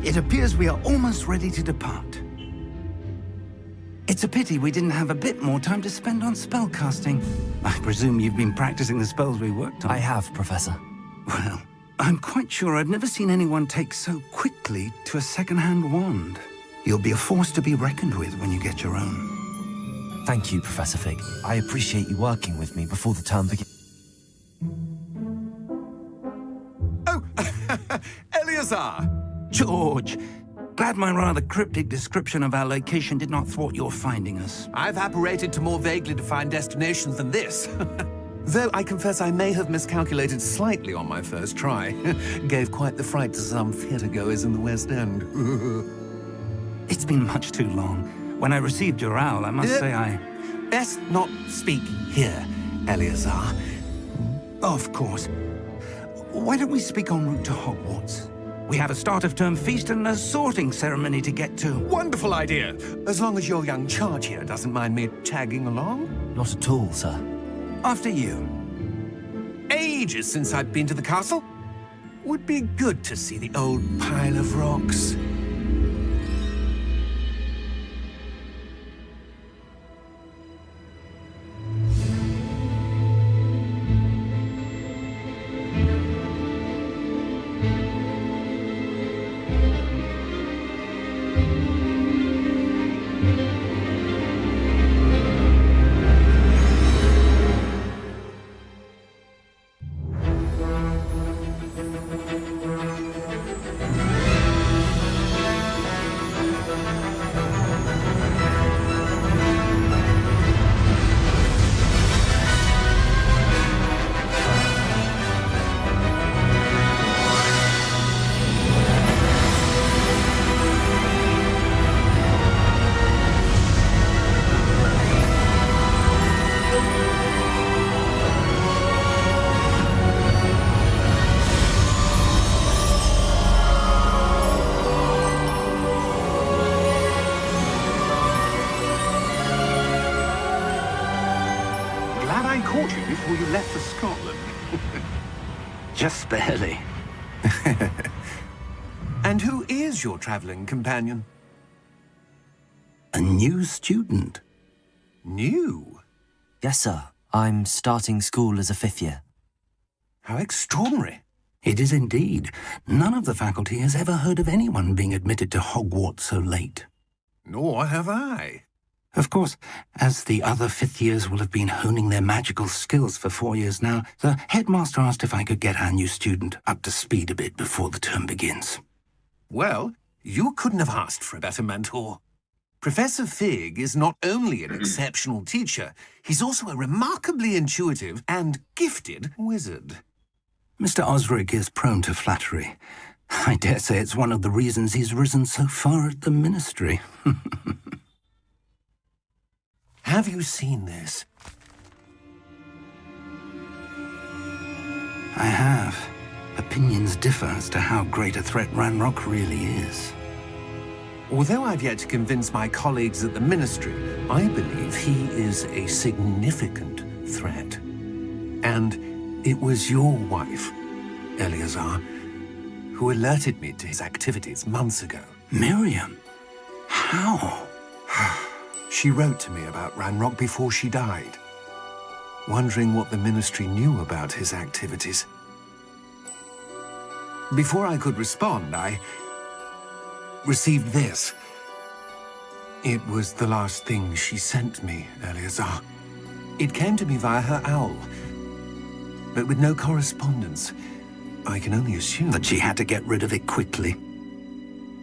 It appears we are almost ready to depart. It's a pity we didn't have a bit more time to spend on spellcasting. I presume you've been practicing the spells we worked on. I have, Professor. Well, I'm quite sure I've never seen anyone take so quickly to a second-hand wand. You'll be a force to be reckoned with when you get your own. Thank you, Professor Fig. I appreciate you working with me before the term begins. Oh, Eleazar! George, glad my rather cryptic description of our location did not thwart your finding us. I've apparated to more vaguely defined destinations than this. Though I confess I may have miscalculated slightly on my first try. Gave quite the fright to some theatre-goers in the West End. It's been much too long. When I received your owl, I must say I... Best not speak here, Eleazar. Of course. Why don't we speak en route to Hogwarts? We have a start-of-term feast and a sorting ceremony to get to. Wonderful idea! As long as your young charge here doesn't mind me tagging along. Not at all, sir. After you. Ages since I've been to the castle. Would be good to see the old pile of rocks. Before you left for Scotland. Just barely. And who is your traveling companion? A new student. New? Yes, sir. I'm starting school as a 5th year. How extraordinary. It is indeed. None of the faculty has ever heard of anyone being admitted to Hogwarts so late. Nor have I. Of course, as the other 5th years will have been honing their magical skills for 4 years now, the headmaster asked if I could get our new student up to speed a bit before the term begins. Well, you couldn't have asked for a better mentor. Professor Fig is not only an exceptional teacher, he's also a remarkably intuitive and gifted wizard. Mr. Osric is prone to flattery. I dare say it's one of the reasons he's risen so far at the ministry. Have you seen this? I have. Opinions differ as to how great a threat Ranrock really is. Although I've yet to convince my colleagues at the Ministry, I believe he is a significant threat. And it was your wife, Eleazar, who alerted me to his activities months ago. Miriam? How? She wrote to me about Ranrock before she died, wondering what the Ministry knew about his activities. Before I could respond, I received this. It was the last thing she sent me, Eleazar. It came to me via her owl, but with no correspondence. I can only assume That she had to get rid of it quickly,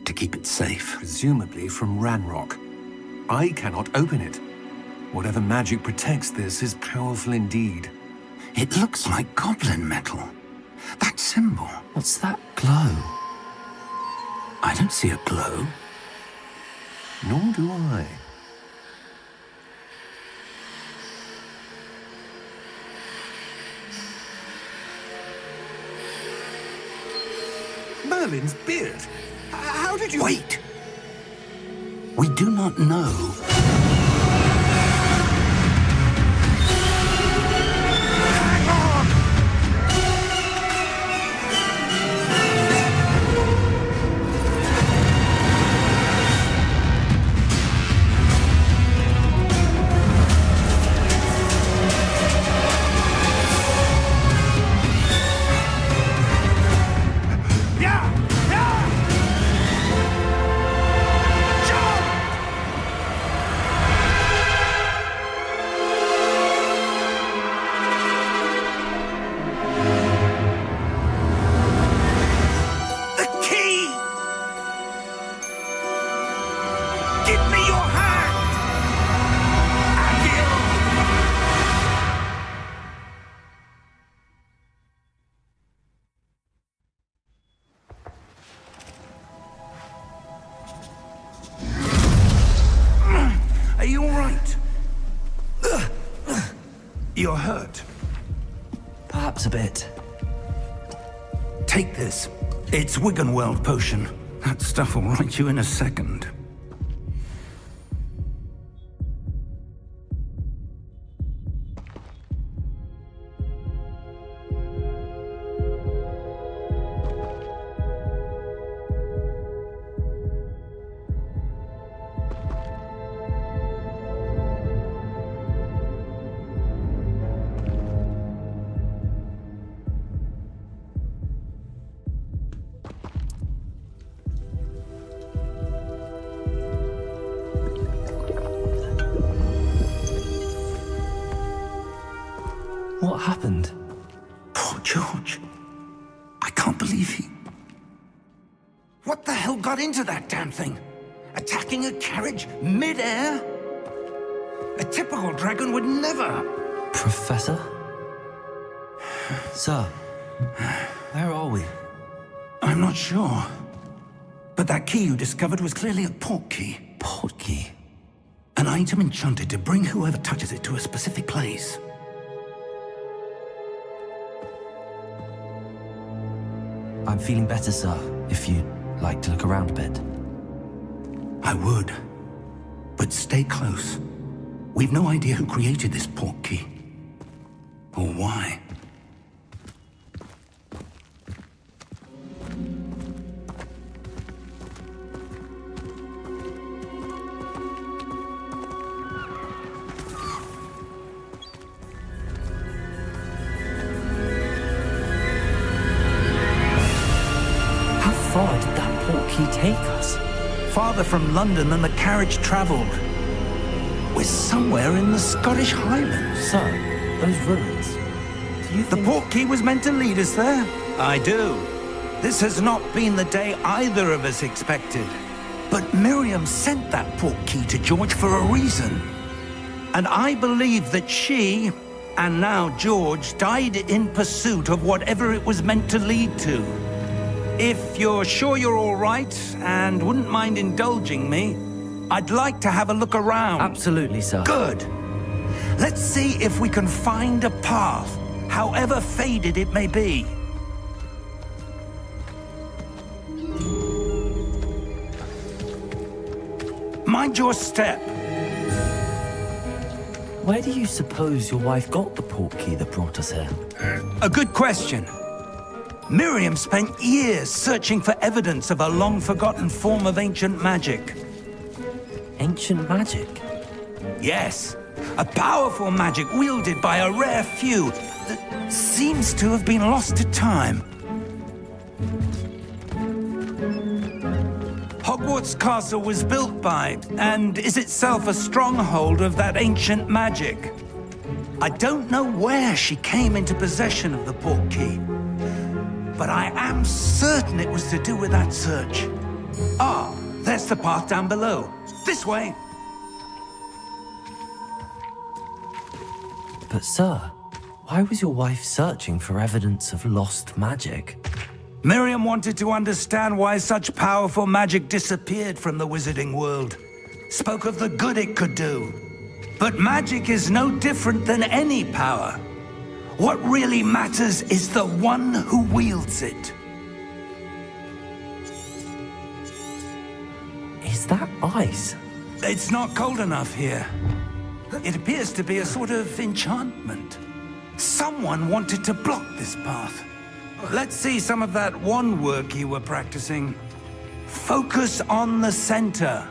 to keep it safe. presumably from Ranrock. I cannot open it. Whatever magic protects this is powerful indeed. It looks like goblin metal. That symbol. What's that glow? I don't see a glow. Nor do I. Merlin's beard. How did you... Wait! We do not know. You're hurt. Perhaps a bit. Take this. It's Wiggenweld potion. That stuff will right you in a second. What happened? Poor George. I can't believe he... What the hell got into that damn thing? Attacking a carriage mid-air? A typical dragon would never... Professor? Sir, where are we? I'm not sure. But that key you discovered was clearly a portkey. Portkey? An item enchanted to bring whoever touches it to a specific place. I'm feeling better, sir, if you'd like to look around a bit. I would. But stay close. We've no idea who created this portkey. Or why. How far did that portkey take us? Farther from London than the carriage travelled. We're somewhere in the Scottish Highlands. Sir, those ruins. Do you The think... portkey was meant to lead us there? I do. This has not been the day either of us expected. But Miriam sent that portkey to George for a reason. And I believe that she, and now George, died in pursuit of whatever it was meant to lead to. If you're sure you're all right, and wouldn't mind indulging me, I'd like to have a look around. Absolutely, sir. Good. Let's see if we can find a path, however faded it may be. Mind your step. Where do you suppose your wife got the portkey that brought us here? A good question. Miriam spent years searching for evidence of a long-forgotten form of ancient magic. Ancient magic? Yes, a powerful magic wielded by a rare few that seems to have been lost to time. Hogwarts Castle was built by, and is itself a stronghold of that ancient magic. I don't know where she came into possession of the portkey, but I am certain it was to do with that search. Ah, there's the path down below. This way. But sir, why was your wife searching for evidence of lost magic? Miriam wanted to understand why such powerful magic disappeared from the wizarding world. Spoke of the good it could do. But magic is no different than any power. What really matters is the one who wields it. Is that ice? It's not cold enough here. It appears to be a sort of enchantment. Someone wanted to block this path. Let's see some of that wand work you were practicing. Focus on the center.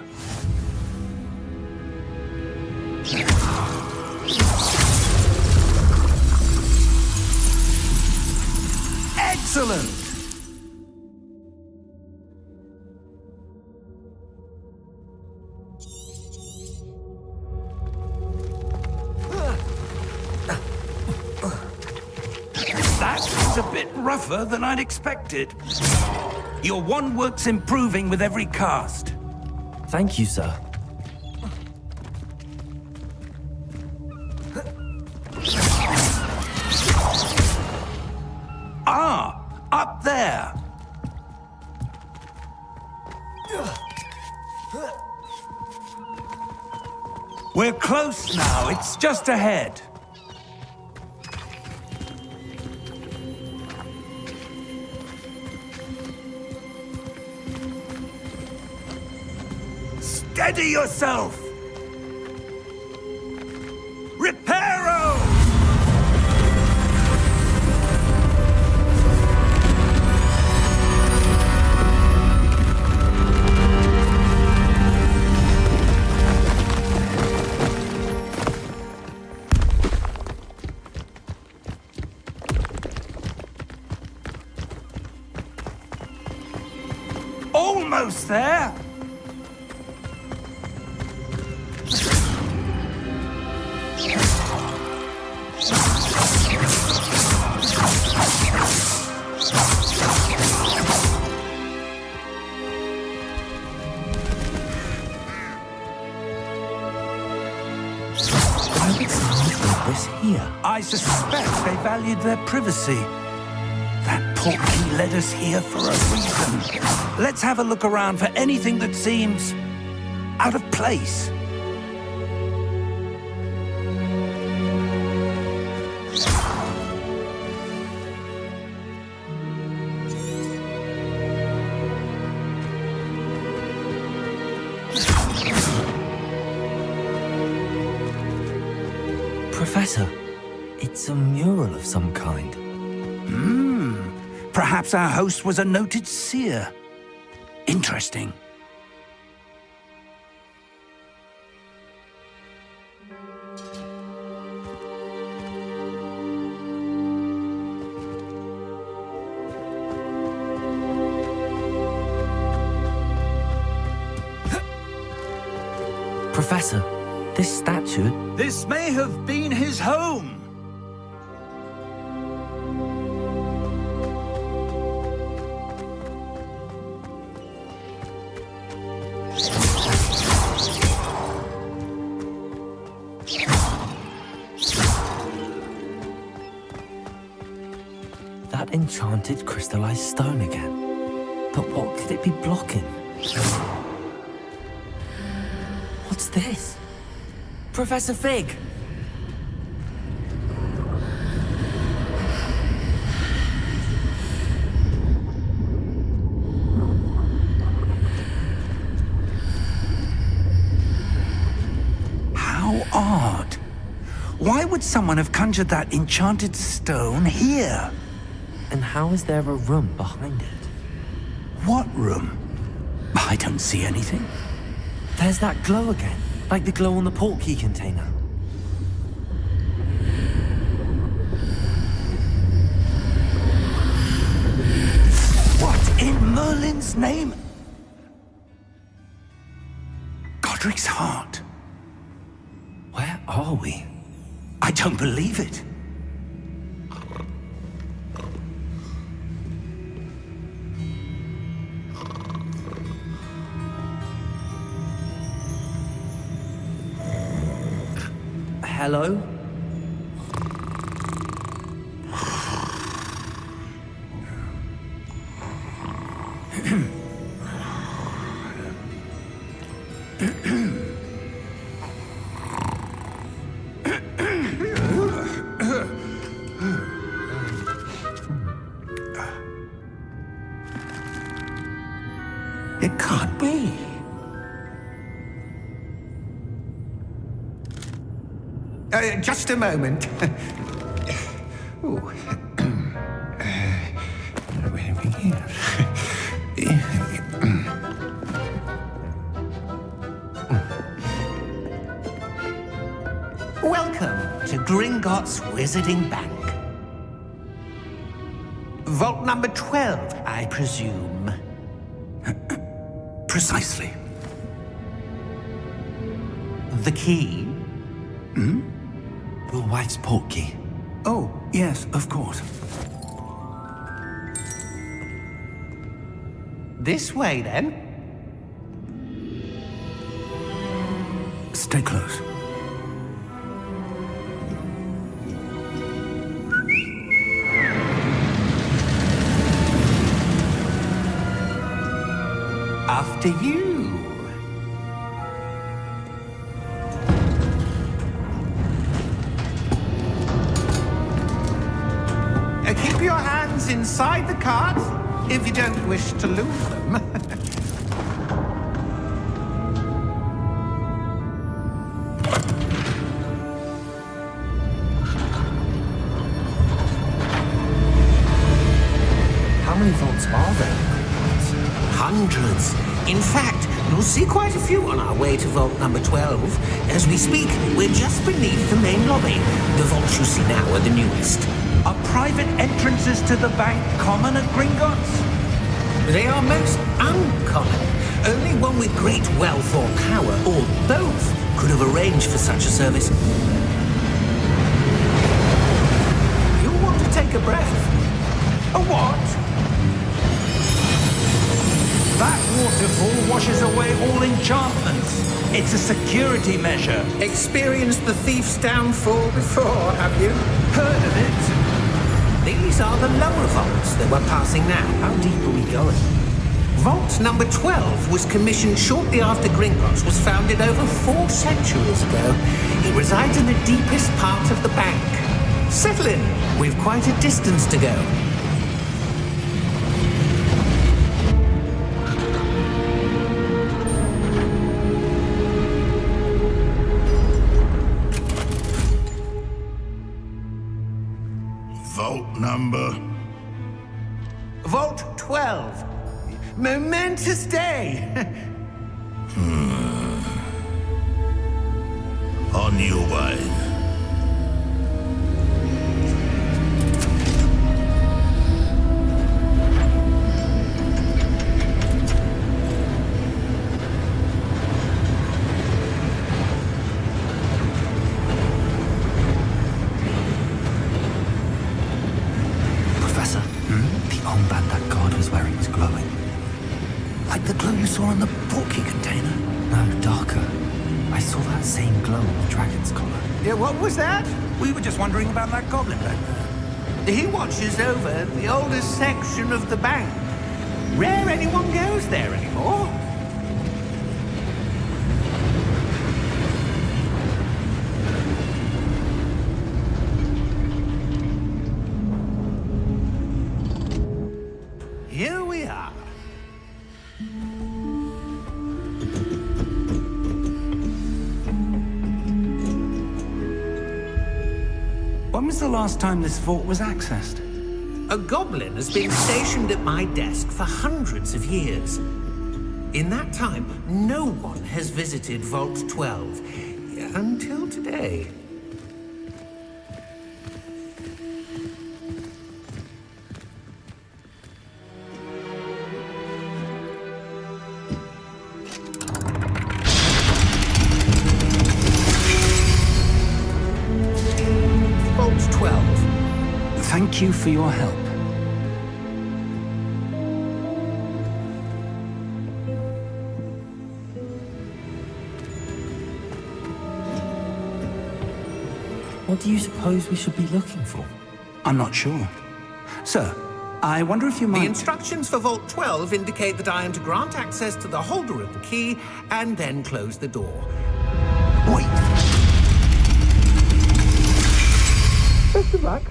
Excellent! That's a bit rougher than I'd expected. Your wand work's improving with every cast. Thank you, sir. Ah, up there. We're close now. It's just ahead. Steady yourself! Reparo! Almost there! Why would someone leave this here? I suspect they valued their privacy. That Portkey led us here for a reason. Let's have a look around for anything that seems out of place. Professor, it's a mural of some kind. Perhaps our host was a noted seer. Interesting. Professor, this statue... This may have been his home. That enchanted crystallized stone again. But what could it be blocking? What's this? Professor Fig! How odd. Why would someone have conjured that enchanted stone here? And how is there a room behind it? What room? I don't see anything. There's that glow again, like the glow on the Portkey container. What in Merlin's name? Godric's heart. Where are we? I don't believe it. Hello? It can't be. Just a moment. Ooh. Where are we here? Welcome to Gringotts Wizarding Bank. Vault number 12, I presume. Precisely. The key? Your wife's Portkey. Oh, yes, of course. This way, then. Stay close. After you. Keep your hands inside the cart if you don't wish to lose them. vaults are there in Hogwarts? Hundreds. In fact, you'll see quite a few on our way to vault number 12. As we speak, we're just beneath the main lobby. The vaults you see now are the newest. Are private entrances to the bank common at Gringotts? They are most uncommon. Only one with great wealth or power, or both, could have arranged for such a service. You'll want to take a breath. A what? That waterfall washes away all enchantments. It's a security measure. Experienced the thief's downfall before, have you? Heard of it? These are the lower vaults that we're passing now. How deep are we going? Vault number 12 was commissioned shortly after Gringotts was founded over 4 centuries ago. It resides in the deepest part of the bank. Settle in. We've quite a distance to go. Vault number? Vault 12. Momentous day. On your way. Professor, the armband that guard was wearing is glowing. Like the glow you saw in the Portkey container? No, darker. I saw that same glow on the dragon's collar. Yeah, what was that? We were just wondering about that goblin back there. He watches over the oldest section of the bank. Rare anyone goes there anymore. Here we are. When was the last time this vault was accessed? A goblin has been stationed at my desk for hundreds of years. In that time, no one has visited Vault 12 until today. Vault 12. Thank you for your help. What do you suppose we should be looking for? I'm not sure. Sir, I wonder if you The might... instructions for Vault 12 indicate that I am to grant access to the holder of the key and then close the door. Wait! Best of luck.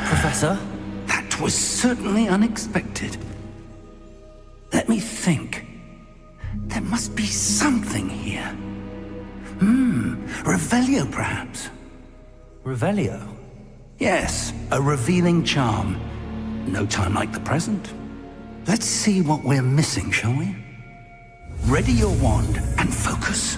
Professor? That was certainly unexpected. Let me think. There must be something here. Revelio, perhaps? Revelio? Yes, a revealing charm. No time like the present. Let's see what we're missing, shall we? Ready your wand and focus.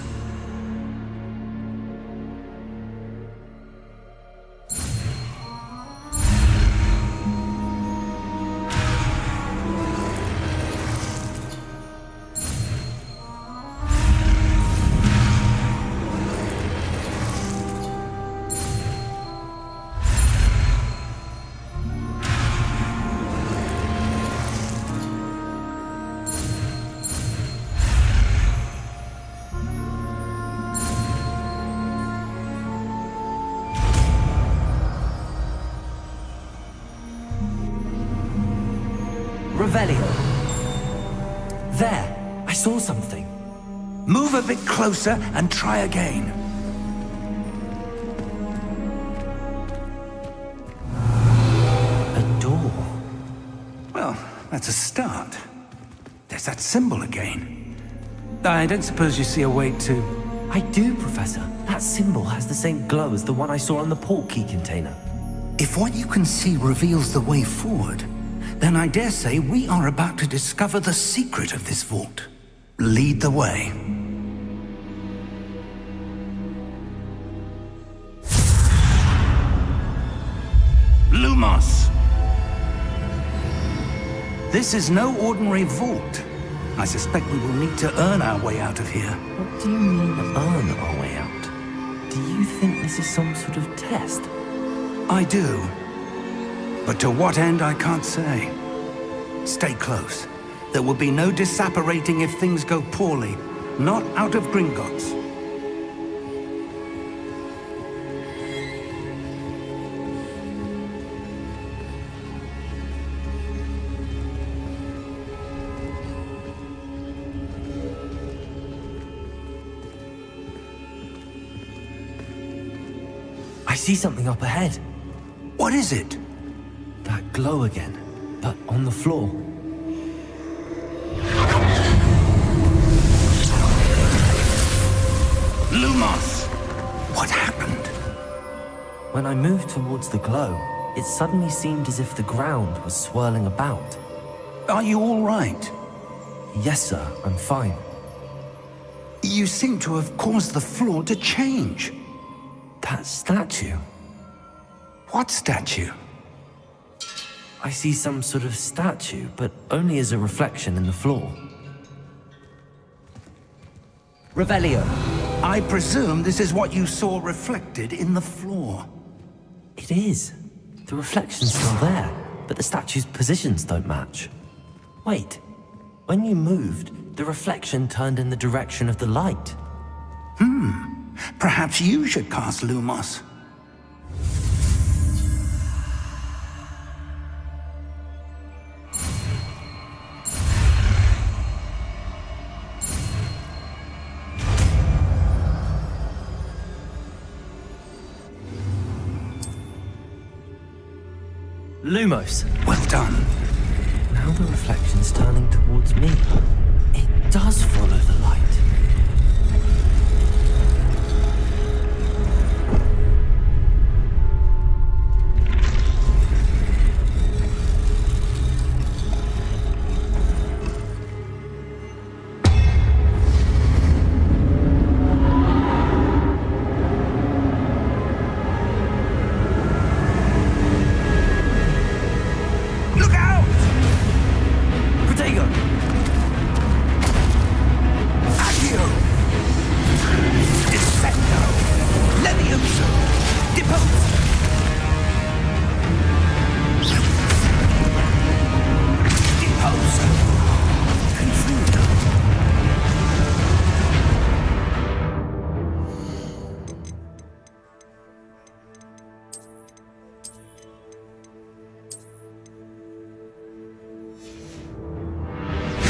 Revelio. There, I saw something. Move a bit closer and try again. A door. Well, that's a start. There's that symbol again. I don't suppose you see a way to... I do, Professor. That symbol has the same glow as the one I saw on the Portkey container. If what you can see reveals the way forward, Then I dare say we are about to discover the secret of this vault. Lead the way. Lumos! This is no ordinary vault. I suspect we will need to earn our way out of here. What do you mean, earn our way out? Do you think this is some sort of test? I do. But to what end, I can't say. Stay close. There will be no disapparating if things go poorly. Not out of Gringotts. I see something up ahead. What is it? That glow again, but on the floor. Lumos! What happened? When I moved towards the glow, it suddenly seemed as if the ground was swirling about. Are you all right? Yes, sir, I'm fine. You seem to have caused the floor to change. That statue. What statue? I see some sort of statue, but only as a reflection in the floor. Revelio. I presume this is what you saw reflected in the floor. It is. The reflection's still there, but the statue's positions don't match. Wait. When you moved, the reflection turned in the direction of the light. Perhaps you should cast Lumos. Lumos. Well done. Now the reflection's turning towards me. It does follow the light.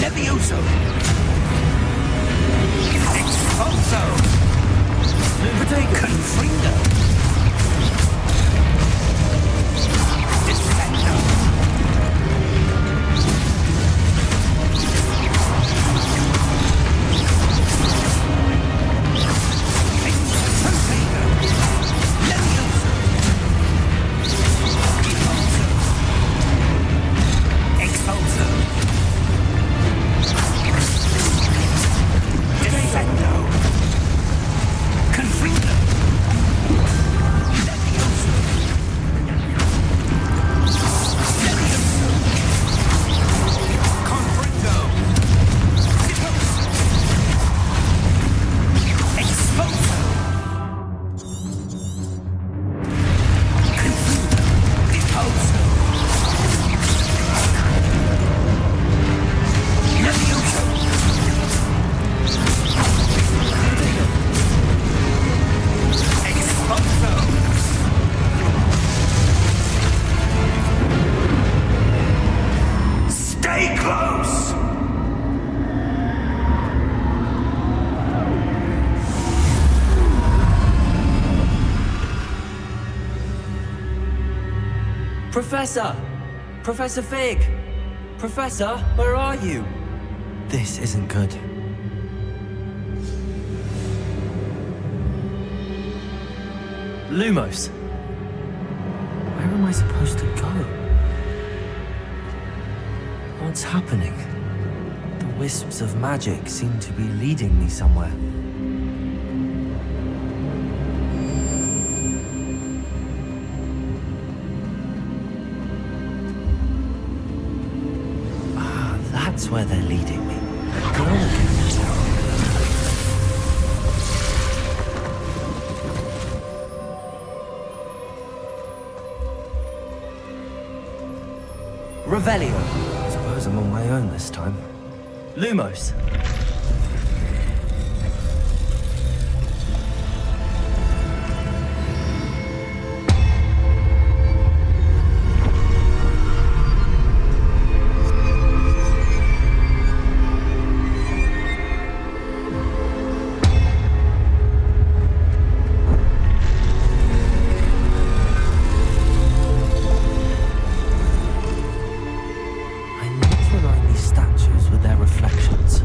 Levioso! Expulso! Confringo! Descendo! Protagonist! Levioso! Expulso! Expulso! Descendo! Confringo! Levioso! Levioso! Confringo! Deposo! Expulso! Confringo! Deposo! Levioso! Expulso! Stay close! Professor! Professor Fig! Professor, where are you? This isn't good. Lumos. Where am I supposed to go? What's happening? The wisps of magic seem to be leading me somewhere. Ah, that's where they're leading me. Go on again. Revelio. I suppose I'm on my own this time. Lumos. I need to align these statues with their reflections.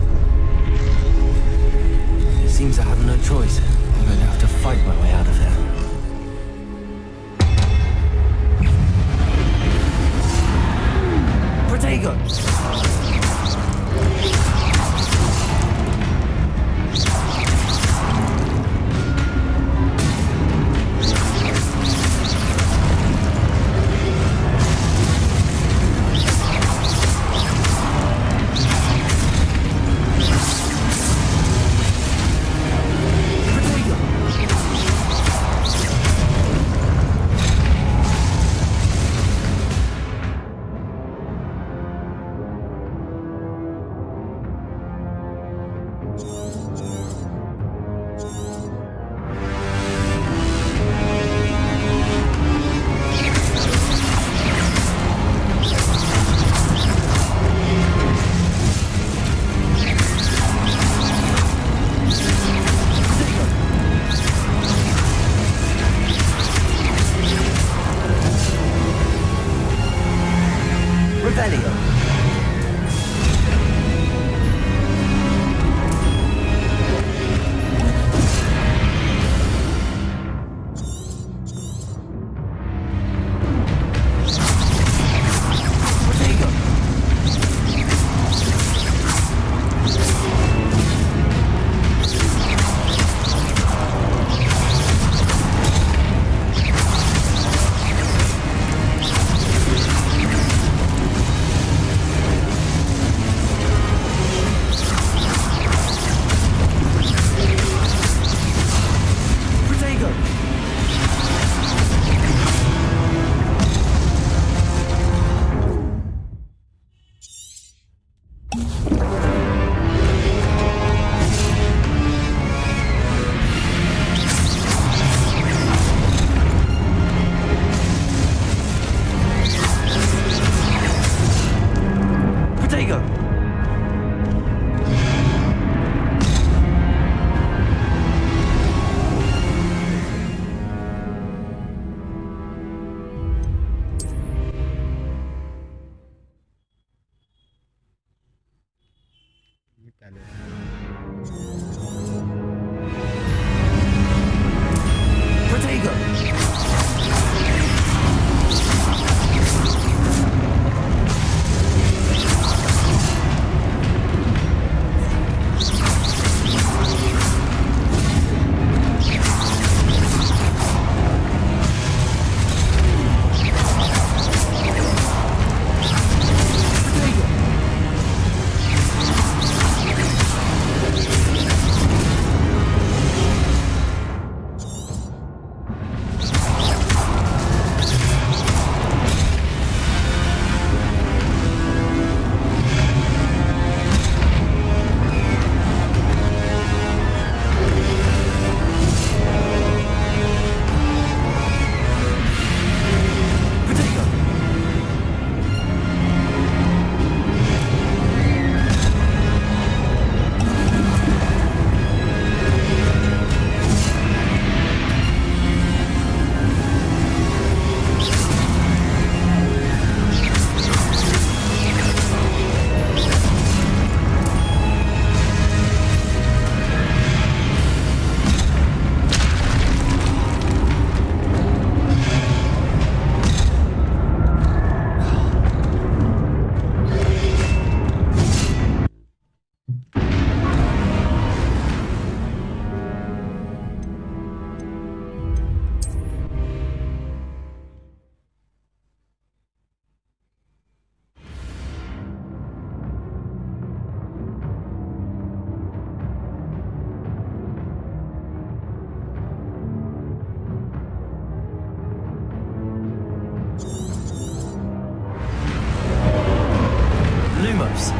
Lumos.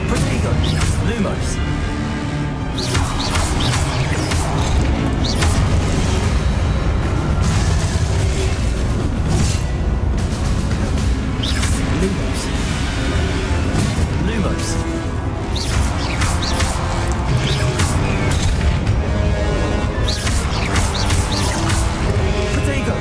Protego. Lumos. Lumos. Protego.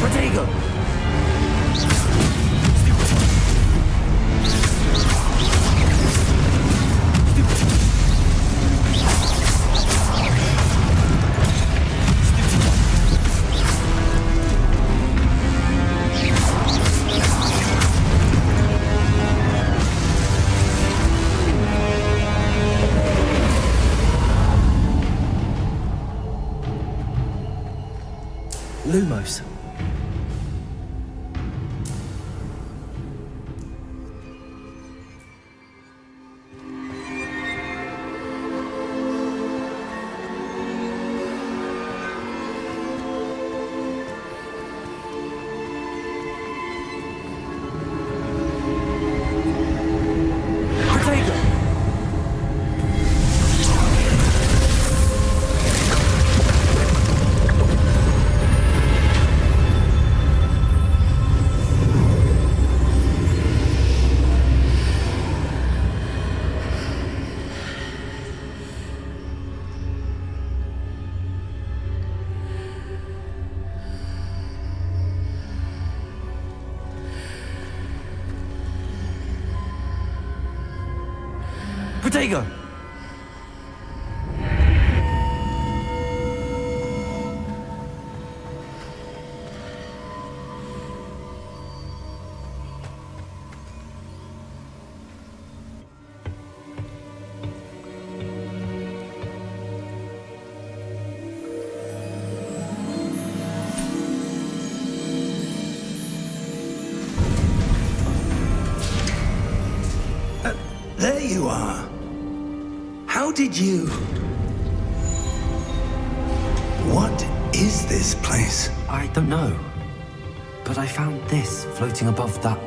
Protego. Lumos. Protego. Protego. There you are. How did you... What is this place? I don't know. But I found this floating above that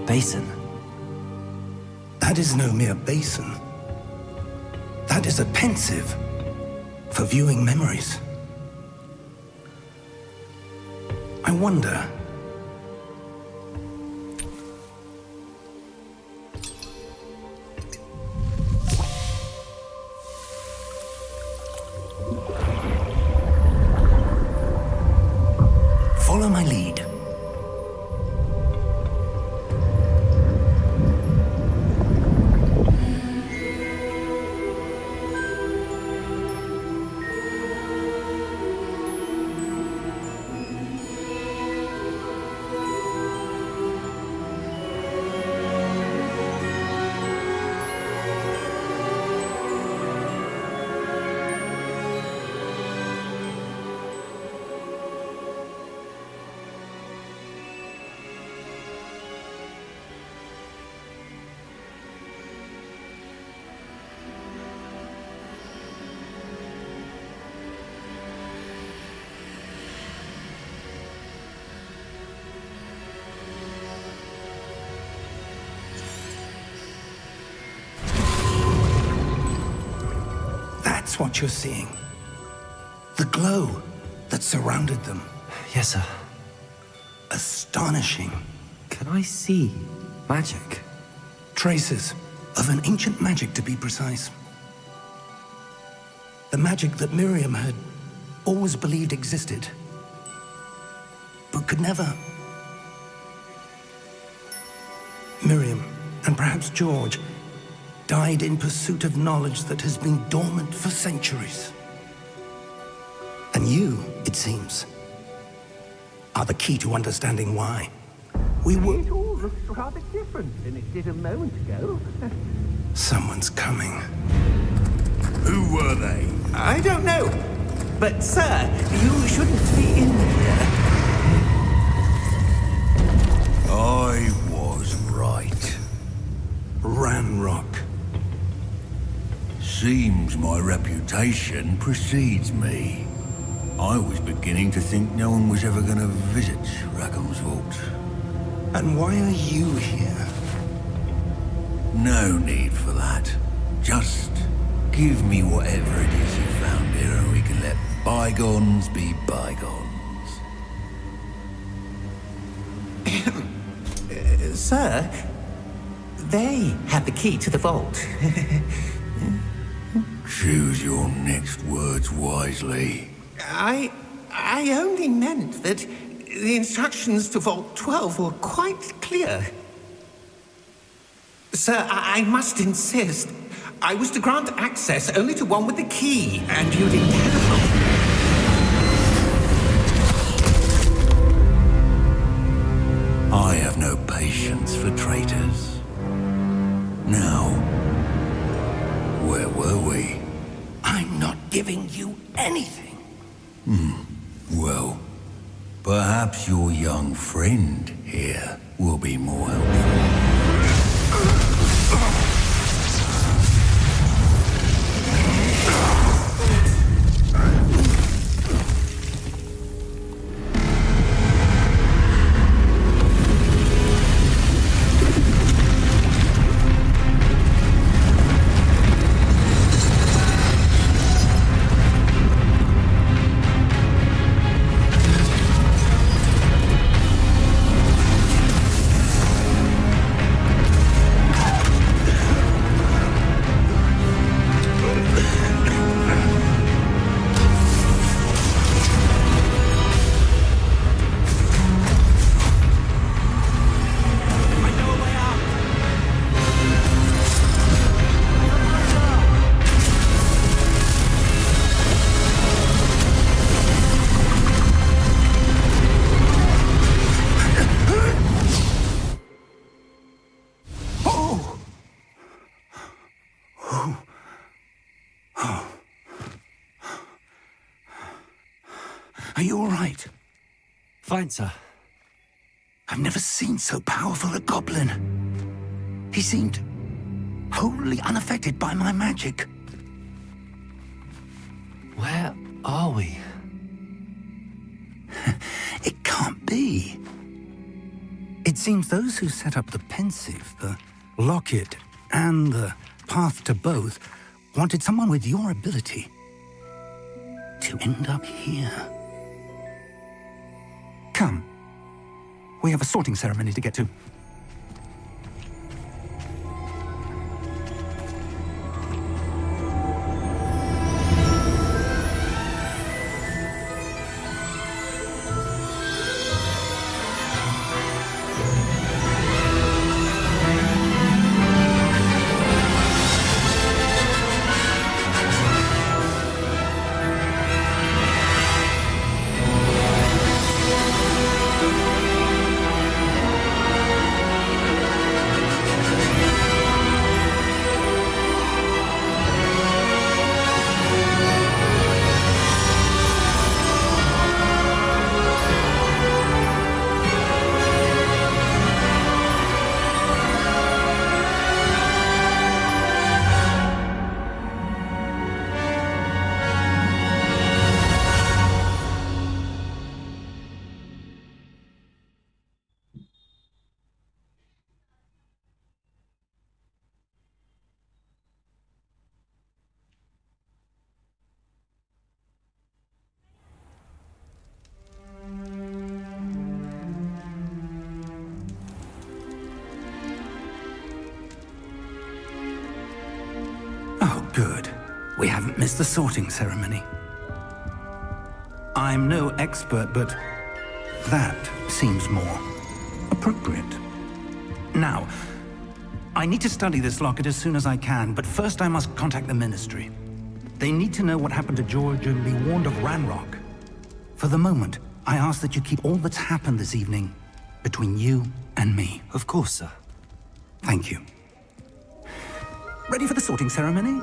basin. That is no mere basin. That is a pensive for viewing memories. I wonder... Follow my lead. That's what you're seeing. The glow that surrounded them. Yes, sir. Astonishing. Can I see magic? Traces of an ancient magic, to be precise. The magic that Miriam had always believed existed, but could never. Miriam, and perhaps George, died in pursuit of knowledge that has been dormant for centuries. And you, it seems, are the key to understanding why. We were... It all looks rather different than it did a moment ago. Someone's coming. Who were they? I don't know. But, sir, you shouldn't be in here. I was right. Ranrock. Seems my reputation precedes me. I was beginning to think no one was ever going to visit Rackham's vault. And why are you here? No need for that. Just give me whatever it is you found here and we can let bygones be bygones. Sir, they had the key to the vault. Choose your next words wisely. I only meant that the instructions to Vault 12 were quite clear. Sir, I must insist. I was to grant access only to one with the key, and you didn't have. I have no patience for traitors. Now, where were we? I'm not giving you anything. Well, perhaps your young friend here will be more helpful. Are you all right? Fine, sir. I've never seen so powerful a goblin. He seemed wholly unaffected by my magic. Where are we? It can't be. It seems those who set up the pensive, the locket, and the path to both wanted someone with your ability to end up here. Come. We have a sorting ceremony to get to. Oh, good. We haven't missed the sorting ceremony. I'm no expert, but that seems more appropriate. Now, I need to study this locket as soon as I can, but first I must contact the Ministry. They need to know what happened to George and be warned of Ranrock. For the moment, I ask that you keep all that's happened this evening between you and me. Of course, sir. Thank you. Ready for the sorting ceremony?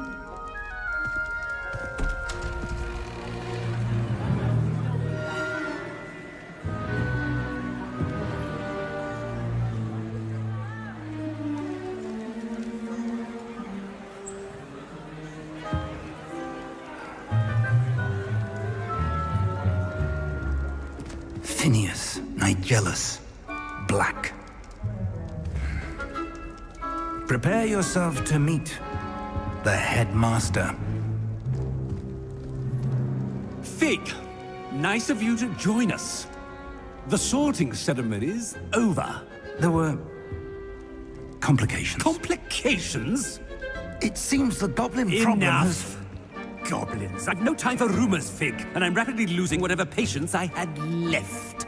Phineas, Nigellus, Black. Prepare yourself to meet the headmaster. Fig, nice of you to join us. The sorting ceremony's over. There were complications. Complications? It seems the goblin problem has... Enough! Goblins. I've no time for rumors, Fig, and I'm rapidly losing whatever patience I had left.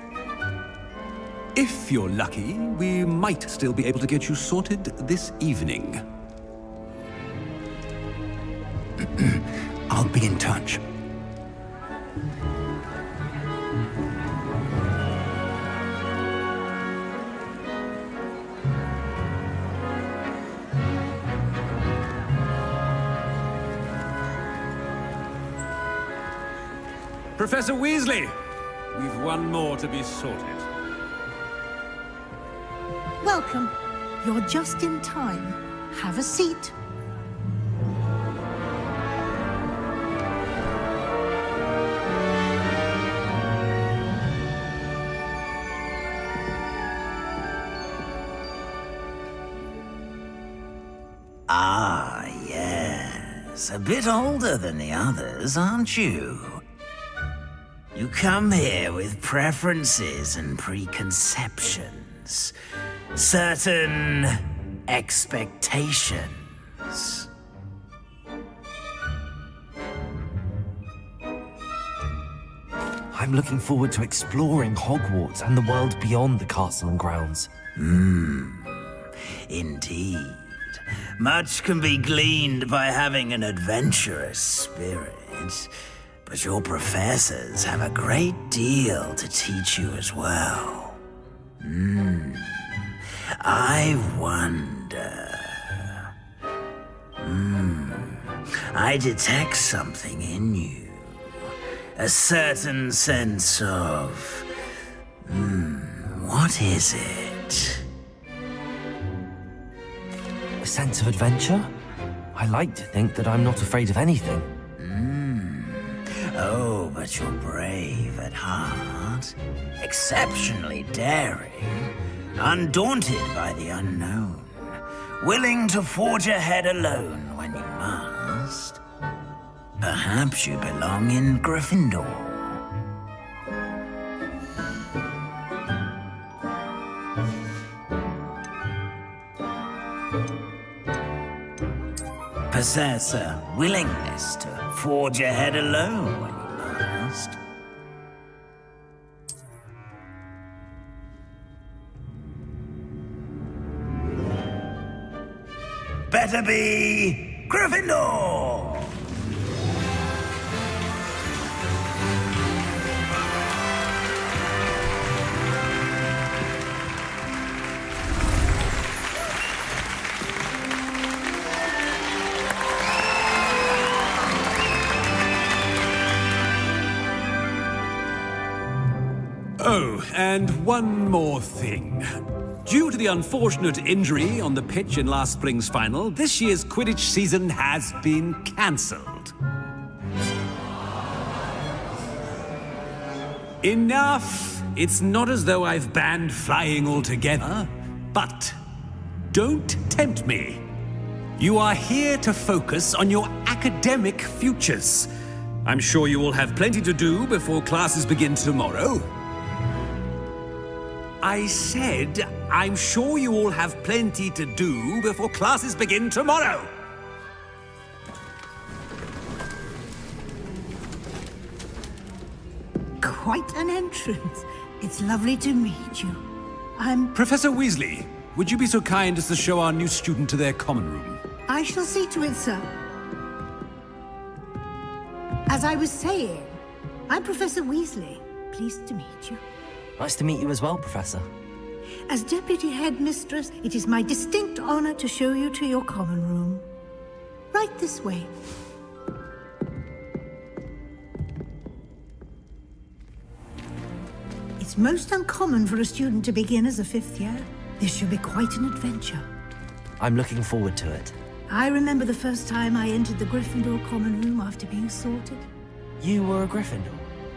If you're lucky, we might still be able to get you sorted this evening. I'll be in touch. Professor Weasley, we've one more to be sorted. Welcome. You're just in time. Have a seat. Ah, yes. A bit older than the others, aren't you? You come here with preferences and preconceptions. Certain expectations. I'm looking forward to exploring Hogwarts and the world beyond the castle and grounds. Indeed. Much can be gleaned by having an adventurous spirit, but your professors have a great deal to teach you as well. I wonder... I detect something in you. A certain sense of... what is it? A sense of adventure? I like to think that I'm not afraid of anything. Oh, but you're brave at heart. Exceptionally daring. Undaunted by the unknown. Willing to forge ahead alone when you must. Perhaps you belong in Gryffindor. Possess a willingness to forge ahead alone when you must. Better be Gryffindor! Oh, and one more thing. Due to the unfortunate injury on the pitch in last spring's final, this year's Quidditch season has been cancelled. Enough! It's not as though I've banned flying altogether, but don't tempt me. You are here to focus on your academic futures. I'm sure you will have plenty to do before classes begin tomorrow. I said, I'm sure you all have plenty to do before classes begin tomorrow. quite an entrance. It's lovely to meet you. Professor Weasley, would you be so kind as to show our new student to their common room? I shall see to it, sir. As I was saying, I'm Professor Weasley. Pleased to meet you. Nice to meet you as well, Professor. As Deputy Headmistress, it is my distinct honor to show you to your common room. Right this way. It's most uncommon for a student to begin as a 5th year. This should be quite an adventure. I'm looking forward to it. I remember the first time I entered the Gryffindor common room after being sorted. You were a Gryffindor?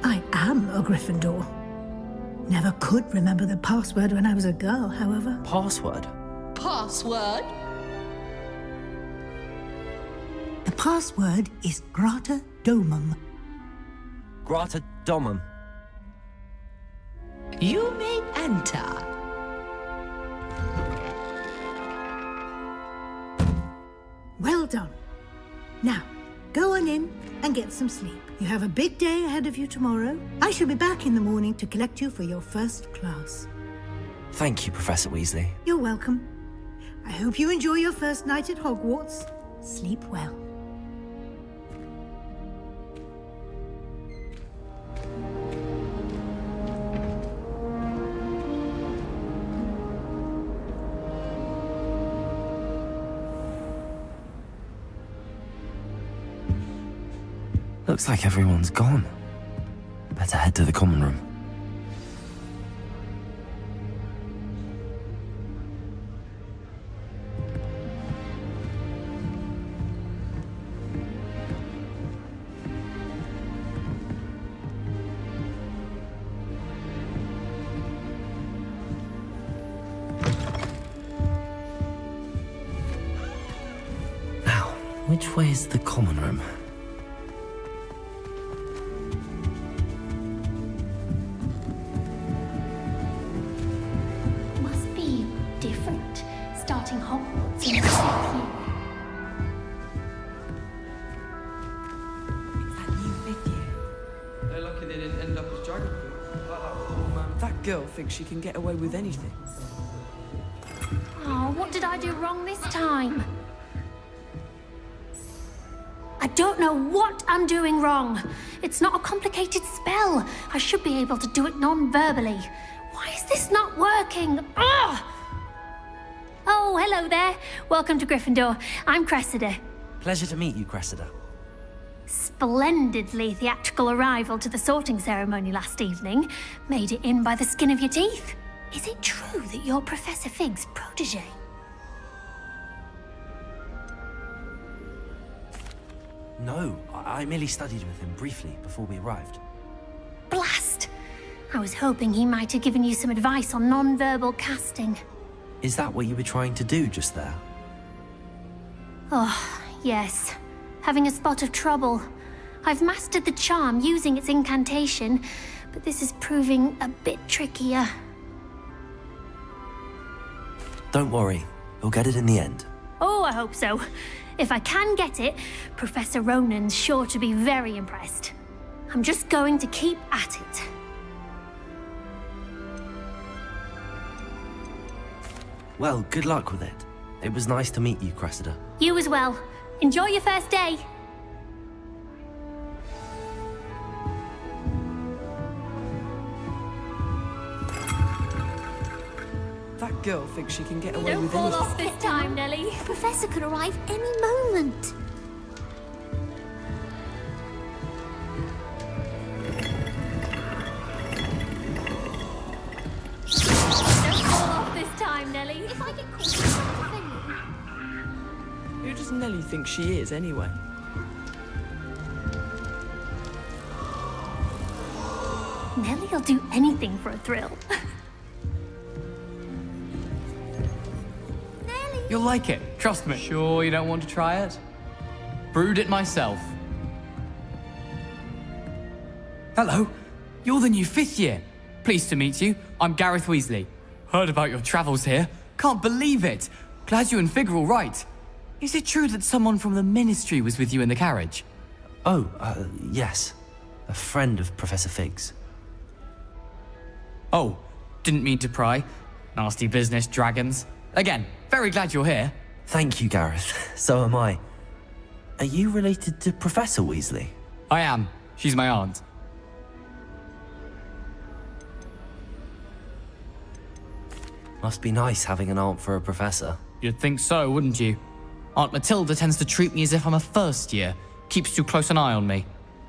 I am a Gryffindor. Never could remember the password when I was a girl, however. Password? Password? The password is Grata Domum. Grata Domum. You may enter. Well done. Now, go on in and get some sleep. You have a big day ahead of you tomorrow. I shall be back in the morning to collect you for your first class. Thank you, Professor Weasley. You're welcome. I hope you enjoy your first night at Hogwarts. Sleep well. Looks like everyone's gone. Better head to the common room. Now, which way is the common room? Starting Hogwarts in the 5th year. That new 5th year. They're lucky they didn't end up as dragon fruit. That girl thinks she can get away with anything. Oh, what did I do wrong this time? I don't know what I'm doing wrong. It's not a complicated spell. I should be able to do it non-verbally. Why is this not working? Ugh! Oh, hello there. Welcome to Gryffindor. I'm Cressida. Pleasure to meet you, Cressida. Splendidly theatrical arrival to the sorting ceremony last evening. Made it in by the skin of your teeth. Is it true that you're Professor Fig's protege? No, I merely studied with him briefly before we arrived. Blast! I was hoping he might have given you some advice on non-verbal casting. Is that what you were trying to do just there? Oh, yes. Having a spot of trouble. I've mastered the charm using its incantation, but this is proving a bit trickier. Don't worry, you'll get it in the end. Oh, I hope so. If I can get it, Professor Ronan's sure to be very impressed. I'm just going to keep at it. Well, good luck with it. It was nice to meet you, Cressida. You as well. Enjoy your first day. That girl thinks she can get away Don't with fall anything. off this time, Nellie. Professor could arrive any moment. Don't fall off this time, Nellie. If I get caught, I'll defend you. Who does Nellie think she is, anyway? Nellie'll do anything for a thrill. You'll like it, trust me. Sure you don't want to try it? Brewed it myself. Hello, you're the new 5th year. Pleased to meet you. I'm Gareth Weasley. Heard about your travels here. Can't believe it. Glad you and Fig are all right. Is it true that someone from the Ministry was with you in the carriage? Oh, yes. A friend of Professor Fig's. Oh, didn't mean to pry. Nasty business, dragons. Again, very glad you're here. Thank you, Gareth. So am I. Are you related to Professor Weasley? I am. She's my aunt. Must be nice having an aunt for a professor. You'd think so, wouldn't you? Aunt Matilda tends to treat me as if I'm a first year. Keeps too close an eye on me.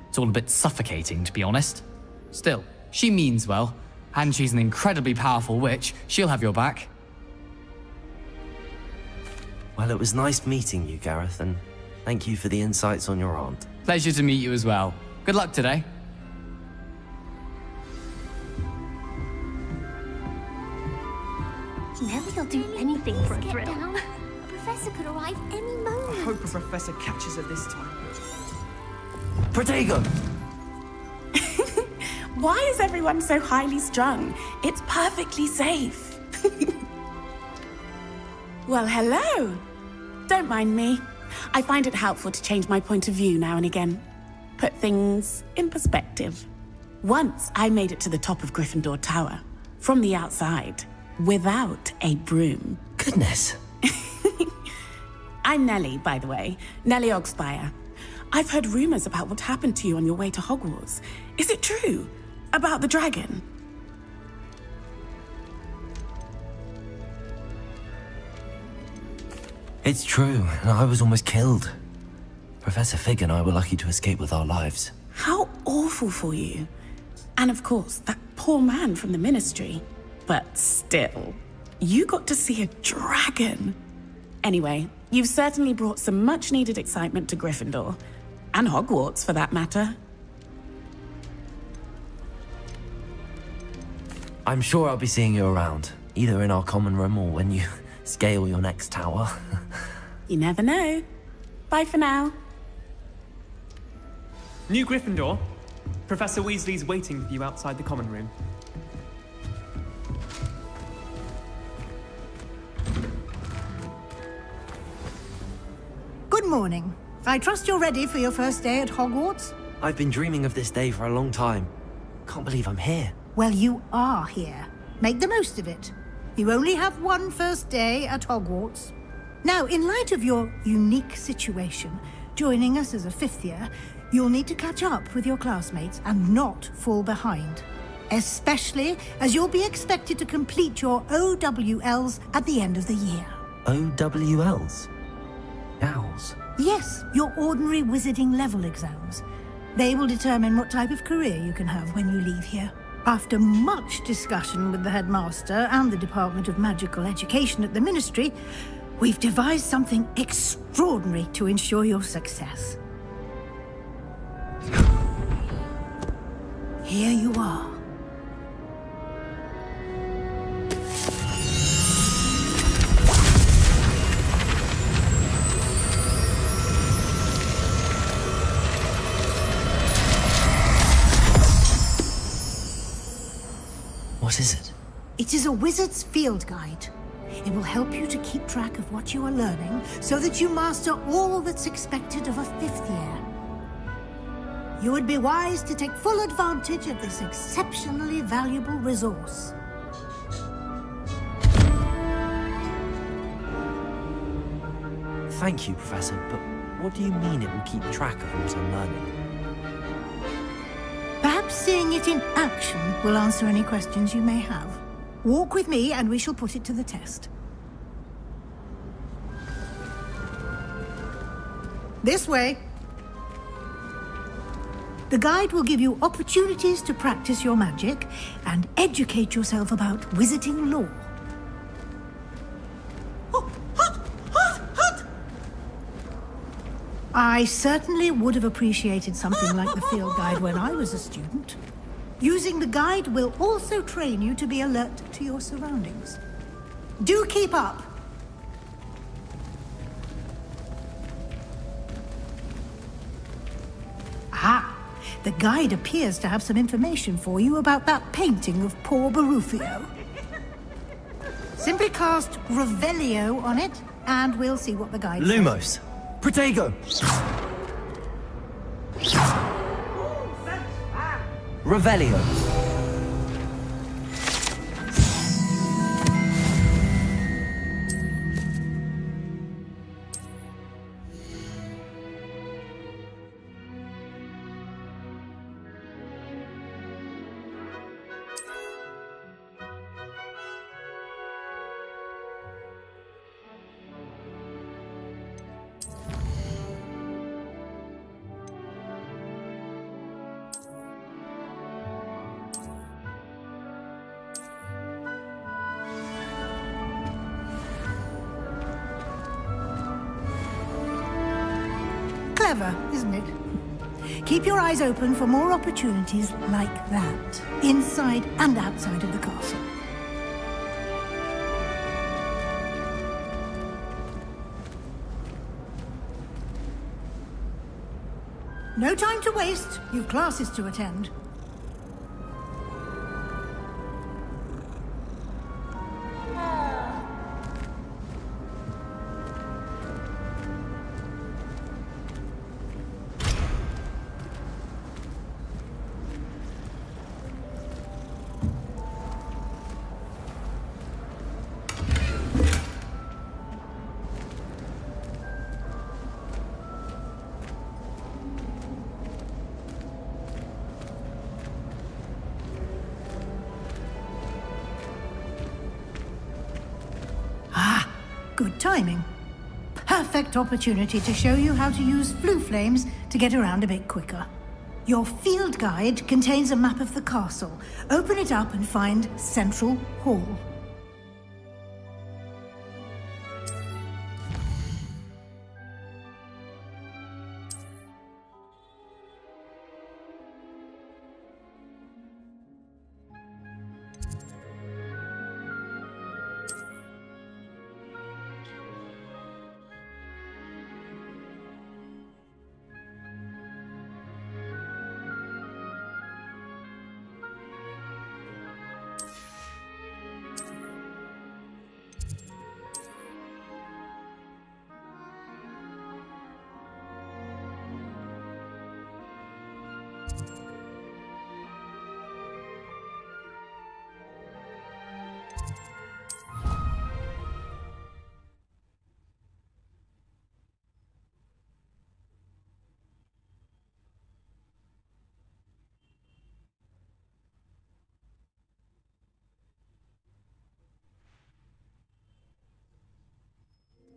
It's all a bit suffocating, to be honest. Still, she means well. And she's an incredibly powerful witch. She'll have your back. Well, it was nice meeting you, Gareth, and thank you for the insights on your aunt. Pleasure to meet you as well. Good luck today. Nelly'll do anything for a Get thrill. down. A professor could arrive any moment. I hope a professor catches her this time. Protego! Why is everyone so highly strung? It's perfectly safe. Well, hello. Don't mind me. I find it helpful to change my point of view now and again. Put things in perspective. Once I made it to the top of Gryffindor Tower, from the outside, without a broom. Goodness. I'm Nellie, by the way. Nellie Ogspire. I've heard rumors about what happened to you on your way to Hogwarts. Is it true? About the dragon? It's true, and I was almost killed. Professor Fig and I were lucky to escape with our lives. How awful for you. And of course, that poor man from the Ministry. But still, you got to see a dragon. Anyway, you've certainly brought some much-needed excitement to Gryffindor. And Hogwarts, for that matter. I'm sure I'll be seeing you around, either in our common room or when you scale your next tower. You never know. Bye for now. New Gryffindor. Professor Weasley's waiting for you outside the common room. Good morning. I trust you're ready for your first day at Hogwarts? I've been dreaming of this day for a long time. Can't believe I'm here. Well, you are here. Make the most of it. You only have one first day at Hogwarts. Now, in light of your unique situation, joining us as a fifth year, you'll need to catch up with your classmates and not fall behind. Especially as you'll be expected to complete your OWLs at the end of the year. OWLs? Owls? Yes, your ordinary wizarding level exams. They will determine what type of career you can have when you leave here. After much discussion with the headmaster and the Department of Magical Education at the Ministry, we've devised something extraordinary to ensure your success. Here you are. What is it? It is a wizard's field guide. It will help you to keep track of what you are learning so that you master all that's expected of a fifth year. You would be wise to take full advantage of this exceptionally valuable resource. Thank you, Professor, but what do you mean it will keep track of what I'm learning? Perhaps seeing it in action will answer any questions you may have. Walk with me and we shall put it to the test. This way. The guide will give you opportunities to practice your magic and educate yourself about wizarding lore. I certainly would have appreciated something like the field guide when I was a student. Using the guide will also train you to be alert to your surroundings. Do keep up! Ah, the guide appears to have some information for you about that painting of poor Barufio. Simply cast Revelio on it, and we'll see what the guide says. Lumos! Protego! Revelio! Clever, isn't it? Keep your eyes open for more opportunities like that, inside and outside of the castle. No time to waste. You've classes to attend. Good timing. Perfect opportunity to show you how to use flue flames to get around a bit quicker. Your field guide contains a map of the castle. Open it up and find Central Hall.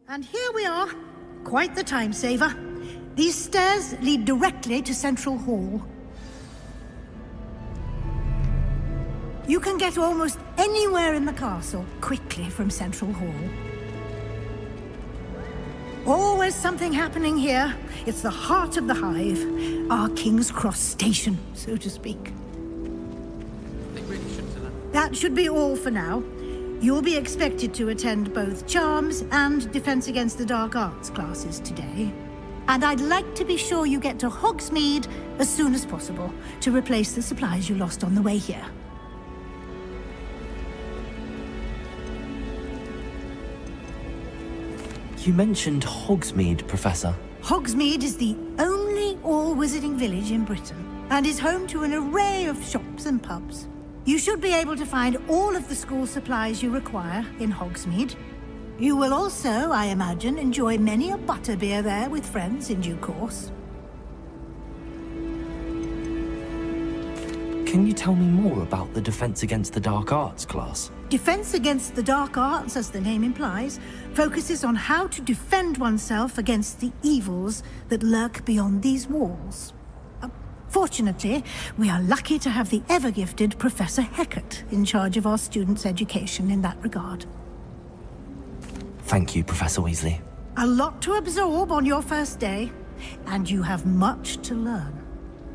And here we are. Quite the time saver. These stairs lead directly to Central Hall. You can get almost anywhere in the castle quickly from Central Hall. Always something happening here. It's the heart of the hive. Our King's Cross station, so to speak. That should be all for now. You'll be expected to attend both Charms and Defense Against the Dark Arts classes today. And I'd like to be sure you get to Hogsmeade as soon as possible to replace the supplies you lost on the way here. You mentioned Hogsmeade, Professor. Hogsmeade is the only all-wizarding village in Britain and is home to an array of shops and pubs. You should be able to find all of the school supplies you require in Hogsmeade. You will also, I imagine, enjoy many a butterbeer there with friends in due course. Can you tell me more about the Defense Against the Dark Arts class? Defense Against the Dark Arts, as the name implies, focuses on how to defend oneself against the evils that lurk beyond these walls. Fortunately, we are lucky to have the ever-gifted Professor Hecat in charge of our students' education in that regard. Thank you, Professor Weasley. A lot to absorb on your first day, and you have much to learn.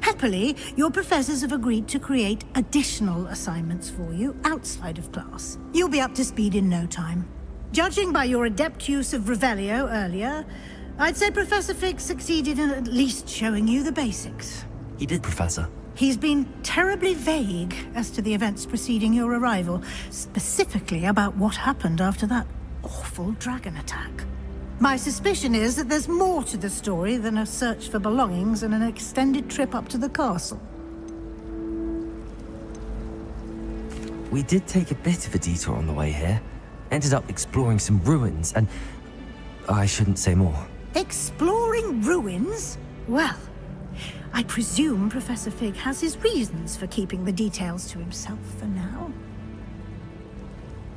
Happily, your professors have agreed to create additional assignments for you outside of class. You'll be up to speed in no time. Judging by your adept use of Revelio earlier, I'd say Professor Fig succeeded in at least showing you the basics. He did, Professor. He's been terribly vague as to the events preceding your arrival, specifically about what happened after that awful dragon attack. My suspicion is that there's more to the story than a search for belongings and an extended trip up to the castle. We did take a bit of a detour on the way here. Ended up exploring some ruins and... I shouldn't say more. Exploring ruins? Well, I presume Professor Fig has his reasons for keeping the details to himself for now.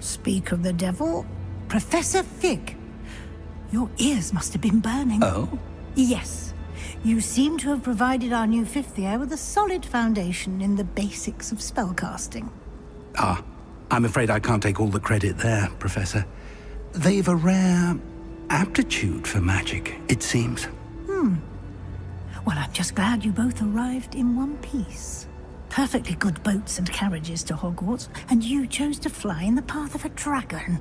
Speak of the devil, Professor Fig. Your ears must have been burning. Oh? Yes. You seem to have provided our new fifth year with a solid foundation in the basics of spellcasting. Ah, I'm afraid I can't take all the credit there, Professor. They've a rare aptitude for magic, it seems. Just glad you both arrived in one piece. Perfectly good boats and carriages to Hogwarts, and you chose to fly in the path of a dragon.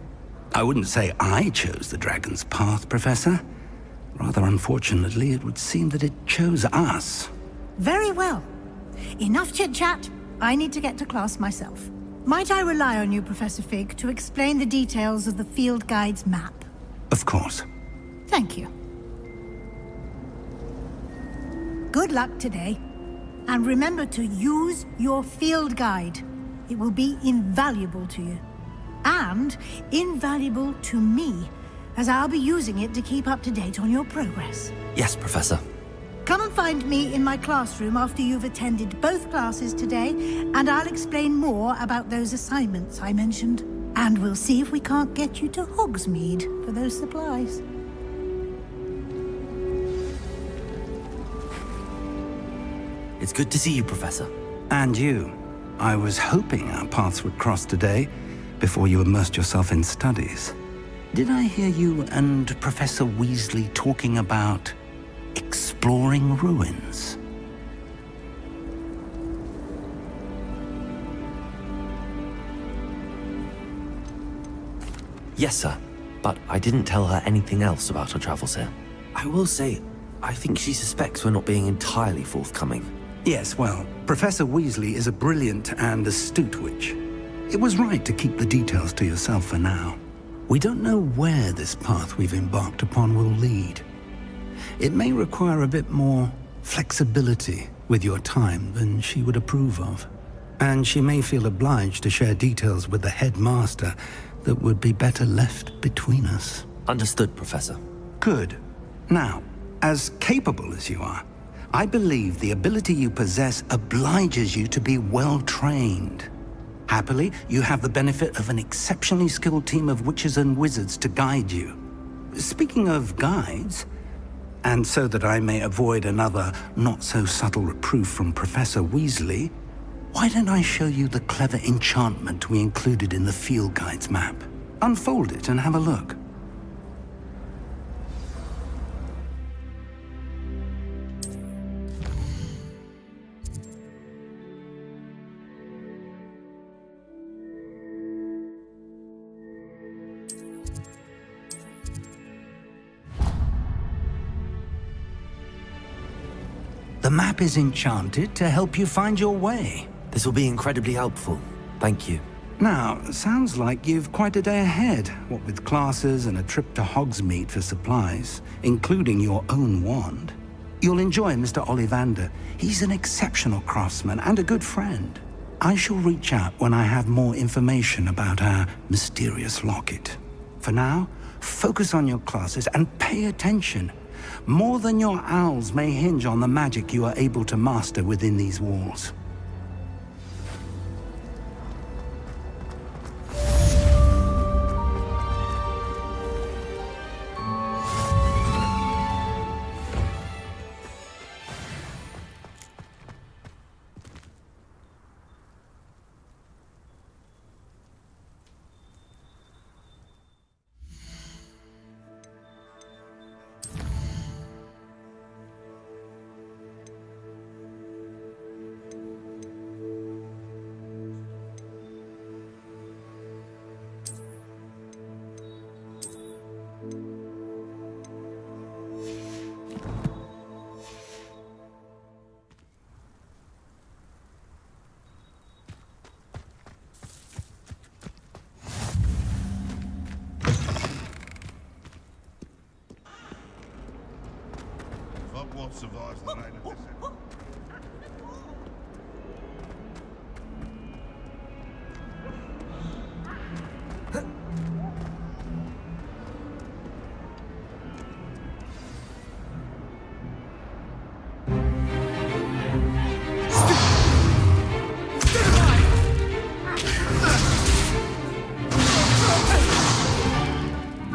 I wouldn't say I chose the dragon's path, Professor. Rather unfortunately, it would seem that it chose us. Very well. Enough chit-chat. I need to get to class myself. Might I rely on you, Professor Fig, to explain the details of the field guide's map? Of course. Thank you. Good luck today. And remember to use your field guide. It will be invaluable to you. And invaluable to me, as I'll be using it to keep up to date on your progress. Yes, Professor. Come and find me in my classroom after you've attended both classes today, and I'll explain more about those assignments I mentioned. And we'll see if we can't get you to Hogsmeade for those supplies. It's good to see you, Professor. And you. I was hoping our paths would cross today, before you immersed yourself in studies. Did I hear you and Professor Weasley talking about exploring ruins? Yes, sir. But I didn't tell her anything else about her travels here. I will say, I think she suspects we're not being entirely forthcoming. Yes, well, Professor Weasley is a brilliant and astute witch. It was right to keep the details to yourself for now. We don't know where this path we've embarked upon will lead. It may require a bit more flexibility with your time than she would approve of. And she may feel obliged to share details with the headmaster that would be better left between us. Understood, Professor. Good. Now, as capable as you are, I believe the ability you possess obliges you to be well-trained. Happily, you have the benefit of an exceptionally skilled team of witches and wizards to guide you. Speaking of guides, and so that I may avoid another not-so-subtle reproof from Professor Weasley, why don't I show you the clever enchantment we included in the field guide's map? Unfold it and have a look. The map is enchanted to help you find your way. This will be incredibly helpful. Thank you. Now, sounds like you've quite a day ahead, what with classes and a trip to Hogsmeade for supplies, including your own wand. You'll enjoy Mr. Ollivander. He's an exceptional craftsman and a good friend. I shall reach out when I have more information about our mysterious locket. For now, focus on your classes and pay attention. More than your owls may hinge on the magic you are able to master within these walls. Hogwarts survives the reign of this.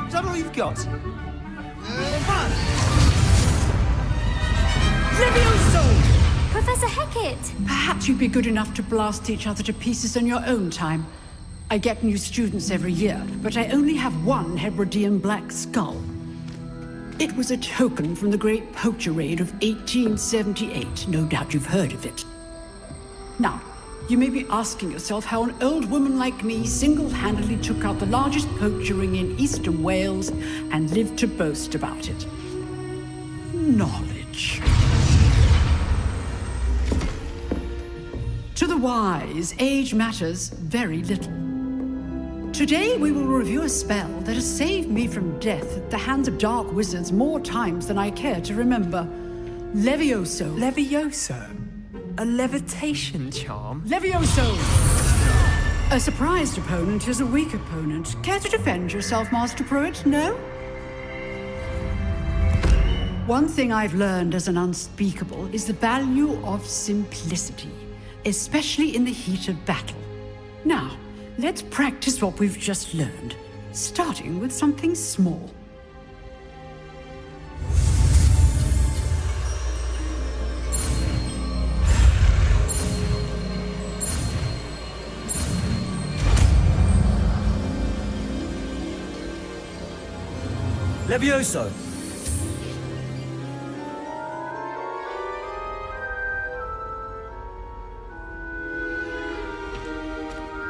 Is that all you've got? Professor Hecat! Perhaps you'd be good enough to blast each other to pieces on your own time. I get new students every year, but I only have one Hebridean black skull. It was a token from the Great Poacher Raid of 1878. No doubt you've heard of it. Now, you may be asking yourself how an old woman like me single-handedly took out the largest poacher ring in eastern Wales and lived to boast about it. Knowledge. To the wise, age matters very little. Today we will review a spell that has saved me from death at the hands of dark wizards more times than I care to remember. Levioso. Levioso? A levitation charm? Levioso! A surprised opponent is a weak opponent. Care to defend yourself, Master Pruitt? No? One thing I've learned as an unspeakable is the value of simplicity, especially in the heat of battle. Now, let's practice what we've just learned, starting with something small. Levioso!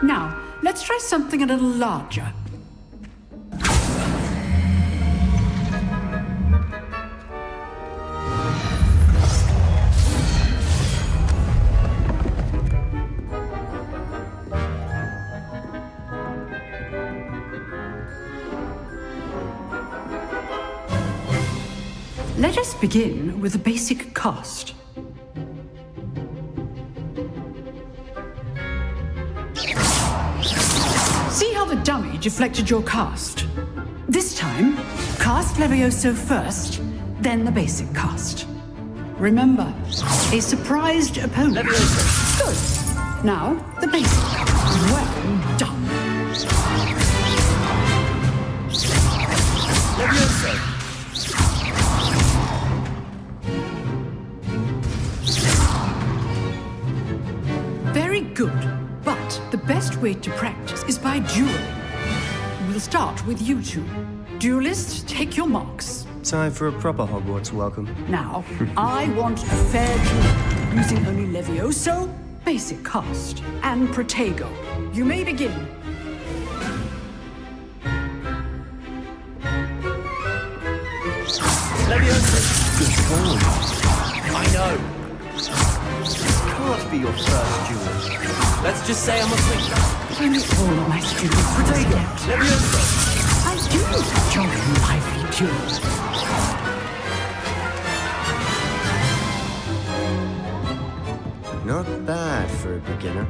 Now, let's try something a little larger. Let us begin with a basic cast. See how the dummy deflected your cast? This time, cast Levioso first, then the basic cast. Remember, a surprised opponent. Levioso. Good. Now, the basic. Well done. Levioso! Very good. But the best way to practice is by dueling. We'll start with you two. Duelists, take your marks. Time for a proper Hogwarts welcome. Now, I want a fair duel, using only Levioso, basic cast, and Protego. You may begin. Levioso! Good form. I know. Can't be your first duel. Let's just say I'm a quick. Only all of my students Protego! Levioso! I do enjoy lively duels. Not bad for a beginner.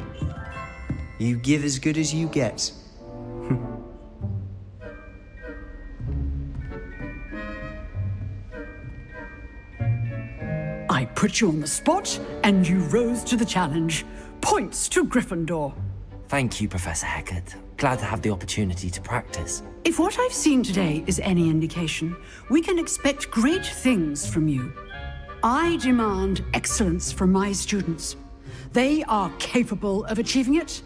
You give as good as you get. I put you on the spot, and you rose to the challenge. Points to Gryffindor. Thank you, Professor Hecat. Glad to have the opportunity to practice. If what I've seen today is any indication, we can expect great things from you. I demand excellence from my students. They are capable of achieving it,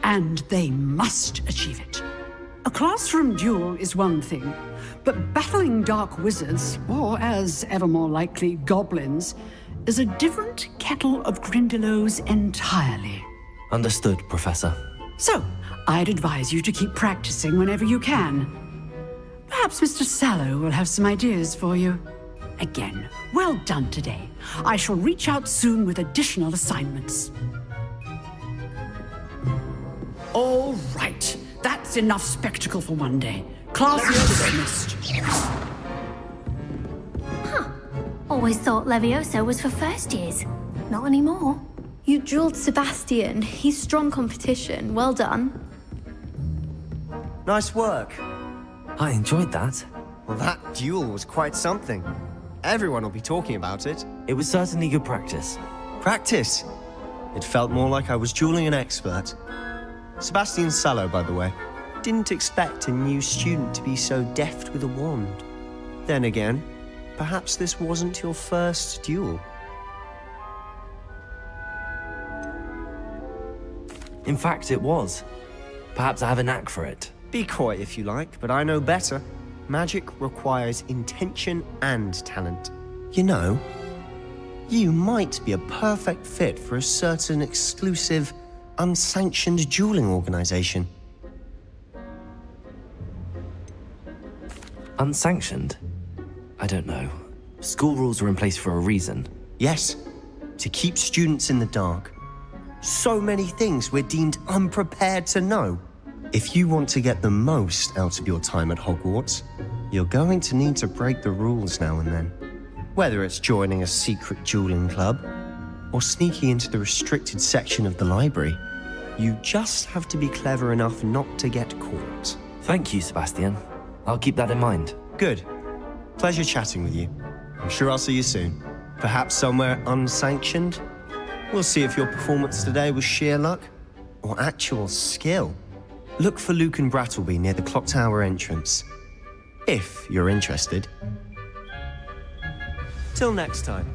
and they must achieve it. A classroom duel is one thing, but battling dark wizards, or as ever more likely, goblins, is a different kettle of Grindylows entirely. Understood, Professor. So, I'd advise you to keep practicing whenever you can. Perhaps Mr. Sallow will have some ideas for you. Again, well done today. I shall reach out soon with additional assignments. All right, that's enough spectacle for one day. Class is dismissed. Always thought Levioso was for first years. Not anymore. You dueled Sebastian. He's strong competition. Well done. Nice work. I enjoyed that. Well, that duel was quite something. Everyone will be talking about it. It was certainly good practice. Practice? It felt more like I was dueling an expert. Sebastian Sallow, by the way. Didn't expect a new student to be so deft with a wand. Then again, perhaps this wasn't your first duel. In fact, it was. Perhaps I have a knack for it. Be coy if you like, but I know better. Magic requires intention and talent. You know, you might be a perfect fit for a certain exclusive, unsanctioned dueling organization. Unsanctioned? I don't know. School rules are in place for a reason. Yes, to keep students in the dark. So many things we're deemed unprepared to know. If you want to get the most out of your time at Hogwarts, you're going to need to break the rules now and then. Whether it's joining a secret dueling club, or sneaking into the restricted section of the library, you just have to be clever enough not to get caught. Thank you, Sebastian. I'll keep that in mind. Good. Pleasure chatting with you. I'm sure I'll see you soon. Perhaps somewhere unsanctioned? We'll see if your performance today was sheer luck or actual skill. Look for Luke and Brattleby near the clock tower entrance, if you're interested. Till next time.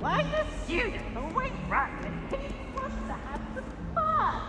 Why the students always run when people want to have some fun?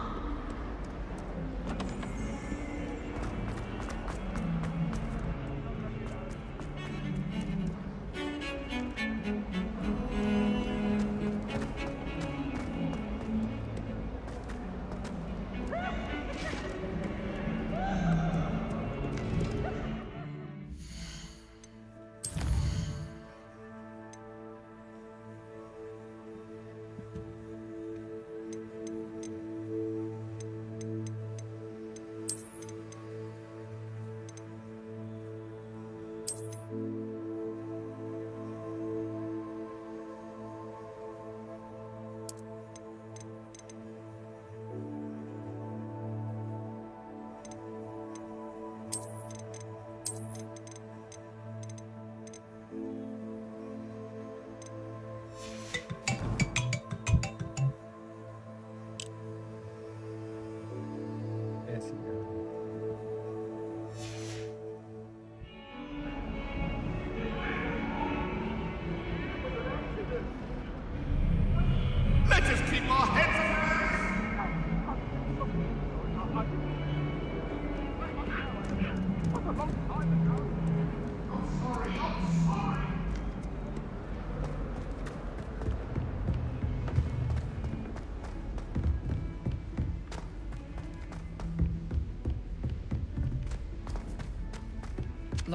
Let us keep our heads up.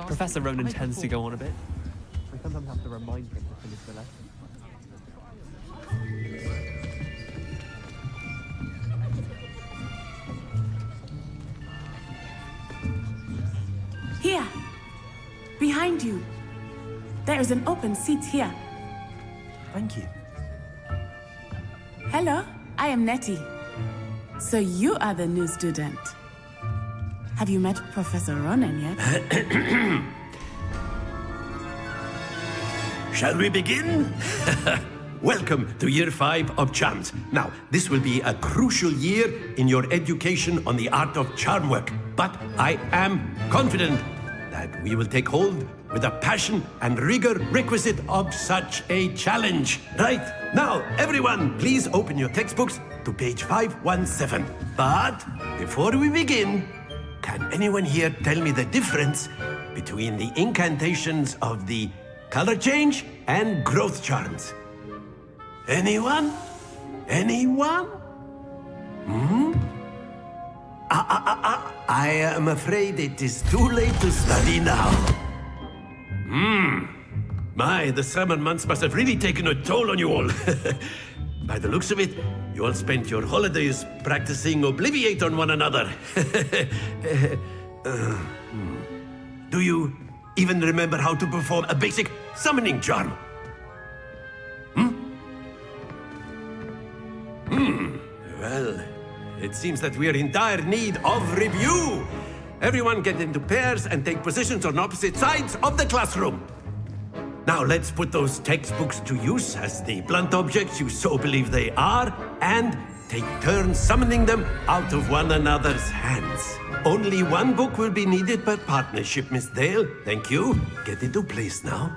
Professor Ronan tends to go on a bit. I sometimes have to remind him to finish the lesson. Here, behind you. There is an open seat here. Thank you. Hello, I am Nettie. So you are the new student. Have you met Professor Ronan yet? Shall we begin? Welcome to Year 5 of Charms. Now, this will be a crucial year in your education on the art of charm work, but I am confident that we will take hold with the passion and rigor requisite of such a challenge. Right, now, everyone, please open your textbooks to page 517. But before we begin, can anyone here tell me the difference between the incantations of the color change and growth charms? Anyone? Anyone? I am afraid it is too late to study now. My, the summer months must have really taken a toll on you all. By the looks of it, you all spent your holidays practicing Obliviate on one another. Do you even remember how to perform a basic summoning charm? Well, it seems that we are in dire need of review. Everyone get into pairs and take positions on opposite sides of the classroom. Now let's put those textbooks to use as the blunt objects you so believe they are, and take turns summoning them out of one another's hands. Only one book will be needed per partnership, Miss Dale. Thank you. Get into place now.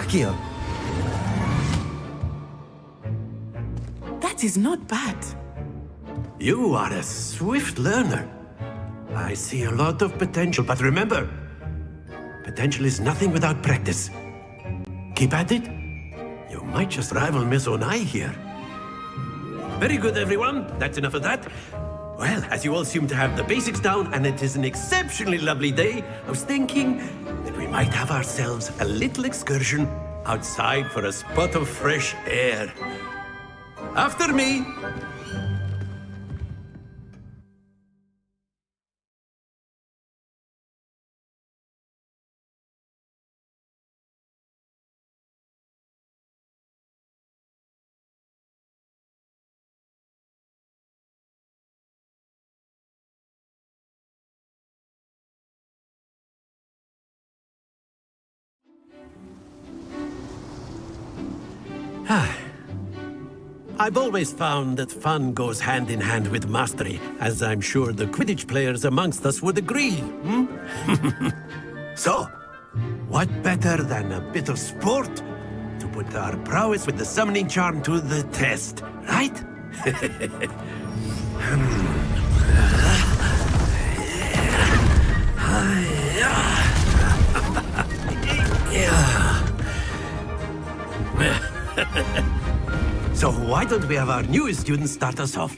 Akio. That is not bad. You are a swift learner. I see a lot of potential, but remember, potential is nothing without practice. Keep at it. You might just rival Miss Onai here. Very good, everyone. That's enough of that. Well, as you all seem to have the basics down and it is an exceptionally lovely day, I was thinking that we might have ourselves a little excursion outside for a spot of fresh air. After me! I've always found that fun goes hand in hand with mastery, as I'm sure the Quidditch players amongst us would agree. So, what better than a bit of sport to put our prowess with the summoning charm to the test, right? So why don't we have our newest student start us off?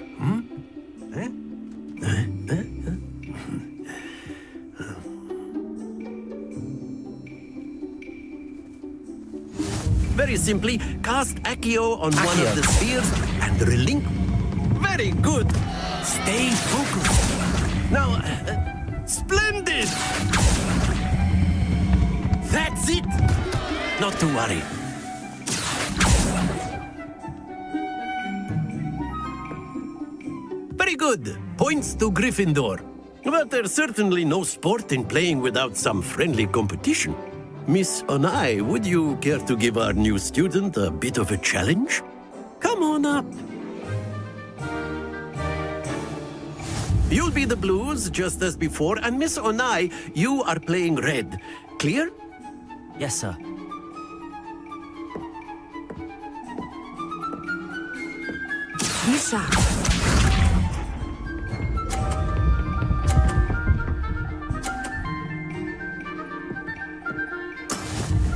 Very simply, cast Accio on one of the spheres and relink. Very good. Stay focused. Now, splendid. That's it. Not to worry. Very good. Points to Gryffindor. But there's certainly no sport in playing without some friendly competition. Miss Onai, would you care to give our new student a bit of a challenge? Come on up. You'll be the blues, just as before, and Miss Onai, you are playing red. Clear? Yes, sir. Misha.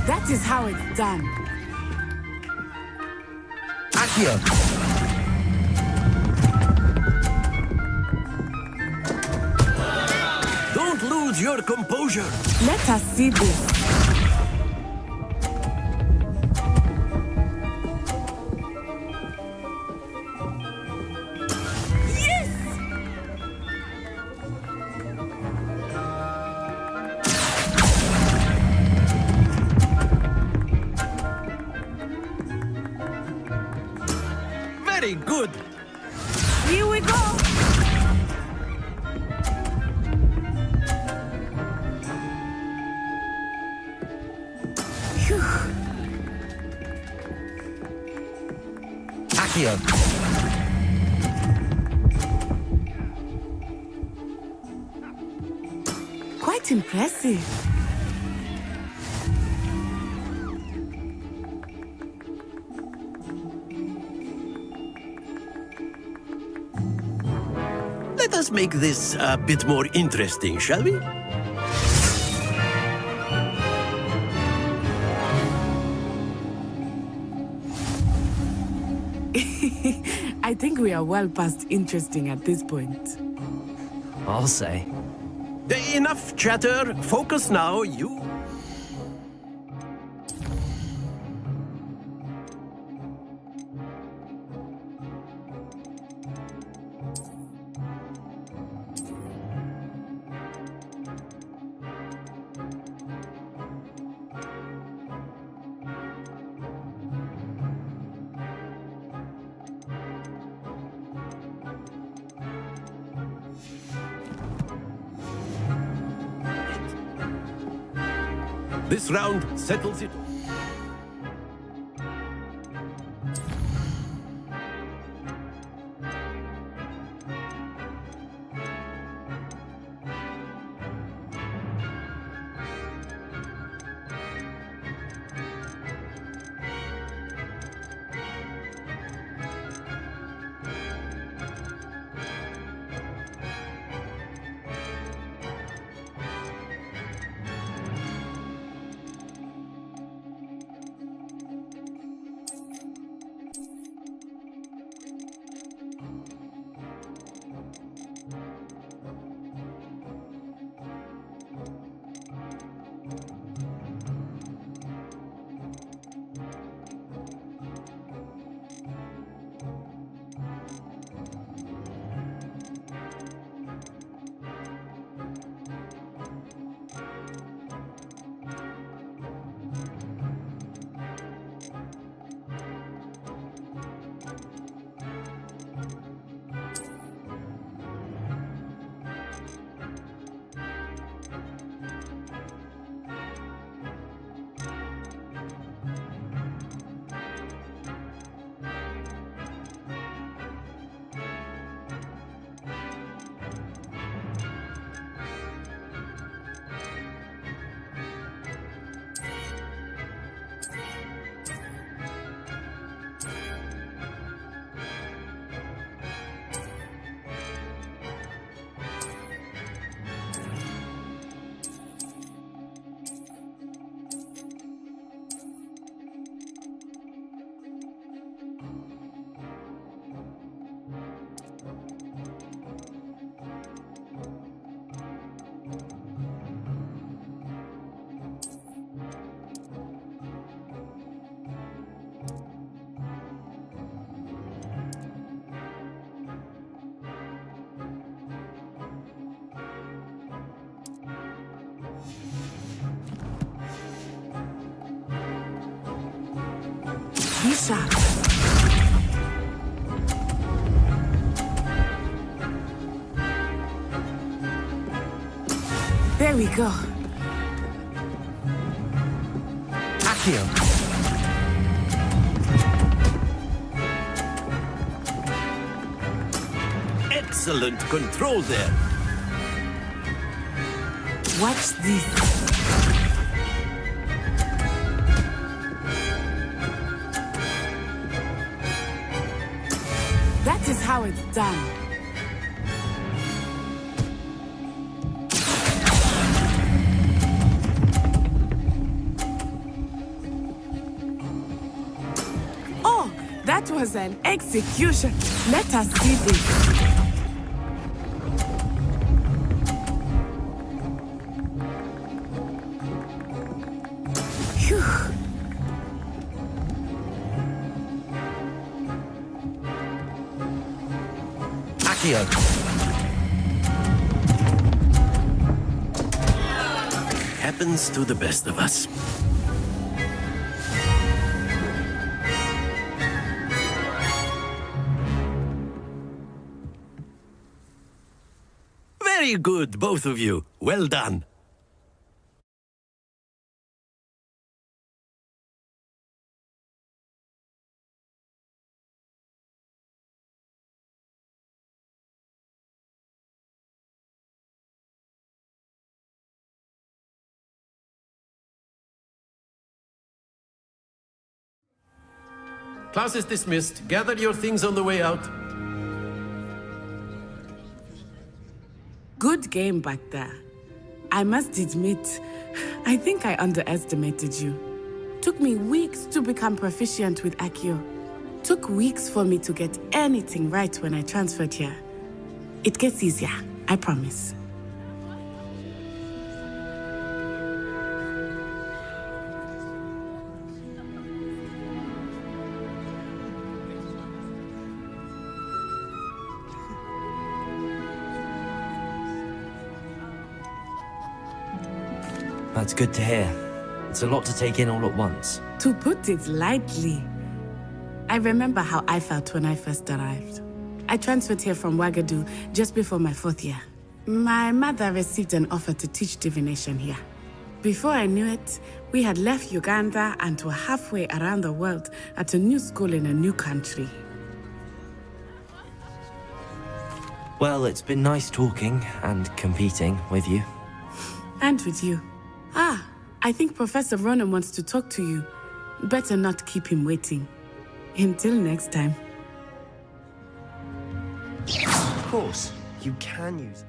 That is how it's done. Accio. Don't lose your composure. Let us see this. Very good. Here we go. Phew. Accio. Quite impressive. Let us make this a bit more interesting, shall we? I think we are well past interesting at this point. I'll say. Enough chatter. Focus now, you. This round settles it. sharp. There we go. Accio. Excellent control there. Watch this. That is how it's done. Oh, that was an execution. Let us see this. Phew. Accio. Happens to the best of us. Very good, both of you. Well done. Class is dismissed. Gather your things on the way out. Good game back there. I must admit, I think I underestimated you. Took me weeks to become proficient with Accio. Took weeks for me to get anything right when I transferred here. It gets easier, I promise. That's good to hear. It's a lot to take in all at once. To put it lightly, I remember how I felt when I first arrived. I transferred here from Ouagadougou just before my 4th year. My mother received an offer to teach divination here. Before I knew it, we had left Uganda and were halfway around the world at a new school in a new country. Well, it's been nice talking and competing with you. And with you. Ah, I think Professor Ronan wants to talk to you. Better not keep him waiting. Until next time. Of course, you can use it.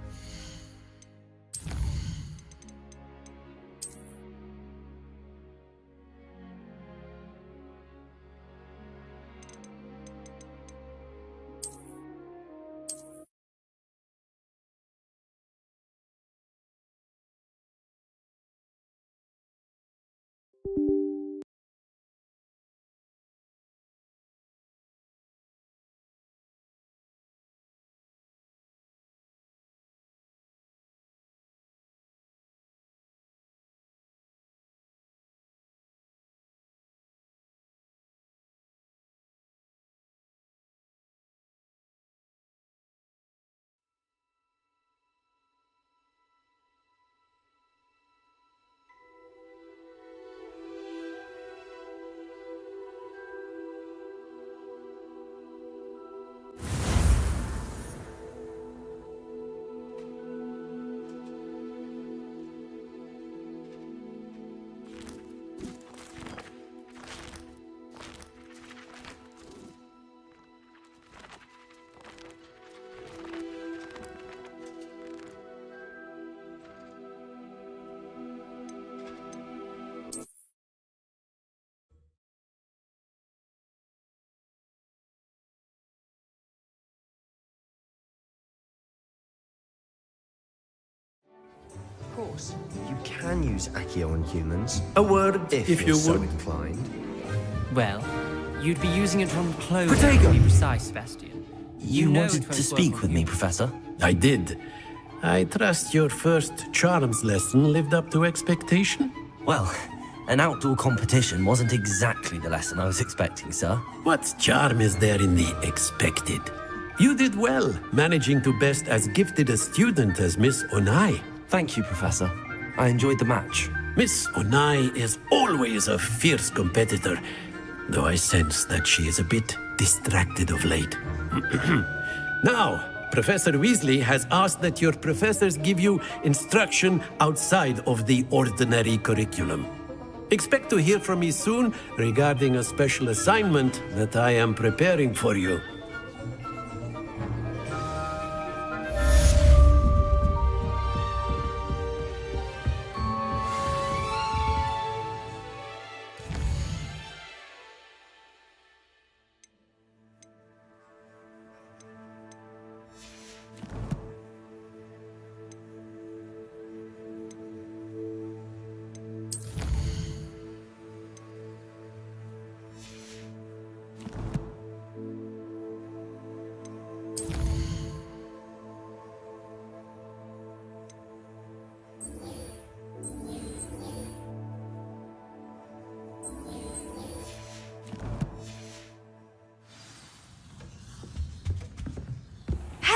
Of course, you can use Accio on humans. A word, if you you're so would. inclined. Well, you'd be using it on clothes Protego! to be precise, Sebastian. You know wanted it won't to work speak on with you. me, Professor? I did. I trust your first charms lesson lived up to expectation? Well, An outdoor competition wasn't exactly the lesson I was expecting, sir. What charm is there in the expected? You did well, managing to best as gifted a student as Miss Onai. Thank you, Professor. I enjoyed the match. Miss Onai is always a fierce competitor, though I sense that she is a bit distracted of late. Now, Professor Weasley has asked that your professors give you instruction outside of the ordinary curriculum. Expect to hear from me soon regarding a special assignment that I am preparing for you.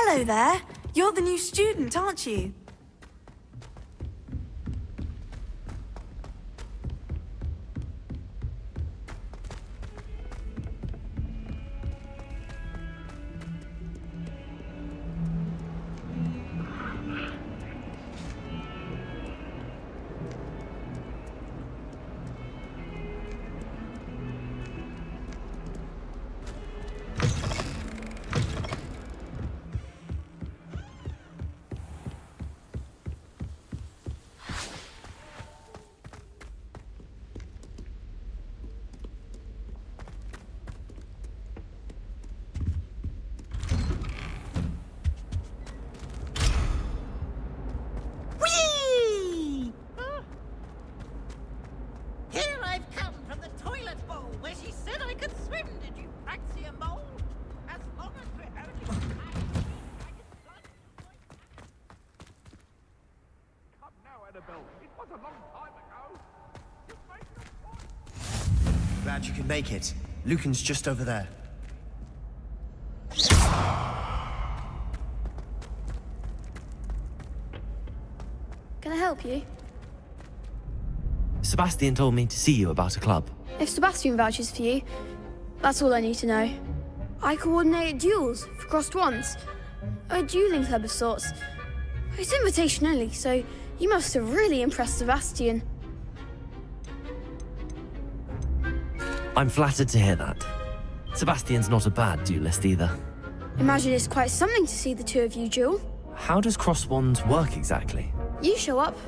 Hello there. You're the new student, aren't you? Glad you could make it. Lucan's just over there. Can I help you? Sebastian told me to see you about a club. If Sebastian vouches for you, that's all I need to know. I coordinate duels for crossed wands. A dueling club of sorts. It's invitation only, so you must have really impressed Sebastian. I'm flattered to hear that. Sebastian's not a bad duelist either. Imagine it's quite something to see the two of you duel. How does cross wands work exactly? You show up,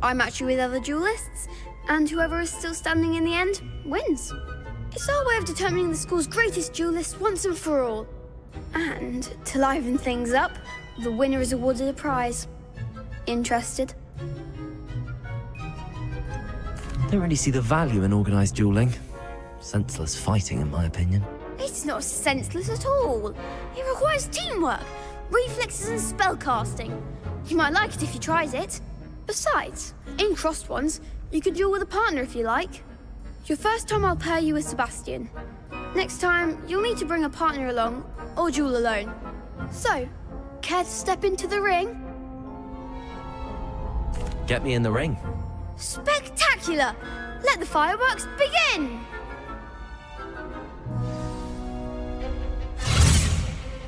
I match you with other duelists, and whoever is still standing in the end wins. It's our way of determining the school's greatest duelist once and for all. And to liven things up, the winner is awarded a prize. Interested? Don't really see the value in organised dueling. Senseless fighting, in my opinion. It's not senseless at all. It requires teamwork, reflexes and spellcasting. You might like it if you tried it. Besides, in crossed ones, you could duel with a partner if you like. Your first time I'll pair you with Sebastian. Next time, you'll need to bring a partner along, or duel alone. So, care to step into the ring? Get me in the ring. Spectacular! Let the fireworks begin!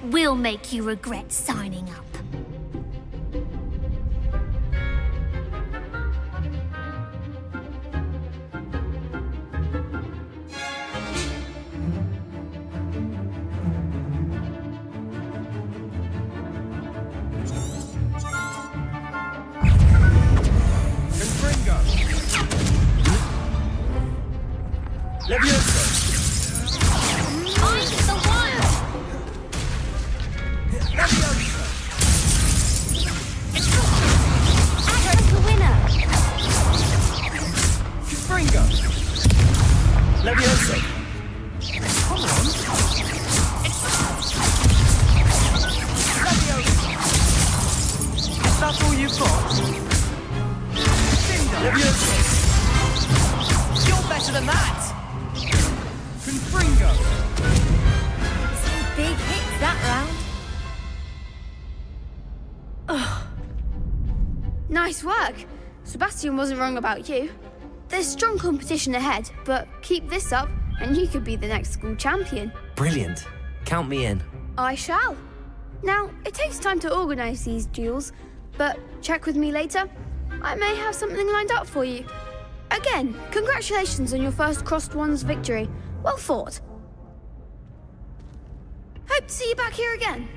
We'll make you regret signing up. Nice work. Sebastian wasn't wrong about you. There's strong competition ahead, but keep this up and you could be the next school champion. Brilliant. Count me in. I shall. Now, it takes time to organise these duels, but check with me later. I may have something lined up for you. Again, congratulations on your first Crossed Ones victory. Well fought. Hope to see you back here again.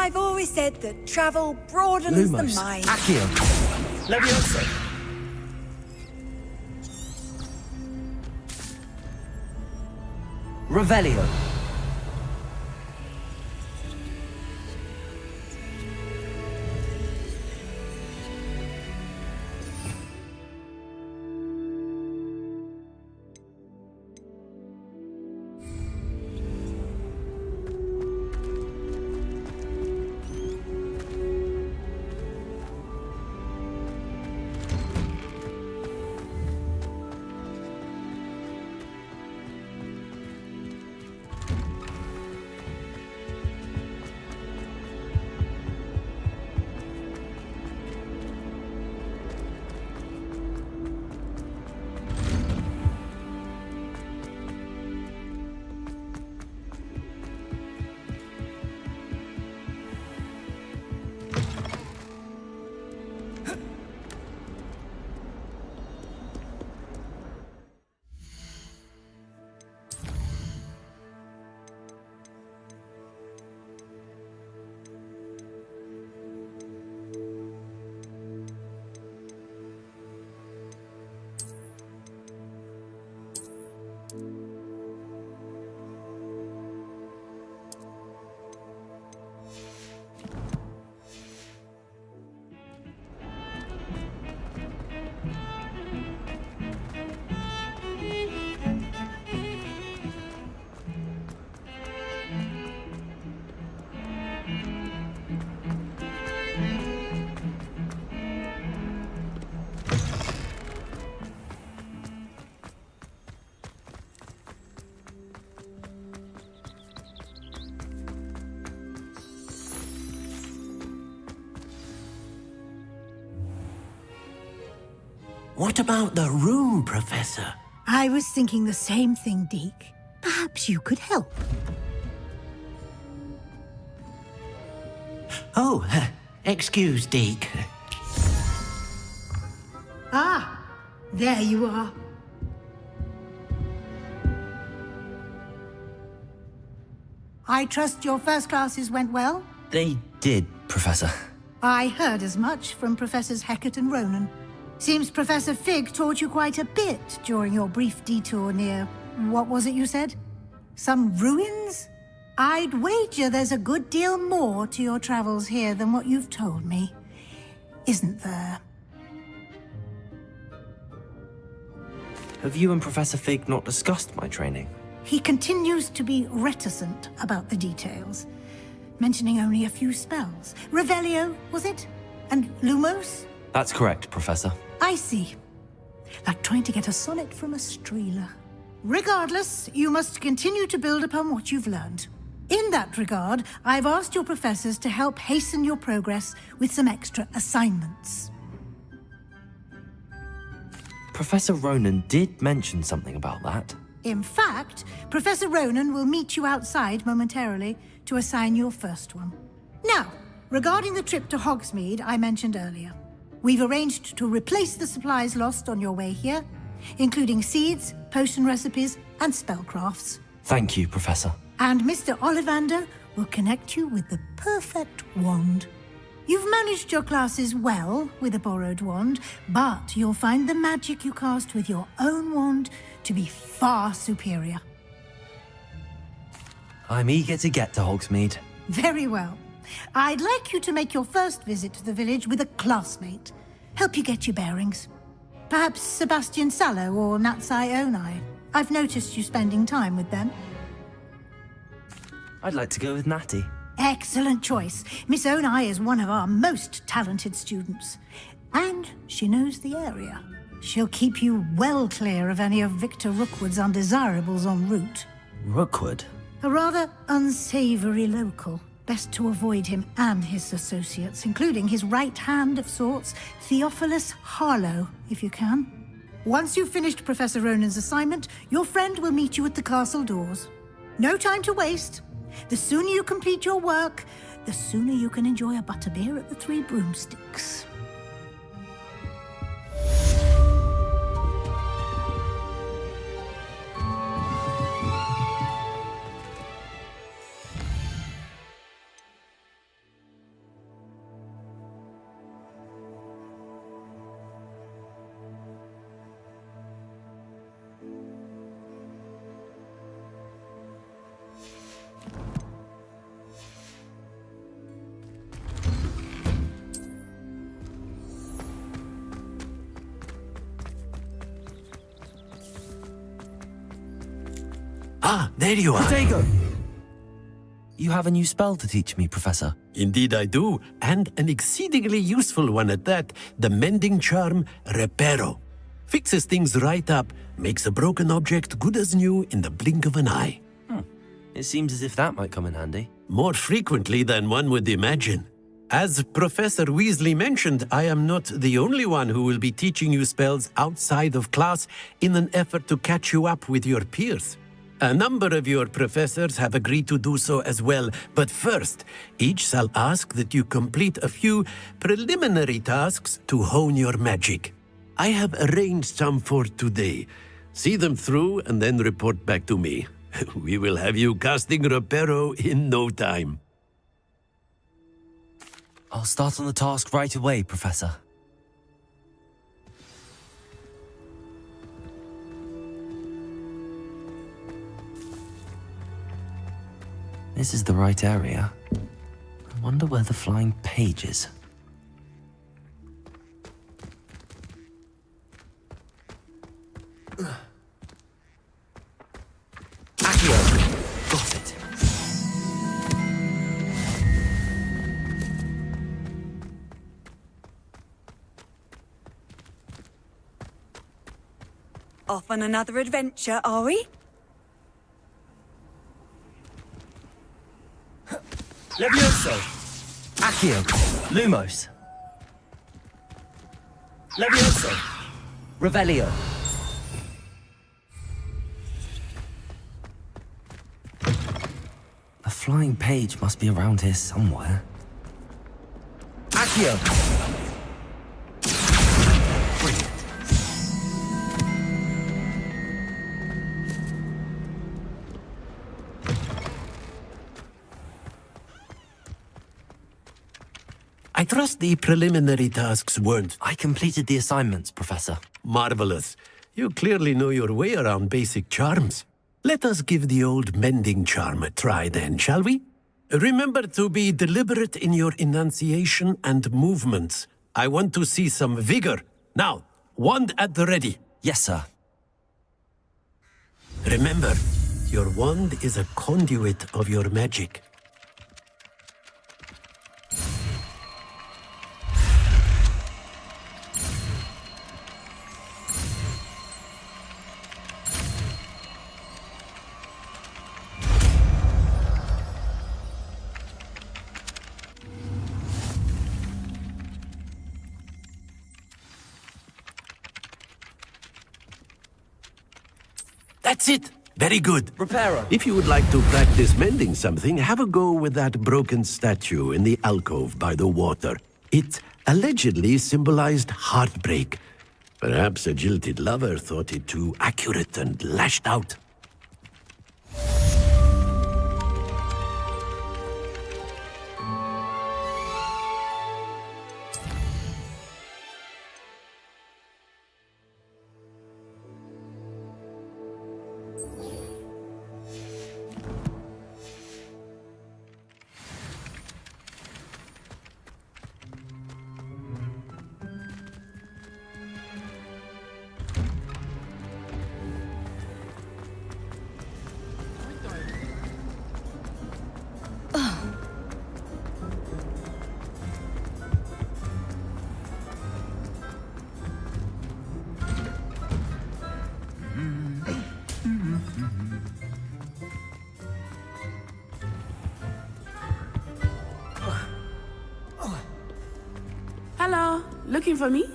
I've always said that travel broadens Lumos. the mind. Accio. Leviosa. Revelio. What about the room, Professor? I was thinking the same thing, Deke. Perhaps you could help. Oh, excuse, Deke. Ah, there you are. I trust your first classes went well? They did, Professor. I heard as much from Professors Hecat and Ronan. Seems Professor Fig taught you quite a bit during your brief detour near... what was it you said? Some ruins? I'd wager there's a good deal more to your travels here than what you've told me. Isn't there? Have you and Professor Fig not discussed my training? He continues to be reticent about the details, mentioning only a few spells. Revelio, was it? And Lumos? That's correct, Professor. I see. Like trying to get a sonnet from a streeler. Regardless, you must continue to build upon what you've learned. In that regard, I've asked your professors to help hasten your progress with some extra assignments. Professor Ronan did mention something about that. In fact, Professor Ronan will meet you outside momentarily to assign your first one. Now, regarding the trip to Hogsmeade I mentioned earlier, we've arranged to replace the supplies lost on your way here, including seeds, potion recipes, and spellcrafts. Thank you, Professor. And Mr. Ollivander will connect you with the perfect wand. You've managed your classes well with a borrowed wand, but you'll find the magic you cast with your own wand to be far superior. I'm eager to get to Hogsmeade. Very well. I'd like you to make your first visit to the village with a classmate. Help you get your bearings. Perhaps Sebastian Sallow or Natsai Onai. I've noticed you spending time with them. I'd like to go with Natty. Excellent choice. Miss Onai is one of our most talented students. And she knows the area. She'll keep you well clear of any of Victor Rookwood's undesirables en route. Rookwood? A rather unsavory local. Best to avoid him and his associates, including his right hand of sorts, Theophilus Harlow, if you can. Once you've finished Professor Ronan's assignment, your friend will meet you at the castle doors. No time to waste. The sooner you complete your work, the sooner you can enjoy a butterbeer at the Three Broomsticks. Ah, there you are. Protego! You have a new spell to teach me, Professor. Indeed I do, and an exceedingly useful one at that, the mending charm Reparo. Fixes things right up, makes a broken object good as new in the blink of an eye. It seems as if that might come in handy. More frequently than one would imagine. As Professor Weasley mentioned, I am not the only one who will be teaching you spells outside of class in an effort to catch you up with your peers. A number of your professors have agreed to do so as well, but first, each shall ask that you complete a few preliminary tasks to hone your magic. I have arranged some for today. See them through and then report back to me. We will have you casting Reparo in no time. I'll start on the task right away, Professor. This is the right area. I wonder where the flying page is. Accio! Got it. Off on another adventure, are we? Levioso! Accio! Lumos! Levioso! Revelio! The flying page must be around here somewhere. Accio! Brilliant. I trust the preliminary tasks weren't... I completed the assignments, Professor. Marvelous. You clearly know your way around basic charms. Let us give the old mending charm a try then, shall we? Remember to be deliberate in your enunciation and movements. I want to see some vigor. Now, wand at the ready. Yes, sir. Remember, your wand is a conduit of your magic. That's it. Very good. Reparo. If you would like to practice mending something, have a go with that broken statue in the alcove by the water. It allegedly symbolized heartbreak. Perhaps a jilted lover thought it too accurate and lashed out. Hello, looking for me?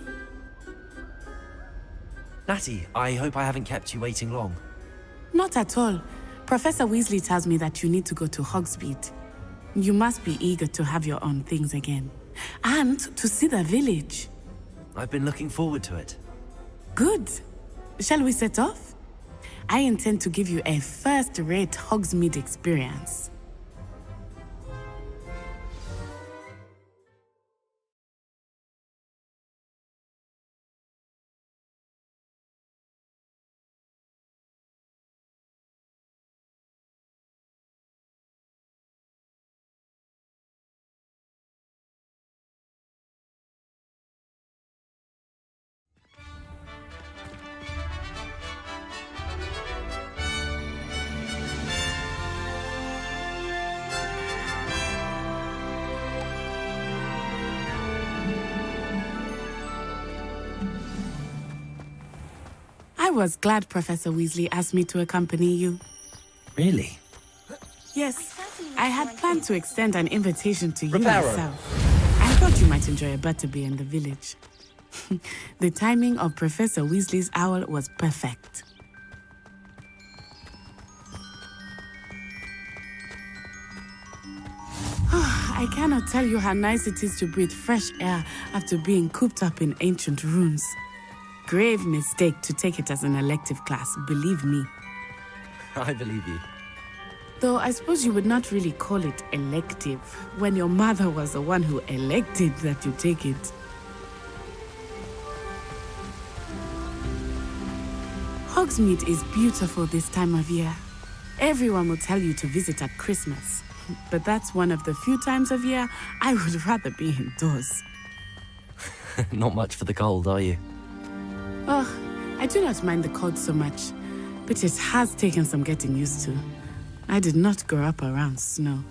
Natty, I hope I haven't kept you waiting long. Not at all. Professor Weasley tells me that you need to go to Hogsmeade. You must be eager to have your own things again. And to see the village. I've been looking forward to it. Good. Shall we set off? I intend to give you a first-rate Hogsmeade experience. I was glad Professor Weasley asked me to accompany you. Really? Yes, I had planned to extend an invitation to you Reparo. myself. I thought you might enjoy a butterbeer in the village. The timing of Professor Weasley's owl was perfect. I cannot tell you how nice it is to breathe fresh air after being cooped up in ancient ruins. Grave mistake to take it as an elective class, believe me. I believe you. Though I suppose you would not really call it elective when your mother was the one who elected that you take it. Hogsmeade is beautiful this time of year. Everyone will tell you to visit at Christmas, but that's one of the few times of year I would rather be indoors. Not much for the cold, are you? Oh, I do not mind the cold so much, but it has taken some getting used to. I did not grow up around snow.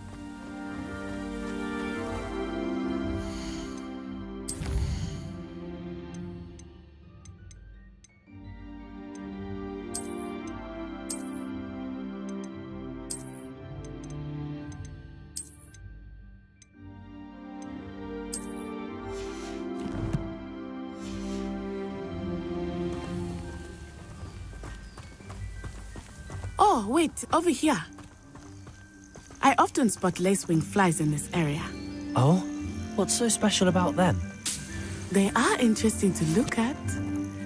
Oh, wait, over here. I often spot lacewing flies in this area. Oh? What's so special about them? They are interesting to look at,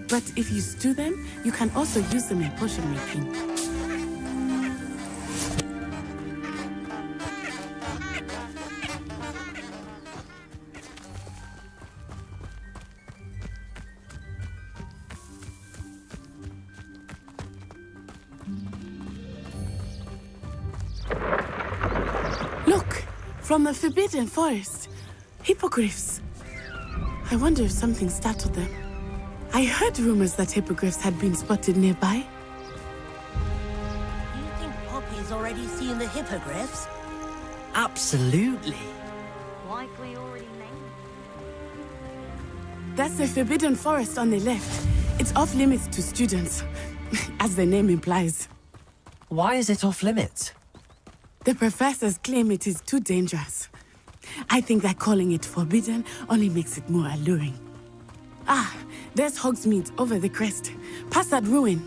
but if you stew them, you can also use them in potion making. Look, from the Forbidden Forest, hippogriffs. I wonder if something startled them. I heard rumors that hippogriffs had been spotted nearby. Do you think Poppy's already seen the hippogriffs? Absolutely. Likely already named. That's the Forbidden Forest on the left. It's off limits to students, as the name implies. Why is it off limits? The professors claim it is too dangerous. I think that calling it forbidden only makes it more alluring. Ah, there's Hogsmeade over the crest, past that ruin.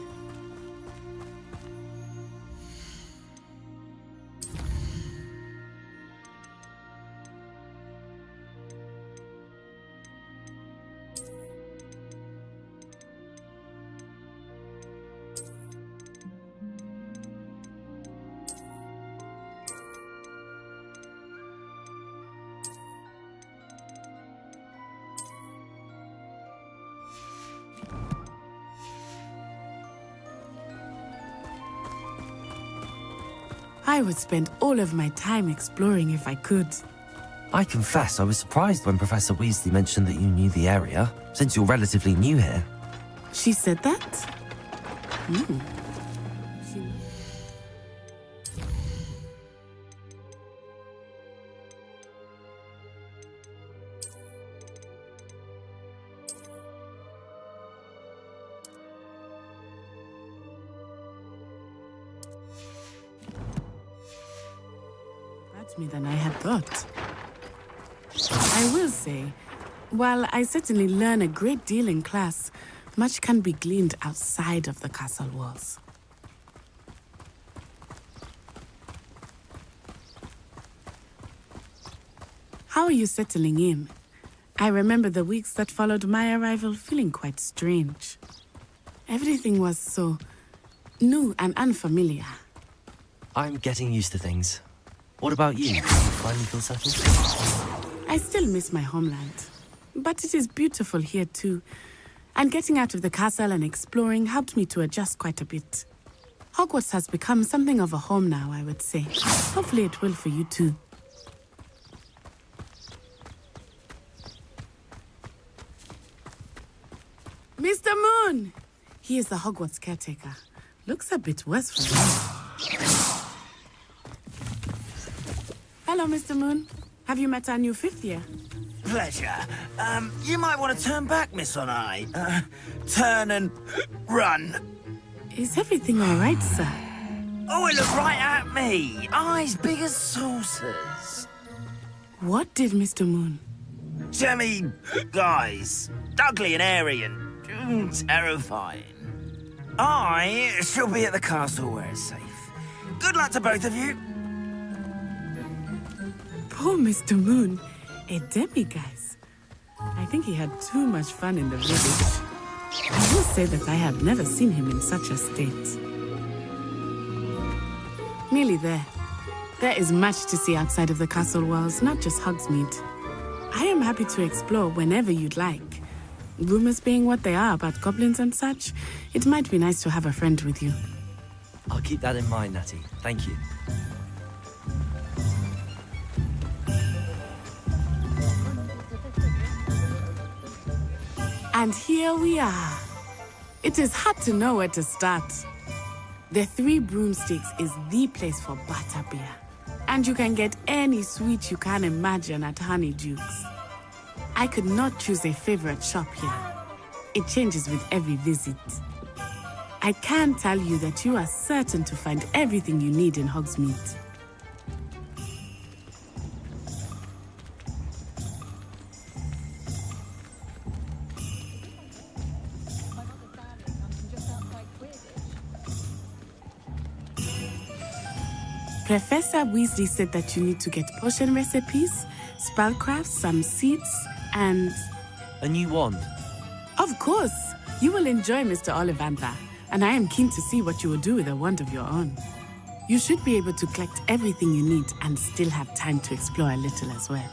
I would spend all of my time exploring if I could. I confess I was surprised when Professor Weasley mentioned that you knew the area, since you're relatively new here. She said that? Hmm. Me than I had thought. I will say, while I certainly learn a great deal in class, much can be gleaned outside of the castle walls. How are you settling in? I remember the weeks that followed my arrival feeling quite strange. Everything was so new and unfamiliar. I'm getting used to things. What about you? Do you finally feel settled? I still miss my homeland, but it is beautiful here too. And getting out of the castle and exploring helped me to adjust quite a bit. Hogwarts has become something of a home now, I would say. Hopefully it will for you too. Mr. Moon! He is the Hogwarts caretaker. Looks a bit worse for me. Hello, Mr. Moon. Have you met our new 5th year? Pleasure. You might want to turn back, Miss On-Eye. Turn and run. Is everything all right, sir? Oh, it looked right at me. Eyes big as saucers. What did Mr. Moon? Jemmy guys. Ugly and airy and terrifying. I shall be at the castle where it's safe. Good luck to both of you. Poor Mr. Moon, a demiguise. I think he had too much fun in the village. I will say that I have never seen him in such a state. Nearly there. There is much to see outside of the castle walls, not just Hogsmeade. I am happy to explore whenever you'd like. Rumors being what they are about goblins and such, it might be nice to have a friend with you. I'll keep that in mind, Natty. Thank you. And here we are. It is hard to know where to start. The Three Broomsticks is the place for butterbeer. And you can get any sweet you can imagine at Honeydukes. I could not choose a favorite shop here. It changes with every visit. I can tell you that you are certain to find everything you need in Hogsmeade. Professor Weasley said that you need to get potion recipes, spellcrafts, some seeds, and... a new wand. Of course! You will enjoy Mr. Ollivandar, and I am keen to see what you will do with a wand of your own. You should be able to collect everything you need and still have time to explore a little as well.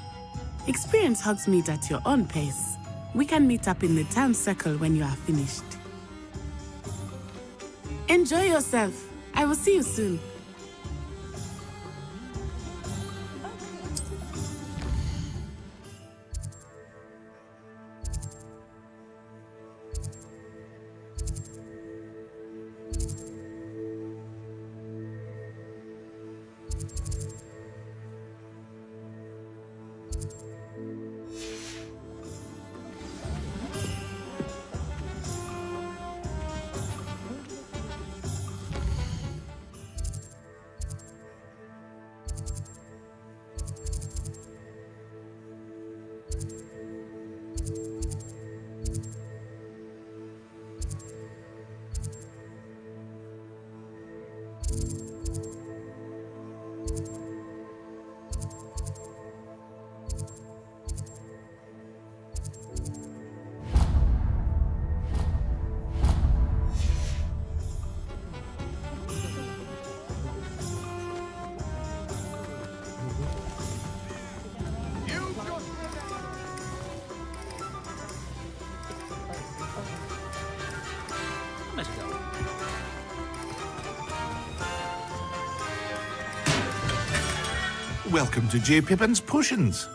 Experience Hogsmeade at your own pace. We can meet up in the town circle when you are finished. Enjoy yourself. I will see you soon. welcome to J. Pippin's Potions.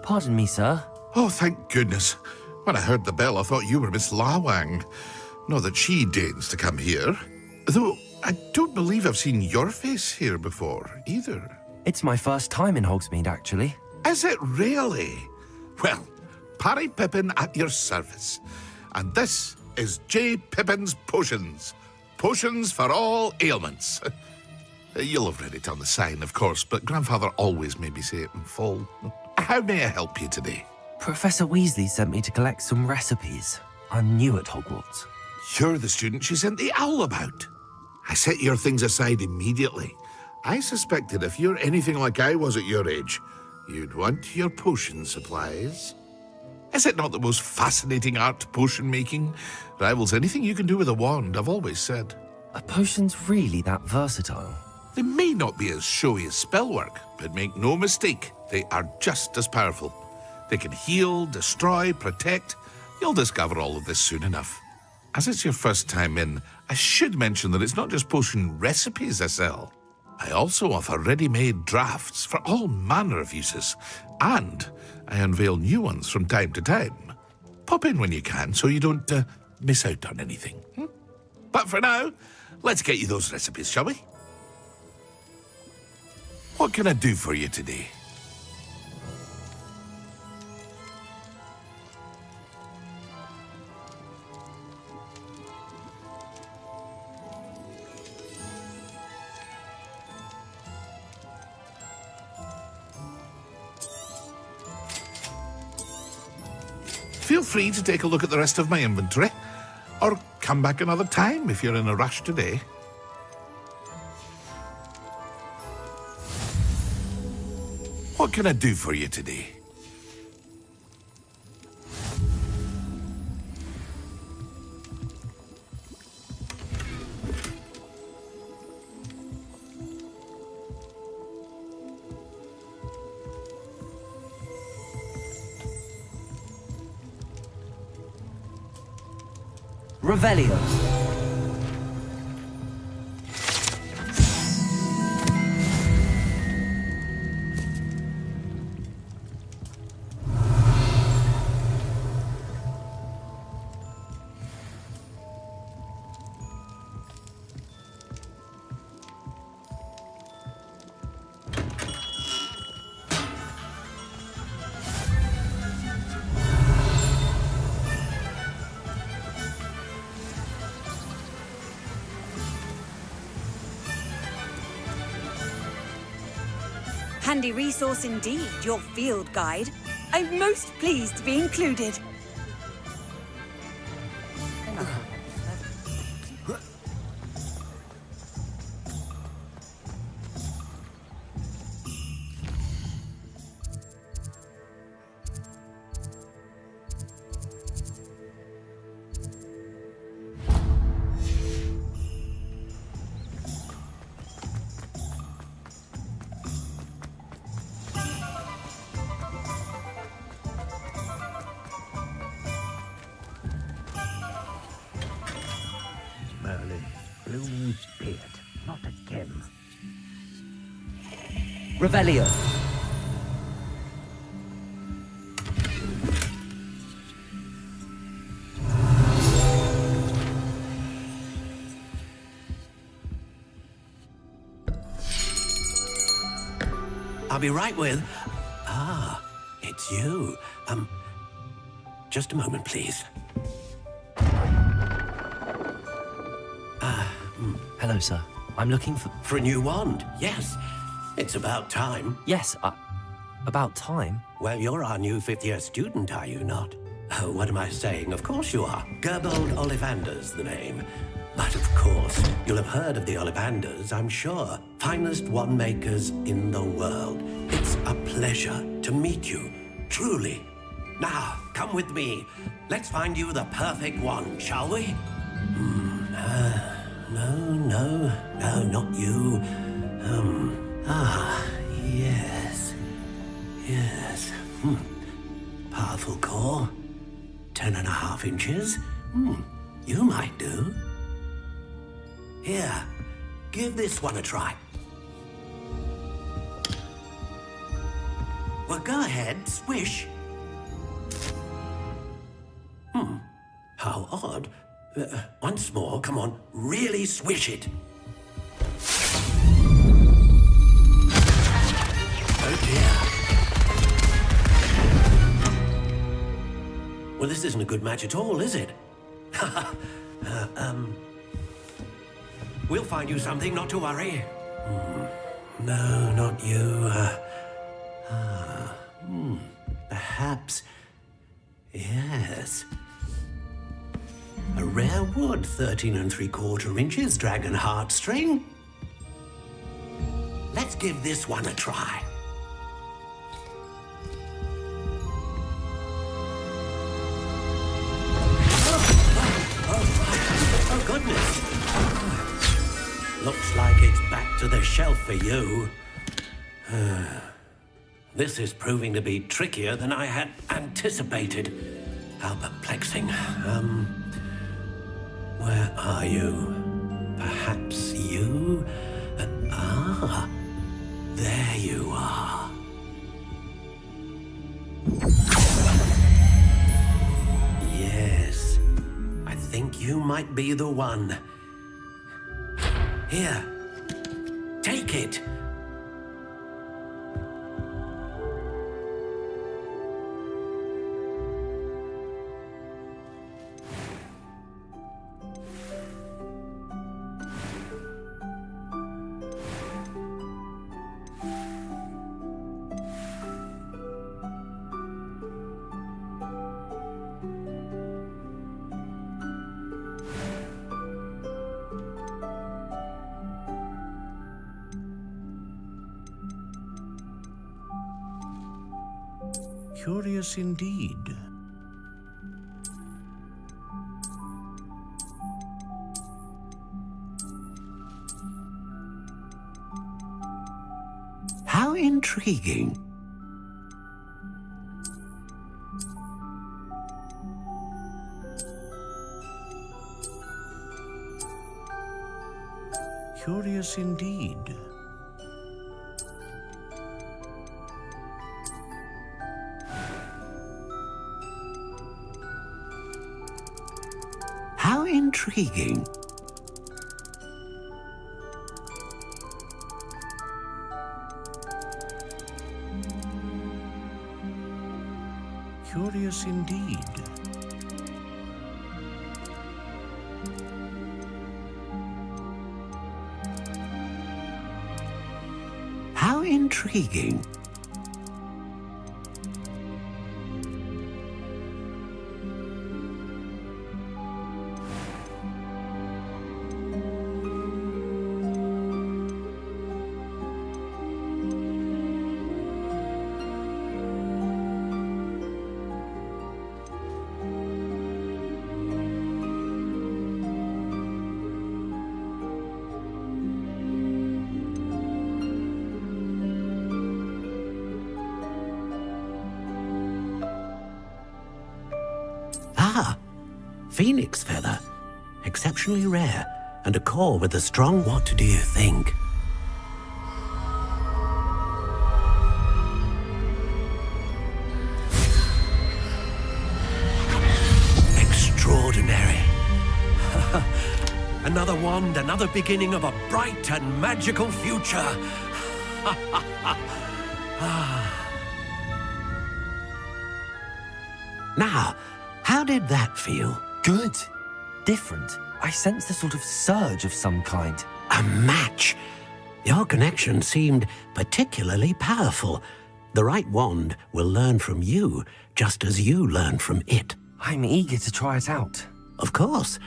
Pardon me, sir. Oh, thank goodness. When I heard the bell, I thought you were Miss Lawang. Not that she deigns to come here. Though, I don't believe I've seen your face here before, either. It's my first time in Hogsmeade, actually. Is it really? Well, Parry Pippin at your service. And this is J. Pippin's Potions. Potions for all ailments. You'll have read it on the sign, of course, but Grandfather always made me say it in full. How may I help you today? Professor Weasley sent me to collect some recipes. I'm new at Hogwarts. You're the student she sent the owl about. I set your things aside immediately. I suspected if you're anything like I was at your age, you'd want your potion supplies. Is it not the most fascinating art, potion making? Rivals anything you can do with a wand, I've always said. Are potions really that versatile? They may not be as showy as spellwork, but make no mistake, they are just as powerful. They can heal, destroy, protect. You'll discover all of this soon enough. As it's your first time in, I should mention that it's not just potion recipes I sell. I also offer ready-made drafts for all manner of uses, and I unveil new ones from time to time. Pop in when you can so you don't miss out on anything. But for now, let's get you those recipes, shall we? What can I do for you today? Feel free to take a look at the rest of my inventory, or come back another time if you're in a rush today. What can I do for you today? Revelio. Handy resource indeed, your field guide. I'm most pleased to be included. Bloom's beard, not again. Revelio. I'll be right with... Ah, it's you. Just a moment, please. Hello, sir. I'm looking for... For a new wand, yes. It's about time. Yes, about time? Well, you're our new fifth-year student, are you not? Oh, what am I saying? Of course you are. Gerbold Ollivander's the name. But of course, you'll have heard of the Ollivanders, I'm sure. Finest wand makers in the world. It's a pleasure to meet you, truly. Now, come with me. Let's find you the perfect wand, shall we? No, not you. Yes. Powerful core. 10.5 inches. You might do. Here, give this one a try. Well, go ahead, swish. How odd. Once more, come on, really swish it. Oh dear. Well, this isn't a good match at all, is it? We'll find you something, not to worry. No, not you. Perhaps. Yes. A rare wood, 13 3/4 inches, dragon heartstring. Let's give this one a try. Oh, goodness. Looks like it's back to the shelf for you. This is proving to be trickier than I had anticipated. How perplexing. Where are you? Perhaps you? There you are. Yes, I think you might be the one. Here, take it. Curious indeed. How intriguing. Curious indeed. How intriguing. Curious indeed. How intriguing. Phoenix feather. Exceptionally rare. And a core with a strong... What do you think? Extraordinary. Another wand, another beginning of a bright and magical future. Now, how did that feel? Good. Different. I sensed a sort of surge of some kind. A match. Your connection seemed particularly powerful. The right wand will learn from you, just as you learn from it. I'm eager to try it out. Of course.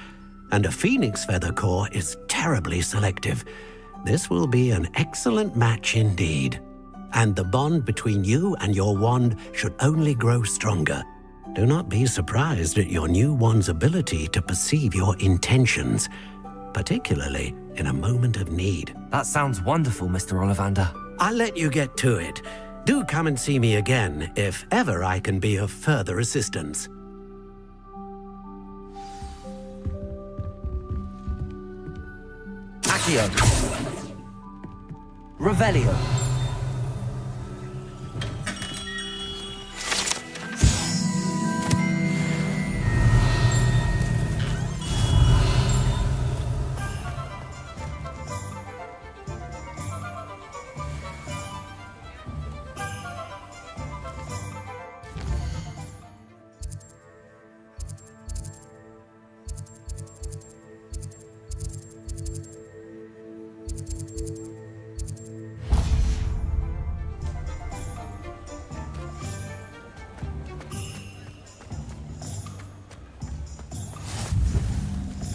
And a phoenix feather core is terribly selective. This will be an excellent match indeed. And the bond between you and your wand should only grow stronger. Do not be surprised at your new wand's ability to perceive your intentions, particularly in a moment of need. That sounds wonderful, Mr. Ollivander. I'll let you get to it. Do come and see me again if ever I can be of further assistance. Accio. Revelio.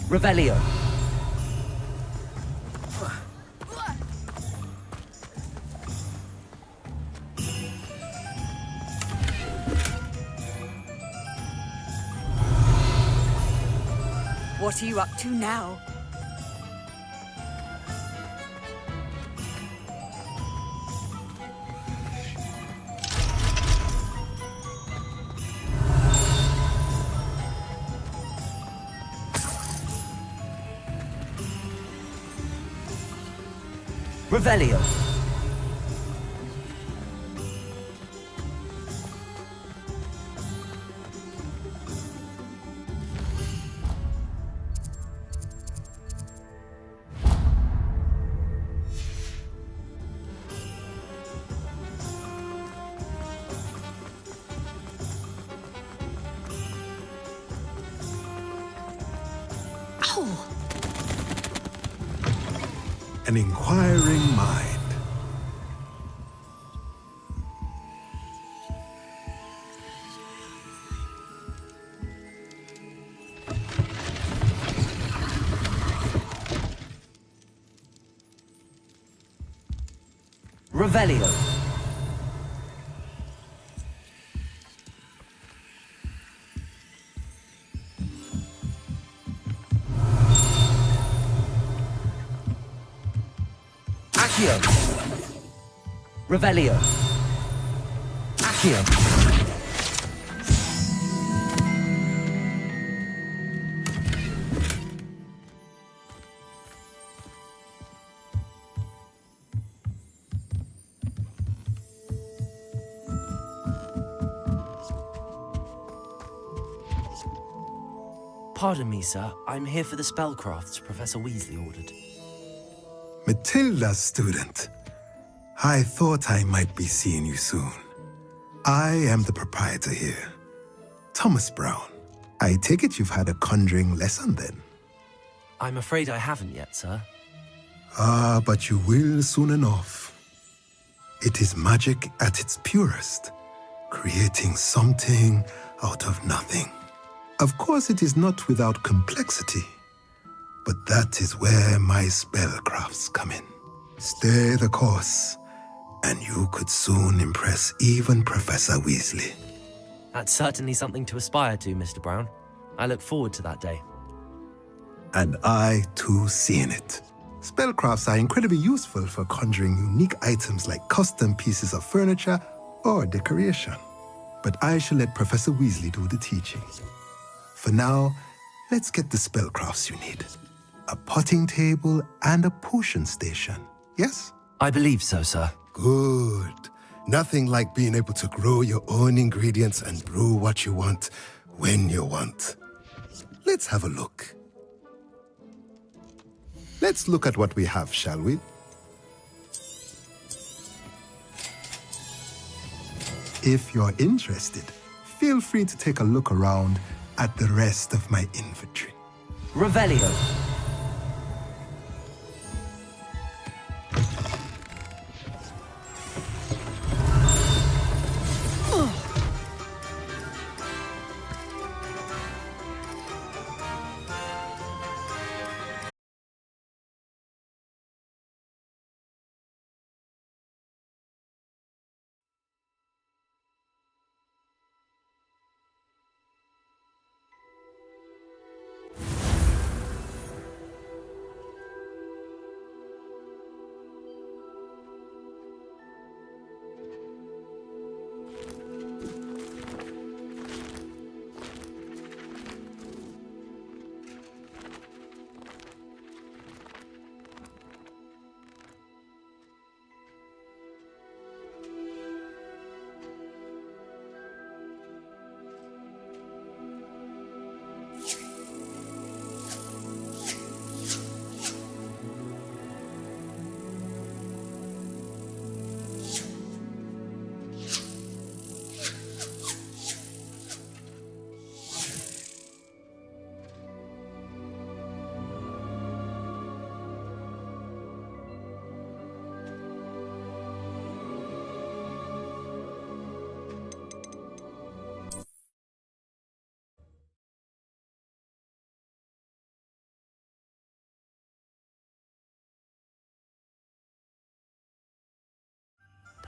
Revelio. What are you up to now? Revelio. An inquiring mind. Revelio. Accio. Revelio. Accio. Pardon me, sir. I'm here for the spellcrafts Professor Weasley ordered. Matilda's student. I thought I might be seeing you soon. I am the proprietor here, Thomas Brown. I take it you've had a conjuring lesson then? I'm afraid I haven't yet, sir. Ah, but you will soon enough. It is magic at its purest, creating something out of nothing. Of course, it is not without complexity, but that is where my spellcrafts come in. Stay the course, and you could soon impress even Professor Weasley. That's certainly something to aspire to, Mr. Brown. I look forward to that day. And I, too, seeing it. Spellcrafts are incredibly useful for conjuring unique items like custom pieces of furniture or decoration. But I shall let Professor Weasley do the teaching. For now, let's get the spellcrafts you need. A potting table and a potion station, yes? I believe so, sir. Good. Nothing like being able to grow your own ingredients and brew what you want when you want. Let's have a look. Let's look at what we have, shall we? If you're interested, feel free to take a look around at the rest of my inventory. Revelio.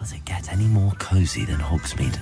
Does it get any more cozy than Hogsmeade?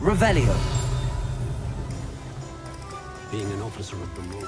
Revelio. Being an officer of the law.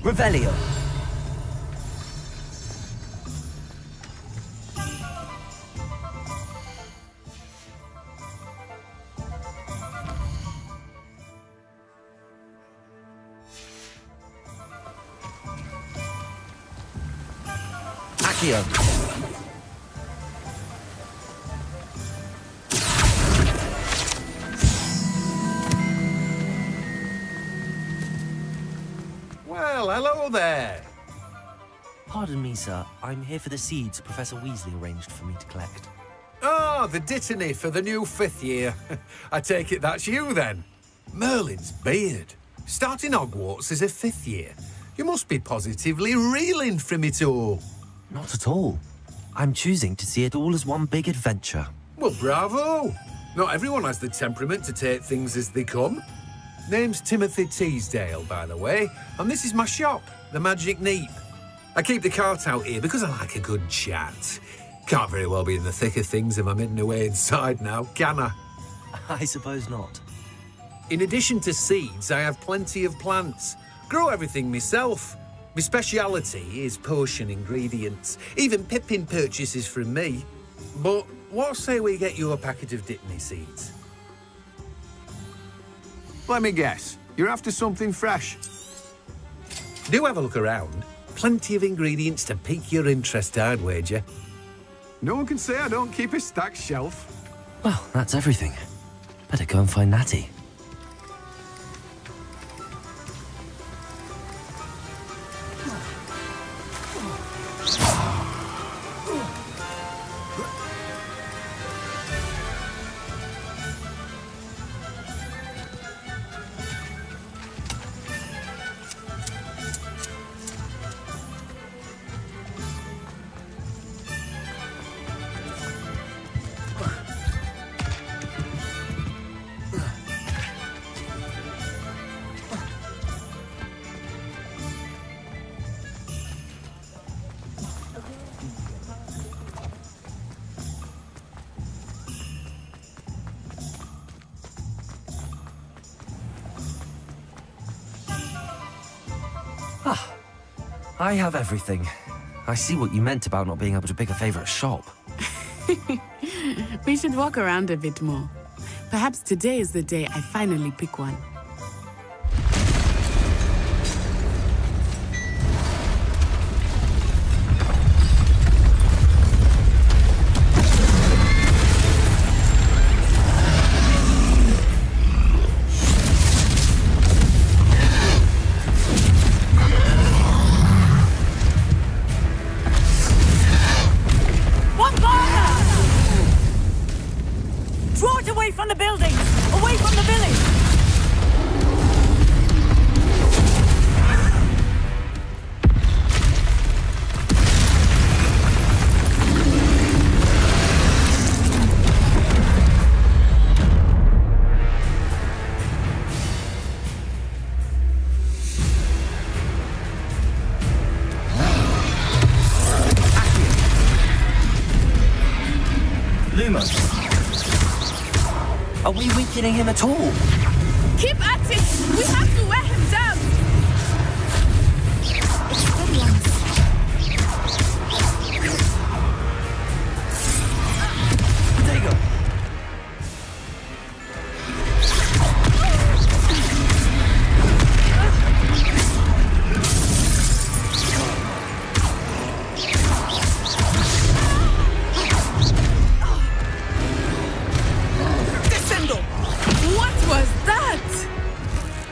Revelio. Accio. Well, hello there. Pardon me, sir. I'm here for the seeds Professor Weasley arranged for me to collect. Oh, the dittany for the new 5th year. I take it that's you, then. Merlin's beard. Starting Hogwarts as a 5th year. You must be positively reeling from it all. Not at all. I'm choosing to see it all as one big adventure. Well, bravo. Not everyone has the temperament to take things as they come. Name's Timothy Teasdale, by the way, and this is my shop, the Magic Neep. I keep the cart out here because I like a good chat. Can't very well be in the thick of things if I'm hidden away inside now, can I? I suppose not. In addition to seeds, I have plenty of plants. Grow everything myself. My speciality is potion ingredients. Even Pippin purchases from me. But what say we get you a packet of Dittany seeds? Let me guess. You're after something fresh. Do have a look around. Plenty of ingredients to pique your interest, I'd wager. No one can say I don't keep a stacked shelf. Well, that's everything. Better go and find Natty. I have everything. I see what you meant about not being able to pick a favourite shop. We should walk around a bit more. Perhaps today is the day I finally pick one. Are we weakening him at all? Keep at it! We have to wear him down! There you go.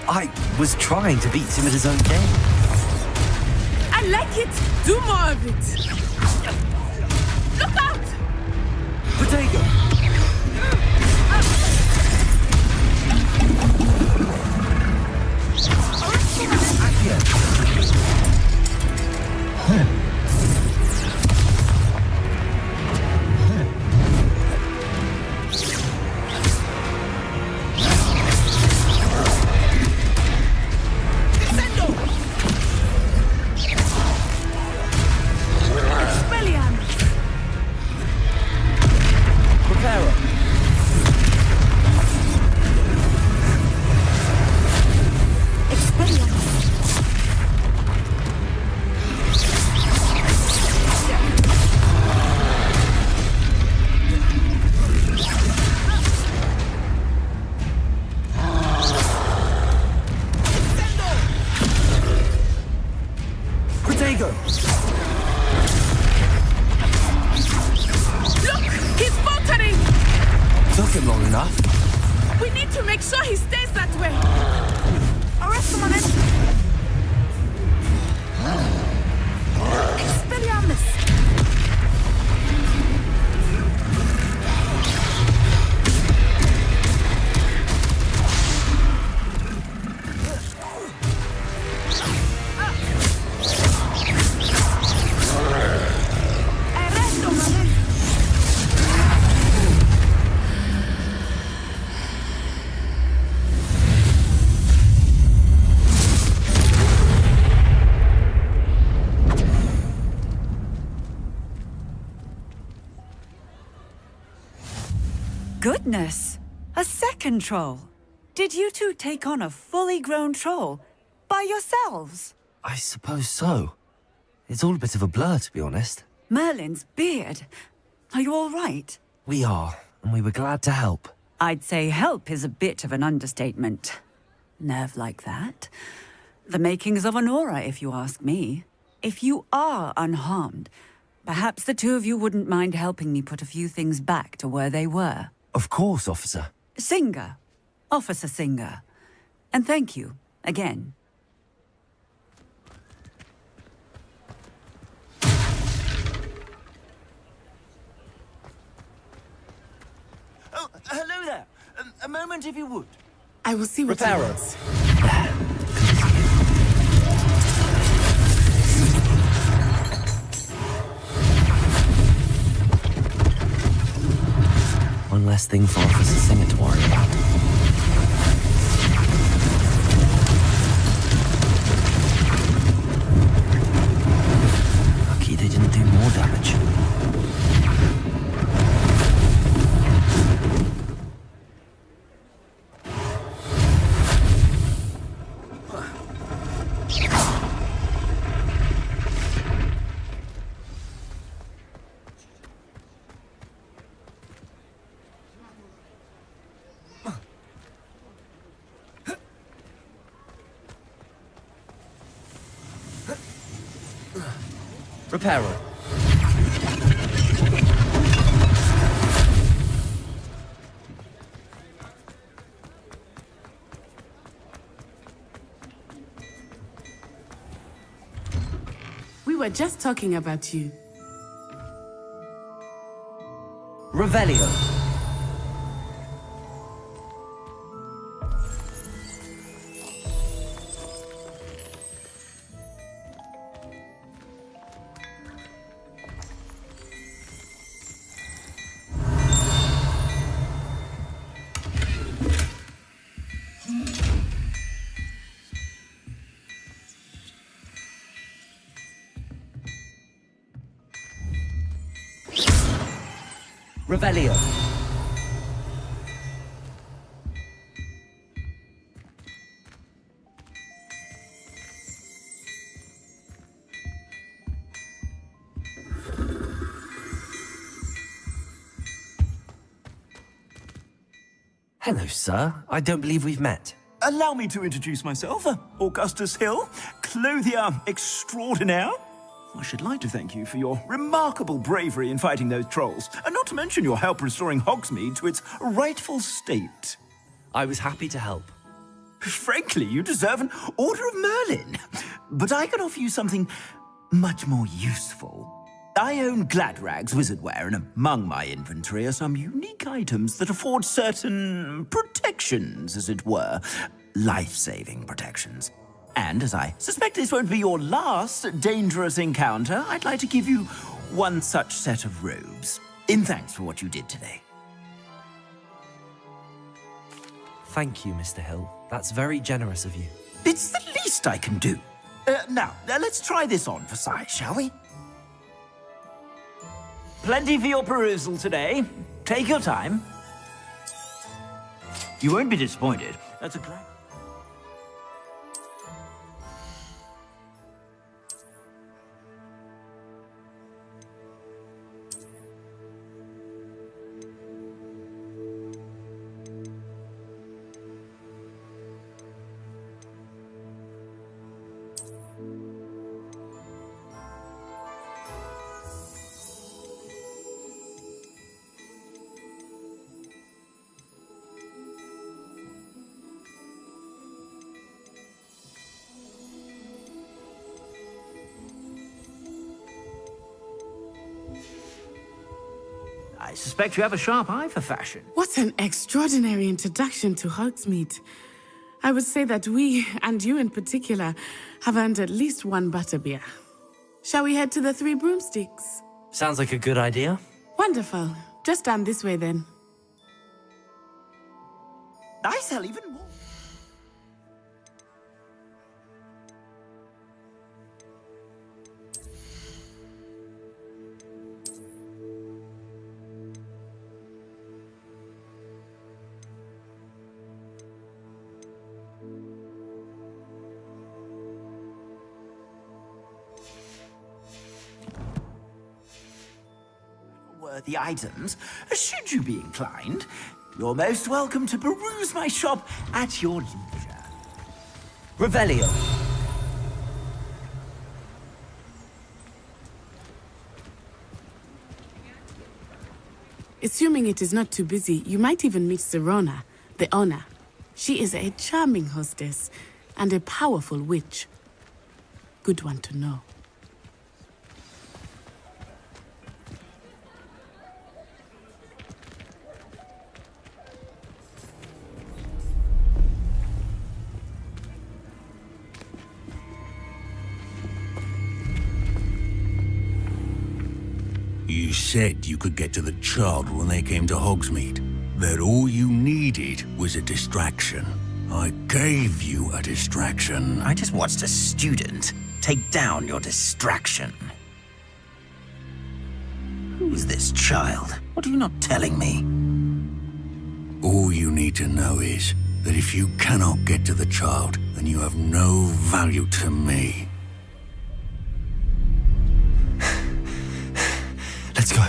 I was trying to beat him at his own game. I like it! Do more of it! Look out! Potato! goodness! A second troll! Did you two take on a fully grown troll by yourselves? I suppose so. It's all a bit of a blur, to be honest. Merlin's beard. Are you all right? We are, and we were glad to help. I'd say help is a bit of an understatement. Nerve like that. The makings of an aura, if you ask me. If you are unharmed, perhaps the two of you wouldn't mind helping me put a few things back to where they were. Of course, officer. Singer. Officer Singer. And thank you, again. Oh, hello there. A moment if you would. I will see what he wants. One less thing for Officer Singer to worry about. Lucky they didn't do more damage. Repairer. We were just talking about you. Revelio. Revelio. Hello, sir. I don't believe we've met. Allow me to introduce myself. Augustus Hill, clothier extraordinaire. I should like to thank you for your remarkable bravery in fighting those trolls, and not to mention your help restoring Hogsmeade to its rightful state. I was happy to help. Frankly, you deserve an Order of Merlin. But I can offer you something much more useful. I own Gladrag's wizardware, and among my inventory are some unique items that afford certain protections, as it were. Life-saving protections. And as I suspect this won't be your last dangerous encounter, I'd like to give you one such set of robes, in thanks for what you did today. Thank you, Mr. Hill. That's very generous of you. It's the least I can do. Now, let's try this on for size, shall we? Plenty for your perusal today. Take your time. You won't be disappointed. That's a great... I suspect you have a sharp eye for fashion. What an extraordinary introduction to Hogsmeade. I would say that we, and you in particular, have earned at least one butterbeer. Shall we head to the Three Broomsticks? Sounds like a good idea. Wonderful. Just down this way then. I sell even more. at the items, should you be inclined, you're most welcome to peruse my shop at your leisure. Revelio. Assuming it is not too busy, you might even meet Sirona, the owner. She is a charming hostess and a powerful witch. Good one to know. You said you could get to the child when they came to Hogsmeade. That all you needed was a distraction. I gave you a distraction. I just watched a student take down your distraction. Who is this child? What are you not telling me? All you need to know is that if you cannot get to the child, then you have no value to me. Let's go.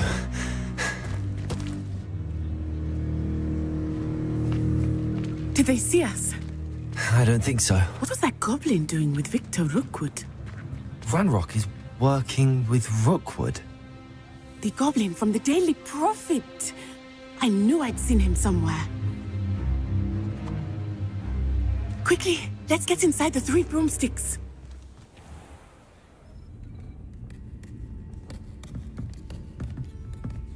Did they see us? I don't think so. What was that goblin doing with Victor Rookwood? Ranrock is working with Rookwood. The goblin from the Daily Prophet. I knew I'd seen him somewhere. Quickly, let's get inside the 3 broomsticks.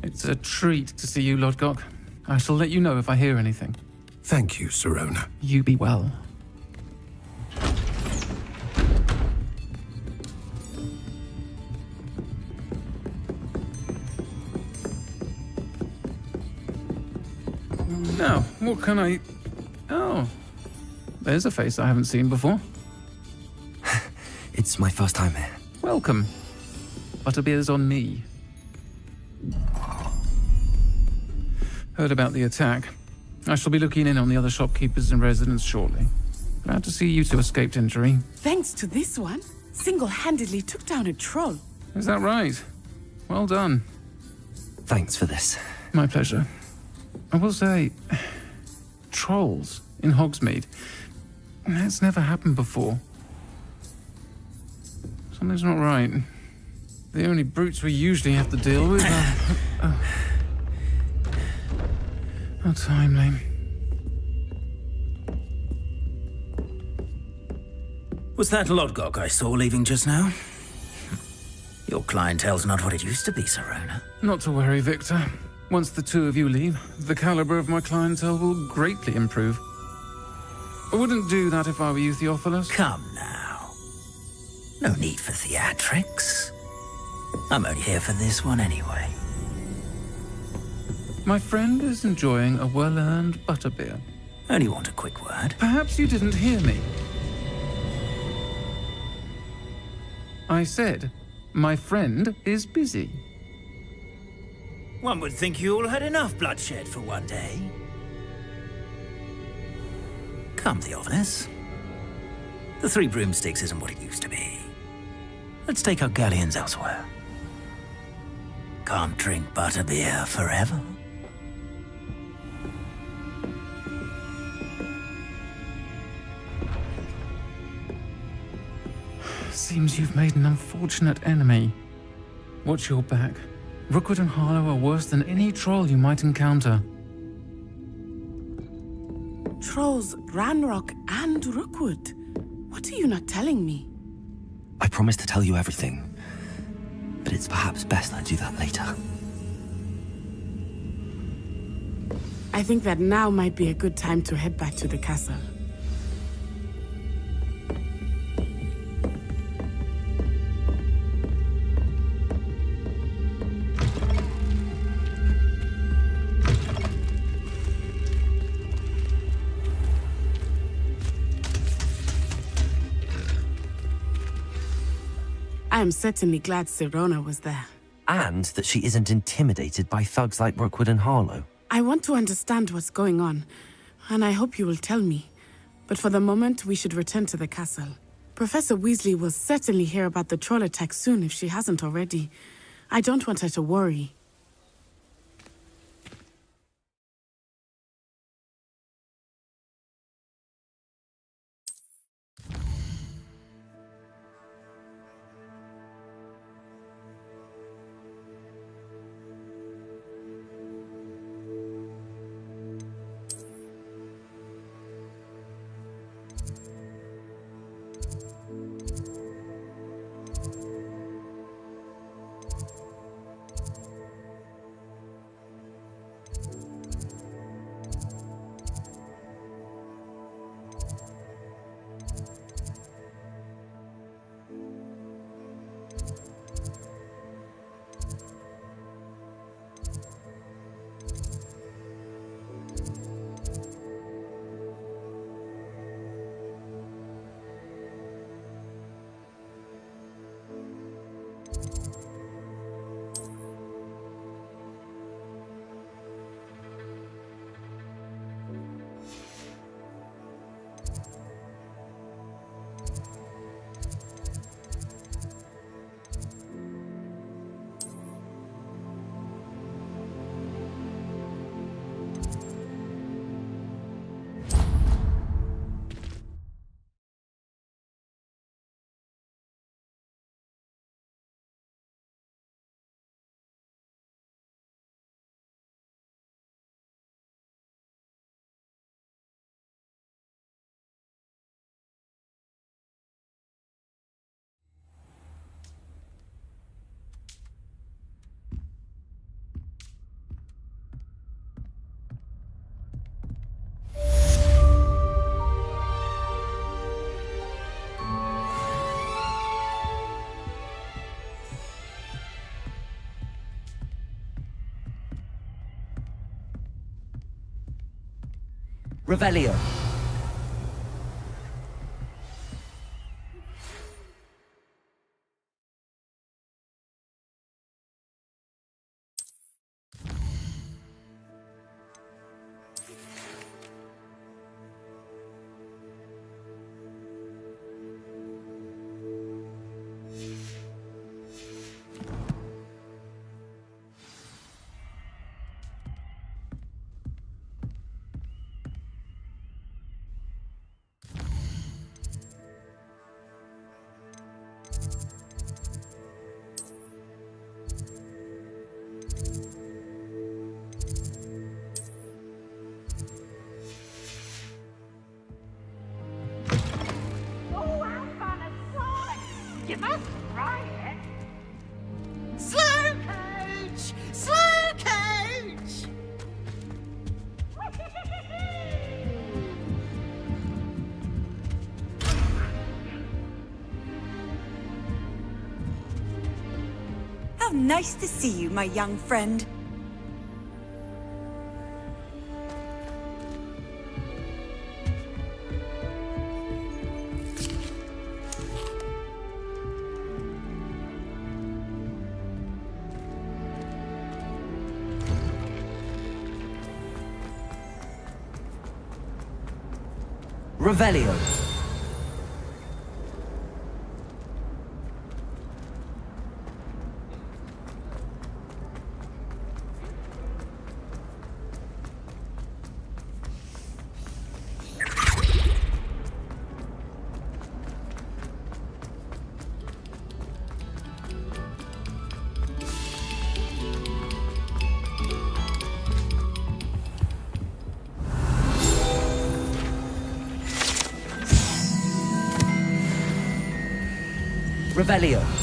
It's a treat to see you, Lodgok. I shall let you know if I hear anything. Thank you, Sirona. You be well. Now, what can I... Oh, there's a face I haven't seen before. It's my first time here. Welcome. Butterbeer's on me. Heard about the attack. I shall be looking in on the other shopkeepers and residents shortly. Glad to see you two escaped injury. Thanks to this one, single-handedly took down a troll. Is that right? Well done. Thanks for this. My pleasure. I will say, trolls in Hogsmeade. That's never happened before. Something's not right. The only brutes we usually have to deal with are... How timely. Was that Lodgok I saw leaving just now? Your clientele's not what it used to be, Sirona. Not to worry, Victor. Once the two of you leave, the caliber of my clientele will greatly improve. I wouldn't do that if I were you, Theophilus. Come now. No need for theatrics. I'm only here for this one anyway. My friend is enjoying a well-earned butterbeer. Only want a quick word. Perhaps you didn't hear me. I said, my friend is busy. One would think you all had enough bloodshed for one day. Come, Theophilus. The 3 broomsticks isn't what it used to be. Let's take our galleons elsewhere. Can't drink butterbeer forever. Seems you've made an unfortunate enemy. Watch your back. Rookwood and Harlow are worse than any troll you might encounter. Trolls, Ranrock, and Rookwood. What are you not telling me? I promise to tell you everything, but it's perhaps best I do that later. I think that now might be a good time to head back to the castle. I am certainly glad Sirona was there. And that she isn't intimidated by thugs like Rookwood and Harlow. I want to understand what's going on, and I hope you will tell me. But for the moment, we should return to the castle. Professor Weasley will certainly hear about the troll attack soon if she hasn't already. I don't want her to worry. Revelio. You must try it. Slow coach! Slow coach! How nice to see you, my young friend. Revelio. Revelio.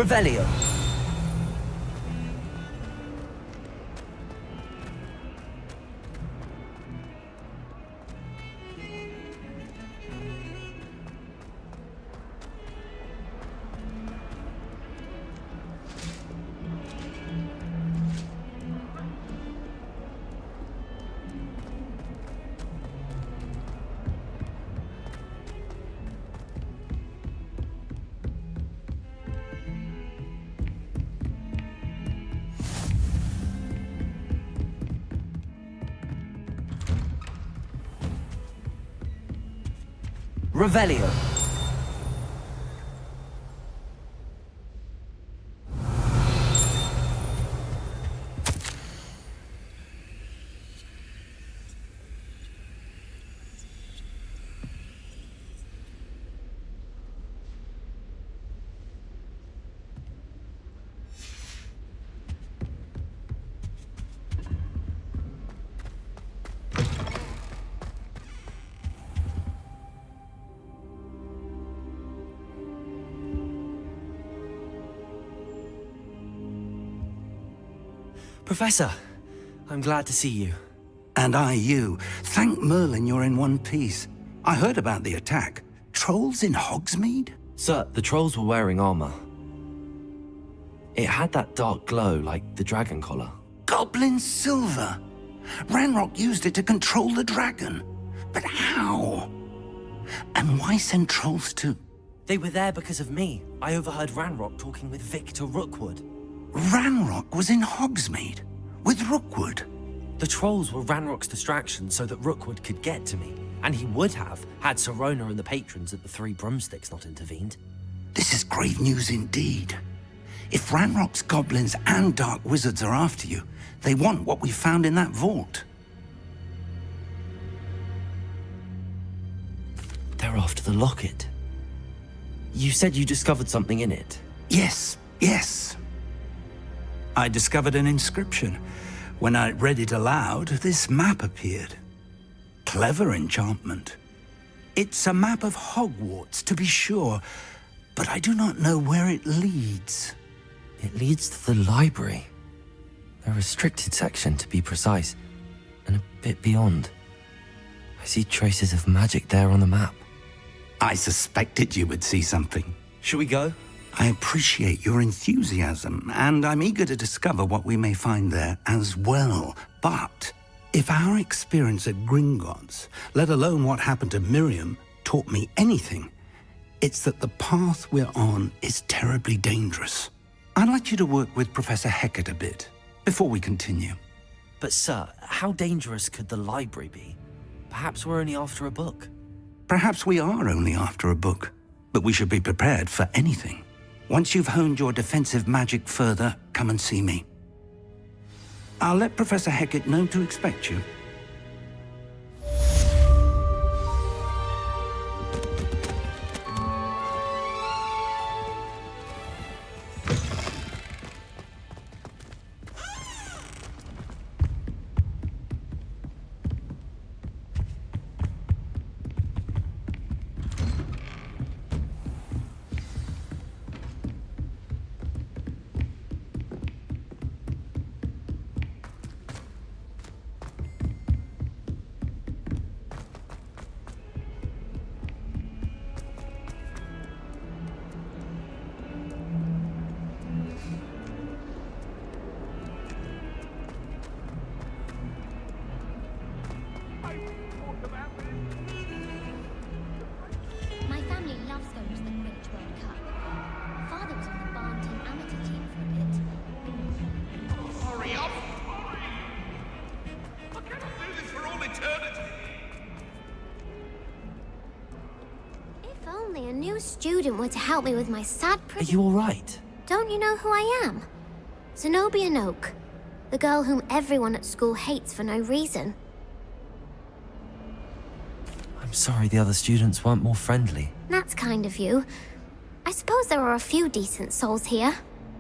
Revelio. Revelio. Professor, I'm glad to see you. And I you. Thank Merlin you're in one piece. I heard about the attack. Trolls in Hogsmeade? Sir, the trolls were wearing armor. It had that dark glow like the dragon collar. Goblin silver! Ranrock used it to control the dragon. But how? And why send trolls to... They were there because of me. I overheard Ranrock talking with Victor Rookwood. Ranrock was in Hogsmeade? With Rookwood? The trolls were Ranrock's distraction so that Rookwood could get to me. And he would have, had Sirona and the patrons at the Three Broomsticks not intervened. This is grave news indeed. If Ranrock's goblins and dark wizards are after you, they want what we found in that vault. They're after the locket. You said you discovered something in it. Yes, yes. I discovered an inscription. When I read it aloud, this map appeared. Clever enchantment. It's a map of Hogwarts, to be sure, but I do not know where it leads. It leads to the library. A restricted section, to be precise, and a bit beyond. I see traces of magic there on the map. I suspected you would see something. Shall we go? I appreciate your enthusiasm, and I'm eager to discover what we may find there as well. But if our experience at Gringotts, let alone what happened to Miriam, taught me anything, it's that the path we're on is terribly dangerous. I'd like you to work with Professor Hecat a bit before we continue. But sir, how dangerous could the library be? Perhaps we're only after a book. Perhaps we are only after a book, but we should be prepared for anything. Once you've honed your defensive magic further, come and see me. I'll let Professor Hecat know to expect you. My family loves going to the Quidditch World Cup. Father was on the barn team amateur team for a bit. Hurry up! I cannot do this for all eternity! If only a new student were to help me with my sad Are you all right? Don't you know who I am? Zenobia Noak, the girl whom everyone at school hates for no reason. I'm sorry the other students weren't more friendly. That's kind of you. I suppose there are a few decent souls here.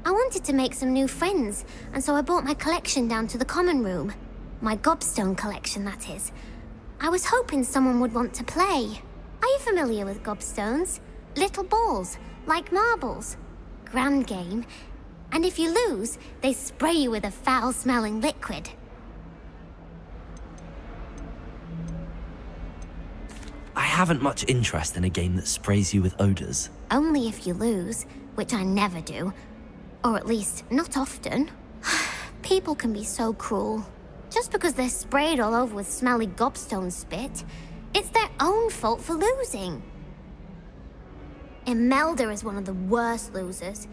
I wanted to make some new friends, and so I brought my collection down to the common room. My gobstone collection, that is. I was hoping someone would want to play. Are you familiar with gobstones? Little balls, like marbles. Grand game. And if you lose, they spray you with a foul-smelling liquid. I haven't much interest in a game that sprays you with odors. Only if you lose, which I never do. Or at least, not often. People can be so cruel. Just because they're sprayed all over with smelly gobstone spit, it's their own fault for losing. Imelda is one of the worst losers.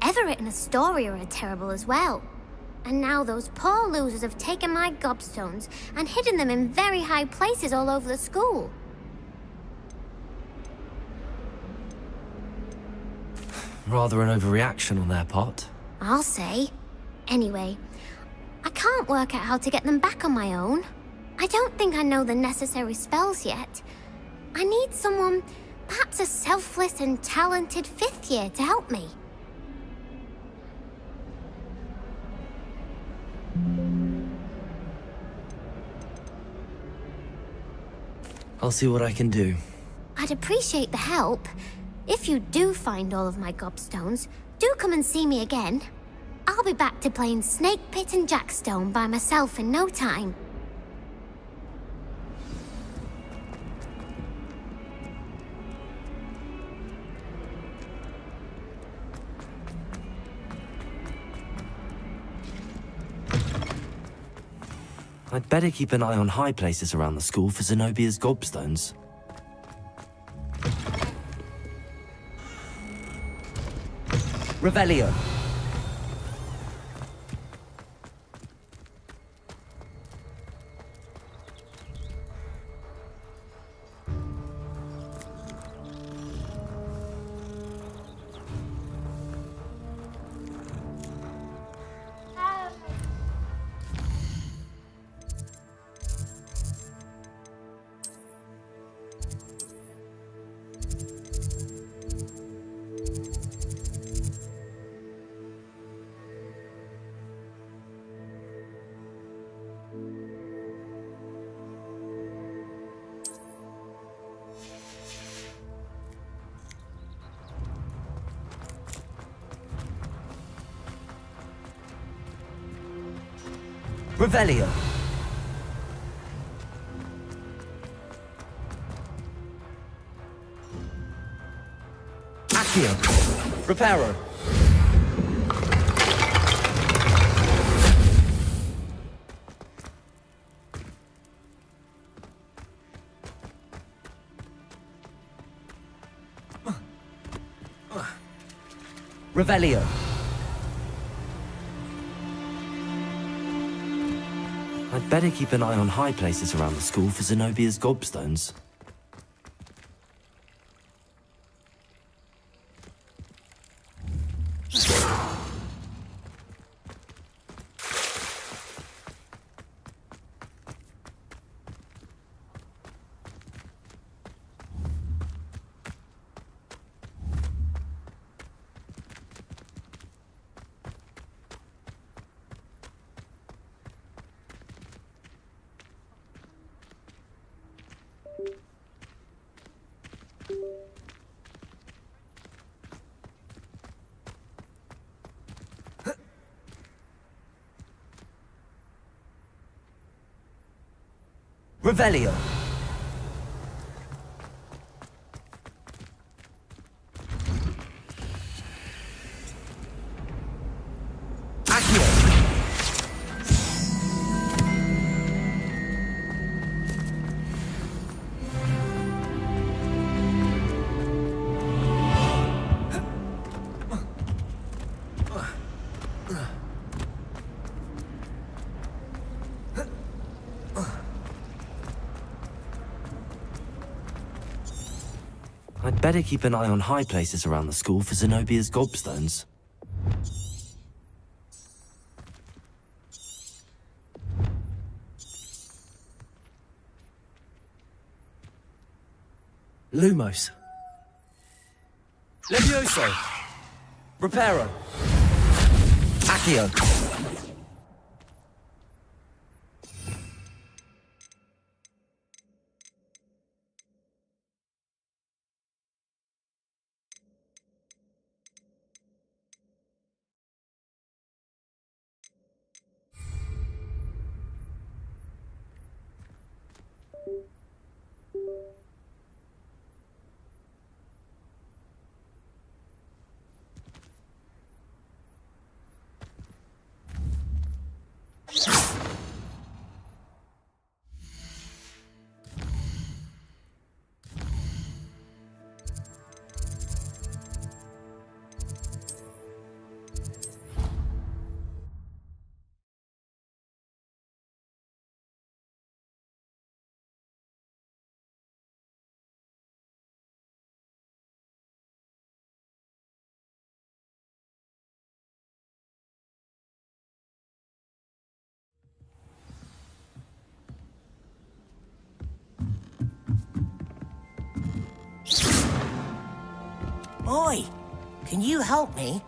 Everett and Astoria are terrible as well. And now those poor losers have taken my gobstones and hidden them in very high places all over the school. Rather an overreaction on their part. I'll say. Anyway, I can't work out how to get them back on my own. I don't think I know the necessary spells yet. I need someone, perhaps a selfless and talented fifth year to help me. I'll see what I can do. I'd appreciate the help. If you do find all of my gobstones, do come and see me again. I'll be back to playing Snake Pit and Jackstone by myself in no time. I'd better keep an eye on high places around the school for Zenobia's gobstones. Revelio. Revelio. Accio. Reparo. Revelio. I'd better keep an eye on high places around the school for Zenobia's gobstones. Revelio. Accio. I'd better keep an eye on high places around the school for Zenobia's gobstones. Lumos. Levioso. Reparo. Accio. Oi, can you help me?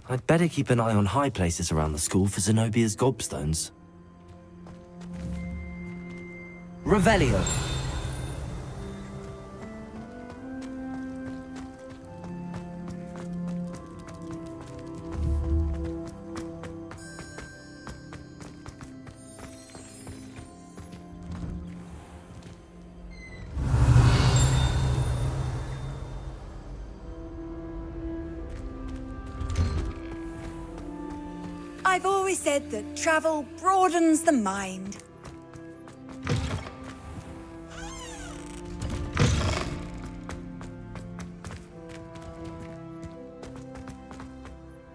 I'd better keep an eye on high places around the school for Zenobia's gobstones. Revelio. I've always said that travel broadens the mind.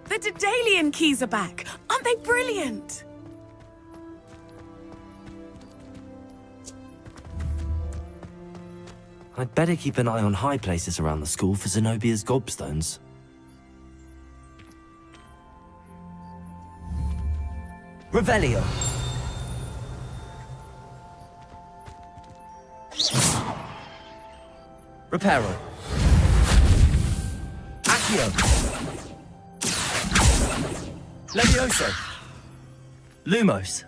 The Daedalian keys are back. Aren't they brilliant? I'd better keep an eye on high places around the school for Zenobia's gobstones. Revelio. Reparo. Accio. Levioso. Lumos.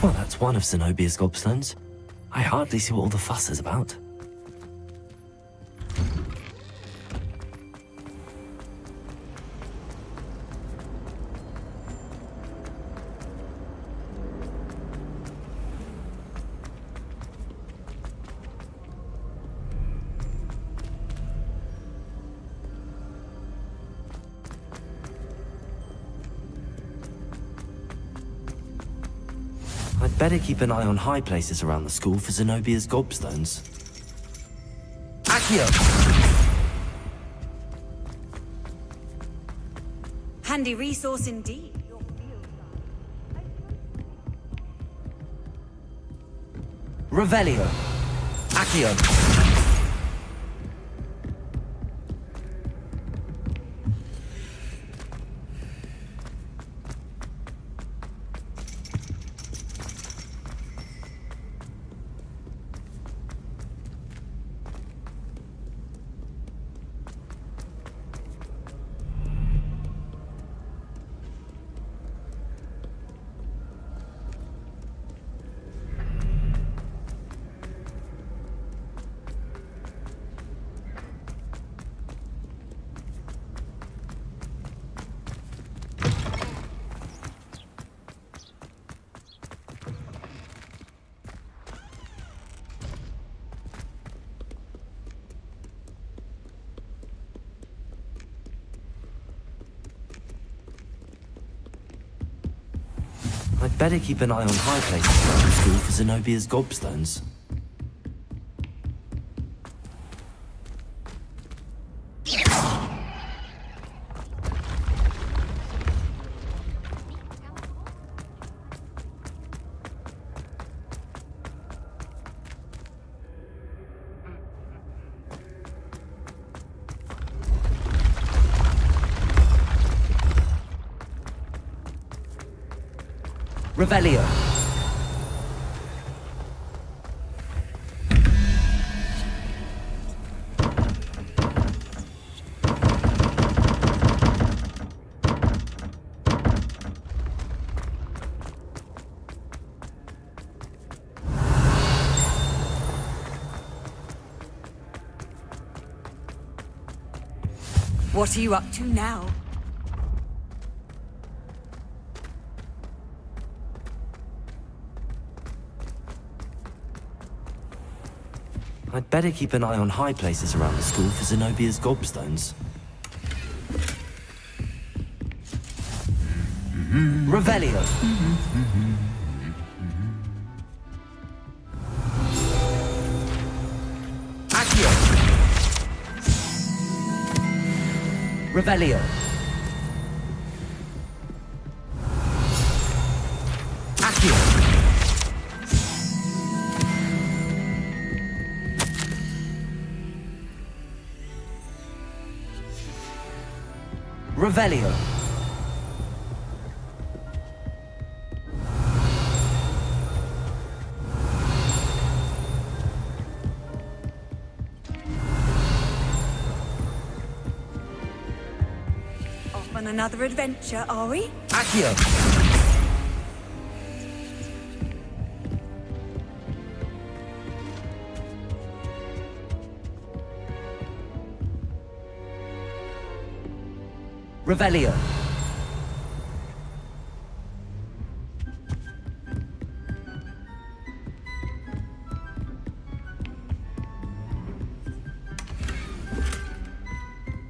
Well, that's one of Zenobia's gobstones. I hardly see what all the fuss is about. I'd better keep an eye on high places around the school for Zenobia's gobstones. Accio! Handy resource indeed. Revelio. Accio. I'd better keep an eye on high places around the school for Zenobia's gobstones. Revelio. What are you up to now? I'd better keep an eye on high places around the school for Zenobia's gobstones. Revelio. Accio. Revelio. Accio. Revelio. Off on another adventure, are we? Accio. Revelio.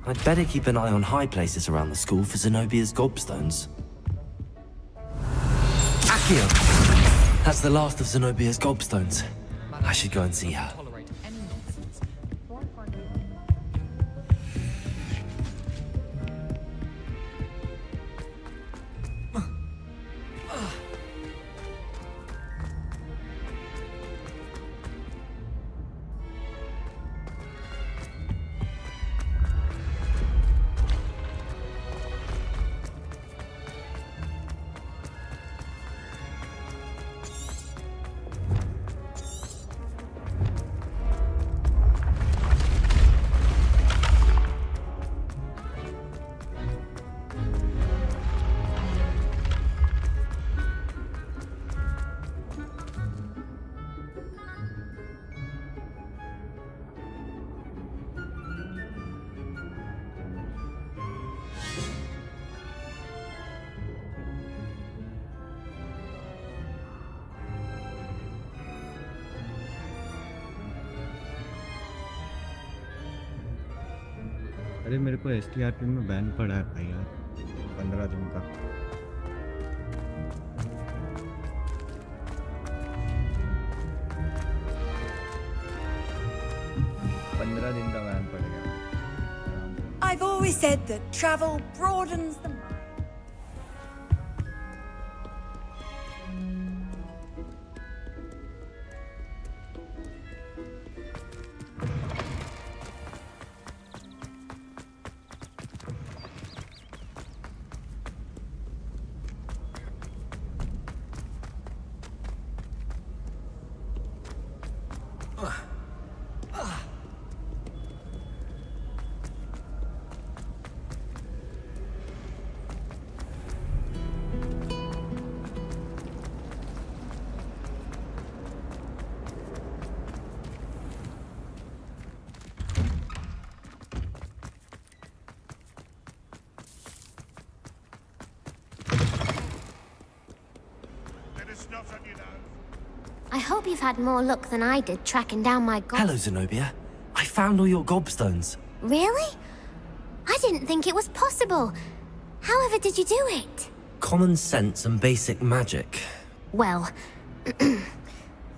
I'd better keep an eye on high places around the school for Zenobia's gobstones. Accio! That's the last of Zenobia's gobstones. I should go and see her. अरे मेरे को एसटीआरपी में ban पड़ा है भाई यार 15 दिन का। I've always said that travel broadens the mind. I hope you've had more luck than I did tracking down my Hello, Zenobia. I found all your gobstones. Really? I didn't think it was possible. However did you do it? Common sense and basic magic. Well,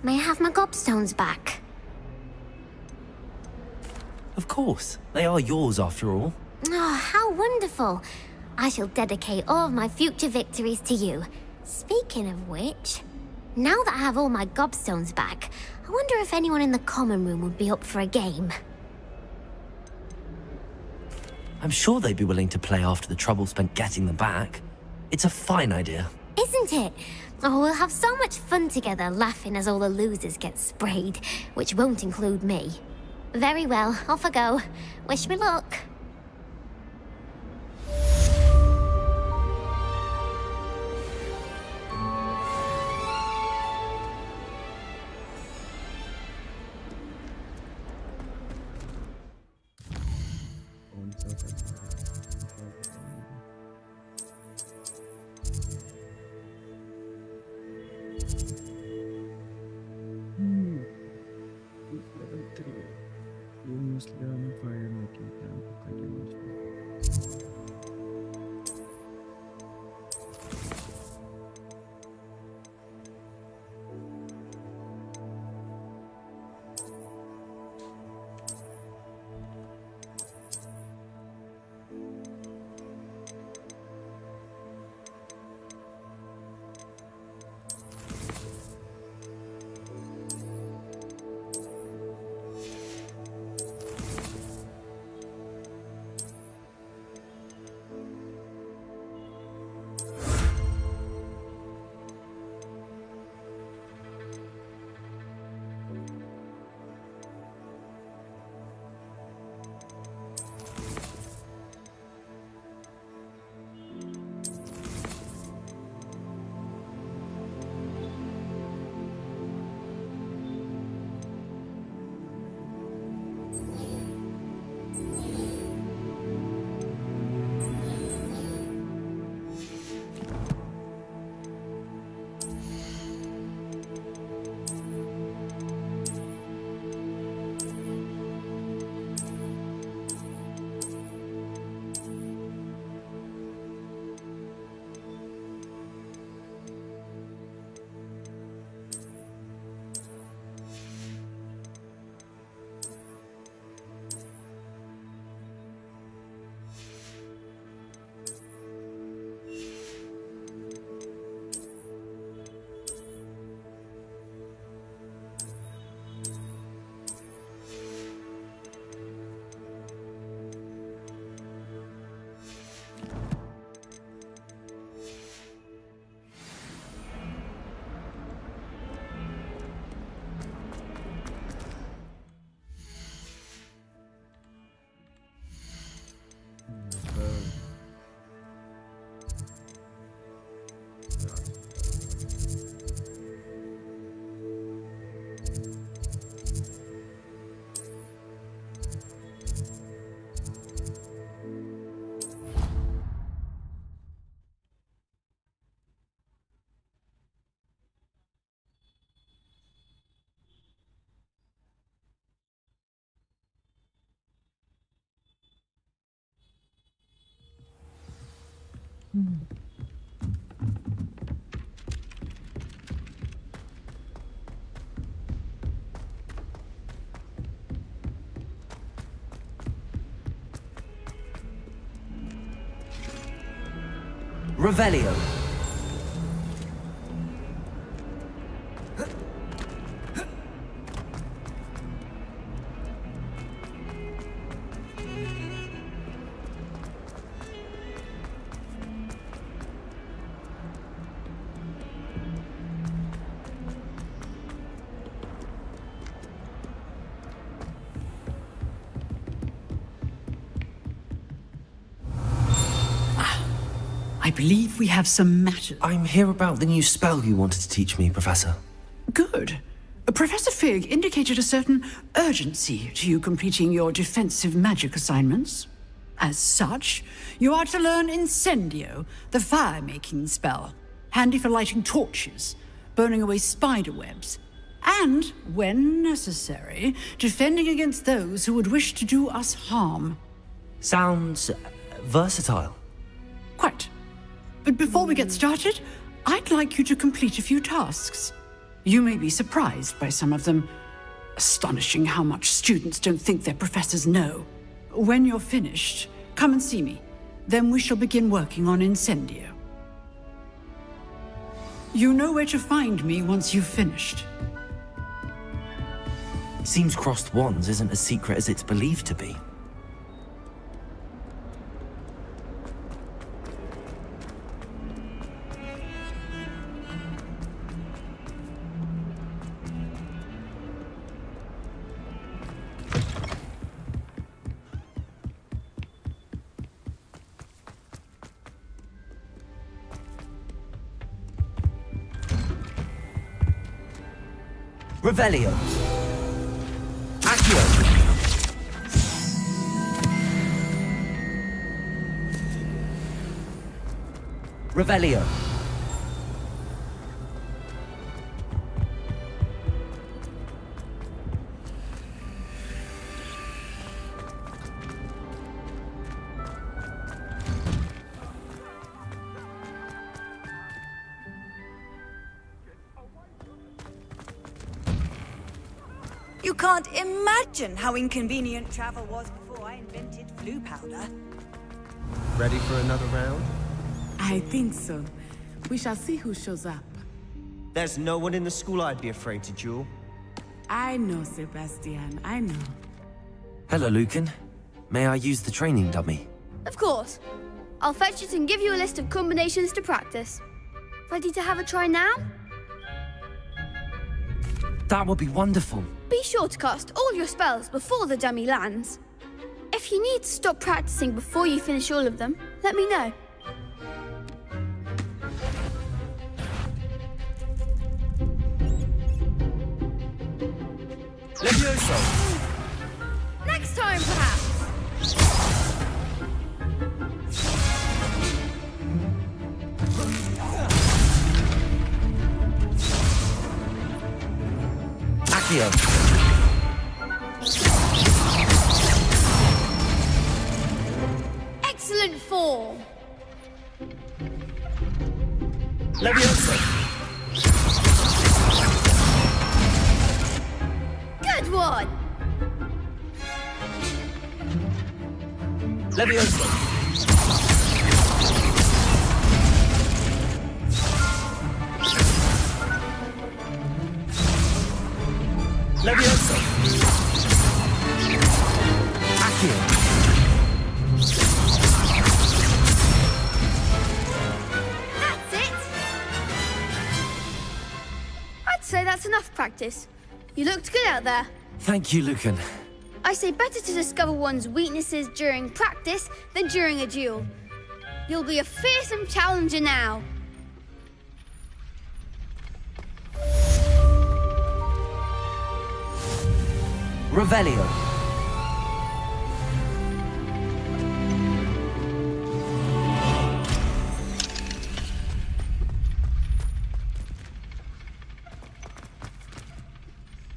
may I have my gobstones back? Of course. They are yours after all. Oh, how wonderful. I shall dedicate all of my future victories to you. Speaking of which, now that I have all my gobstones back, I wonder if anyone in the common room would be up for a game. I'm sure they'd be willing to play after the trouble spent getting them back. It's a fine idea. Isn't it? Oh, we'll have so much fun together laughing as all the losers get sprayed, which won't include me. Very well, off I go. Wish me luck. Level 3. You must learn fire making plan. Revelio. I believe we have some matters. I'm here about the new spell you wanted to teach me, Professor. Good. Professor Fig indicated a certain urgency to you completing your defensive magic assignments. As such, you are to learn Incendio, the fire-making spell, handy for lighting torches, burning away spider webs, and, when necessary, defending against those who would wish to do us harm. Sounds versatile. Quite. But before we get started, I'd like you to complete a few tasks. You may be surprised by some of them. Astonishing how much students don't think their professors know. When you're finished, come and see me. Then we shall begin working on Incendio. You know where to find me once you've finished. Seems crossed wands isn't as secret as it's believed to be. Revelio. Accio. Revelio. You can't imagine how inconvenient travel was before I invented flu powder. Ready for another round? I think so. We shall see who shows up. There's no one in the school I'd be afraid to duel. I know, Sebastian, I know. Hello, Lucan. May I use the training dummy? Of course. I'll fetch it and give you a list of combinations to practice. Ready to have a try now? That would be wonderful. Be sure to cast all your spells before the dummy lands. If you need to stop practicing before you finish all of them, let me know. Levioso! Next time, perhaps! Accio. Excellent form! Levioso! Good one! Levioso! Levioso! Accio. That's it! I'd say that's enough practice. You looked good out there. Thank you, Lucan. I say better to discover one's weaknesses during practice than during a duel. You'll be a fearsome challenger now. Revelio.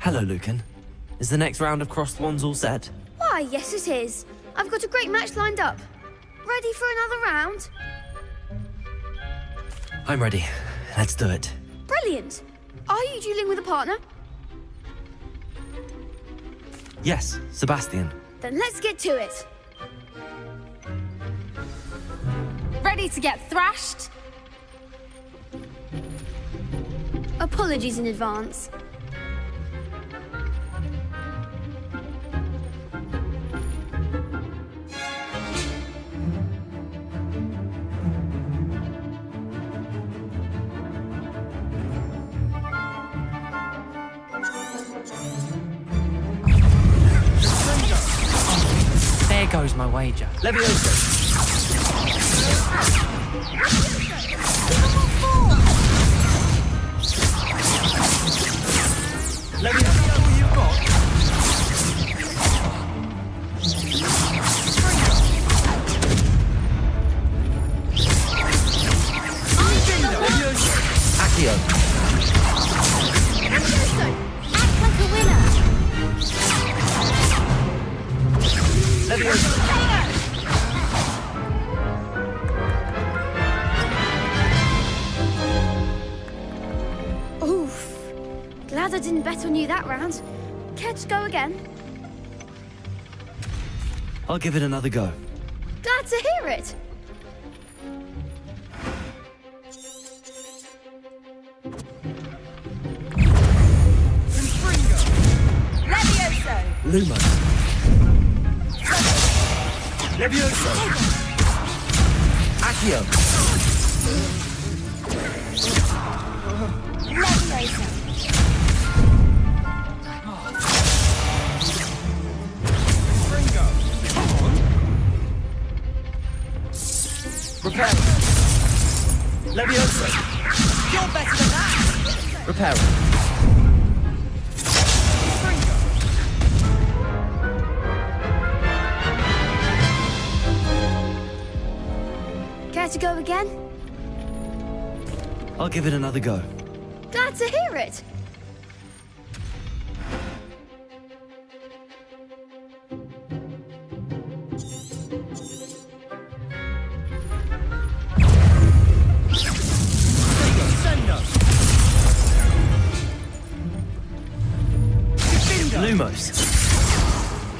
Hello, Lucan. Is the next round of crossed wands all set? Why, yes it is. I've got a great match lined up. Ready for another round? I'm ready. Let's do it. Brilliant. Are you dueling with a partner? Yes, Sebastian. Then let's get to it. Ready to get thrashed? Apologies in advance. There goes my wager. Leviosa. Leviosa, all you've got. Accio. Act like a winner! Leviosa. Oof. Glad I didn't bet on you that round. Care to go again? I'll give it another go. Glad to hear it. Levioso! Lumos. Leviosa. Accio. Levioso! Repair. Leviosa. You're better than that! Repair. Care to go again? I'll give it another go. Glad to hear it. Lumos.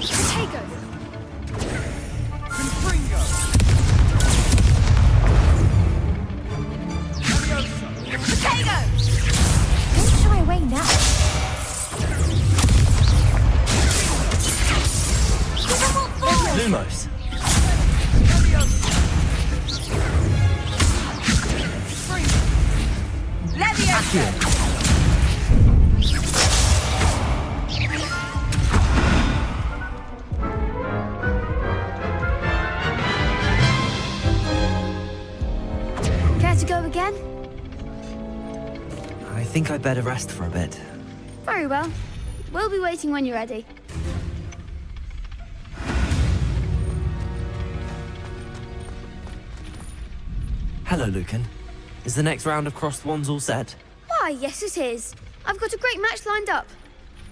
Potato. Potato! Don't shy away now. Lumos. Levioso! Care to go again? I think I'd better rest for a bit. Very well. We'll be waiting when you're ready. Hello, Lucan. Is the next round of Crossed Wands all set? Why, yes it is. I've got a great match lined up.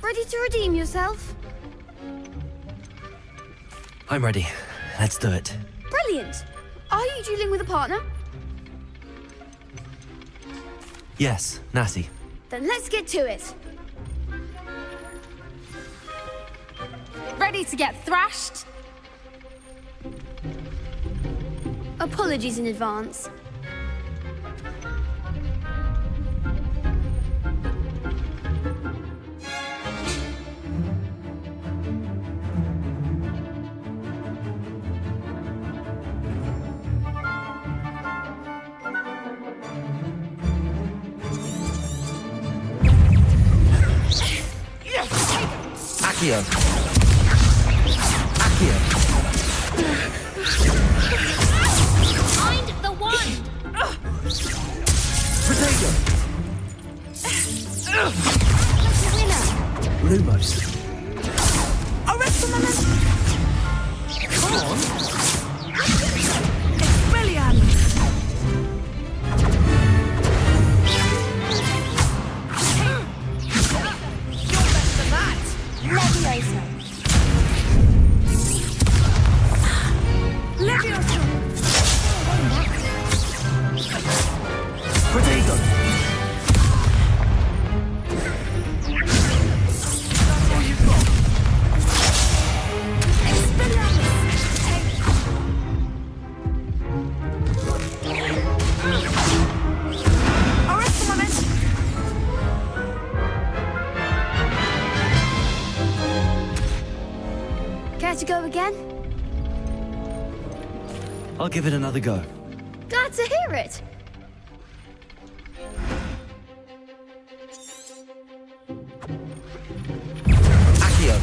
Ready to redeem yourself? I'm ready. Let's do it. Brilliant. Are you dueling with a partner? Yes, Nasty. Then let's get to it. Ready to get thrashed? Apologies in advance. Accio. Accio. Find the wand! Potato. Like a winner! Lumos. Arrest the moment! Come on. Expelliarmus! You're better than that! Levioso! Levioso! go again? I'll give it another go. Glad to hear it. Accio.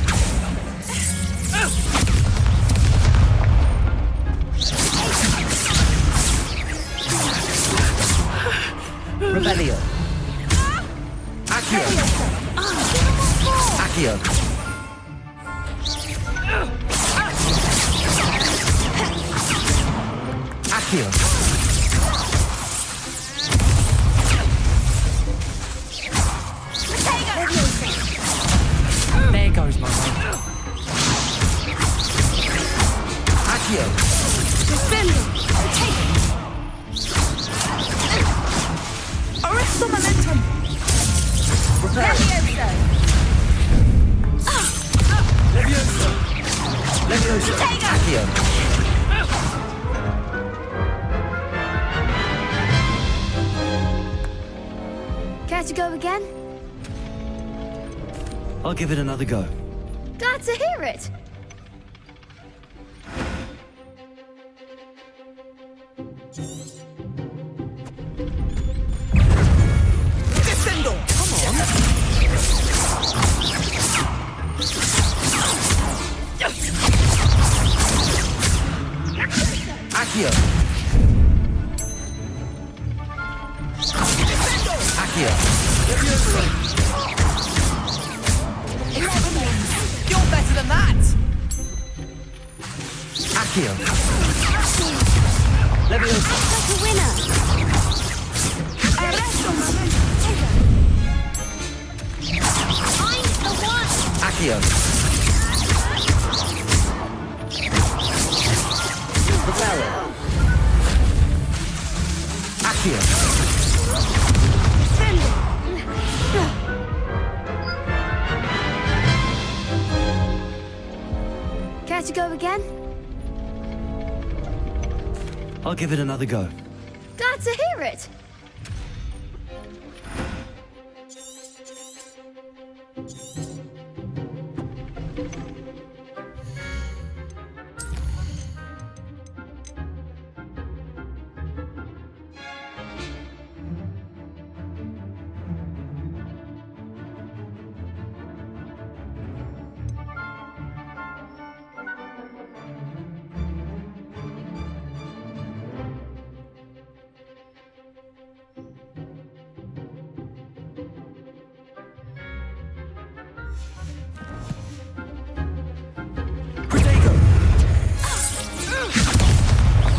Revelio. Accio. Accio. Accio. There goes my way. Accio. Defendo. Arresto momentum. Levioso. Levioso. Accio. Care to go again? I'll give it another go. Glad to hear it. Descendo. Come on. Accio. Accio. You're better than that. Accio. Levioso. Like a winner. Arresto momentum. I'm the one. Accio. Repello. Accio. Care to go again? I'll give it another go. Glad to hear it.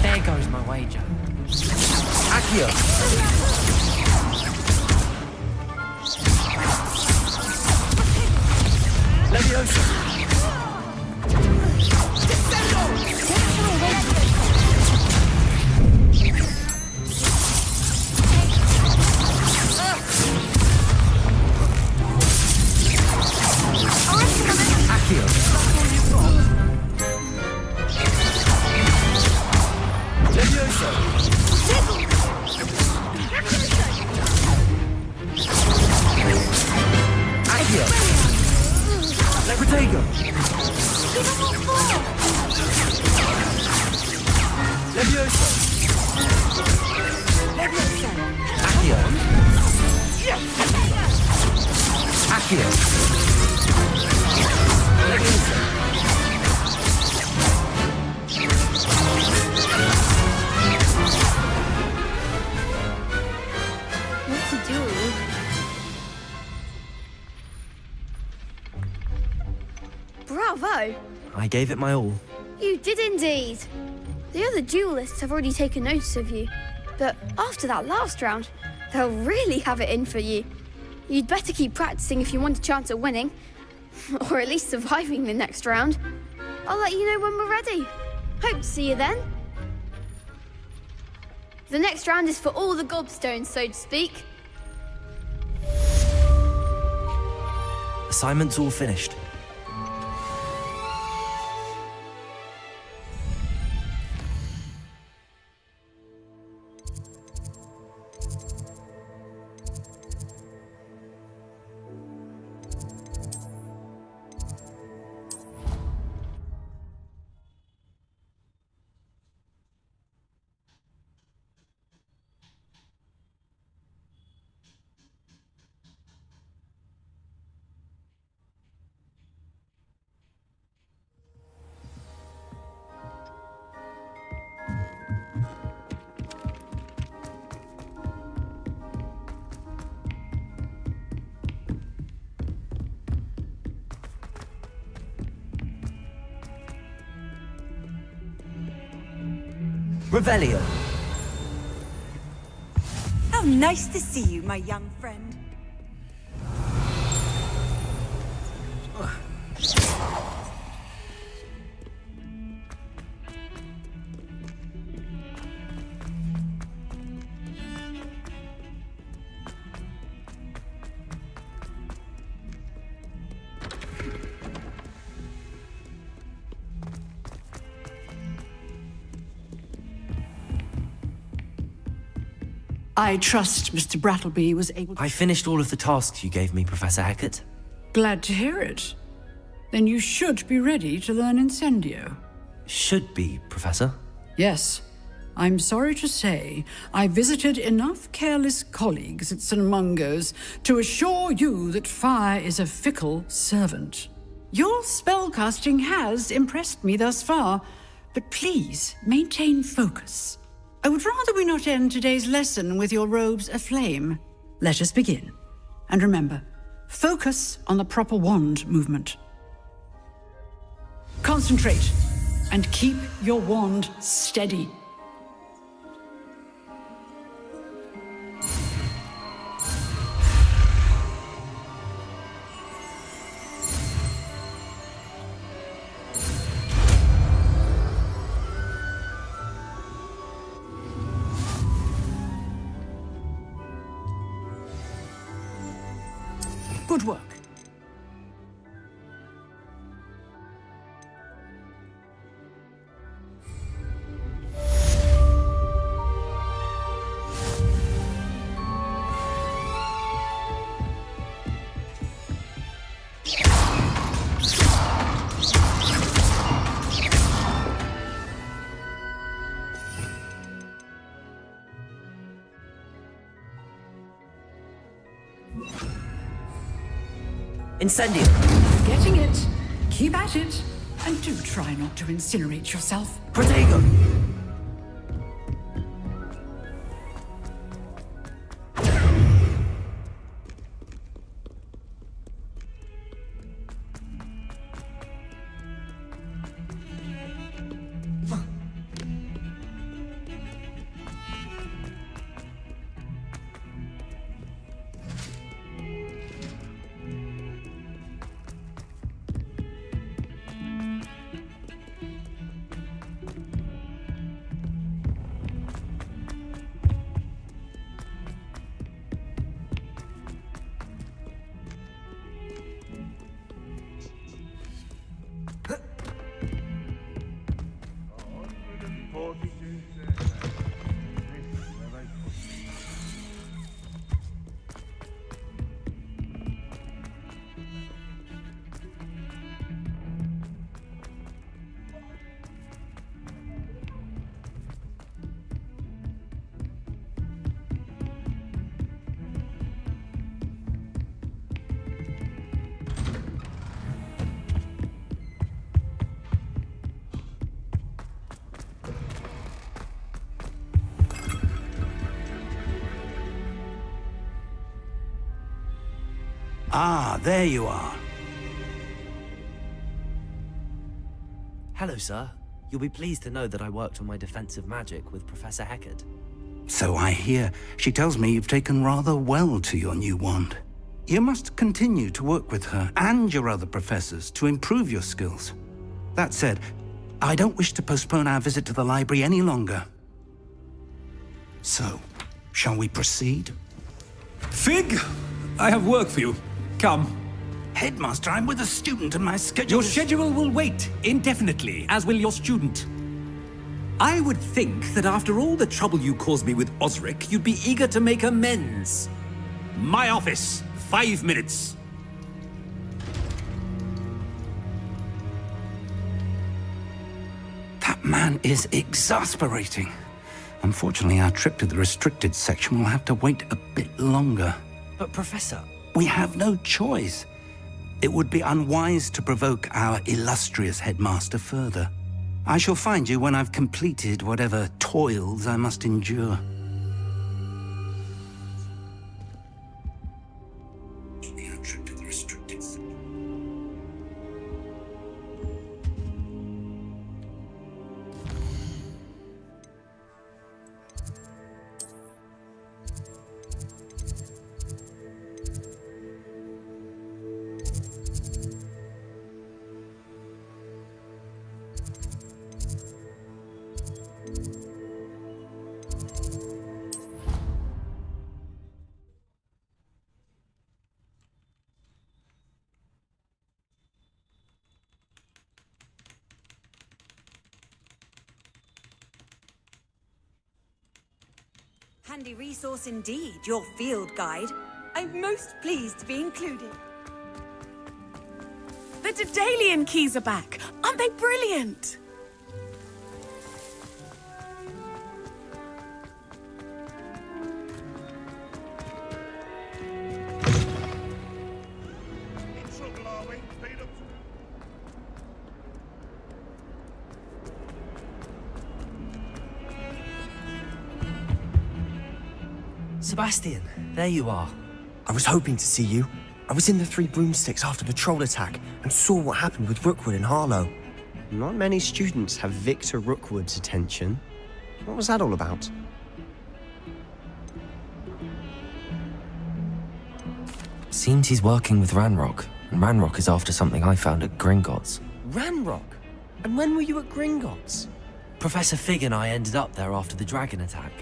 There goes my wager. Accio. Levioso. Accio. Levioso. Accio. Protego. Levioso. Accio. Accio. Levioso. What to do? Bravo! I gave it my all. You did indeed. The other duelists have already taken notice of you, but after that last round, they'll really have it in for you. You'd better keep practicing if you want a chance at winning, or at least surviving the next round. I'll let you know when we're ready. Hope to see you then. The next round is for all the gobstones, so to speak. Assignment's all finished. Revelio. How nice to see you, my young friend. I trust Mr. Brattleby was able to... I finished all of the tasks you gave me, Professor Hecat. Glad to hear it. Then you should be ready to learn Incendio. Should be, Professor. Yes. I'm sorry to say, I visited enough careless colleagues at St. Mungo's to assure you that fire is a fickle servant. Your spellcasting has impressed me thus far, but please maintain focus. I would rather we not end today's lesson with your robes aflame. Let us begin. And remember, focus on the proper wand movement. Concentrate, and keep your wand steady. Good work. Incendio. Getting it. Keep at it. And do try not to incinerate yourself. Protego. Ah, there you are. Hello, sir. You'll be pleased to know that I worked on my defensive magic with Professor Hecat. So I hear. She tells me you've taken rather well to your new wand. You must continue to work with her and your other professors to improve your skills. That said, I don't wish to postpone our visit to the library any longer. So, shall we proceed? Fig, I have work for you. Come. Headmaster, I'm with a student and my schedule Your schedule will wait indefinitely, as will your student. I would think that after all the trouble you caused me with Osric, you'd be eager to make amends. My office, 5 minutes. That man is exasperating. Unfortunately, our trip to the restricted section will have to wait a bit longer. But, Professor... We have no choice. It would be unwise to provoke our illustrious headmaster further. I shall find you when I've completed whatever toils I must endure. Handy resource indeed, your field guide. I'm most pleased to be included. The Daedalian keys are back. Aren't they brilliant? Sebastian, there you are. I was hoping to see you. I was in the Three Broomsticks after the troll attack and saw what happened with Rookwood and Harlow. Not many students have Victor Rookwood's attention. What was that all about? Seems he's working with Ranrock, and Ranrock is after something I found at Gringotts. Ranrock? And when were you at Gringotts? Professor Fig and I ended up there after the dragon attack.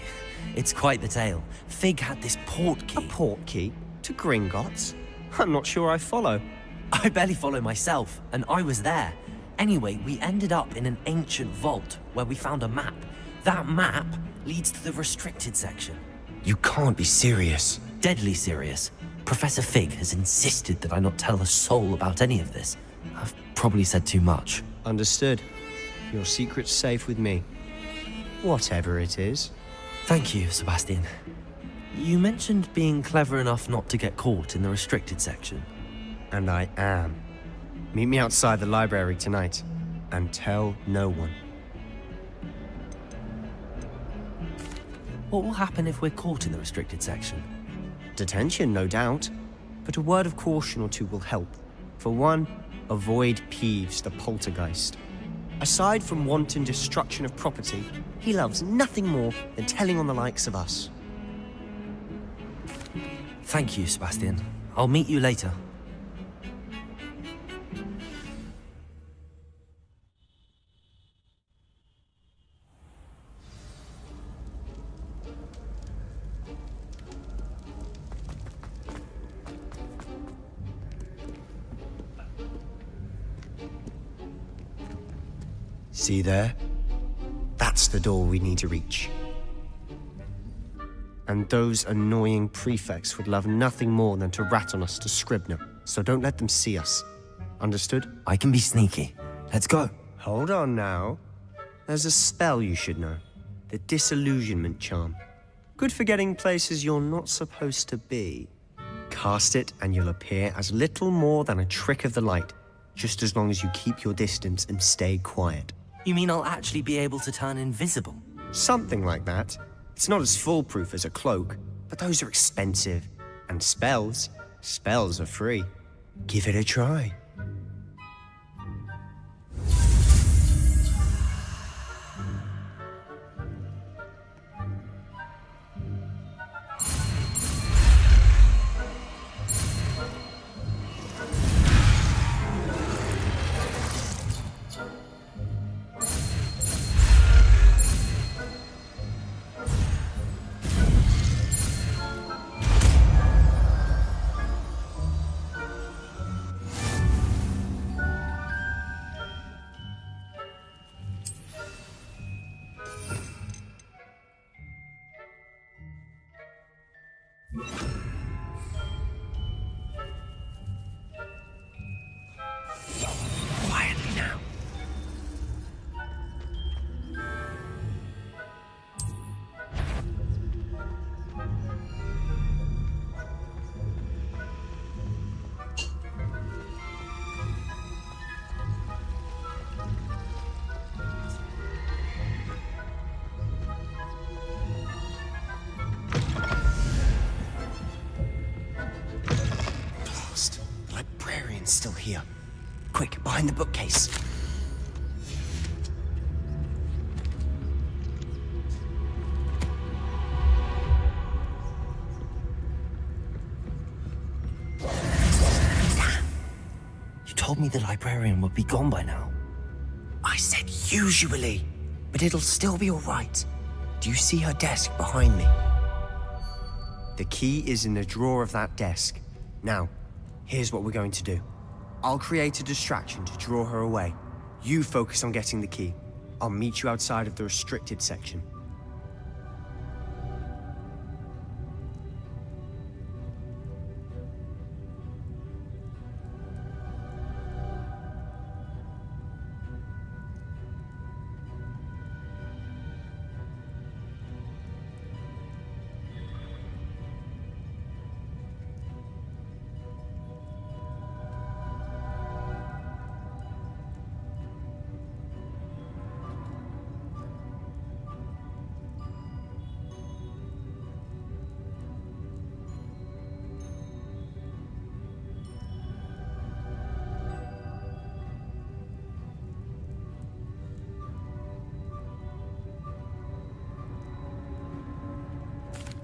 It's quite the tale. Fig had this portkey. A portkey? To Gringotts? I'm not sure I follow. I barely follow myself, and I was there. Anyway, we ended up in an ancient vault where we found a map. That map leads to the restricted section. You can't be serious. Deadly serious. Professor Fig has insisted that I not tell a soul about any of this. I've probably said too much. Understood. Your secret's safe with me. Whatever it is. Thank you, Sebastian. You mentioned being clever enough not to get caught in the restricted section. And I am. Meet me outside the library tonight, and tell no one. What will happen if we're caught in the restricted section? Detention, no doubt. But a word of caution or two will help. For one, avoid Peeves, the poltergeist. Aside from wanton destruction of property, he loves nothing more than telling on the likes of us. Thank you, Sebastian. I'll meet you later. See there? That's the door we need to reach. And those annoying prefects would love nothing more than to rat on us to Scribner, so don't let them see us. Understood? I can be sneaky. Let's go. Hold on now. There's a spell you should know. The Disillusionment Charm. Good for getting places you're not supposed to be. Cast it and you'll appear as little more than a trick of the light, just as long as you keep your distance and stay quiet. You mean I'll actually be able to turn invisible? Something like that. It's not as foolproof as a cloak, but those are expensive. And spells are free. Give it a try. Quietly now. Blast. The librarian's still here. Quick, behind the bookcase. You told me the librarian would be gone by now. I said usually, but it'll still be all right. Do you see her desk behind me? The key is in the drawer of that desk. Now, here's what we're going to do. I'll create a distraction to draw her away. You focus on getting the key. I'll meet you outside of the restricted section.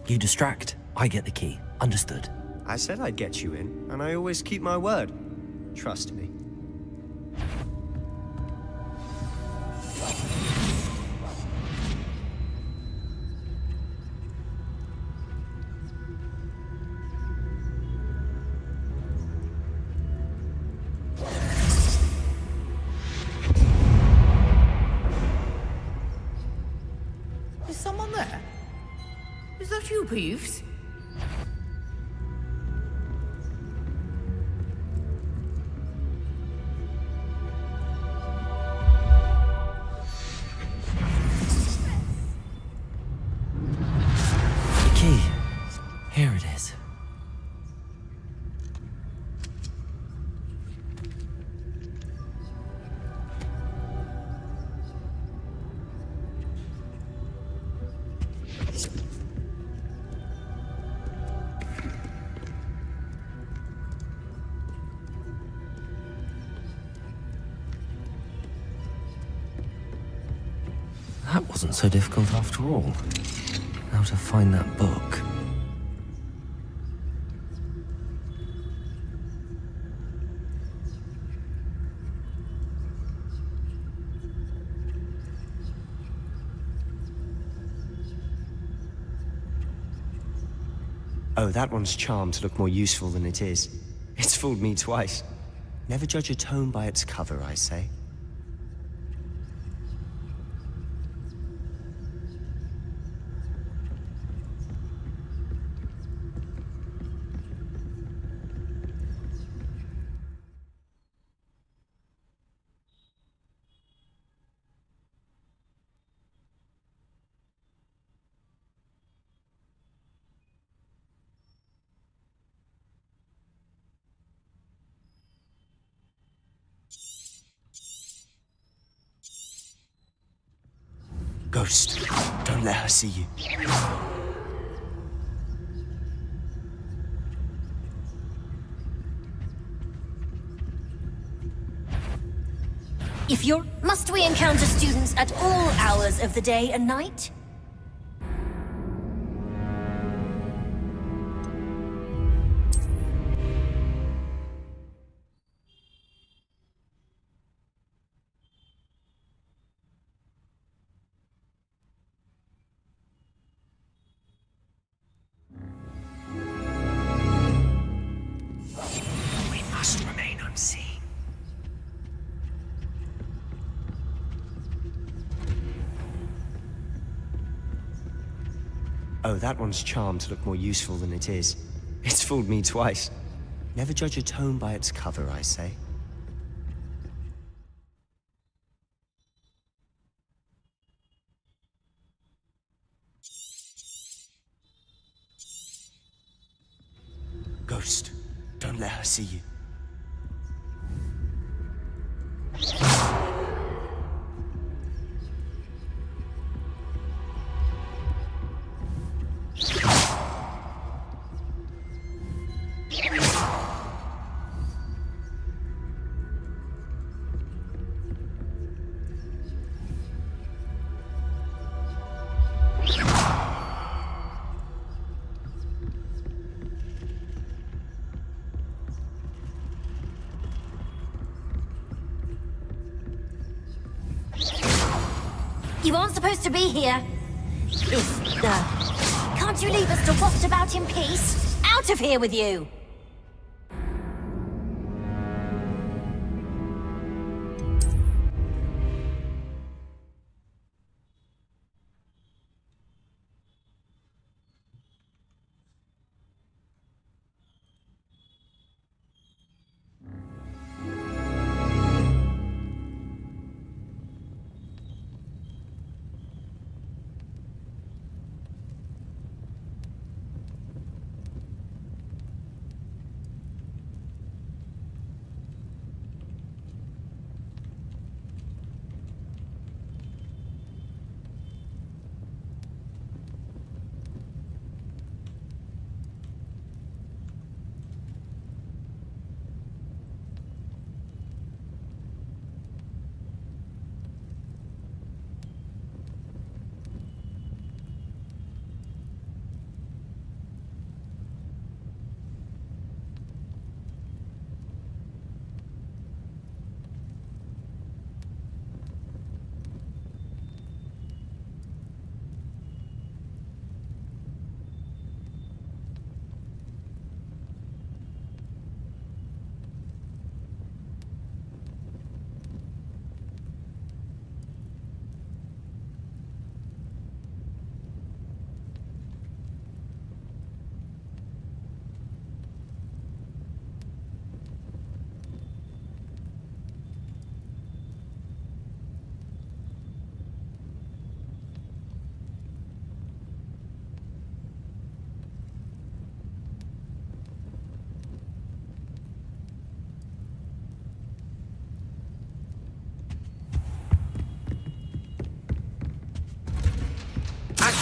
You distract, I get the key. Understood. I said I'd get you in, and I always keep my word. Trust me. Is someone there? Is that you, Peeves? The key. Here it is. That wasn't so difficult after all. Now to find that book. Oh, that one's charmed to look more useful than it is. It's fooled me twice. Never judge a tome by its cover, I say. Ghost, don't let her see you. If you're... Must we encounter students at all hours of the day and night? We must remain unseen. Oh, that one's charmed to look more useful than it is. It's fooled me twice. Never judge a tome by its cover, I say. Ghost, don't let her see you. You aren't supposed to be here. Can't you leave us to waft about in peace? Out of here with you!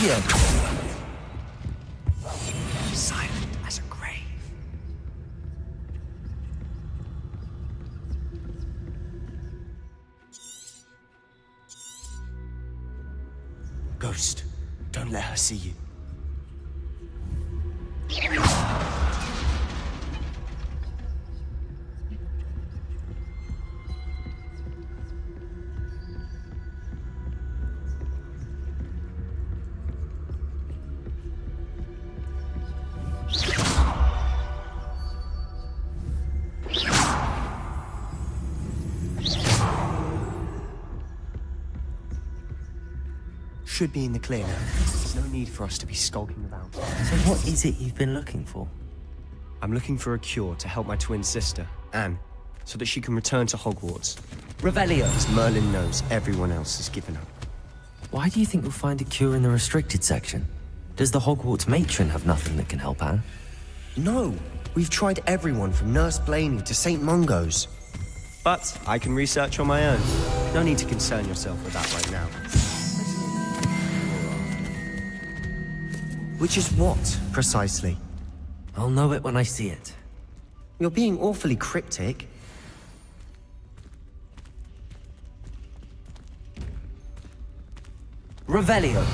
Revelio! Silent as a grave. Ghost, don't let her see you. Should be in the clear now. There's no need for us to be skulking around. So what is it you've been looking for? I'm looking for a cure to help my twin sister, Anne, so that she can return to Hogwarts. Revelio! As Merlin knows, everyone else has given up. Why do you think you'll find a cure in the restricted section? Does the Hogwarts matron have nothing that can help Anne? No! We've tried everyone from Nurse Blaney to St. Mungo's. But I can research on my own. No need to concern yourself with that right now. Which is what, precisely? I'll know it when I see it. You're being awfully cryptic. Revelio!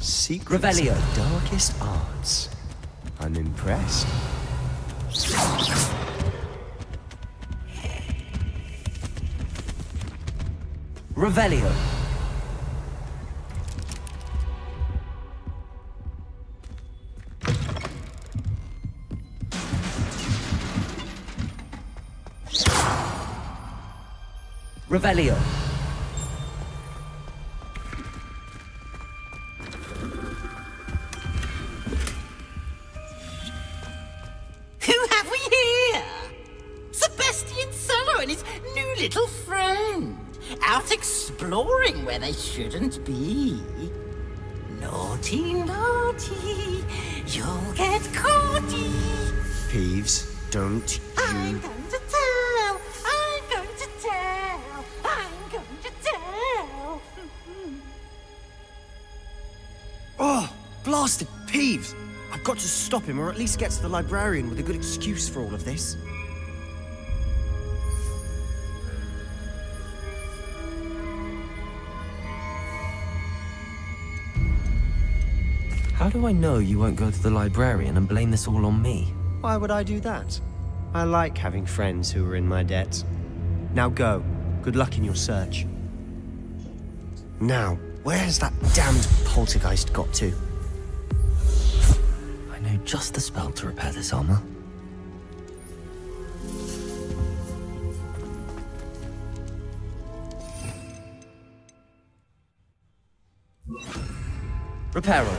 Secrets Revelio. of darkest arts. I'm impressed. Revelio! Revelio! Who have we here? Sebastian Solo and his new little friend. Out exploring where they shouldn't be. Naughty, naughty, you'll get caughty. Peeves, don't I'm you... going to tell, I'm going to tell, I'm going to tell. Oh, blasted Peeves! I've got to stop him, or at least get to the librarian with a good excuse for all of this. How do I know you won't go to the librarian and blame this all on me? Why would I do that? I like having friends who are in my debt. Now go. Good luck in your search. Now, where's that damned poltergeist got to? I know just the spell to repair this armor. Reparo.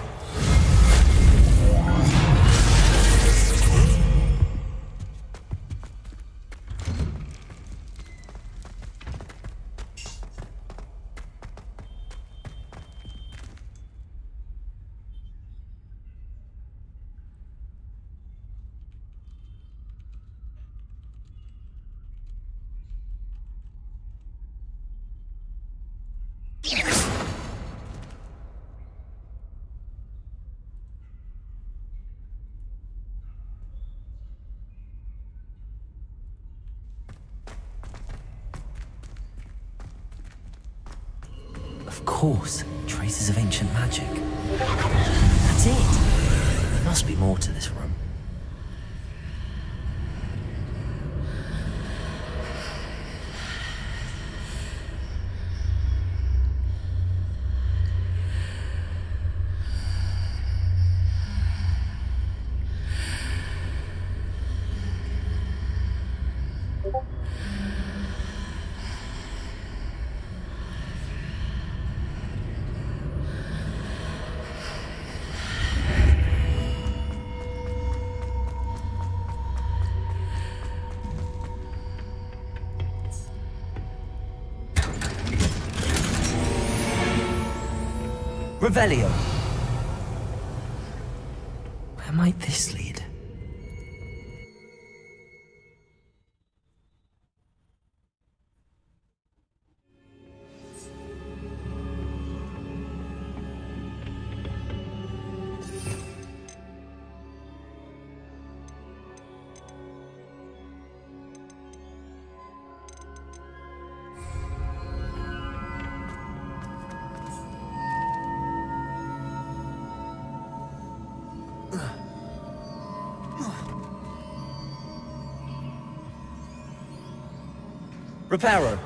Of course, traces of ancient magic. That's it. There must be more to this room. Revelio. Where might this lead? Reparo.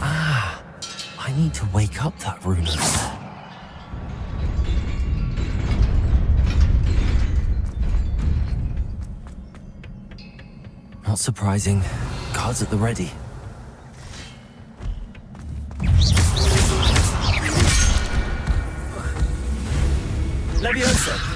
Ah, I need to wake up that rune over there. Not surprising. Guards at the ready. Leviosa.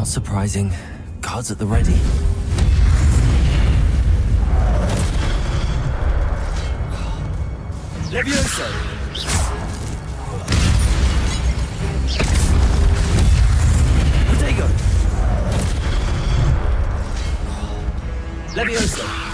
Surprising. Guards at the ready. Levioso! Protego! Levioso!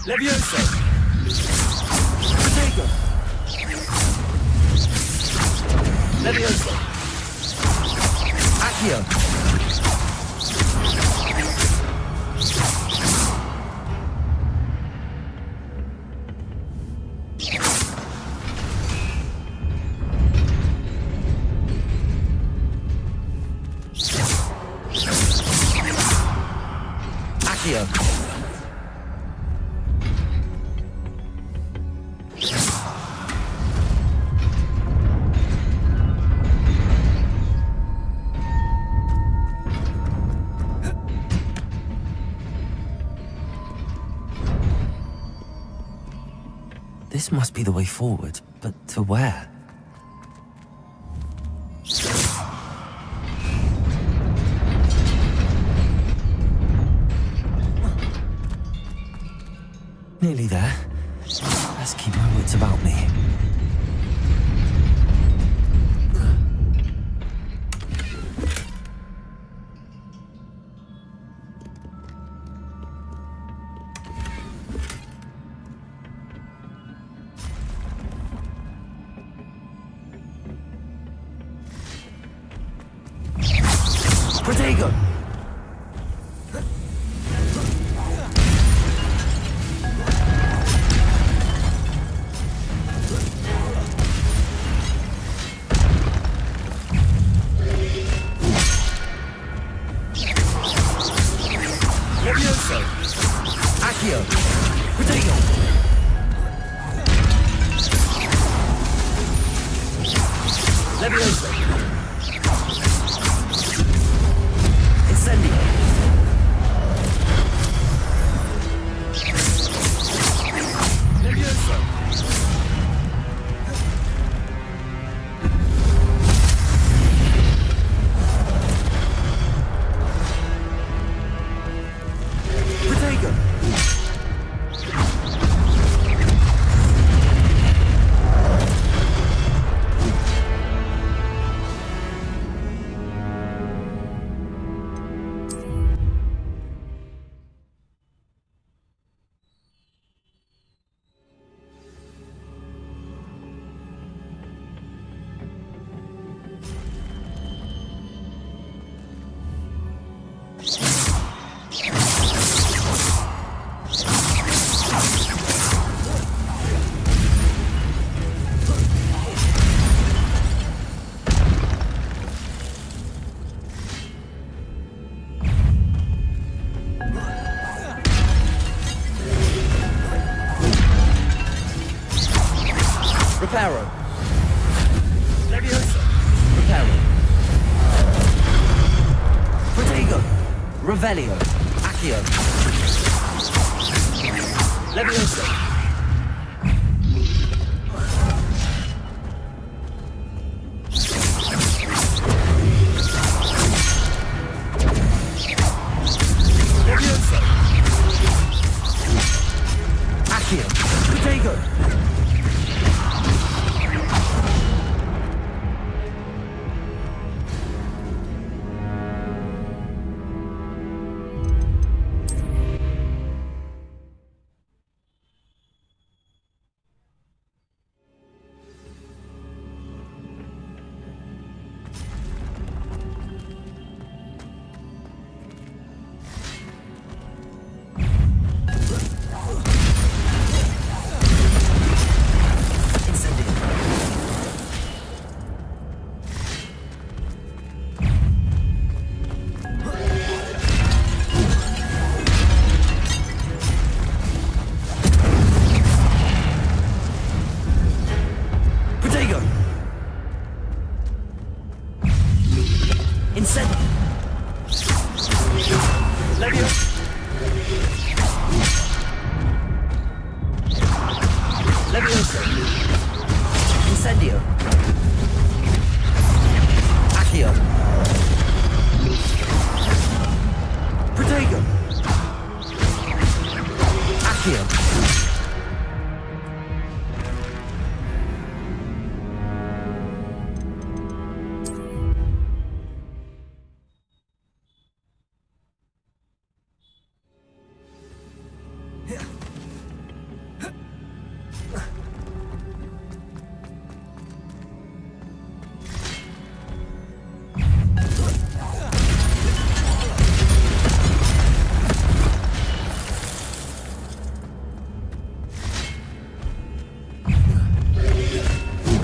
Levioso! Protego! Levioso! Accio! Accio! This must be the way forward, but to where? Nearly there. Let's keep my wits about me. Protego! Levioso! Accio! Protego! Levioso! Incendio! Levioso! Protego! Reparo. Levioso. Reparo. Protego. Revelio. Accio. Levioso. Levioso. Accio. Protego. Incendio. Levioso. Levioso. Incendio. Accio. Protego. Accio.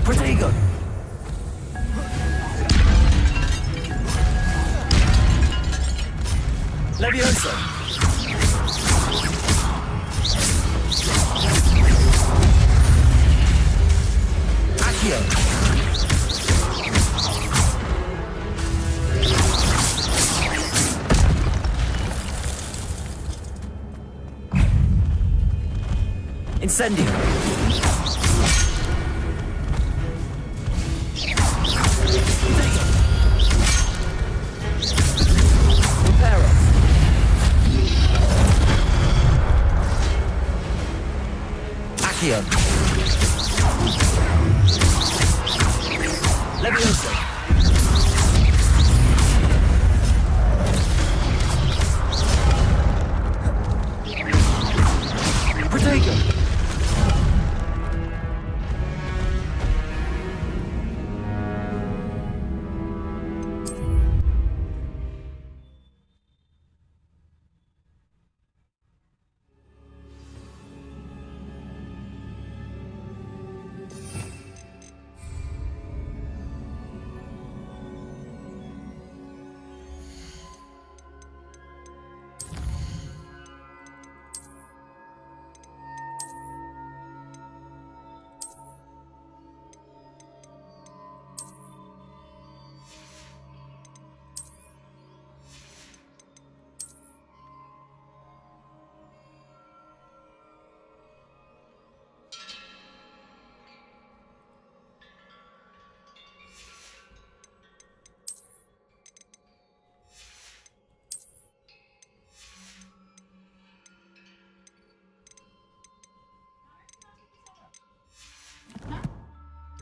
Protego. Levioso. Accio. Incendio.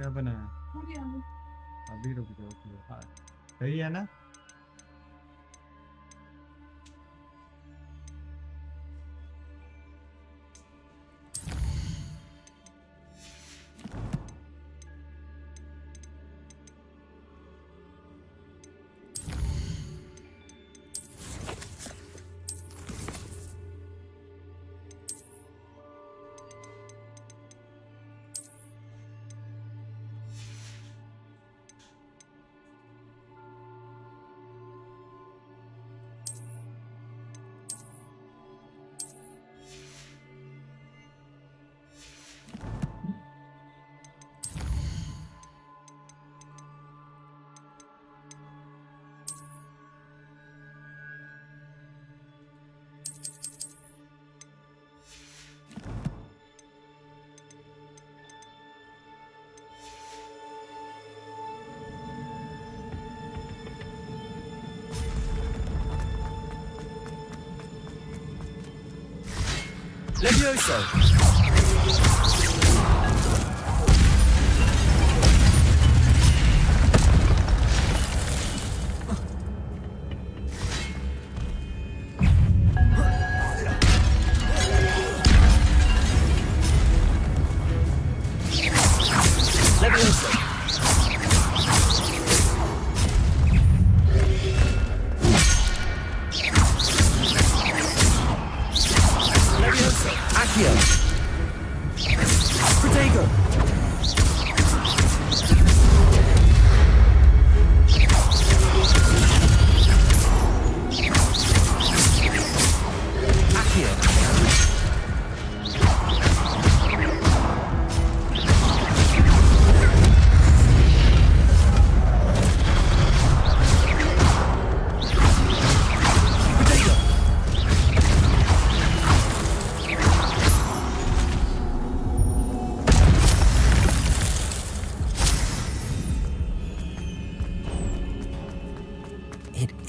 क्या बनाया अभी रुक जाओ हाँ सही है ना Levioso!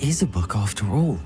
Is a book after all.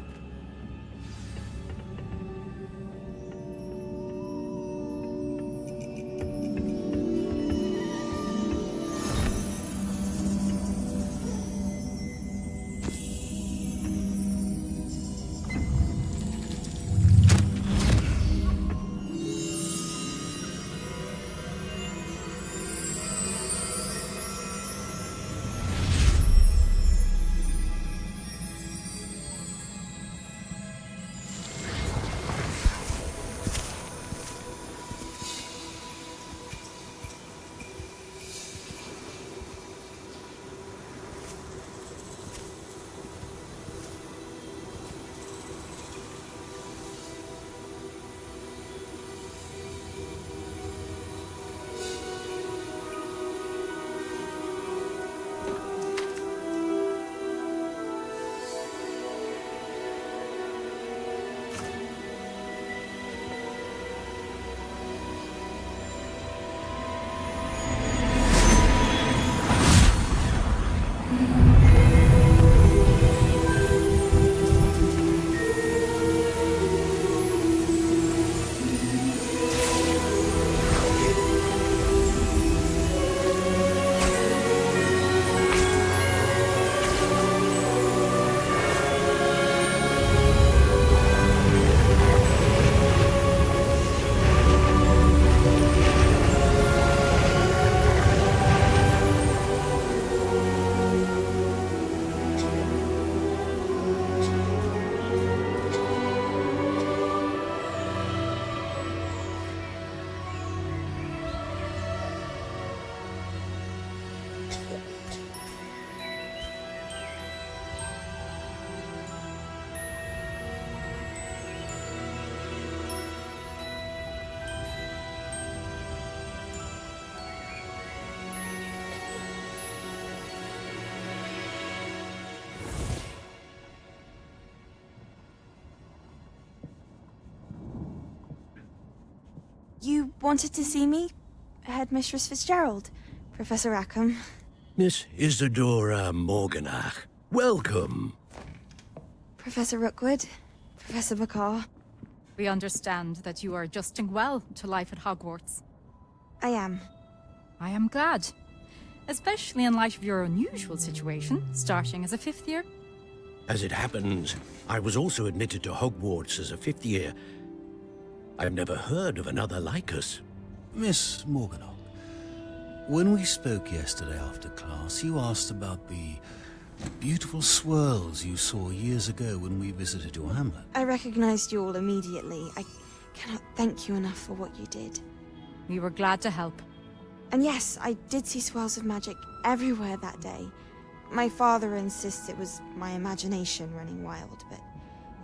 You wanted to see me? Headmistress Fitzgerald, Professor Rackham. Miss Isadora Morganach, welcome. Professor Rookwood, Professor McCaw. We understand that you are adjusting well to life at Hogwarts. I am. I am glad. Especially in light of your unusual situation, starting as a 5th year. As it happens, I was also admitted to Hogwarts as a 5th year. I've never heard of another like us. Miss Morganock, when we spoke yesterday after class, you asked about the beautiful swirls you saw years ago when we visited your hamlet. I recognized you all immediately. I cannot thank you enough for what you did. We were glad to help. And yes, I did see swirls of magic everywhere that day. My father insists it was my imagination running wild, but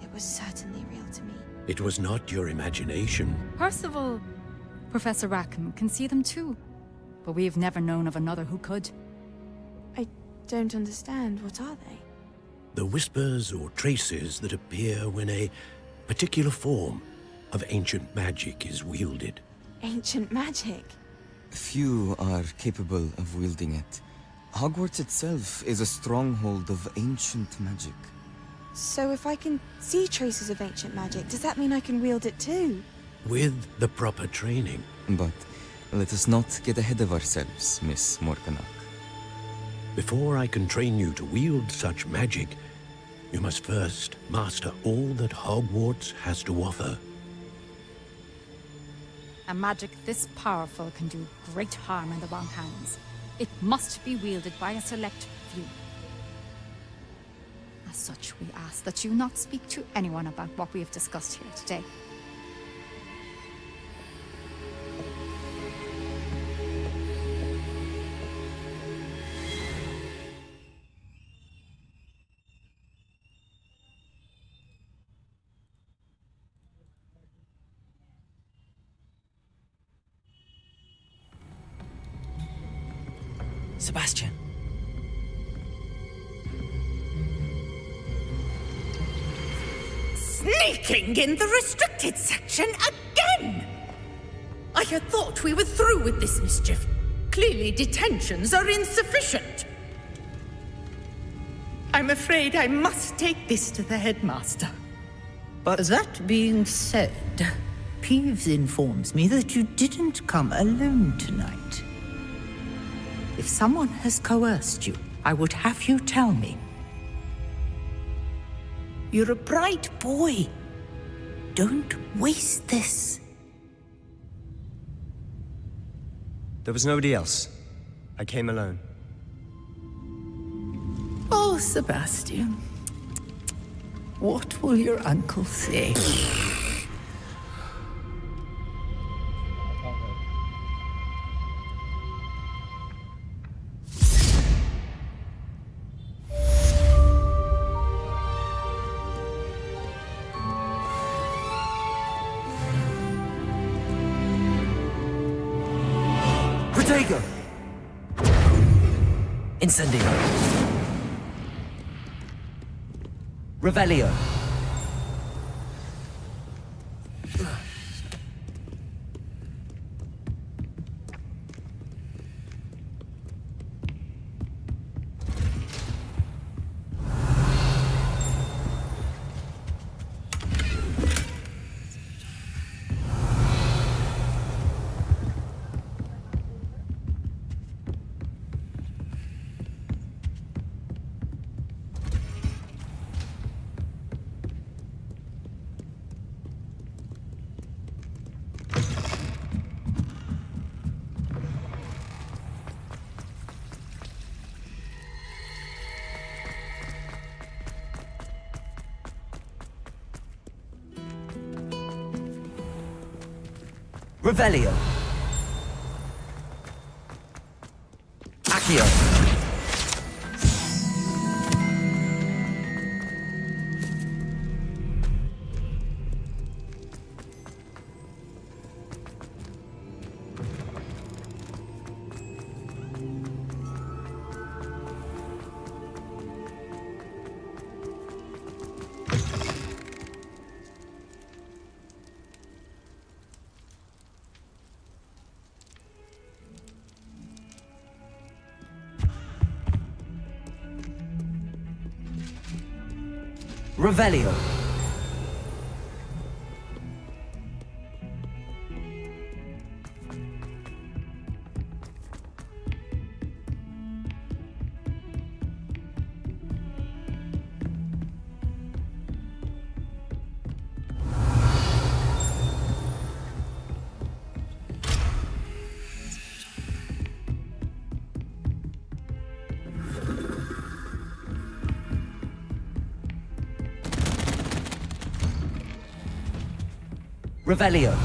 it was certainly real to me. It was not your imagination. Percival, Professor Rackham can see them too. But we've never known of another who could. I don't understand. What are they? The whispers or traces that appear when a particular form of ancient magic is wielded. Ancient magic? Few are capable of wielding it. Hogwarts itself is a stronghold of ancient magic. So if I can see traces of ancient magic, does that mean I can wield it too? With the proper training. But let us not get ahead of ourselves, Miss Morganock. Before I can train you to wield such magic, you must first master all that Hogwarts has to offer. A magic this powerful can do great harm in the wrong hands. It must be wielded by a select few. As such, we ask that you not speak to anyone about what we have discussed here today. Sebastian. Sneaking in the restricted section again! I had thought we were through with this mischief. Clearly detentions are insufficient. I'm afraid I must take this to the headmaster. But that being said, Peeves informs me that you didn't come alone tonight. If someone has coerced you, I would have you tell me. You're a bright boy. Don't waste this. There was nobody else. I came alone. Oh, Sebastian. What will your uncle say? Protego! Incendio! Revelio! Revelio. Accio. Revelio. Revelio.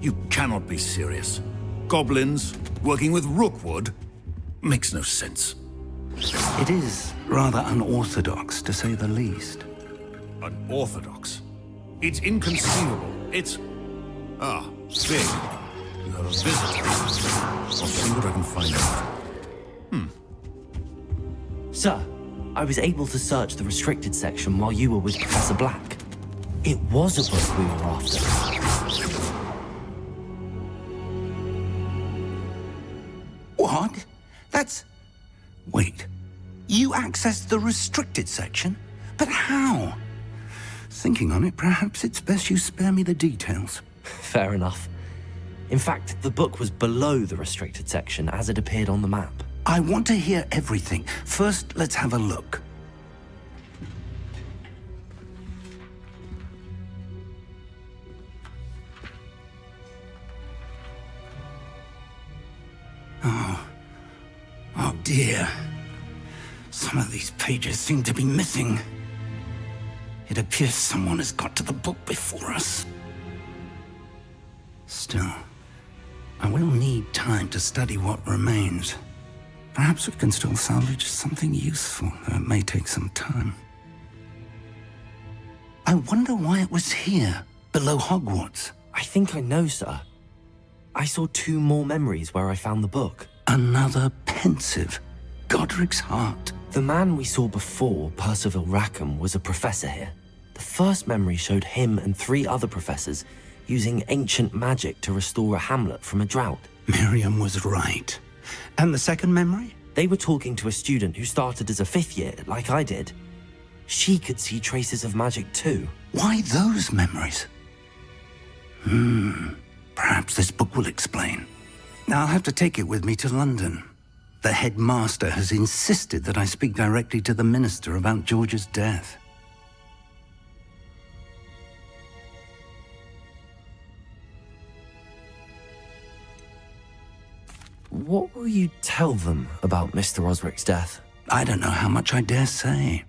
You cannot be serious. Goblins working with Rookwood? Makes no sense. It is rather unorthodox, to say the least. Unorthodox? It's inconceivable. It's... Ah, Fig. You have a visitor. I'll see what I can find out. Sir, I was able to search the restricted section while you were with Professor Black. It was a book we were after. What? That's... Wait. You accessed the restricted section? But how? Thinking on it, perhaps it's best you spare me the details. Fair enough. In fact, the book was below the restricted section as it appeared on the map. I want to hear everything. First, let's have a look. Oh dear. Some of these pages seem to be missing. It appears someone has got to the book before us. Still, I will need time to study what remains. Perhaps we can still salvage something useful, though it may take some time. I wonder why it was here, below Hogwarts. I think I know, sir. I saw 2 more memories where I found the book. Another pensive. Godric's heart. The man we saw before, Percival Rackham, was a professor here. The first memory showed him and 3 other professors using ancient magic to restore a hamlet from a drought. Miriam was right. And the second memory? They were talking to a student who started as a 5th year, like I did. She could see traces of magic too. Why those memories? Perhaps this book will explain. I'll have to take it with me to London. The headmaster has insisted that I speak directly to the minister about George's death. What will you tell them about Mr. Osric's death? I don't know how much I dare say.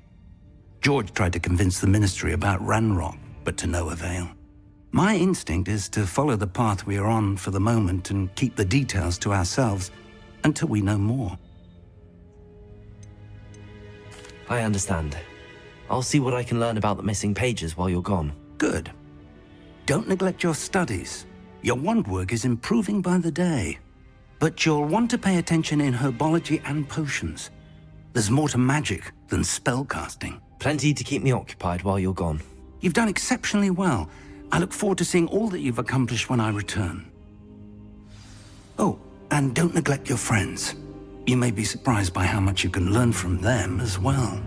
George tried to convince the ministry about Ranrock, but to no avail. My instinct is to follow the path we are on for the moment and keep the details to ourselves until we know more. I understand. I'll see what I can learn about the missing pages while you're gone. Good. Don't neglect your studies. Your wand work is improving by the day. But you'll want to pay attention in herbology and potions. There's more to magic than spellcasting. Plenty to keep me occupied while you're gone. You've done exceptionally well. I look forward to seeing all that you've accomplished when I return. Oh, and don't neglect your friends. You may be surprised by how much you can learn from them as well.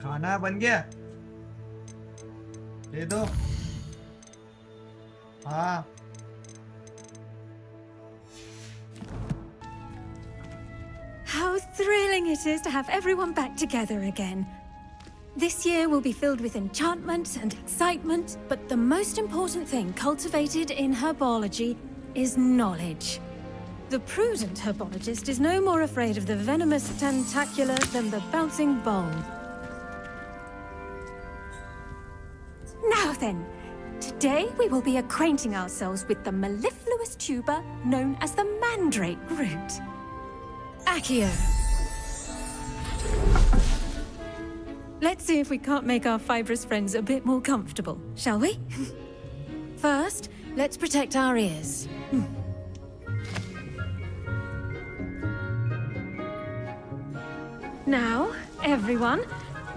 खाना बन गया दे दो हाँ How thrilling it is to have everyone back together again. This year will be filled with enchantment and excitement, but the most important thing cultivated in herbology is knowledge. The prudent herbologist is no more afraid of the venomous tentacula than the bouncing bowl. Now then, today we will be acquainting ourselves with the mellifluous tuber known as the mandrake root. Accio. Let's see if we can't make our fibrous friends a bit more comfortable, shall we? First, let's protect our ears. Now, everyone,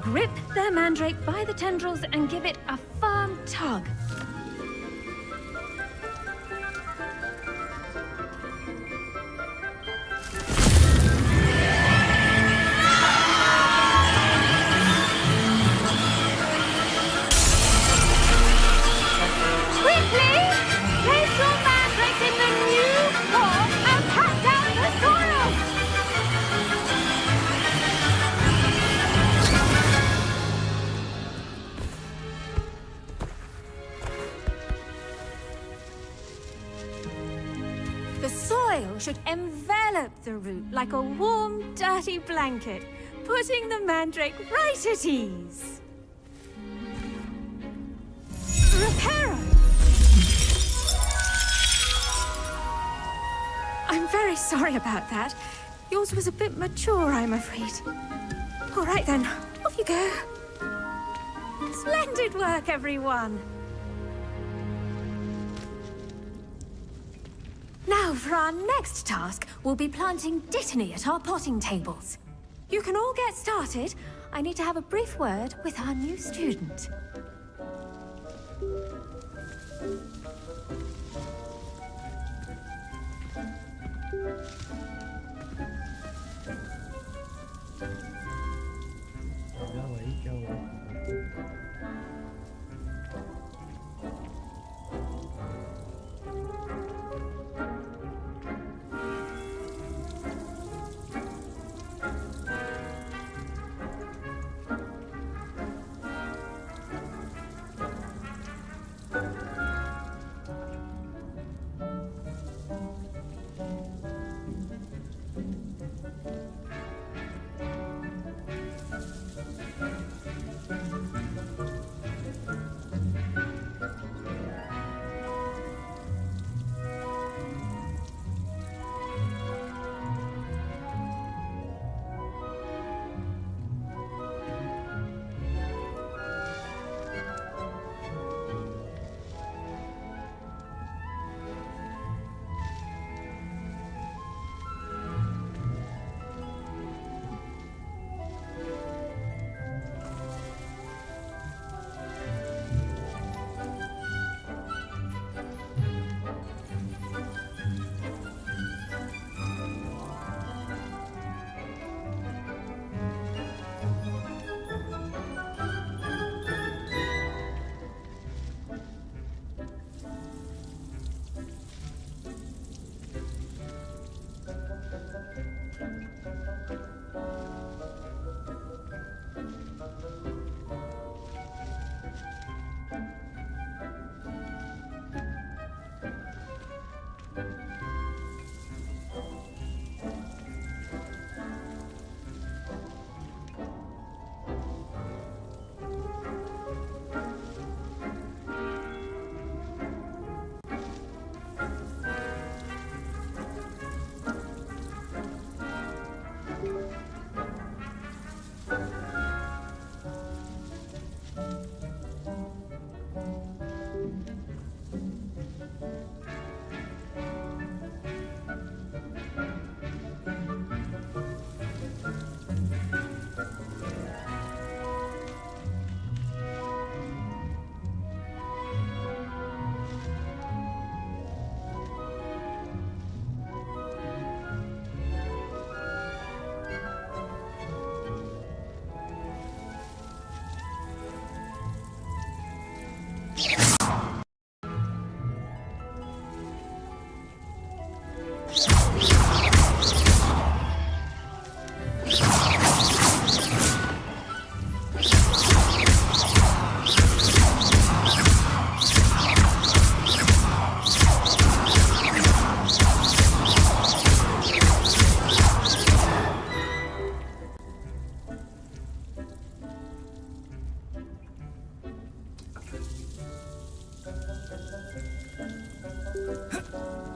grip their mandrake by the tendrils and give it a firm tug. Quickly! Place your mandrake in the new pot and pat down the soil! The soil should envelop the root like a warm, dirty blanket, putting the mandrake right at ease. Reparo! I'm very sorry about that. Yours was a bit mature, I'm afraid. All right then, off you go. Splendid work, everyone. Now, for our next task, we'll be planting dittany at our potting tables. You can all get started. I need to have a brief word with our new student.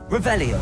Revelio.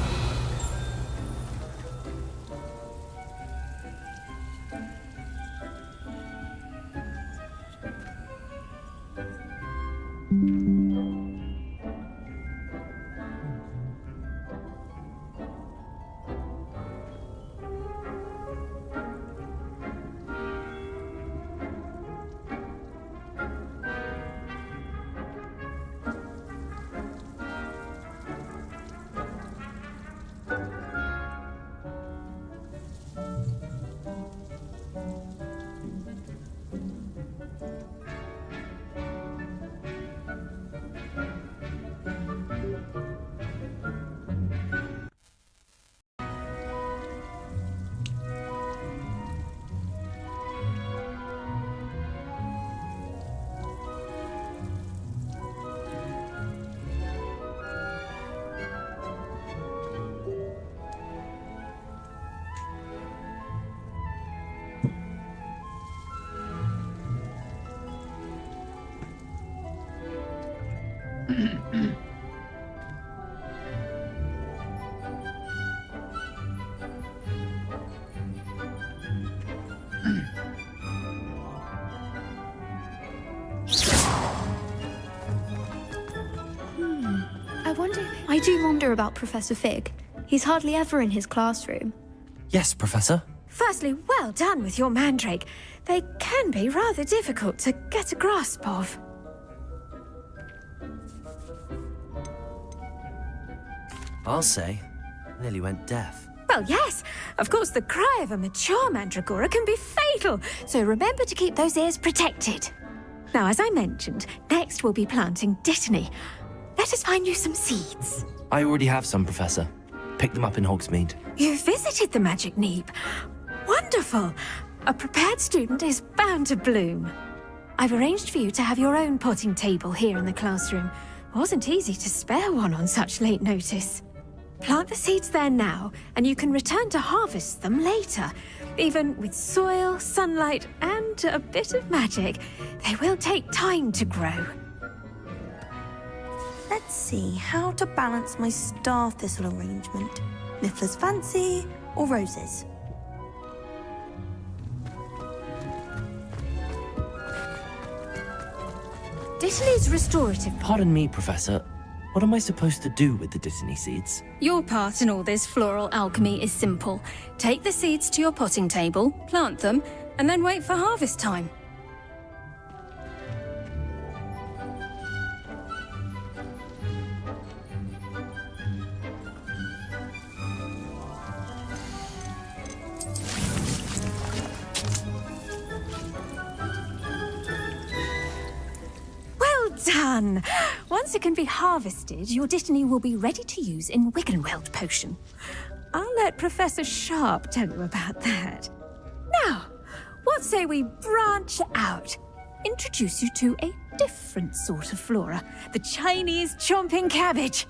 I do wonder about Professor Fig. He's hardly ever in his classroom. Yes, Professor. Firstly, well done with your mandrake. They can be rather difficult to get a grasp of. I'll say, nearly went deaf. Well, yes. Of course, the cry of a mature mandragora can be fatal, so remember to keep those ears protected. Now, as I mentioned, next we'll be planting dittany. Let us find you some seeds. I already have some, Professor. Picked them up in Hogsmeade. You visited the Magic Neep. Wonderful. A prepared student is bound to bloom. I've arranged for you to have your own potting table here in the classroom. Wasn't easy to spare one on such late notice. Plant the seeds there now, and you can return to harvest them later. Even with soil, sunlight, and a bit of magic, they will take time to grow. Let's see how to balance my star thistle arrangement. Miffler's Fancy or roses? Dittany's restorative. Pardon me, Professor. What am I supposed to do with the dittany seeds? Your part in all this floral alchemy is simple. Take the seeds to your potting table, plant them, and then wait for harvest time. Done! Once it can be harvested, your dittany will be ready to use in Wiggenweld potion. I'll let Professor Sharp tell you about that. Now, what say we branch out? Introduce you to a different sort of flora, the Chinese chomping cabbage.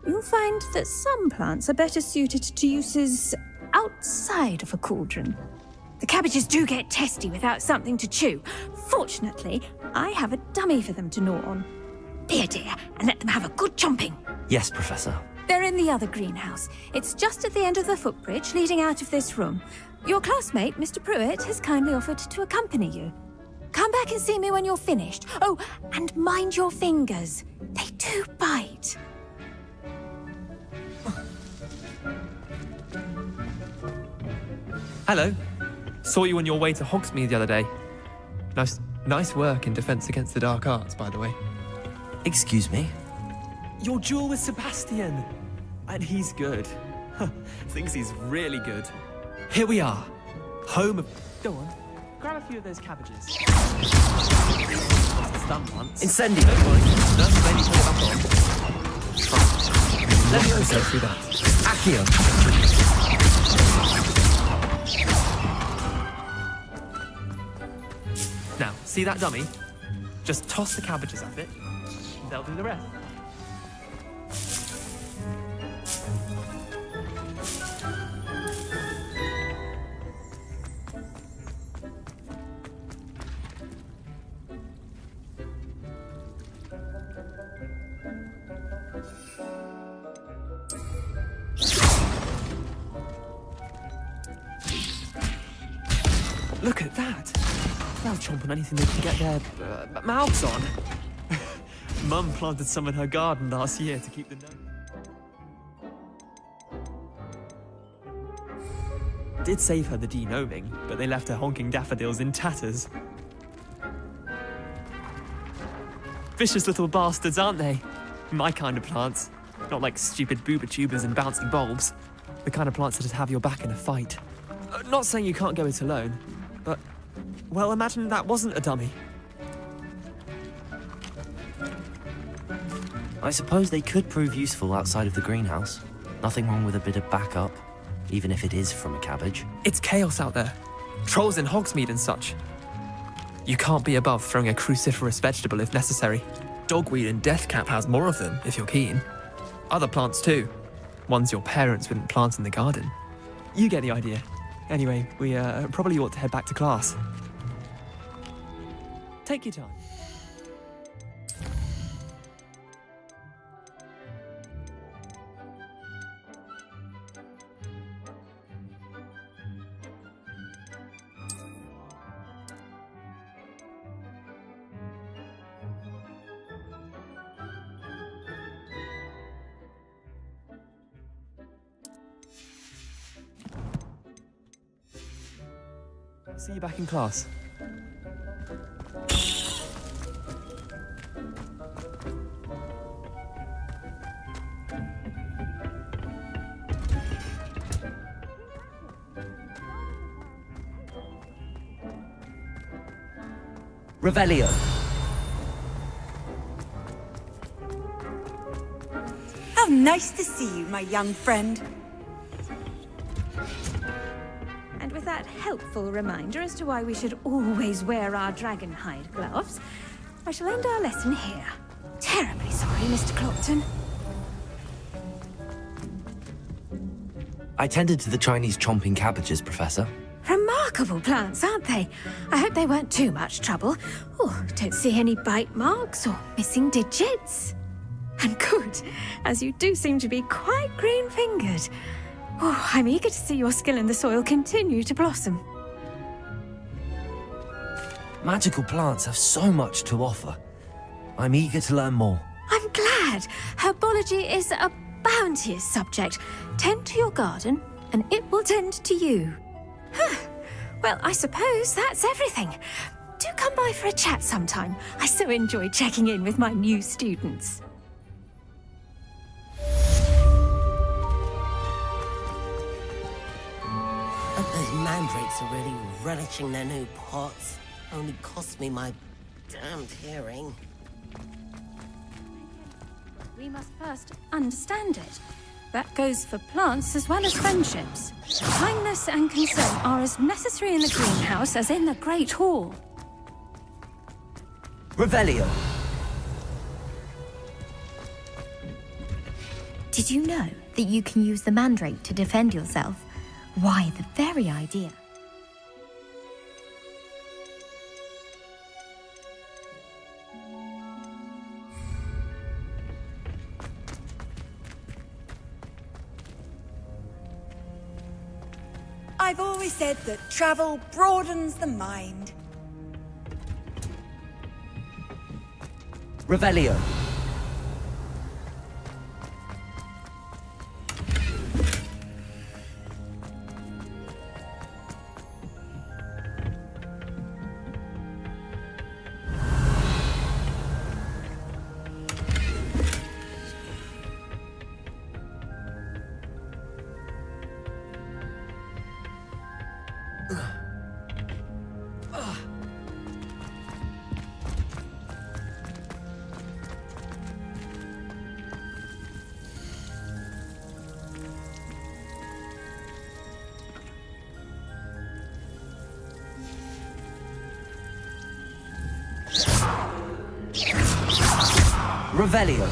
You'll find that some plants are better suited to uses outside of a cauldron. The cabbages do get testy without something to chew. Fortunately, I have a dummy for them to gnaw on. Be a dear and let them have a good chomping. Yes, Professor. They're in the other greenhouse. It's just at the end of the footbridge leading out of this room. Your classmate, Mr. Pruitt, has kindly offered to accompany you. Come back and see me when you're finished. Oh, and mind your fingers. They do bite. Hello. Saw you on your way to Hogsmeade the other day. Nice work in Defense Against the Dark Arts, by the way. Excuse me? Your duel with Sebastian. And he's good. Thinks he's really good. Here we are. Home of... Go on. grab a few of those cabbages. Stun once. Incendio! Don't worry, nurse Blaney put it back on. Let me go through that. Accio! Now, see that dummy? Just toss the cabbages at it. They'll do the rest. Look at that! They'll chomp on anything they can get their mouths on. Mum planted some in her garden last year to keep the Did save her the denoming, but they left her honking daffodils in tatters. Vicious little bastards, aren't they? My kind of plants. Not like stupid booba tubers and bouncing bulbs. The kind of plants that'd have your back in a fight. Not saying you can't go it alone, but, well, imagine that wasn't a dummy. I suppose they could prove useful outside of the greenhouse. Nothing wrong with a bit of backup, even if it is from a cabbage. It's chaos out there. Trolls in Hogsmeade and such. You can't be above throwing a cruciferous vegetable if necessary. Dogweed and deathcap has more of them, if you're keen. Other plants too. Ones your parents wouldn't plant in the garden. You get the idea. Anyway, we probably ought to head back to class. Take your time. See you back in class. Revelio! How nice to see you, my young friend. And with that helpful reminder as to why we should always wear our dragon hide gloves, I shall end our lesson here. Terribly sorry, Mr. Clopton. I tended to the Chinese chomping cabbages, Professor. Remarkable plants, aren't they? I hope they weren't too much trouble. Oh, don't see any bite marks or missing digits. And good, as you do seem to be quite green-fingered. Oh, I'm eager to see your skill in the soil continue to blossom. Magical plants have so much to offer. I'm eager to learn more. I'm glad. Herbology is a bounteous subject. Tend to your garden, and it will tend to you. Huh. Well, I suppose that's everything. Do come by for a chat sometime. I so enjoy checking in with my new students. Those mandrakes are really relishing their new pots. Only cost me my damned hearing. We must first understand it. That goes for plants as well as friendships. Kindness and concern are as necessary in the greenhouse as in the Great Hall. Revelio! Did you know that you can use the mandrake to defend yourself? Why, the very idea. I've always said that travel broadens the mind. Revelio! Revelio.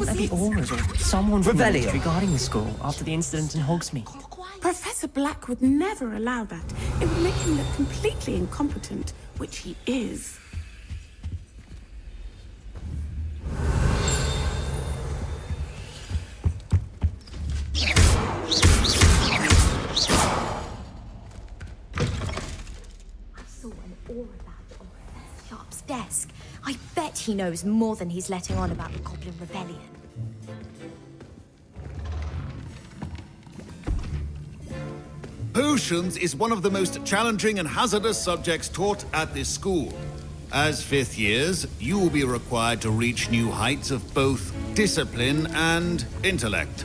The auras or someone from the Revelio. military guarding the school after the incident in Hogsmeade. Professor Black would never allow that. It would make him look completely incompetent, which he is. I saw an aura badge on Professor Sharp's desk. I bet he knows more than he's letting on about the Goblin Rebellion. Potions is one of the most challenging and hazardous subjects taught at this school. As fifth years, you will be required to reach new heights of both discipline and intellect.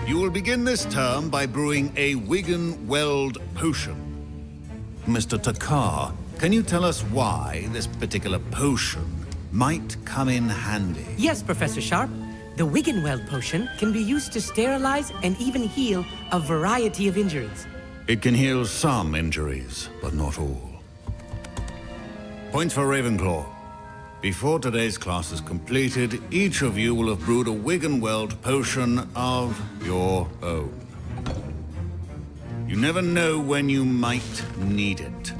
You will begin this term by brewing a Wigan-Weld potion. Mr. Takar, can you tell us why this particular potion might come in handy? Yes, Professor Sharp. The Wigan-Weld potion can be used to sterilize and even heal a variety of injuries. It can heal some injuries, but not all. Points for Ravenclaw. Before today's class is completed, each of you will have brewed a Wigan-Weld potion of your own. You never know when you might need it.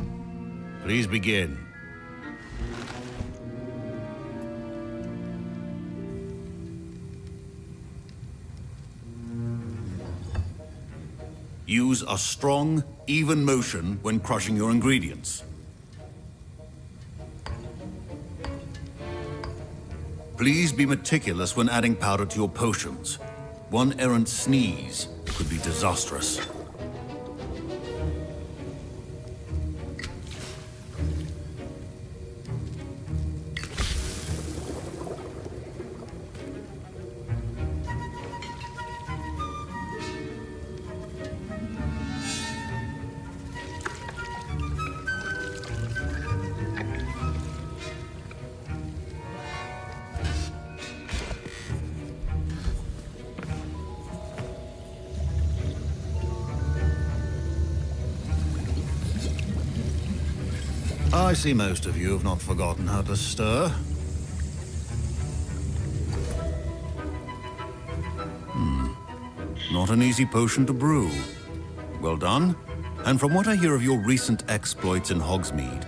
Please begin. Use a strong, even motion when crushing your ingredients. Please be meticulous when adding powder to your potions. One errant sneeze could be disastrous. I see most of you have not forgotten how to stir. Not an easy potion to brew. Well done. And from what I hear of your recent exploits in Hogsmeade,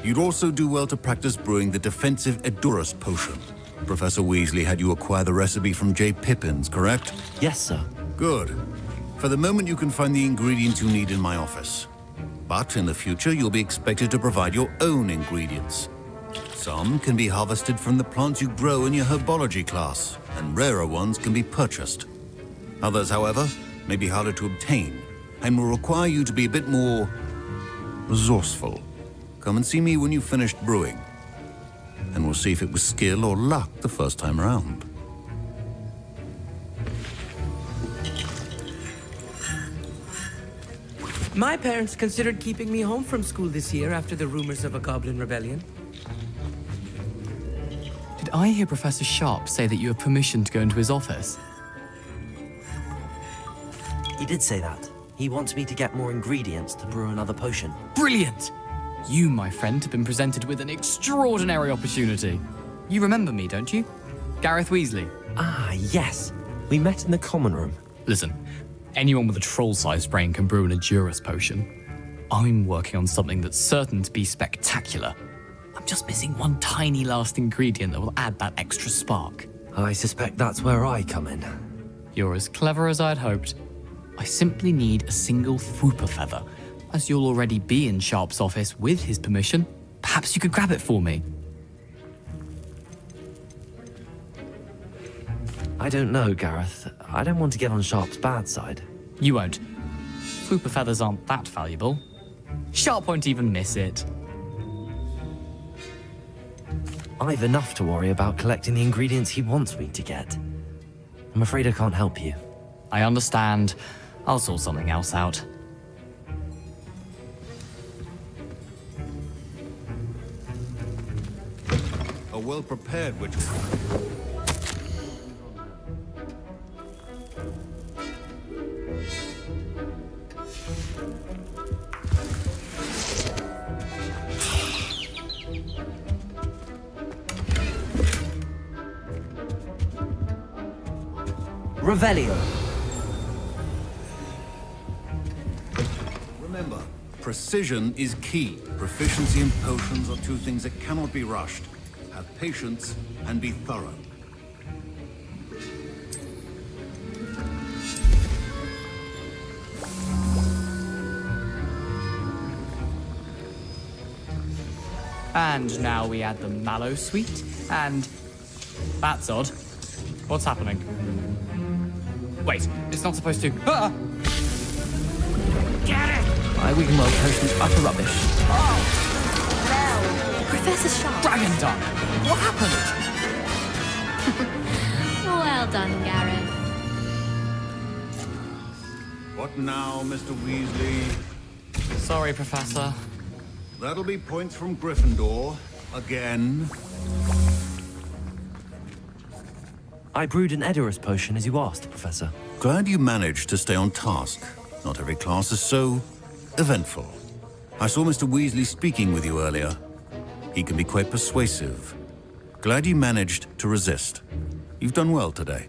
you'd also do well to practice brewing the defensive Edurus potion. Professor Weasley had you acquire the recipe from J. Pippins, correct? Yes, sir. Good. For the moment, you can find the ingredients you need in my office. But in the future, you'll be expected to provide your own ingredients. Some can be harvested from the plants you grow in your herbology class, and rarer ones can be purchased. Others, however, may be harder to obtain, and will require you to be a bit more resourceful. Come and see me when you've finished brewing, and we'll see if it was skill or luck the first time around. My parents considered keeping me home from school this year after the rumors of a goblin rebellion. Did I hear Professor Sharp say that you have permission to go into his office? He did say that. He wants me to get more ingredients to brew another potion. Brilliant! You, my friend, have been presented with an extraordinary opportunity. You remember me, don't you? Gareth Weasley. Ah, yes. We met in the common room. Listen, anyone with a troll-sized brain can brew an Endurus potion. I'm working on something that's certain to be spectacular. I'm just missing one tiny last ingredient that will add that extra spark. I suspect that's where I come in. You're as clever as I'd hoped. I simply need a single Fwooper feather. As you'll already be in Sharp's office with his permission, perhaps you could grab it for me. I don't know, Gareth. I don't want to get on Sharp's bad side. You won't. Fwooper feathers aren't that valuable. Sharp won't even miss it. I've enough to worry about collecting the ingredients he wants me to get. I'm afraid I can't help you. I understand. I'll sort something else out. A well-prepared witchcraft. Revelio. Remember, precision is key. Proficiency in potions are two things that cannot be rushed. Have patience and be thorough. And now we add the mallow sweet, and... That's odd. What's happening? Wait, it's not supposed to... Ah! Get it! My Wiggenweld potion's utter rubbish. Professor Sharp. Dragon Duck! What happened? Well done, Gareth. What now, Mr. Weasley? Sorry, Professor. That'll be points from Gryffindor. Again. I brewed an Edurus potion as you asked, Professor. Glad you managed to stay on task. Not every class is so eventful. I saw Mr. Weasley speaking with you earlier. He can be quite persuasive. Glad you managed to resist. You've done well today.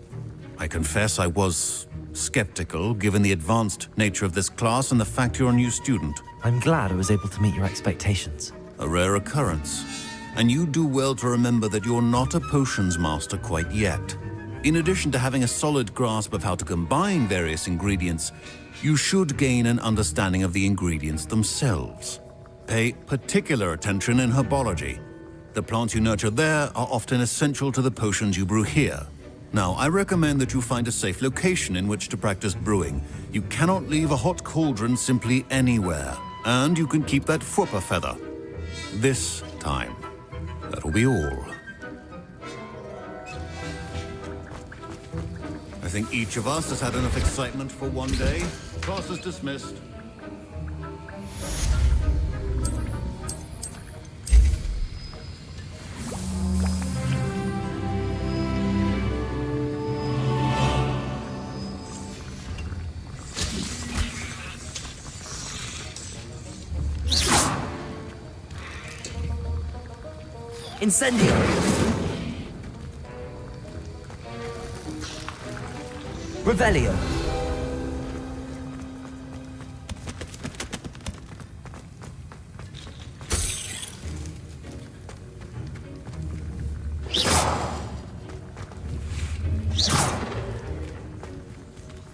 I confess I was skeptical, given the advanced nature of this class and the fact you're a new student. I'm glad I was able to meet your expectations. A rare occurrence. And you do well to remember that you're not a potions master quite yet. In addition to having a solid grasp of how to combine various ingredients, you should gain an understanding of the ingredients themselves. Pay particular attention in herbology. The plants you nurture there are often essential to the potions you brew here. Now, I recommend that you find a safe location in which to practice brewing. You cannot leave a hot cauldron simply anywhere. And you can keep that Fwooper feather. This time. That'll be all. I think each of us has had enough excitement for one day. Class is dismissed. Incendio! Revelio!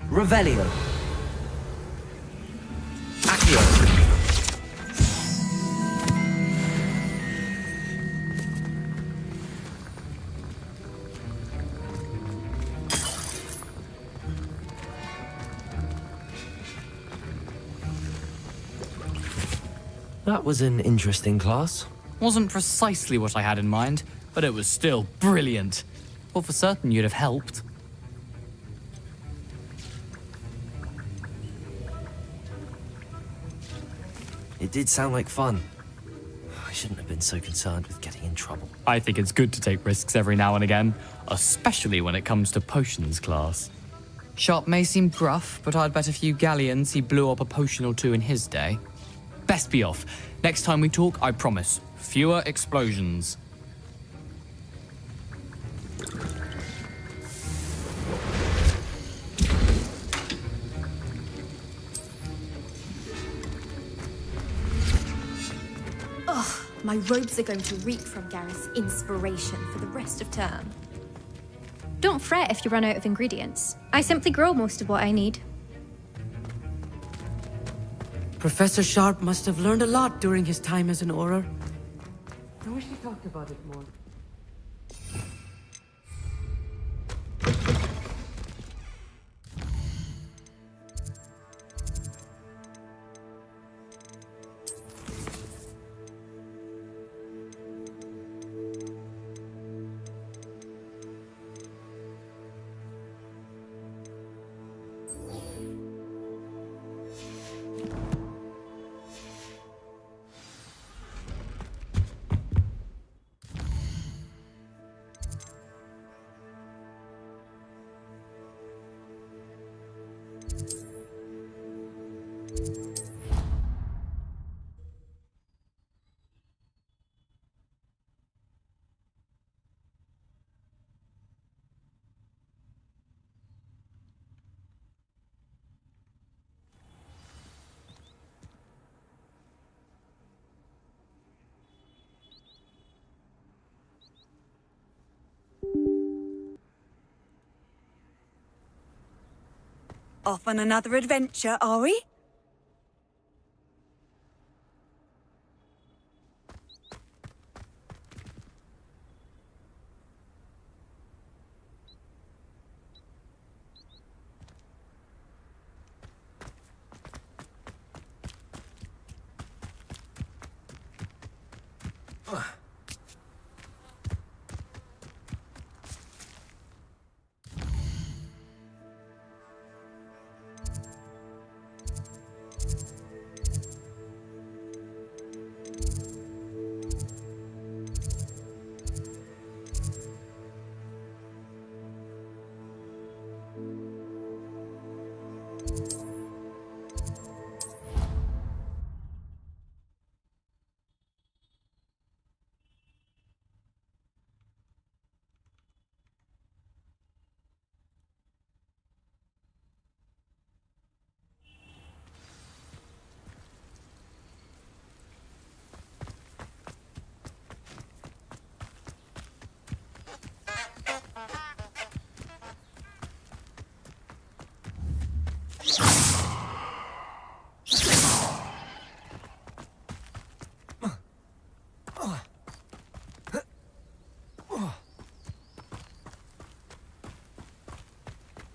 Revelio! Accio! That was an interesting class. Wasn't precisely what I had in mind, but it was still brilliant. Well, for certain you'd have helped. It did sound like fun. I shouldn't have been so concerned with getting in trouble. I think it's good to take risks every now and again, especially when it comes to potions class. Sharp may seem gruff, but I'd bet a few galleons he blew up a potion or two in his day. Best be off. Next time we talk, I promise, fewer explosions. Ugh, my robes are going to reek from Gareth's inspiration for the rest of term. Don't fret if you run out of ingredients. I simply grow most of what I need. Professor Sharp must have learned a lot during his time as an Auror. I wish he talked about it more. Off on another adventure, are we?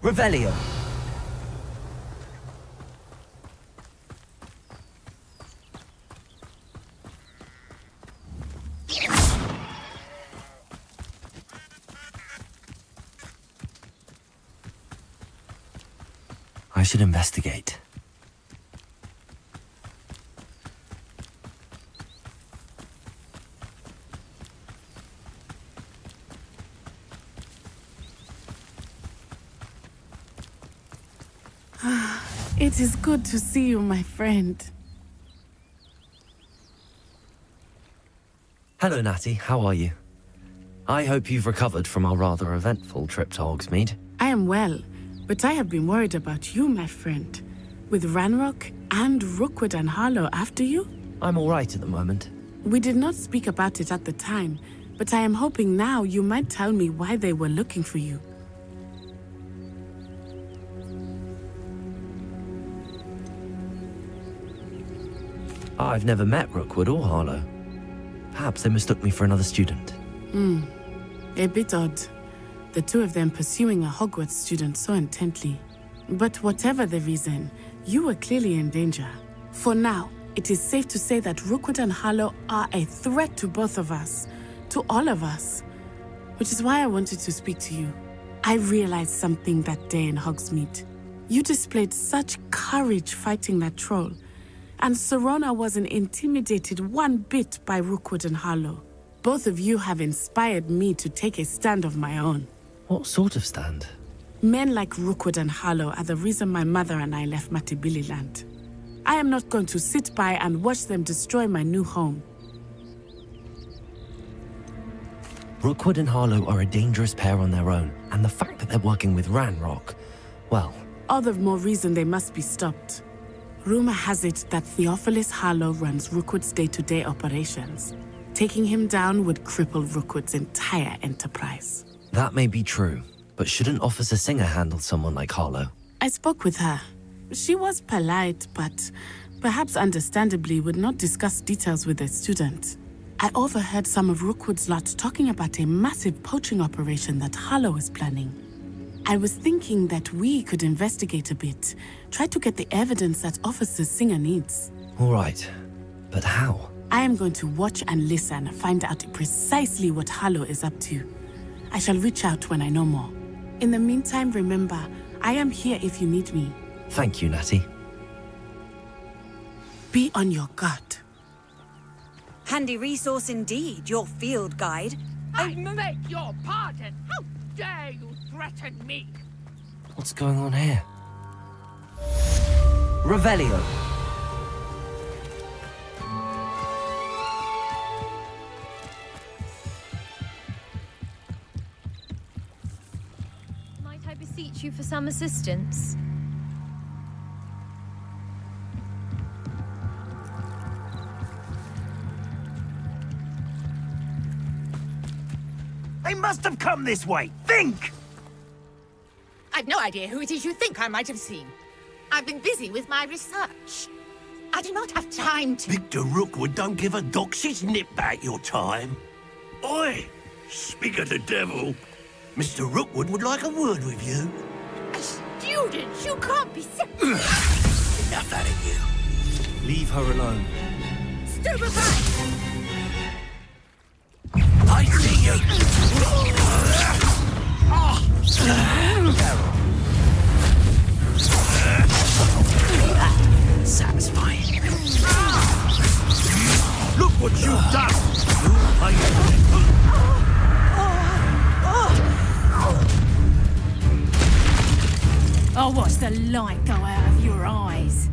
Revelio. I should investigate. It is good to see you, my friend. Hello, Natty. How are you? I hope you've recovered from our rather eventful trip to Hogsmeade. I am well, but I have been worried about you, my friend. With Ranrock and Rookwood and Harlow after you? I'm all right at the moment. We did not speak about it at the time, but I am hoping now you might tell me why they were looking for you. I've never met Rookwood or Harlow. Perhaps they mistook me for another student. A bit odd. The two of them pursuing a Hogwarts student so intently. But whatever the reason, you were clearly in danger. For now, it is safe to say that Rookwood and Harlow are a threat to both of us, to all of us, which is why I wanted to speak to you. I realized something that day in Hogsmeade. You displayed such courage fighting that troll, and Serona wasn't intimidated one bit by Rookwood and Harlow. Both of you have inspired me to take a stand of my own. What sort of stand? Men like Rookwood and Harlow are the reason my mother and I left Matibili land. I am not going to sit by and watch them destroy my new home. Rookwood and Harlow are a dangerous pair on their own, and the fact that they're working with Ranrock, well... All the more reason they must be stopped. Rumor has it that Theophilus Harlow runs Rookwood's day-to-day operations. Taking him down would cripple Rookwood's entire enterprise. That may be true, but shouldn't Officer Singer handle someone like Harlow? I spoke with her. She was polite, but perhaps understandably would not discuss details with a student. I overheard some of Rookwood's lot talking about a massive poaching operation that Harlow is planning. I was thinking that we could investigate a bit, try to get the evidence that Officer Singer needs. All right, but how? I am going to watch and listen, find out precisely what Harlow is up to. I shall reach out when I know more. In the meantime, remember, I am here if you need me. Thank you, Natty. Be on your guard. Handy resource indeed, your field guide. I beg your pardon. How dare you threaten me? What's going on here? Revelio. Might I beseech you for some assistance? They must have come this way. Think! I've no idea who it is you think I might have seen. I've been busy with my research. I do not have time to... Victor Rookwood don't give a doxy's nip back your time. Oi! Speak of the devil. Mr. Rookwood would like a word with you. A student? You can't be sick. Enough out of you. Leave her alone. Stupefy! I see you! Satisfying. Look what you've done! I'll watch the light go out of your eyes.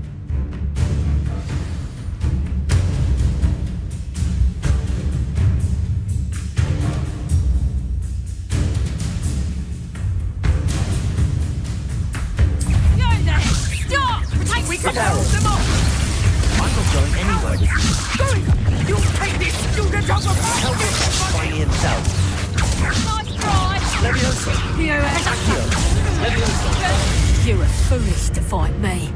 We can hold them off! I'm not going anywhere with you. You take this student over Help him by himself. Nice try! Leviosa. You're a foolish to fight me.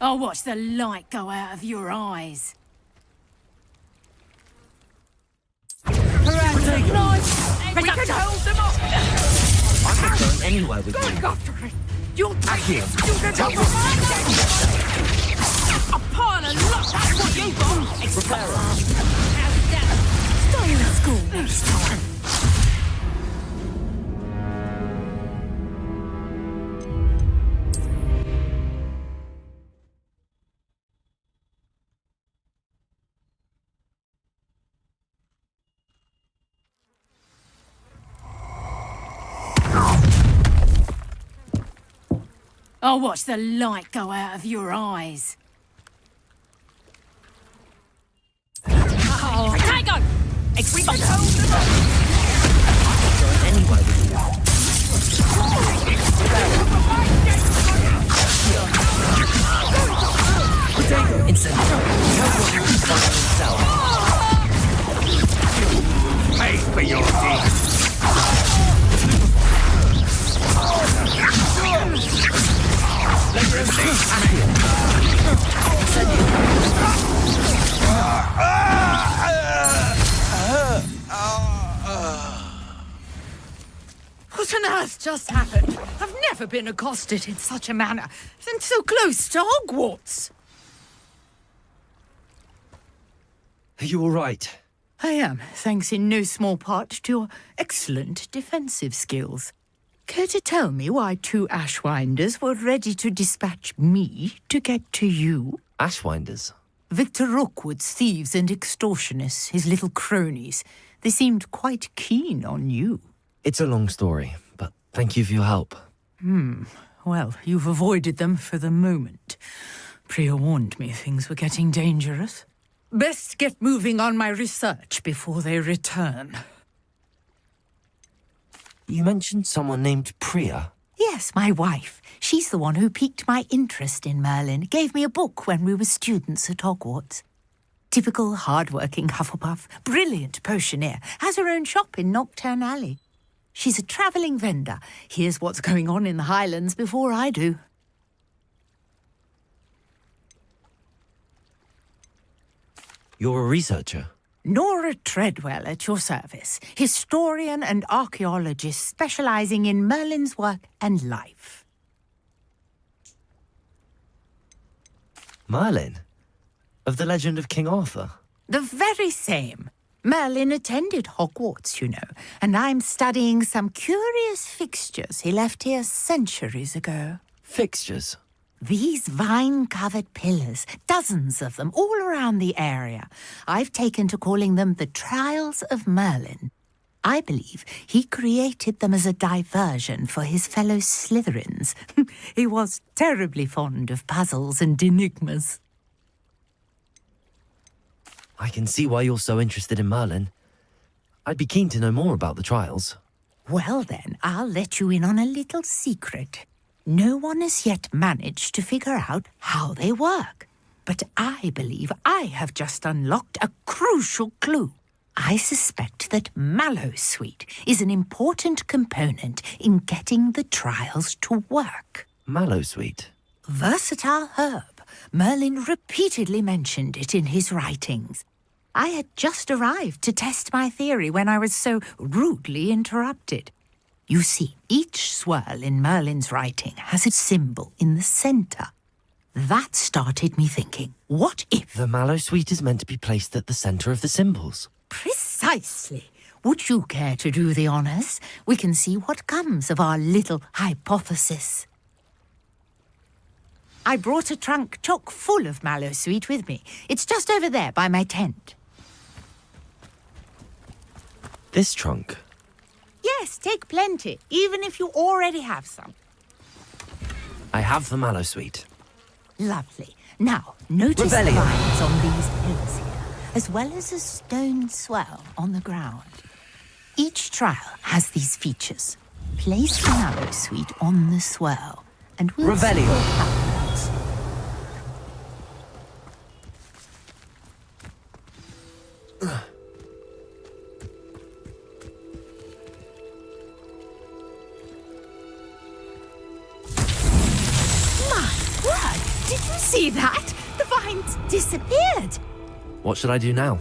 I'll watch the light go out of your eyes. Nice! We can hold them off! I'm not going anywhere with Going you. after it! You'll take Here. this student over! A pile of luck, that's what you got! Reparo. How's that? Stay in school next time. I'll watch the light go out of your eyes. Oh, Potato! We can hold them off! Anywhere with you. Potato. Instant. Help himself. Pay for your deeds. What on earth just happened? I've never been accosted in such a manner, and so close to Hogwarts. Are you all right? I am, thanks in no small part to your excellent defensive skills. Care to tell me why 2 Ashwinders were ready to dispatch me to get to you? Ashwinders? Victor Rookwood's thieves and extortionists, his little cronies. They seemed quite keen on you. It's a long story, but thank you for your help. Well, you've avoided them for the moment. Priya warned me things were getting dangerous. Best get moving on my research before they return. You mentioned someone named Priya. Yes, my wife. She's the one who piqued my interest in Merlin. Gave me a book when we were students at Hogwarts. Typical hard-working Hufflepuff, brilliant potioneer, has her own shop in Nocturne Alley. She's a travelling vendor. Hears what's going on in the Highlands before I do. You're a researcher? Nora Treadwell at your service. Historian and archaeologist specialising in Merlin's work and life. Merlin? Of the legend of King Arthur? The very same. Merlin attended Hogwarts, you know, and I'm studying some curious fixtures he left here centuries ago. Fixtures? These vine-covered pillars, dozens of them, all around the area. I've taken to calling them the Trials of Merlin. I believe he created them as a diversion for his fellow Slytherins. He was terribly fond of puzzles and enigmas. I can see why you're so interested in Merlin. I'd be keen to know more about the trials. Well then, I'll let you in on a little secret. No one has yet managed to figure out how they work. But I believe I have just unlocked a crucial clue. I suspect that Mallowsweet is an important component in getting the trials to work. Mallowsweet? Versatile herb. Merlin repeatedly mentioned it in his writings. I had just arrived to test my theory when I was so rudely interrupted. You see, each swirl in Merlin's writing has a symbol in the centre. That started me thinking, what if... The Mallowsweet is meant to be placed at the centre of the symbols. Precisely. Would you care to do the honours? We can see what comes of our little hypothesis. I brought a trunk chock full of Mallowsweet with me. It's just over there by my tent. This trunk? Yes, take plenty, even if you already have some. I have the Mallowsweet. Lovely. Now, notice the lines on these pillars here, as well as a stone swirl on the ground. Each trial has these features. Place the Mallowsweet on the swirl, and we'll see what happens. Did you see that? The vines disappeared. What should I do now?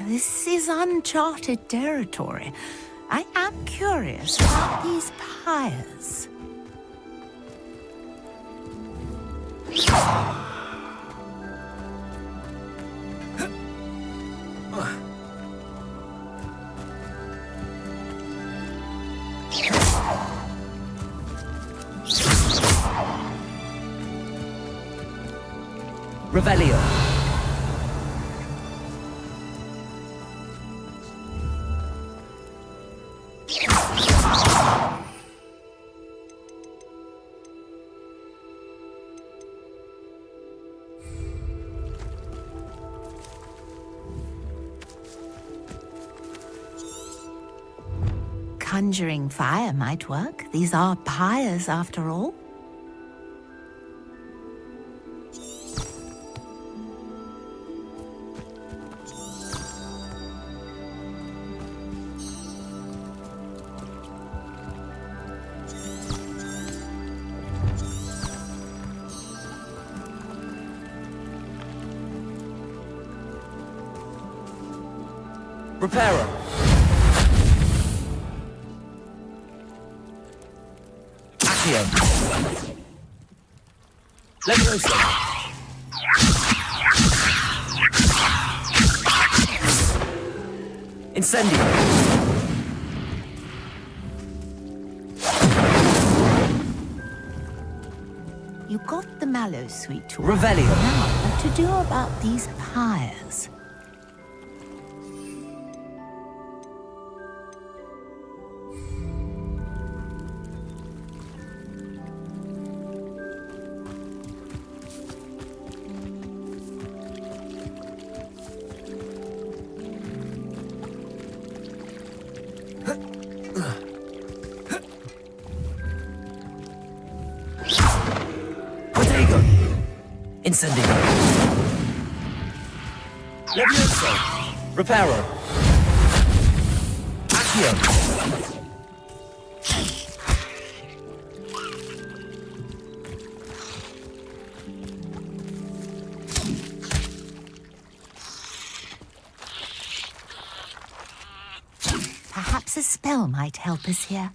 This is uncharted territory. I am curious about these pyres. Revelio. Conjuring fire might work. These are pyres, after all. Repairer. Accio. Leviosa. Incendio. You got the mallow sweet to Revelio. Now, what to do about these pyres? Incendio. Leviosa. Reparo. Accio. Perhaps a spell might help us here.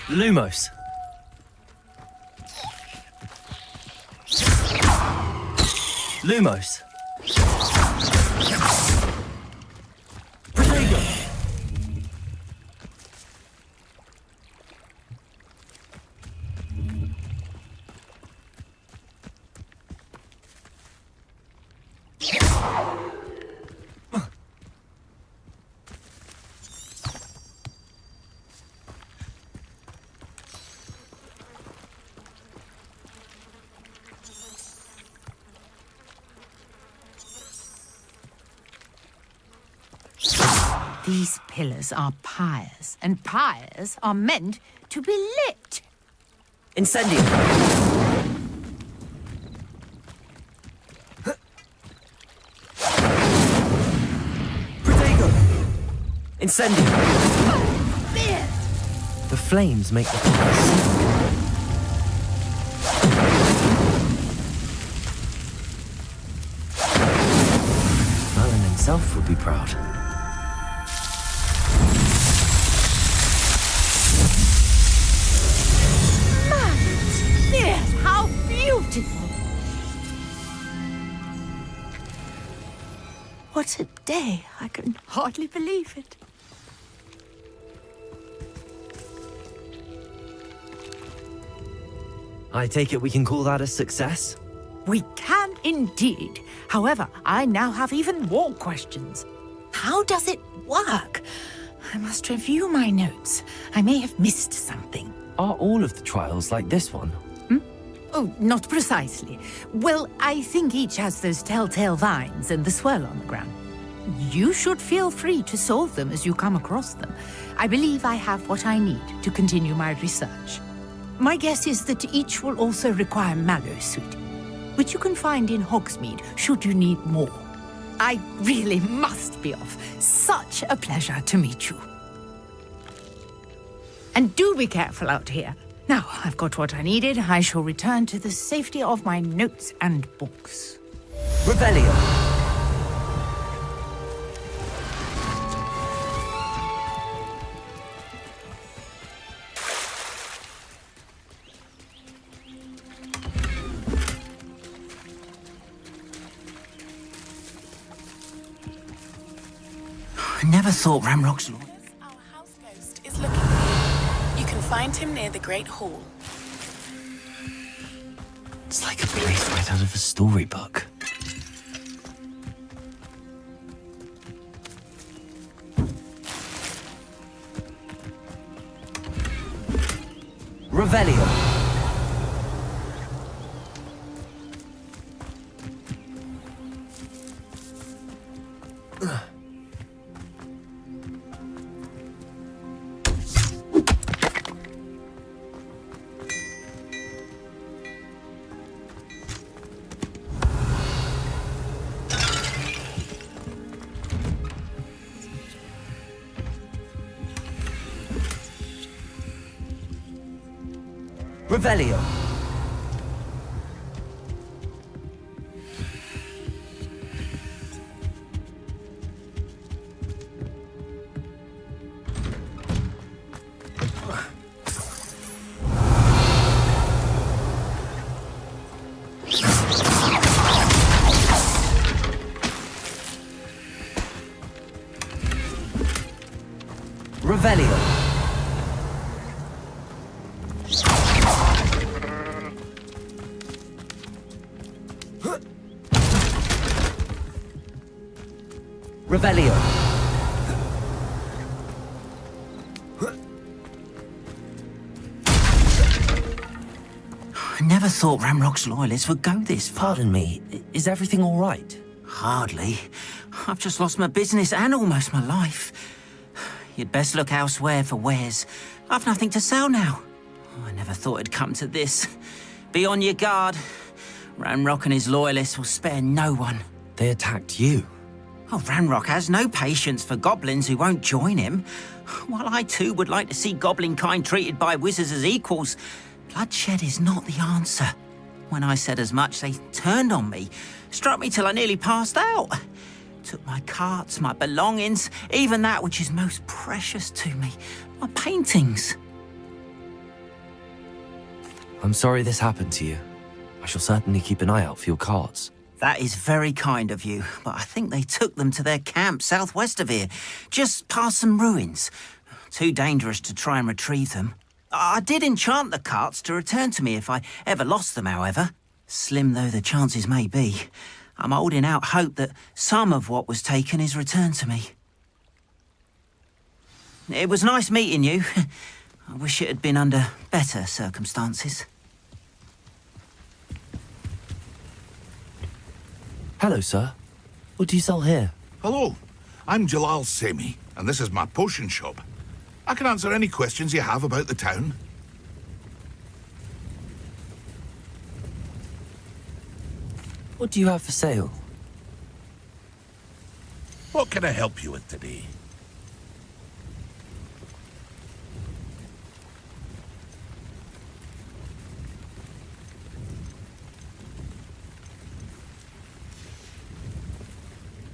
Lumos. Lumos. Protego. These pillars are pyres, and pyres are meant to be lit. Incendio. Protego. Incendio. The flames make the fire sink. Merlin himself would be proud. Yes, how beautiful! What a day! I can hardly believe it. I take it we can call that a success? We can indeed. However, I now have even more questions. How does it work? I must review my notes. I may have missed something. Are all of the trials like this one? Oh, not precisely. Well, I think each has those telltale vines and the swirl on the ground. You should feel free to solve them as you come across them. I believe I have what I need to continue my research. My guess is that each will also require mallow sweet, which you can find in Hogsmeade should you need more. I really must be off. Such a pleasure to meet you. And do be careful out here. Now, I've got what I needed. I shall return to the safety of my notes and books. Rebellion. I never thought Ramrock's Lord. Is looking for you. You can find him near the Great Hall. It's like a place right out of a storybook. Revelio. Revelio. Revelio. Revelio. I never thought Ramrock's loyalists would go this far. Pardon me, is everything all right? Hardly. I've just lost my business and almost my life. You'd best look elsewhere for wares. I've nothing to sell now. I never thought it'd come to this. Be on your guard. Ranrock and his loyalists will spare no one. They attacked you. Oh, Ranrock has no patience for goblins who won't join him. While I too would like to see goblin kind treated by wizards as equals, bloodshed is not the answer. When I said as much, they turned on me, struck me till I nearly passed out. Took my carts, my belongings, even that which is most precious to me, my paintings. I'm sorry this happened to you. I shall certainly keep an eye out for your carts. That is very kind of you, but I think they took them to their camp southwest of here, just past some ruins. Too dangerous to try and retrieve them. I did enchant the carts to return to me if I ever lost them, however. Slim though the chances may be, I'm holding out hope that some of what was taken is returned to me. It was nice meeting you. I wish it had been under better circumstances. Hello, sir. What do you sell here? Hello, I'm Jalal Semi, and this is my potion shop. I can answer any questions you have about the town. What do you have for sale? What can I help you with today?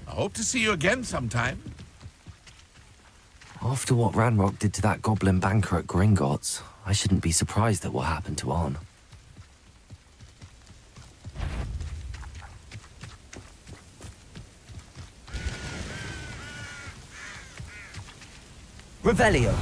I hope to see you again sometime. After what Ranrock did to that goblin banker at Gringotts, I shouldn't be surprised at what happened to Arn. Revelio.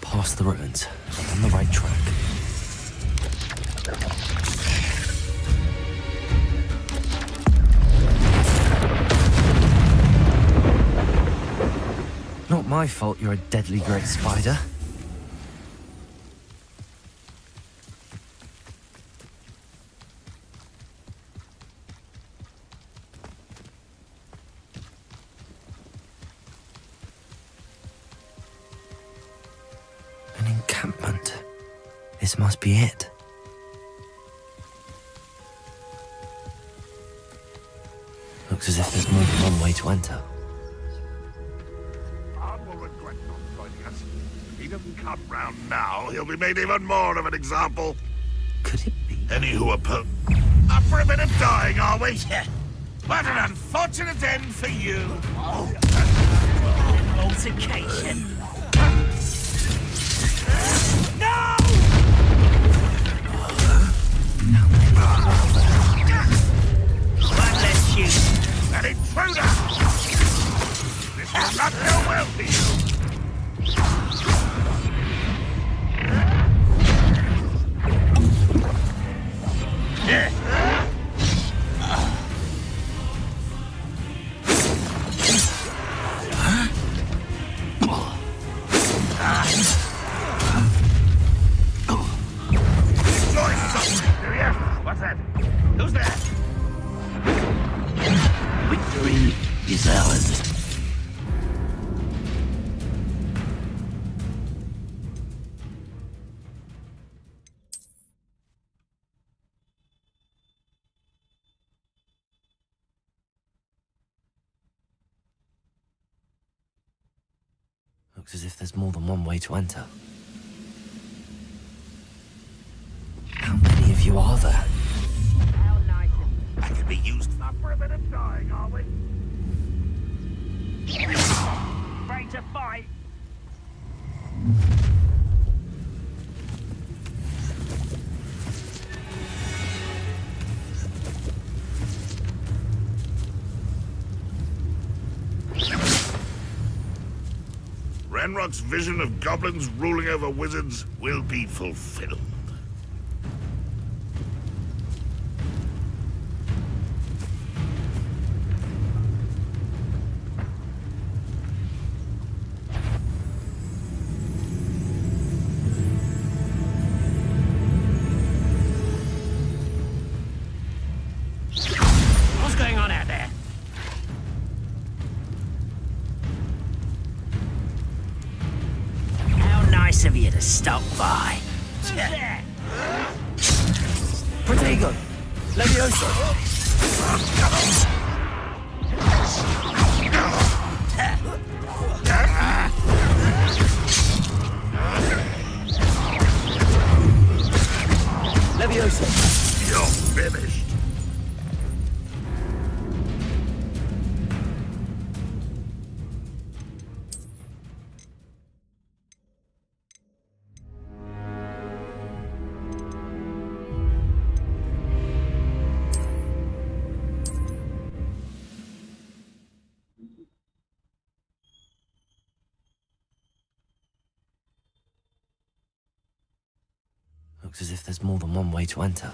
Past the ruins. I'm on the right track. Not my fault you're a deadly great spider. An encampment. This must be it. Looks as if there's more than one way to enter. If he doesn't come round now, he'll be made even more of an example. Could it be? Any who are up for a bit of dying, are we? What an unfortunate end for you. Altercation. No! One less shoe Looks as if there's more than one way to enter. How many of you are there? I could be used Not for a bit of dying, are we? Ready to fight? Renrock's vision of goblins ruling over wizards will be fulfilled. What's going on out there? How nice of you to stop by. Protego! Levioso! Levioso! You're finished. Looks as if there's more than one way to enter.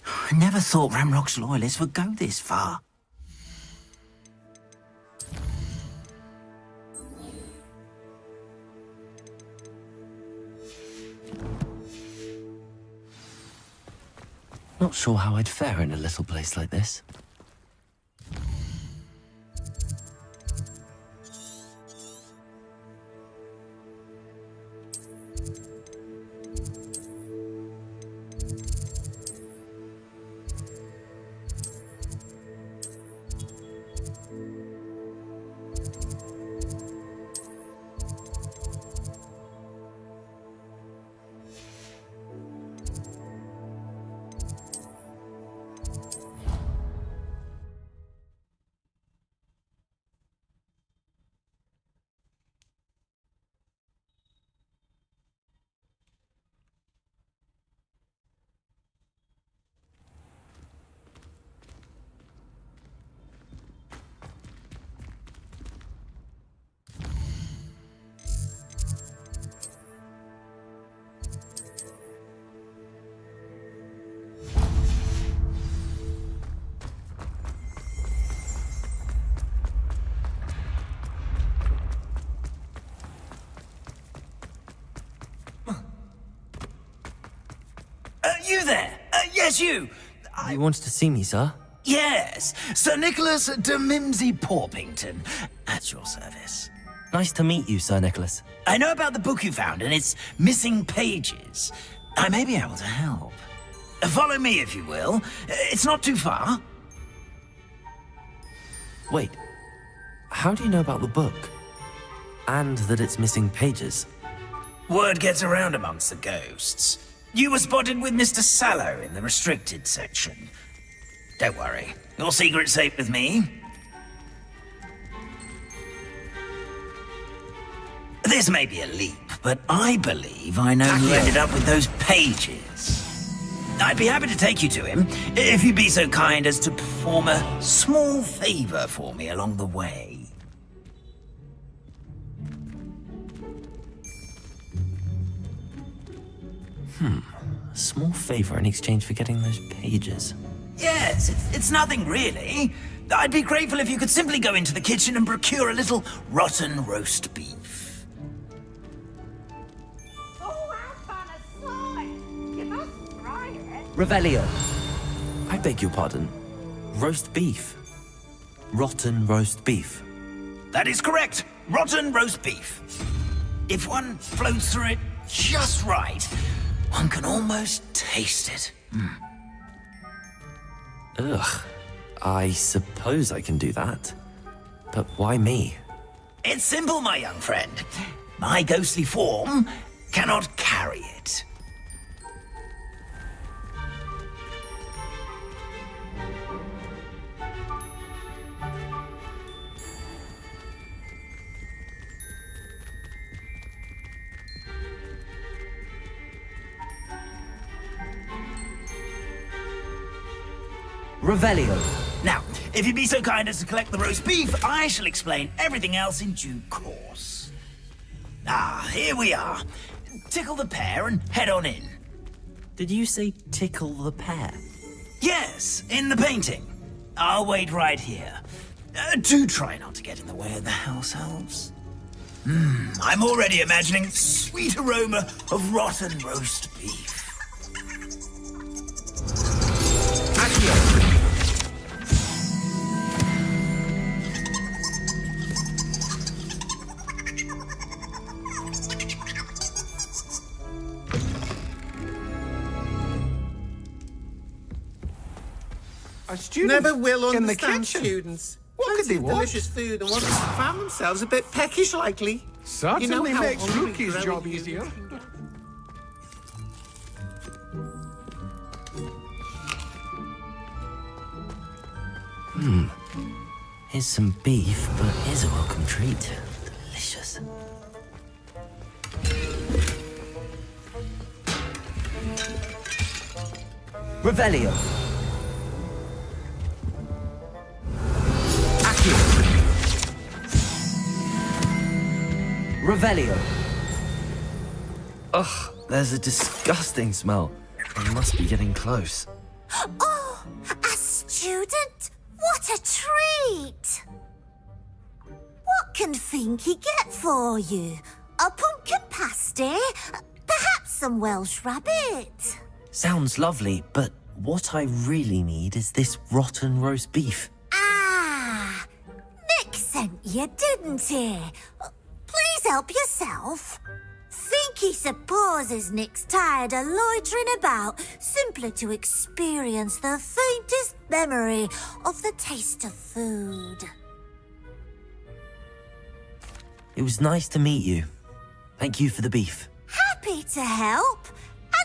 I never thought Ramrock's loyalists would go this far. Not sure how I'd fare in a little place like this. You there? Yes, you. You wanted to see me, sir? Yes, Sir Nicholas de Mimsy Porpington, at your service. Nice to meet you, Sir Nicholas. I know about the book you found and its missing pages. I may be able to help. Follow me, if you will. It's not too far. Wait, how do you know about the book? And that it's missing pages? Word gets around amongst the ghosts. You were spotted with Mr. Sallow in the restricted section. Don't worry, your secret's safe with me. This may be a leap, but I believe I know who ended up with those pages. I'd be happy to take you to him, if you'd be so kind as to perform a small favor for me along the way. A small favor in exchange for getting those pages. Yes, it's nothing really. I'd be grateful if you could simply go into the kitchen and procure a little rotten roast beef. Oh, how fun a sight! You must try it. Revelio. I beg your pardon. Roast beef. Rotten roast beef. That is correct. Rotten roast beef. If one floats through it just right, one can almost taste it. Ugh. I suppose I can do that. But why me? It's simple, my young friend. My ghostly form cannot carry it. Revelio. Now, if you'd be so kind as to collect the roast beef, I shall explain everything else in due course. Ah, here we are. Tickle the pear and head on in. Did you say tickle the pear? Yes, in the painting. I'll wait right here. Do try not to get in the way of the house elves. I'm already imagining the sweet aroma of rotten roast beef. Our students Never will in the understand kitchen. students. What could they want? Delicious food and want to found themselves a bit peckish likely. Certainly how makes hungry Rookie's growing job humans easier. can get. Here's some beef, but here's a welcome treat. Delicious. Revelio. Accio. Revelio. Ugh, there's a disgusting smell. I must be getting close. Oh, a student? What a treat! What can Finky get for you? A pumpkin pasty? Perhaps some Welsh rabbit? Sounds lovely, but what I really need is this rotten roast beef. Ah, Nick sent you, didn't he? Please help yourself. Finky supposes Nick's tired of loitering about, simply to experience the faintest memory of the taste of food. It was nice to meet you. Thank you for the beef. Happy to help,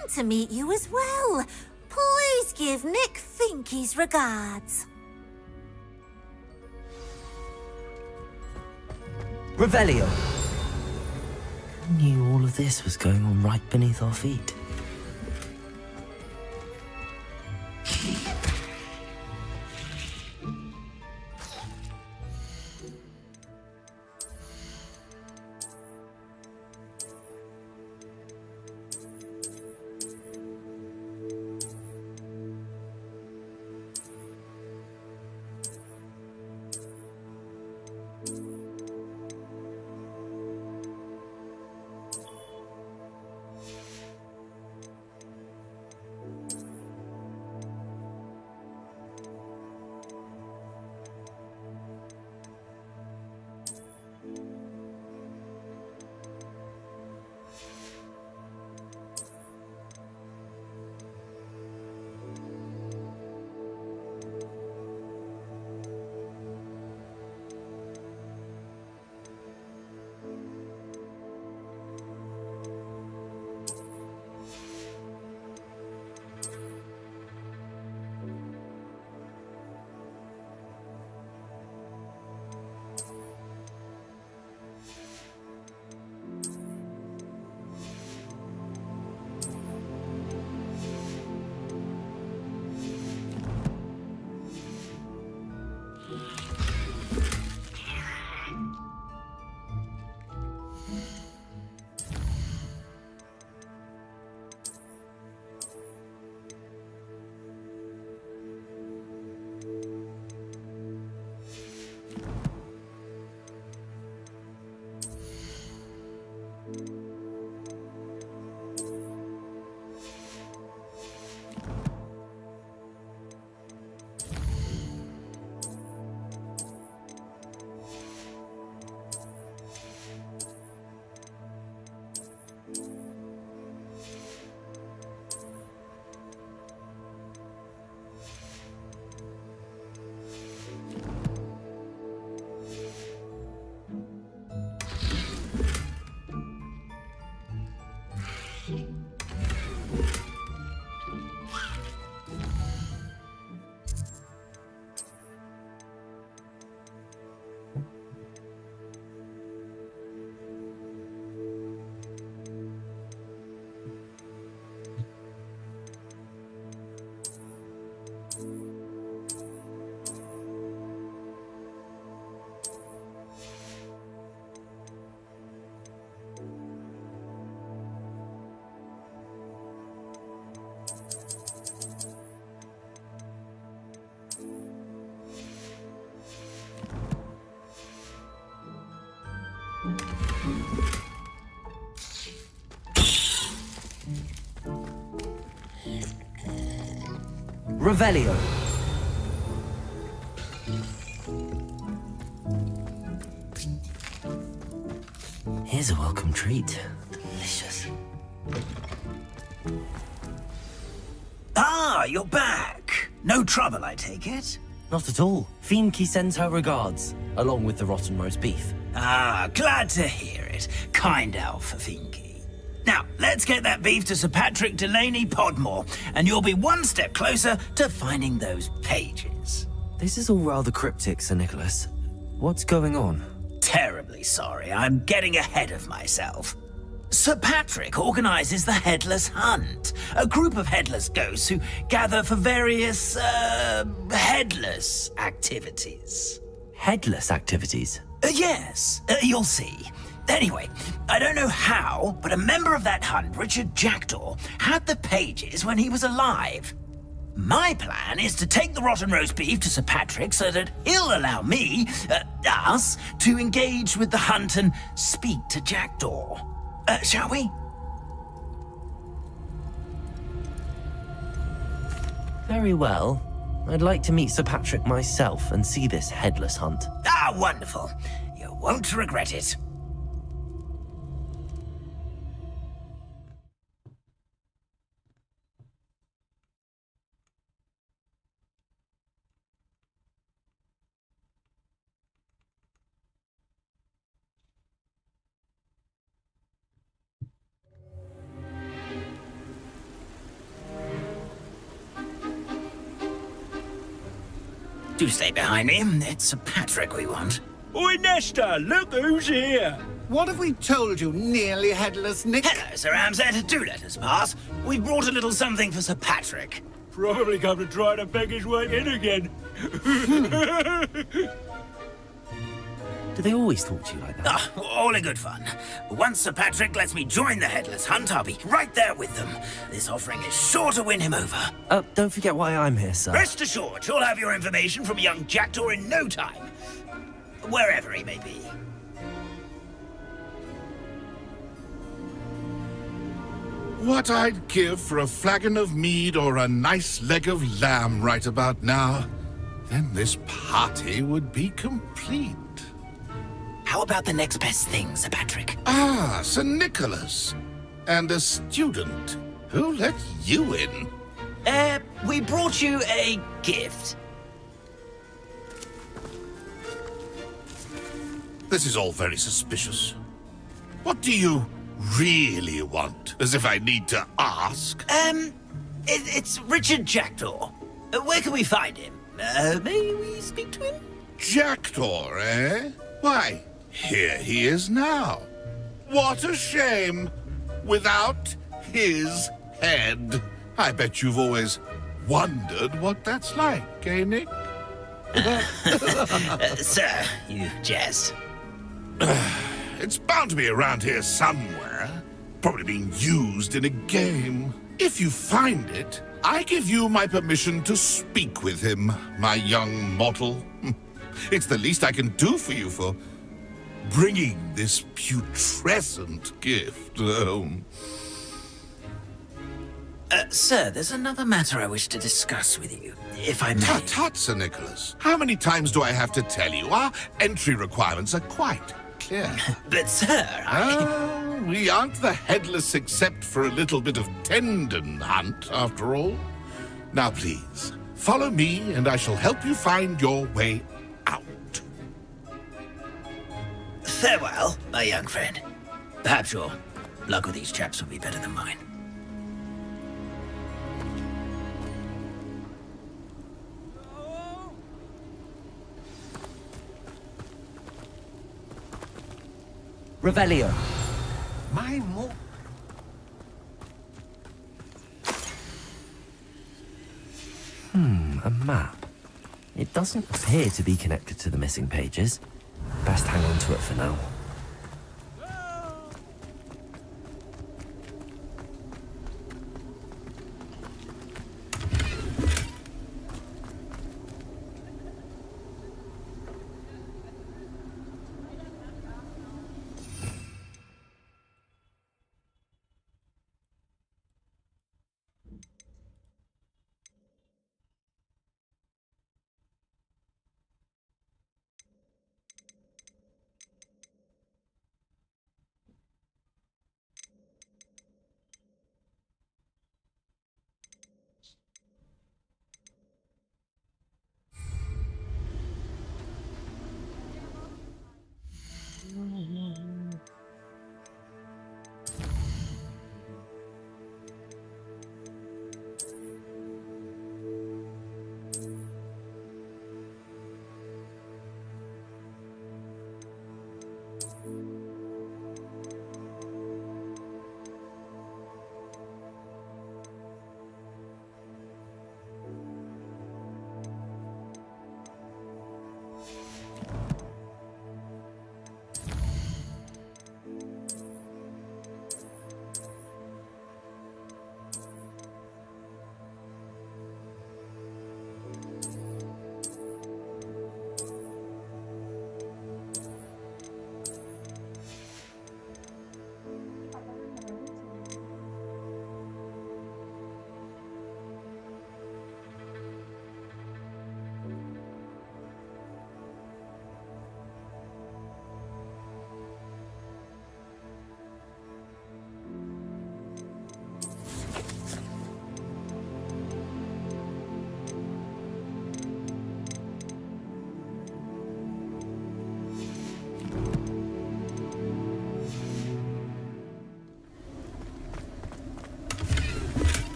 and to meet you as well. Please give Nick Finky's regards. Revelio. Who knew all of this was going on right beneath our feet? Revelio. Here's a welcome treat. Delicious. Ah, you're back. No trouble, I take it? Not at all. Fiendkey sends her regards, along with the rotten roast beef. Ah, glad to hear it. Kind elf for Fiendkey. Now, let's get that beef to Sir Patrick Delaney Podmore, and you'll be one step closer to finding those pages. This is all rather cryptic, Sir Nicholas. What's going on? Terribly sorry, I'm getting ahead of myself. Sir Patrick organizes the Headless Hunt, a group of headless ghosts who gather for various, headless activities. Headless activities? Yes, you'll see. Anyway, I don't know how, but a member of that hunt, Richard Jackdaw, had the pages when he was alive. My plan is to take the rotten roast beef to Sir Patrick so that he'll allow me, us, to engage with the hunt and speak to Jackdaw. Shall we? Very well. I'd like to meet Sir Patrick myself and see this headless hunt. Ah, wonderful. You won't regret it. Do stay behind me. It's Sir Patrick we want. Oi, Nesta, look who's here. What have we told you, nearly headless Nick? Hello, Sir Ramsed. Do let us pass. We've brought a little something for Sir Patrick. Probably come to try to beg his way in again. Do they always talk to you like that? Ah, all in good fun. Once Sir Patrick lets me join the Headless Hunt, I'll be right there with them. This offering is sure to win him over. Don't forget why I'm here, sir. Rest assured, you'll have your information from young Jackdaw in no time. Wherever he may be. What I'd give for a flagon of mead or a nice leg of lamb right about now. Then this party would be complete. How about the next best thing, Sir Patrick? Ah, Sir Nicholas. And a student. Who let you in? We brought you a gift. This is all very suspicious. What do you really want? As if I need to ask. It's Richard Jackdaw. Where can we find him? May we speak to him? Jackdaw, eh? Why, here he is now. What a shame. Without his head. I bet you've always wondered what that's like, eh, Nick? Sir, you jest. It's bound to be around here somewhere. Probably being used in a game. If you find it, I give you my permission to speak with him, my young mortal. It's the least I can do for you for bringing this putrescent gift home. Sir, there's another matter I wish to discuss with you, if I may. Tut, Sir Nicholas. How many times do I have to tell you? Our entry requirements are quite clear. But, sir, we aren't the headless except for a little bit of tendon hunt, after all. Now, please, follow me, and I shall help you find your way out. Farewell, my young friend. Perhaps your luck with these chaps will be better than mine. Revelio. My more. A map. It doesn't appear to be connected to the missing pages. Best hang on to it for now.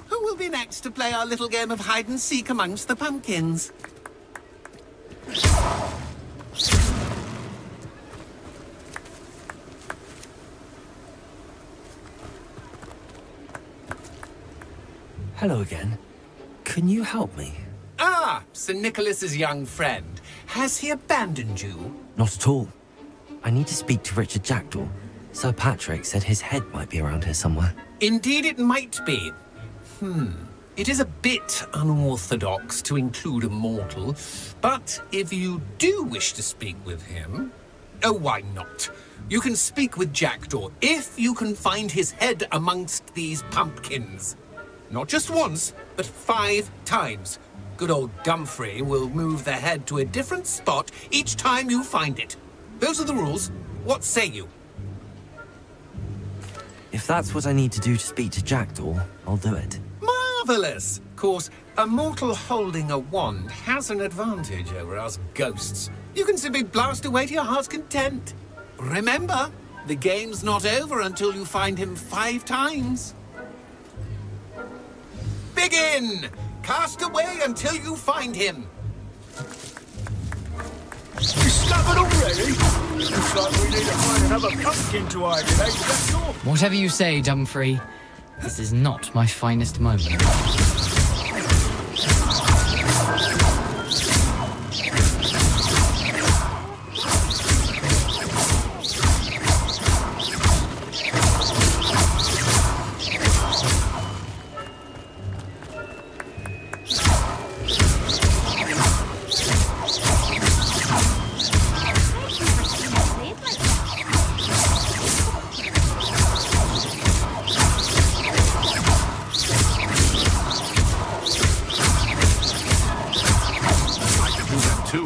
Who will be next to play our little game of hide-and-seek amongst the pumpkins? Hello again. Can you help me? Ah, Sir Nicholas's young friend. Has he abandoned you? Not at all. I need to speak to Richard Jackdaw. Sir Patrick said his head might be around here somewhere. Indeed it might be. It is a bit unorthodox to include a mortal, but if you do wish to speak with him... Oh, why not? You can speak with Jackdaw if you can find his head amongst these pumpkins. Not just once, but 5 times. Good old Dumfrey will move the head to a different spot each time you find it. Those are the rules. What say you? If that's what I need to do to speak to Jackdaw, I'll do it. Marvelous! Of course, a mortal holding a wand has an advantage over us ghosts. You can simply blast away to your heart's content. Remember, the game's not over until you find him 5 times. Begin! Cast away until you find him. Discovered already? Looks like we need to find another pumpkin to hide in, eh, Jackdaw? Whatever you say, Dumfrey. This is not my finest moment.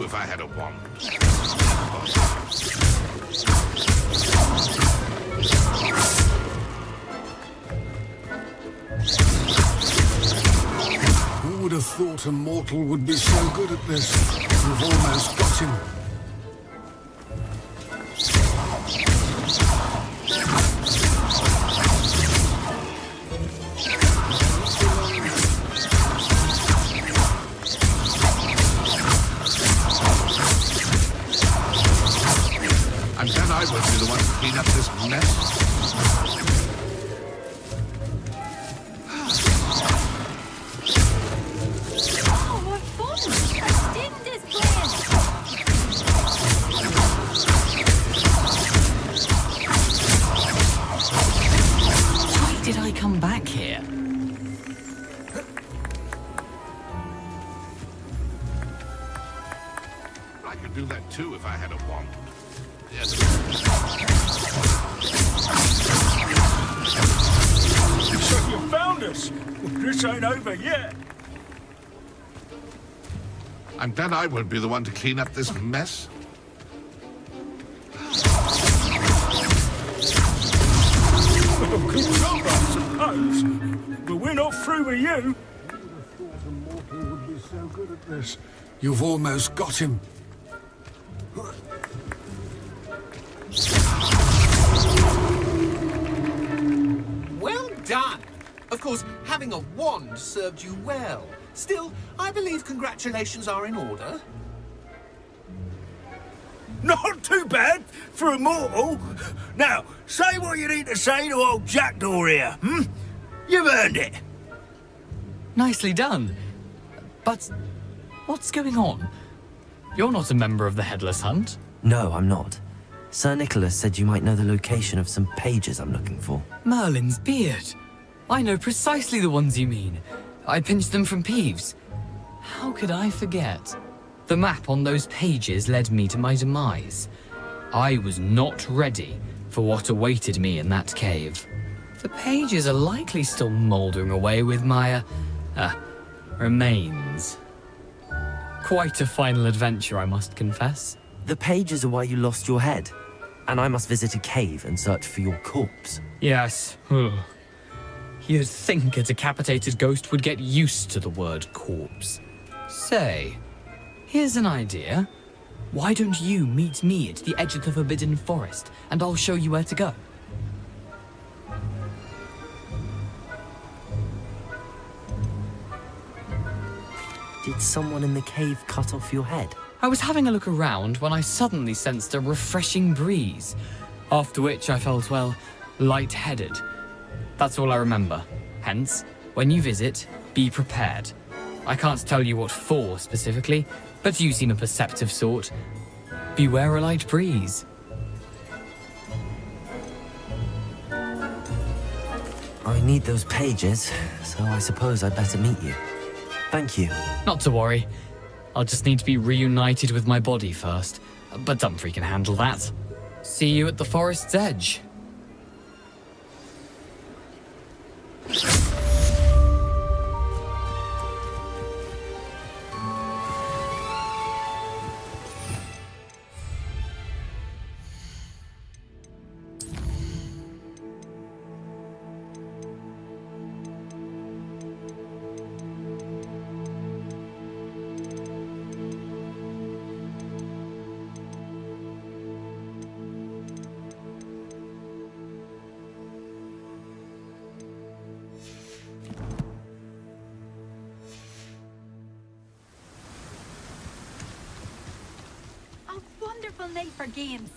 If I had a wand. Who would have thought a mortal would be so good at this? We've almost got him. I'm glad I won't be the one to clean up this mess. Oh, what fun! Sting is playing! Why did I come back here? I could do that too if I had a wand. Yes. So you found us. Well, this ain't over yet. I'm glad I won't be the one to clean up this mess. Well, good job, I suppose. But we're not through with you. Who would have thought a mortal would be so good at this? You've almost got him. Well done! Of course, having a wand served you well. Still, I believe congratulations are in order. Not too bad for a mortal. Now, say what you need to say to old Jackdaw here, hmm? You've earned it. Nicely done. But what's going on? You're not a member of the Headless Hunt. No, I'm not. Sir Nicholas said you might know the location of some pages I'm looking for. Merlin's beard. I know precisely the ones you mean. I pinched them from Peeves. How could I forget? The map on those pages led me to my demise. I was not ready for what awaited me in that cave. The pages are likely still mouldering away with my, remains. Quite a final adventure, I must confess. The pages are why you lost your head, and I must visit a cave and search for your corpse. Yes. You'd think a decapitated ghost would get used to the word corpse. Say, here's an idea. Why don't you meet me at the edge of the Forbidden Forest, and I'll show you where to go? Did someone in the cave cut off your head? I was having a look around when I suddenly sensed a refreshing breeze, after which I felt, well, lightheaded. That's all I remember. Hence, when you visit, be prepared. I can't tell you what for specifically, but you seem a perceptive sort. Beware a light breeze. I need those pages, so I suppose I'd better meet you. Thank you. Not to worry. I'll just need to be reunited with my body first. But Dumfrey can handle that. See you at the forest's edge. Wonderful night for games.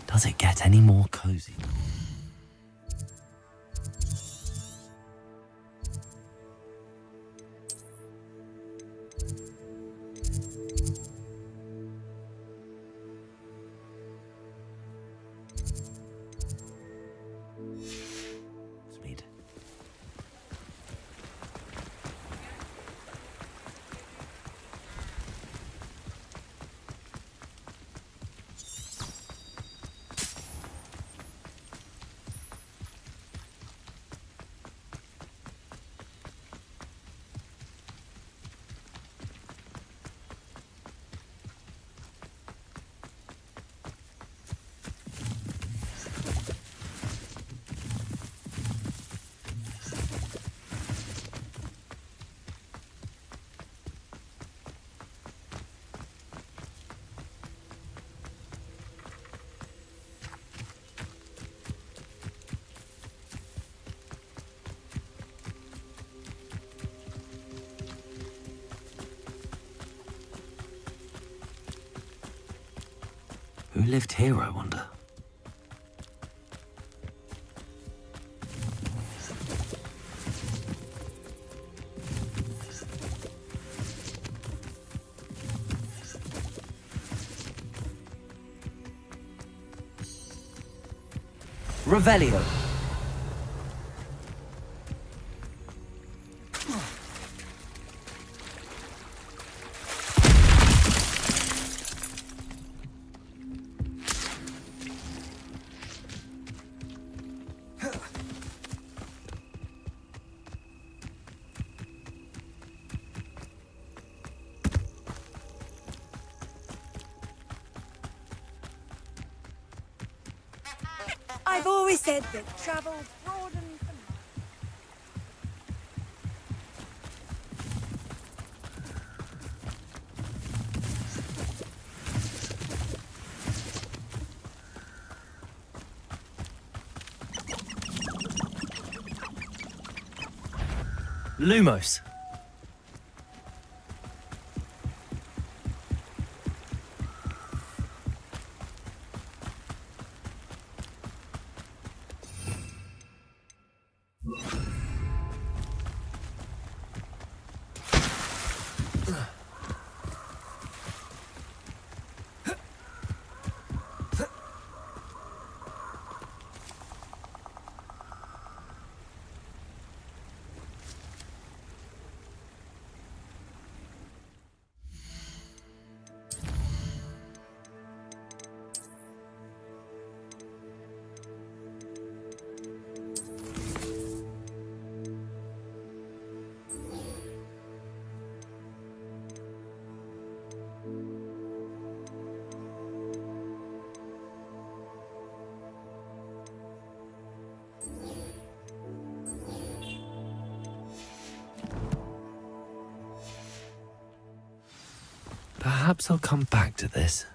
Does it get any more cozy? lived here, I wonder? Revelio. I've always said that travel broadens the mind. Lumos. Perhaps I'll come back to this.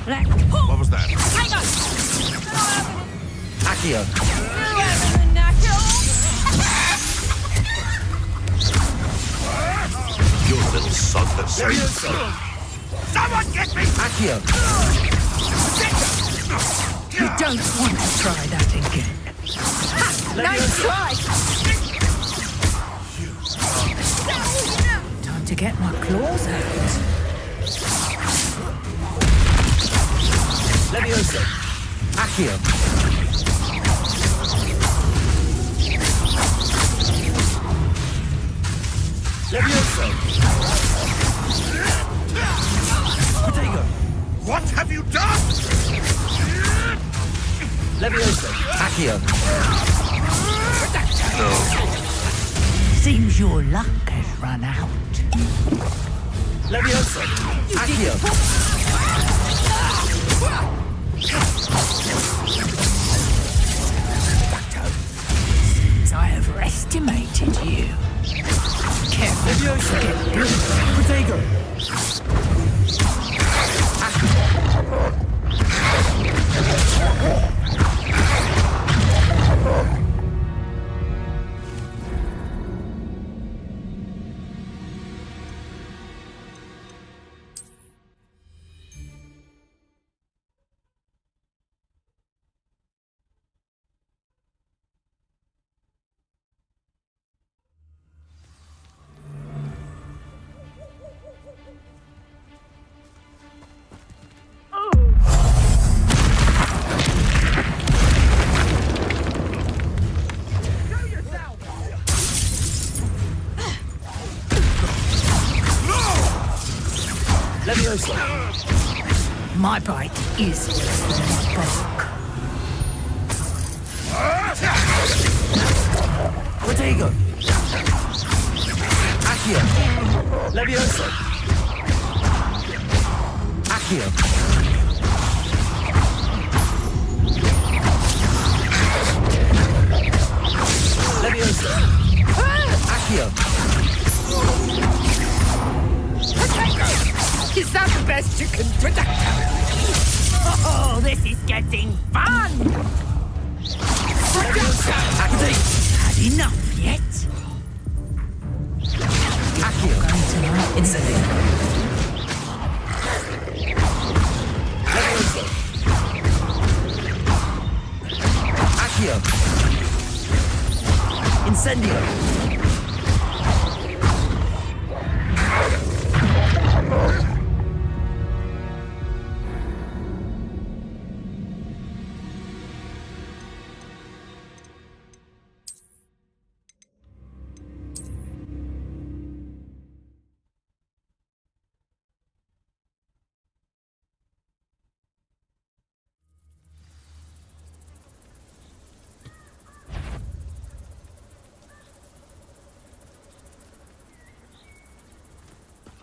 What was that? Accio. You little sod that saves. Someone get me! Accio. You don't want to try that again. Nice try! Time to get my claws out. Leviosa. Accio. Leviosa. Protego. What have you done? Leviosa. Accio. Seems your luck has run out. Leviosa. Accio. Seems I overestimated you. Careful. Leviosa. Protego. Leviosa. My bite is worse than a bulk. Protego. Accio. Leviosa. Accio. Leviosa. Accio. Is that the best you can do? Oh, this is getting fun! Had enough yet? Accio. Going to like Incendio. Leviosa. Accio. Incendio.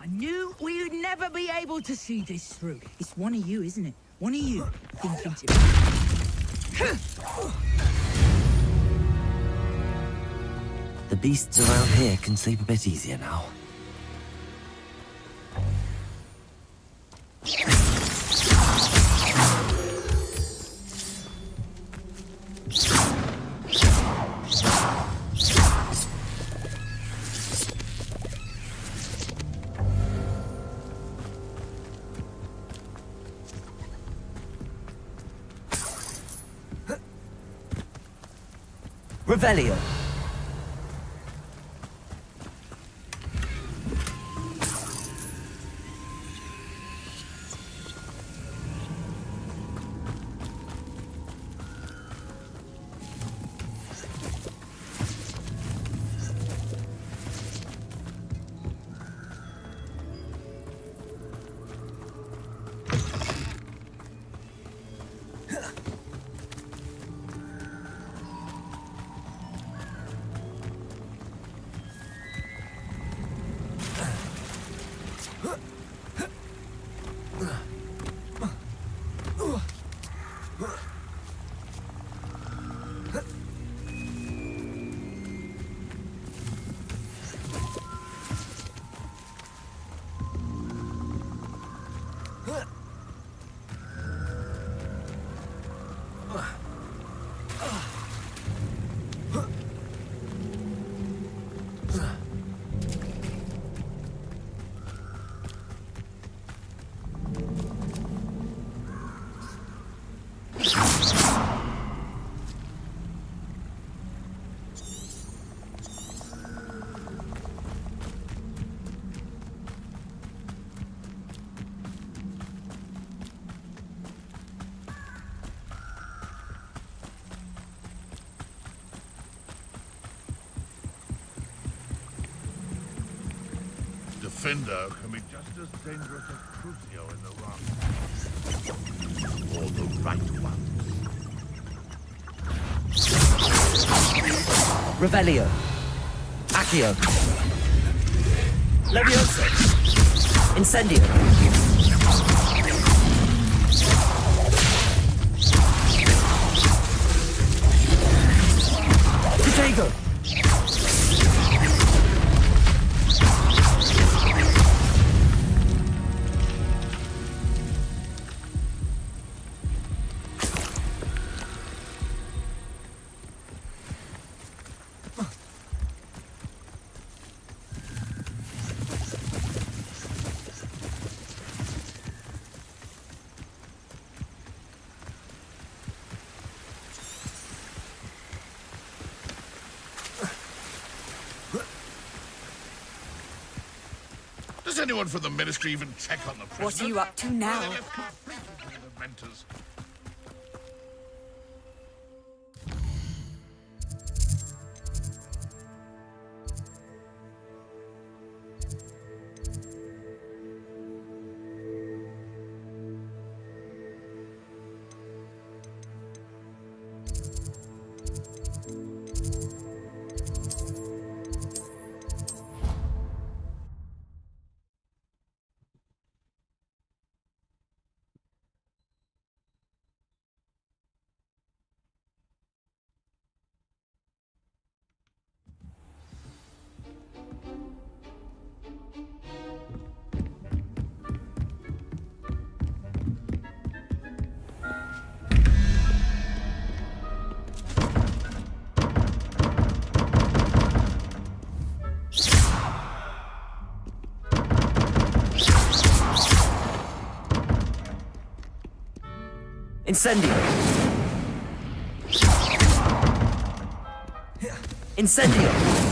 I knew we would never be able to see this through. It's one of you, isn't it? One of you thinking to... The beasts around here can sleep a bit easier now. Revelio. Defender can be just as dangerous as Crucio in the wrong or the right one. Revelio. Accio. Levioso. Incendio. Protego. Does anyone from the Ministry even check on the prisoner? What are you up to now? They left completely to the mentors. Incendio. Incendio.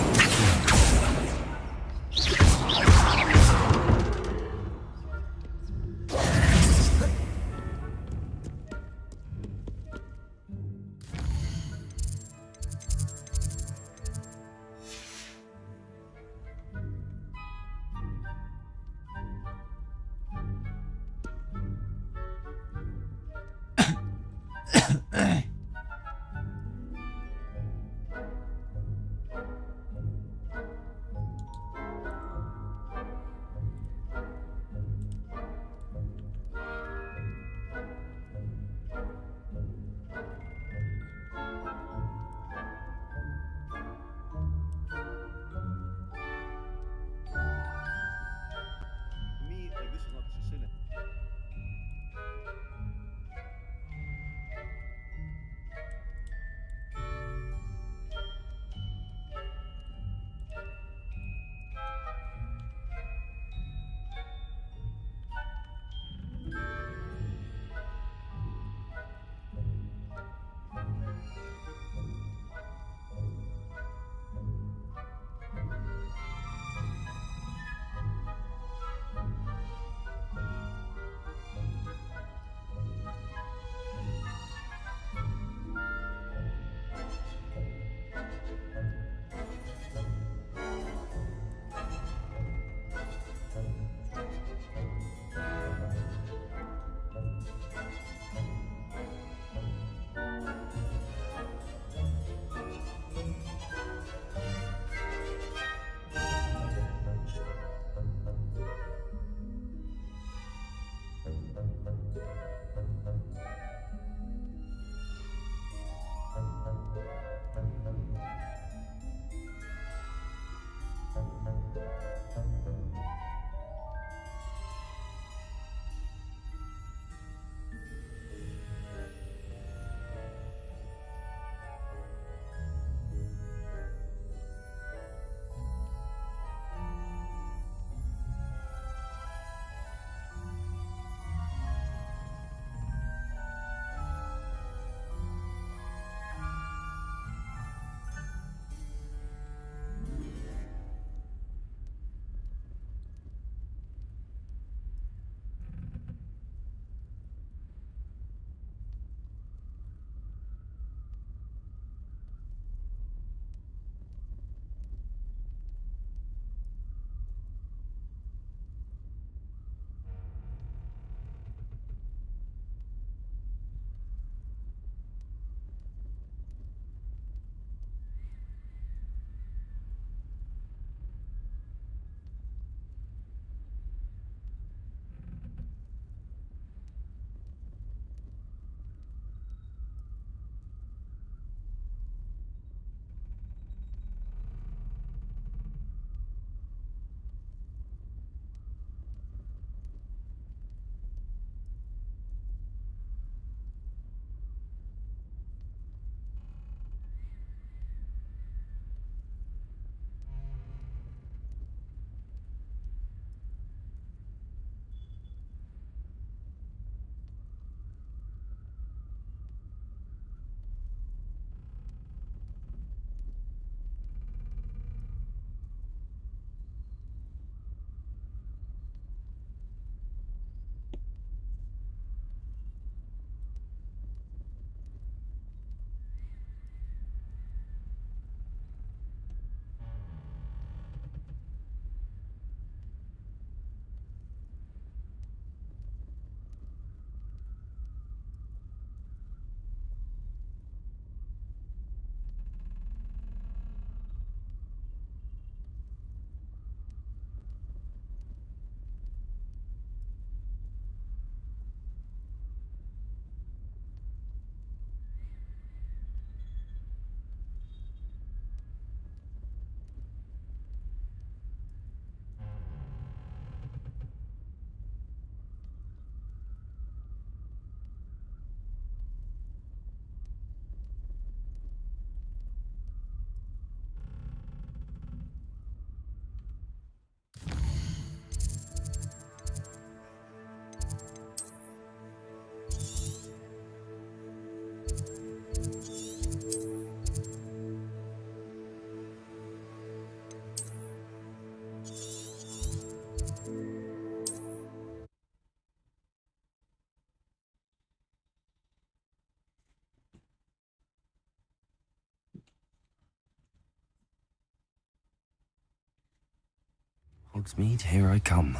Hogsmeade, here I come.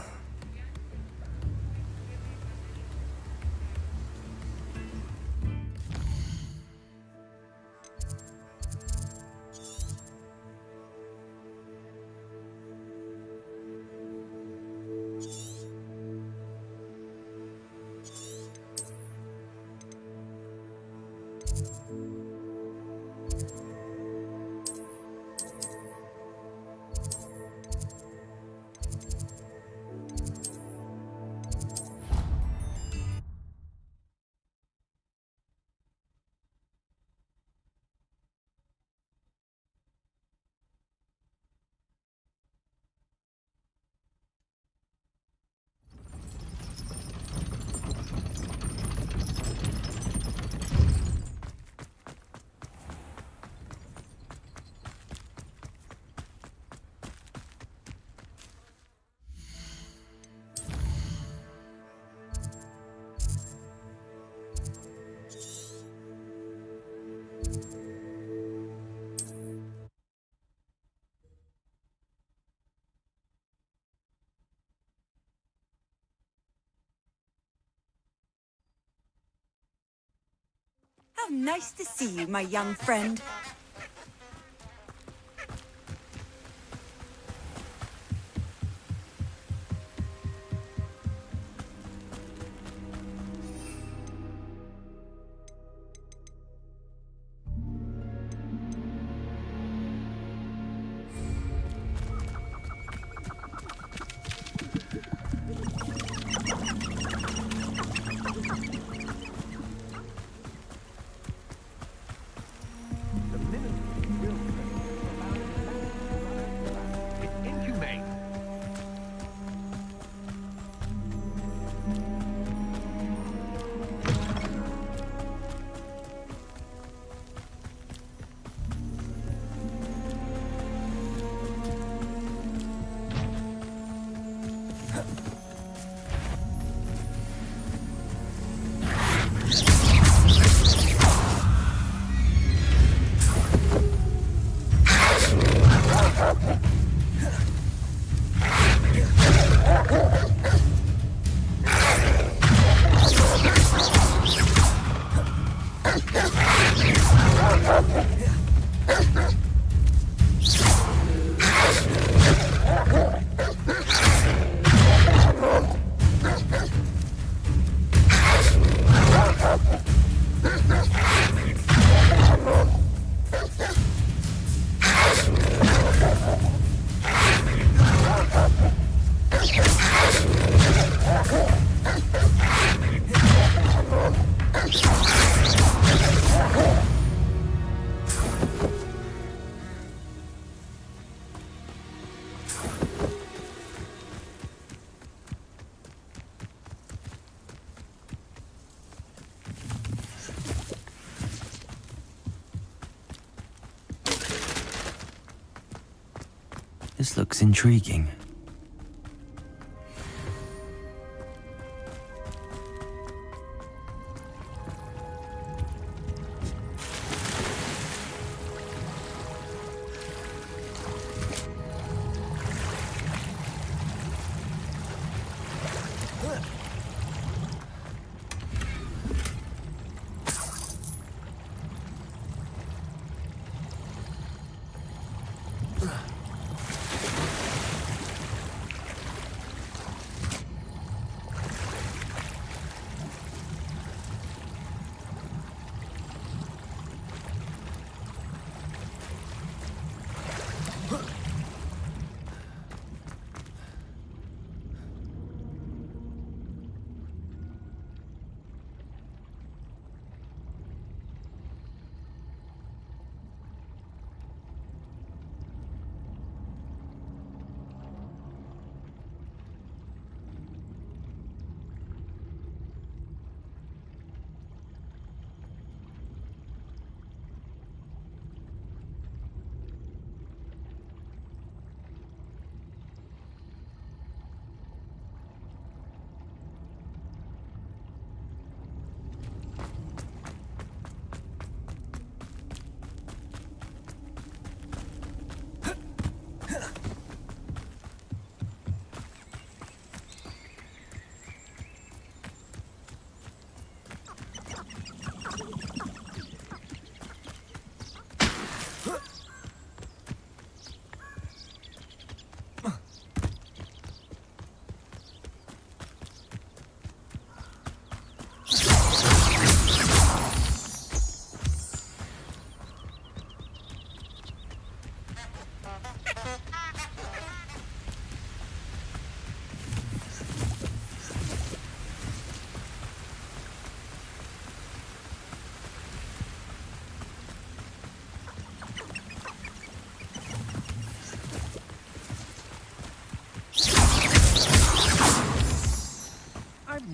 How nice to see you, my young friend. This looks intriguing.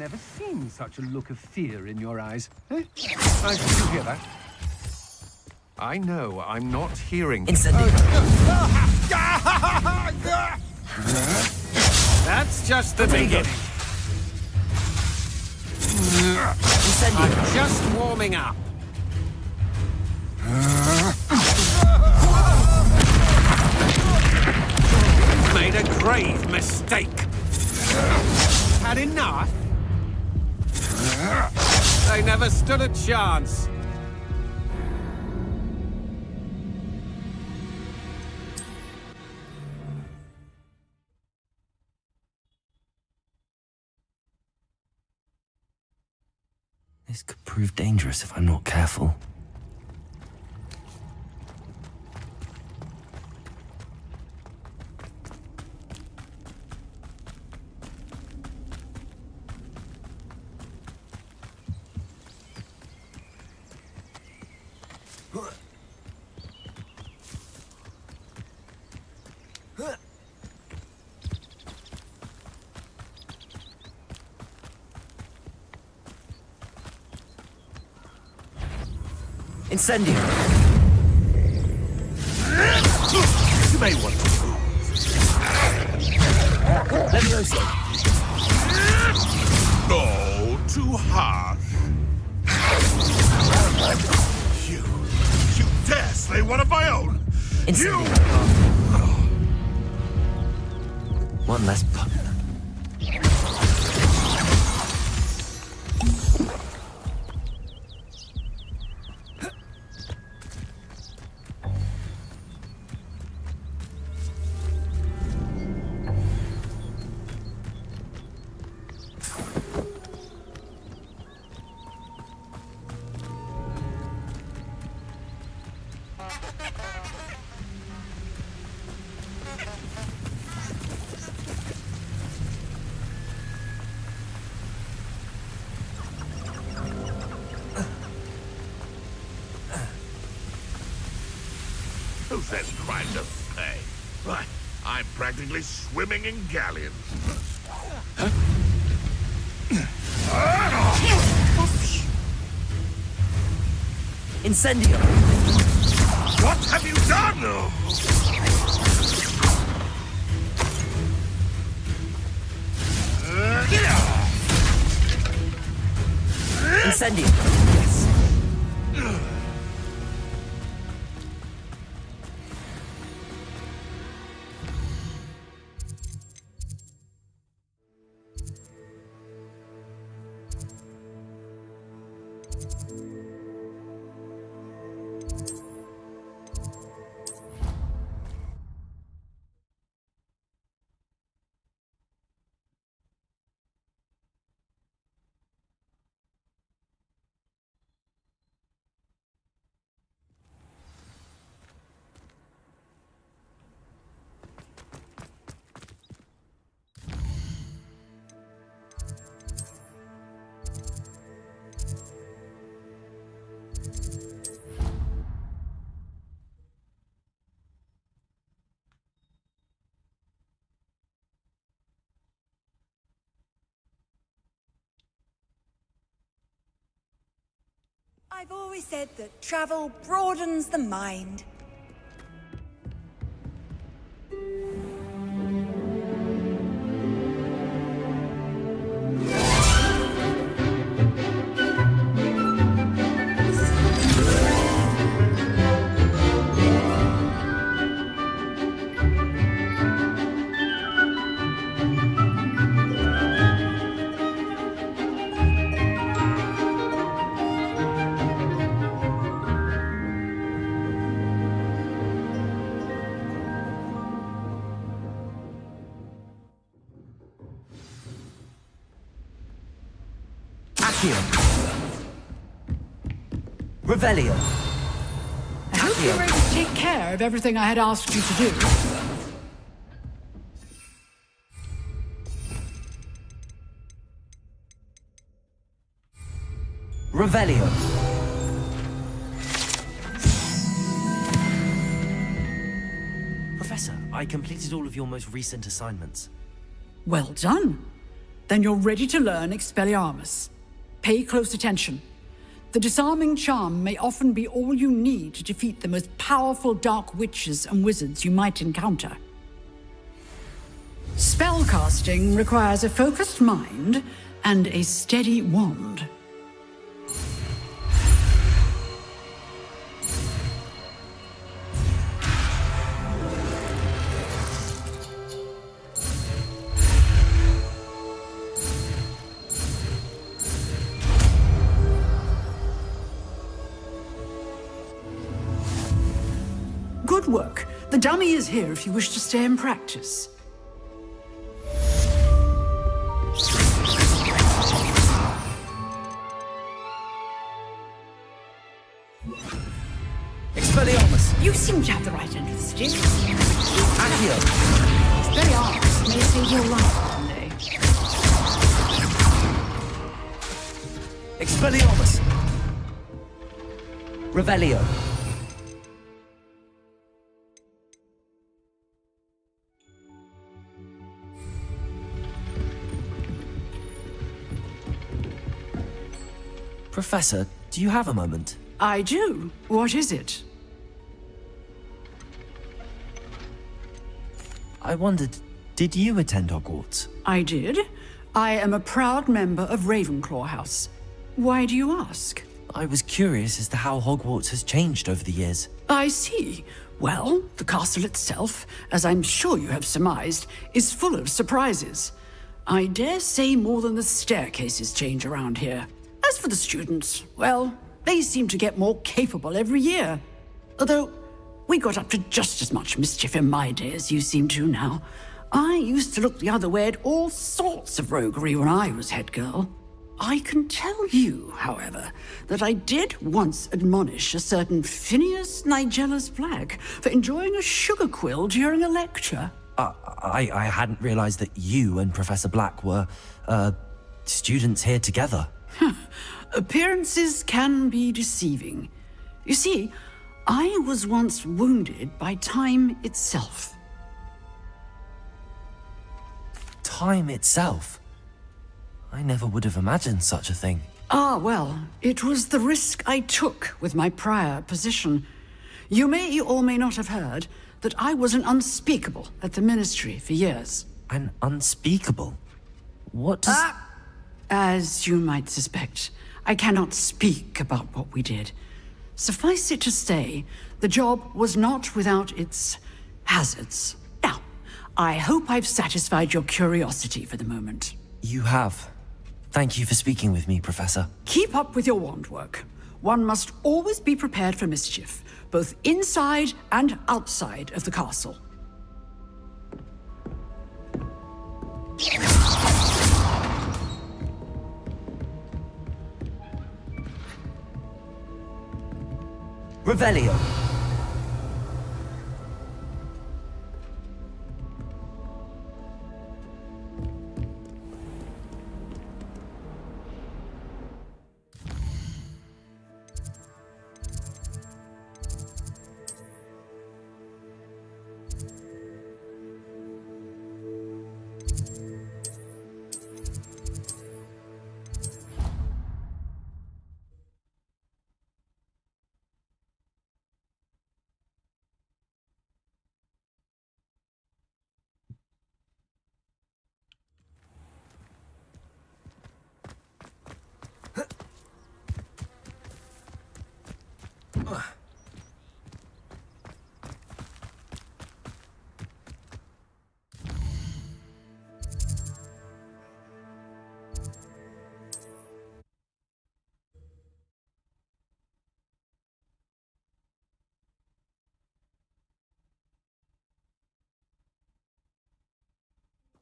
never seen such a look of fear in your eyes. Eh? Did you hear that? I know, I'm not hearing. Incendiary. That's just the beginning. I'm just warming up. You've made a grave mistake. Had enough? They never stood a chance. This could prove dangerous if I'm not careful. Incendio! You may want to move. Levioso! Oh, too harsh. You dare slay one of my own? Incendio! One less pup. Who says crime doesn't pay? Right, I'm practically swimming in galleons. Incendio! What have you done? Incendio! Yes. I've always said that travel broadens the mind. Revelio. I hope you were able to take care of everything I had asked you to do. Revelio. Professor, I completed all of your most recent assignments. Well done. Then you're ready to learn Expelliarmus. Pay close attention. The disarming charm may often be all you need to defeat the most powerful dark witches and wizards you might encounter. Spellcasting requires a focused mind and a steady wand. Good work. The dummy is here if you wish to stay and practice. Expelliarmus! You seem to have the right end of the stick. Accio! Expelliarmus may save your life one day. Expelliarmus! Revelio! Professor, do you have a moment? I do. What is it? I wondered, did you attend Hogwarts? I did. I am a proud member of Ravenclaw House. Why do you ask? I was curious as to how Hogwarts has changed over the years. I see. Well, the castle itself, as I'm sure you have surmised, is full of surprises. I dare say more than the staircases change around here. As for the students, well, they seem to get more capable every year. Although, we got up to just as much mischief in my day as you seem to now. I used to look the other way at all sorts of roguery when I was head girl. I can tell you, however, that I did once admonish a certain Phineas Nigellus Black for enjoying a sugar quill during a lecture. I hadn't realized that you and Professor Black were, students here together. Appearances can be deceiving. You see, I was once wounded by time itself. Time itself? I never would have imagined such a thing. Ah, well, it was the risk I took with my prior position. You may or may not have heard that I was an unspeakable at the Ministry for years. An unspeakable? What does... As you might suspect, I cannot speak about what we did. Suffice it to say, the job was not without its hazards. Now, I hope I've satisfied your curiosity for the moment. You have. Thank you for speaking with me, Professor. Keep up with your wand work. One must always be prepared for mischief, both inside and outside of the castle. Revelio!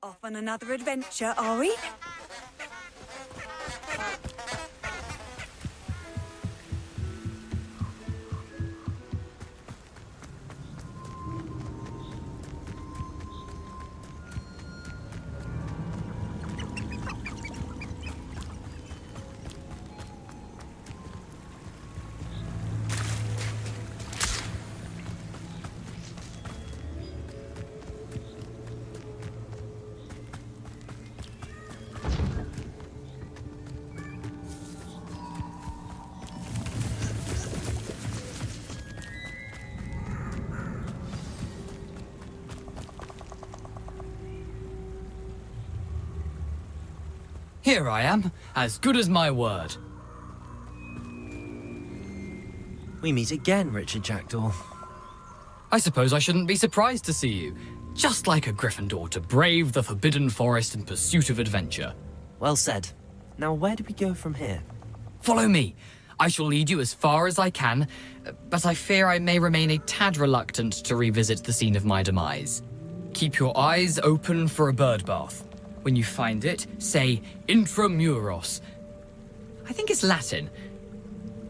Off on another adventure, are we? Here I am, as good as my word. We meet again, Richard Jackdaw. I suppose I shouldn't be surprised to see you. Just like a Gryffindor to brave the Forbidden Forest in pursuit of adventure. Well said. Now, where do we go from here? Follow me. I shall lead you as far as I can, but I fear I may remain a tad reluctant to revisit the scene of my demise. Keep your eyes open for a bird bath. When you find it, say intramuros. I think it's Latin.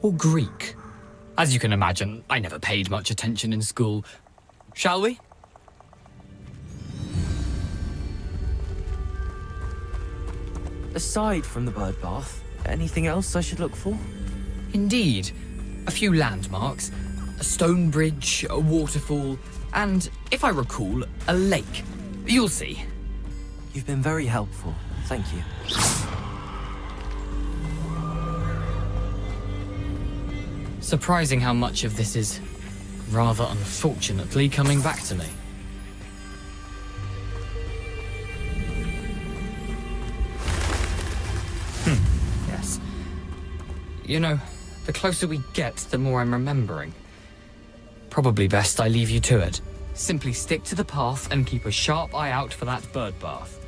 Or Greek. As you can imagine, I never paid much attention in school. Shall we? Aside from the bird bath, anything else I should look for? Indeed. A few landmarks, a stone bridge, a waterfall, and, if I recall, a lake. You'll see. You've been very helpful. Thank you. Surprising how much of this is, rather unfortunately, coming back to me. Yes. You know, the closer we get, the more I'm remembering. Probably best I leave you to it. Simply stick to the path and keep a sharp eye out for that bird bath.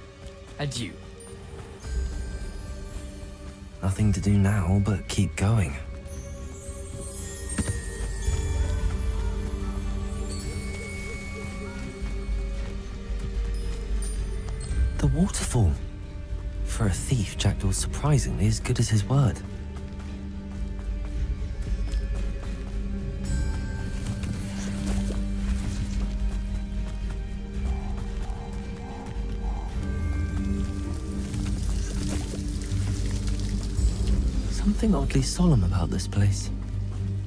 Adieu. Nothing to do now but keep going. The waterfall. For a thief, Jackdaw's surprisingly as good as his word. Something oddly solemn about this place.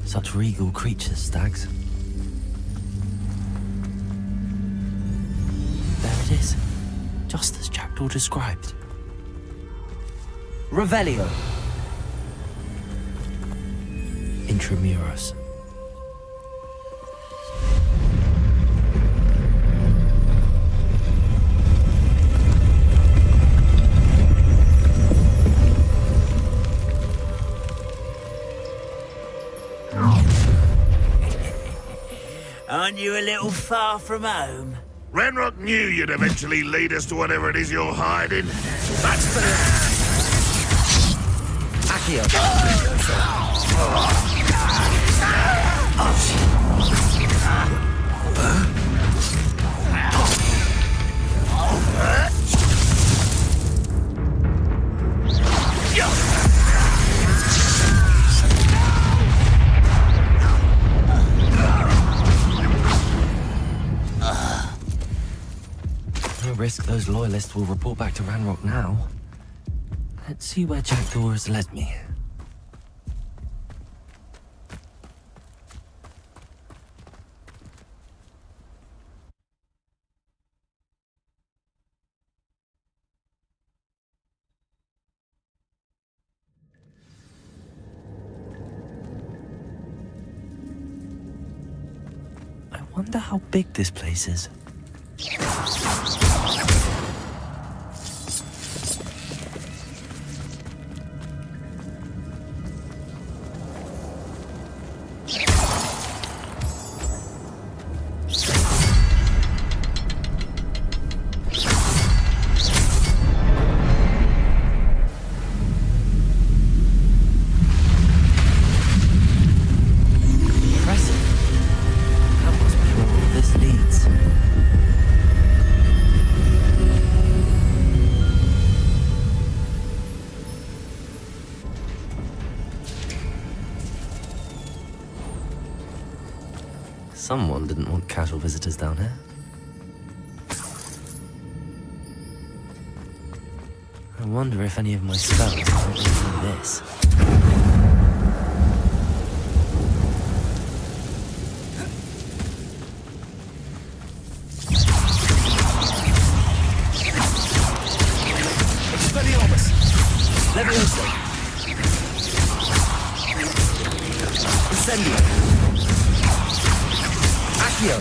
Such regal creatures, stags. There it is. Just as Jackdaw described. Revelio. Intramuros. Aren't you a little far from home? Ranrock knew you'd eventually lead us to whatever it is you're hiding. That's the... Accio. No risk those loyalists will report back to Ranrock now. Let's see where Jackdaw has led me. I wonder how big this place is. Someone didn't want casual visitors down here. I wonder if any of my spells are like this. Expelliarmus! Leviosa! Incendio! Accio!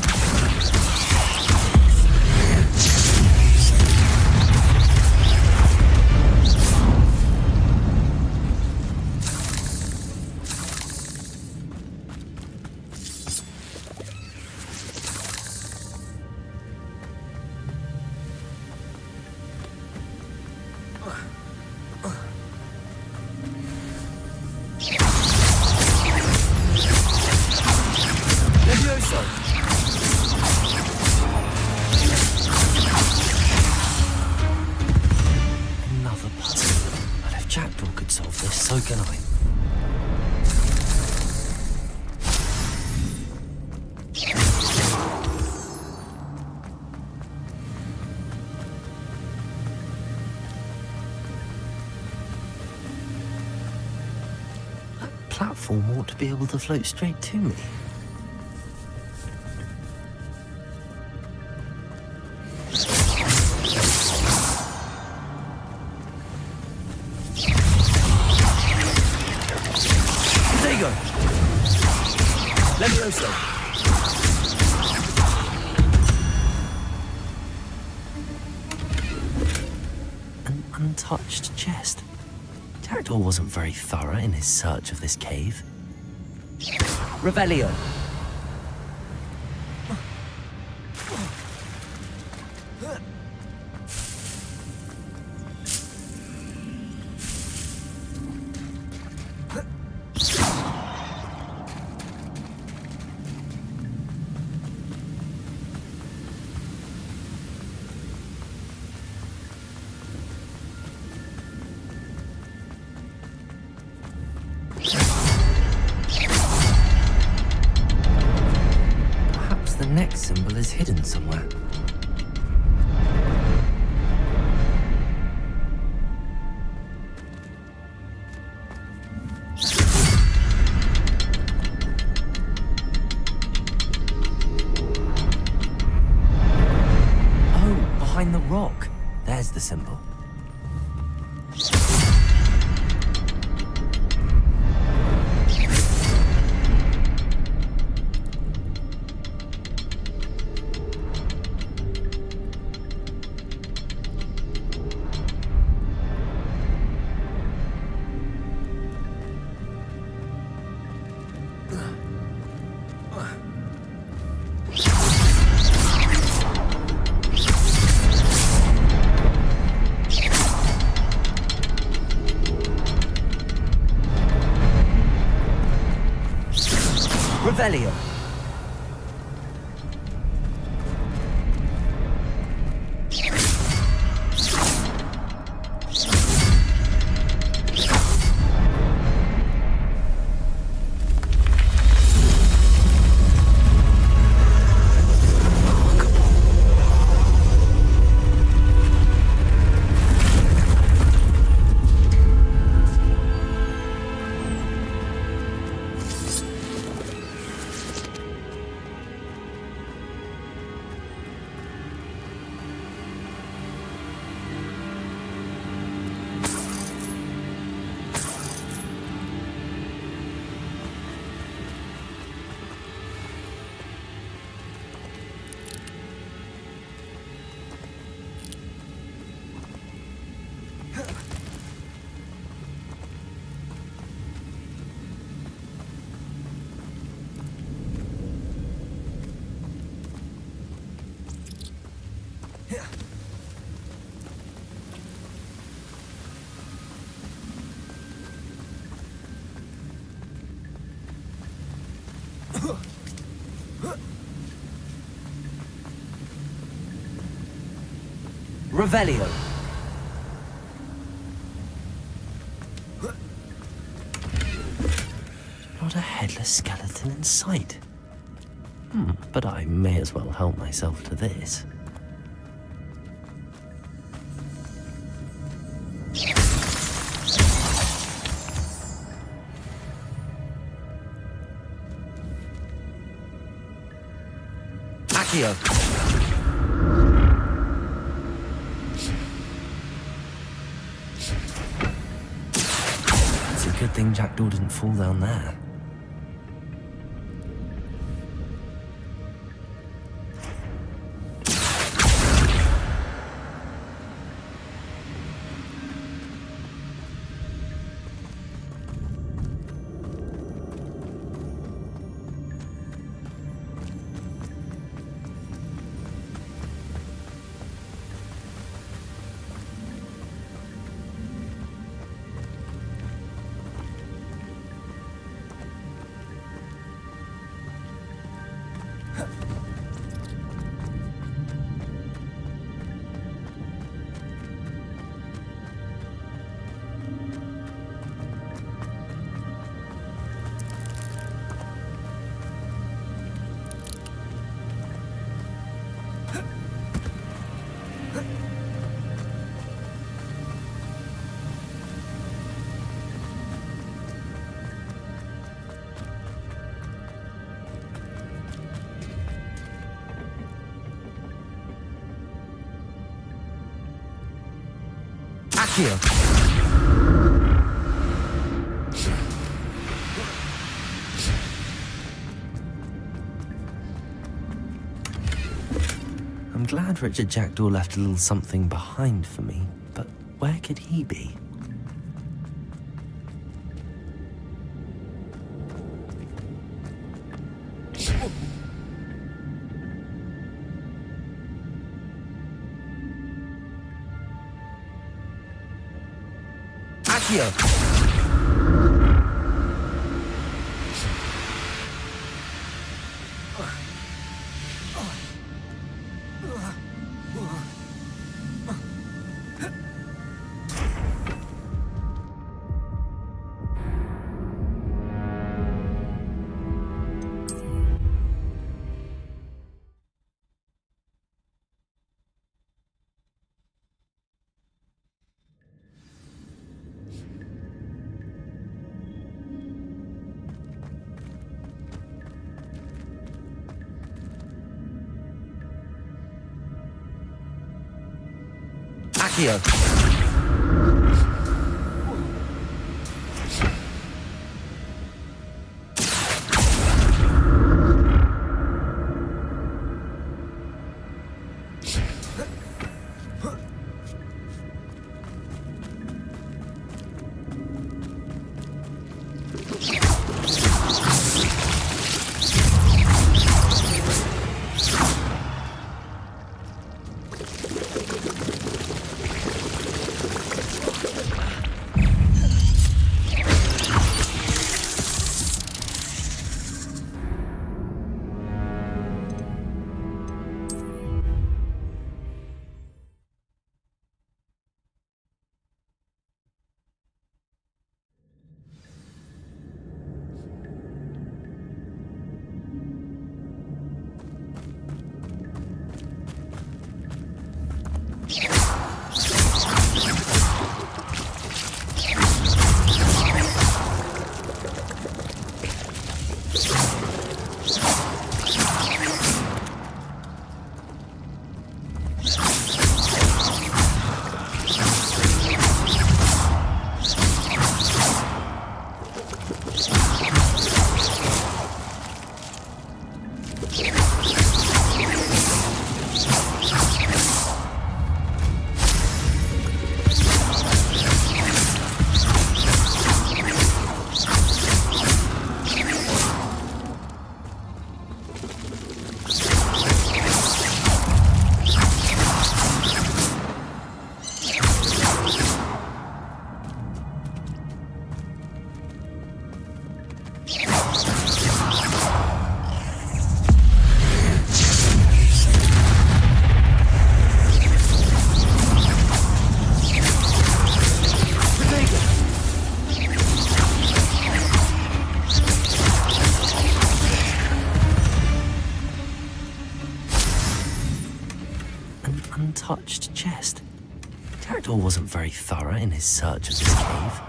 form ought to be able to float straight to me. There you go. Levioso. An untouched chest. Jackdaw wasn't very thorough in his search of this cave. Revelio. The next symbol is hidden somewhere. Oh, behind the rock. There's the symbol. Revelio. Revelio. Not a headless skeleton in sight. But I may as well help myself to this. Accio. It's a good thing Jackdaw didn't fall down there. Accio. I'm glad Richard Jackdaw left a little something behind for me, but where could he be? Accio! Accio. Untouched chest. Jackdaw wasn't very thorough in his search of this cave.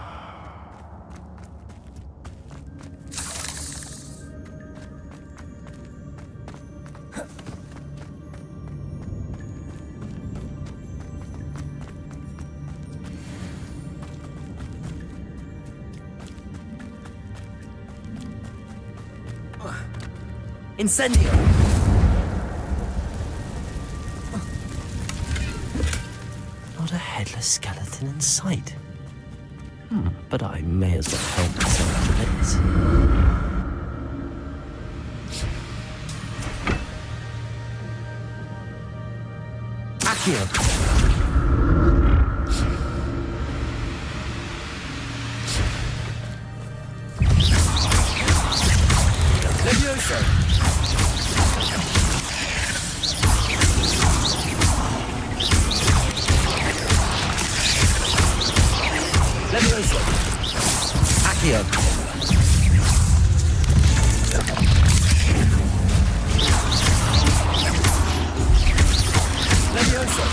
Incendio! Not a headless skeleton in sight. But I may as well help myself to this. Accio! Levioso! Levioso! Accio! Levioso!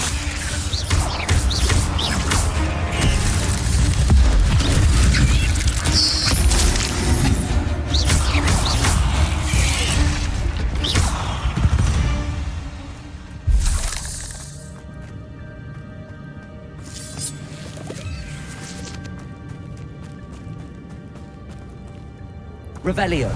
Revelio.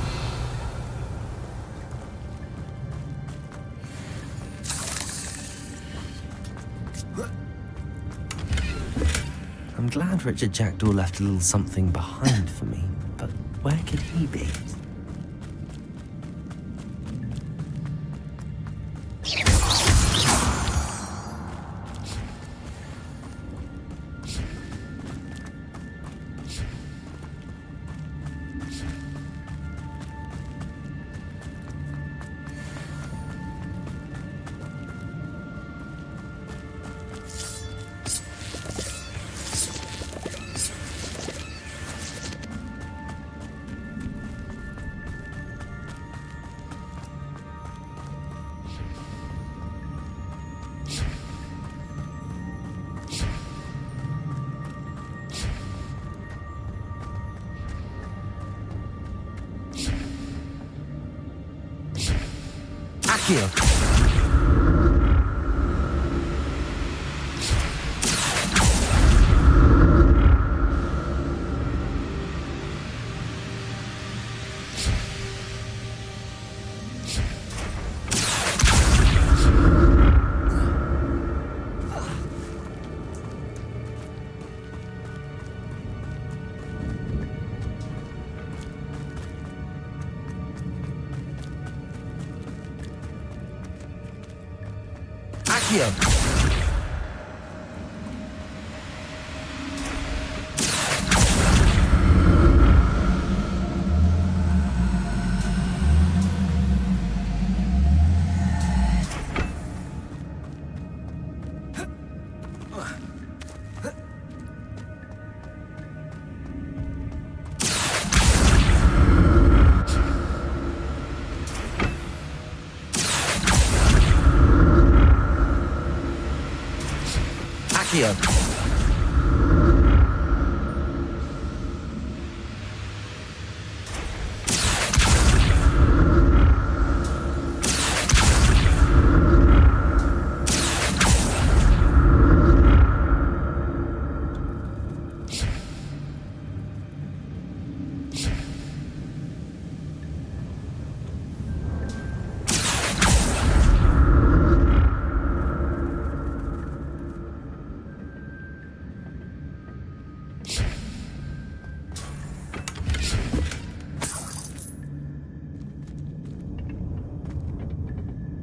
I'm glad Richard Jackdaw left a little something behind for me, but where could he be? Accio. Accio. Accio.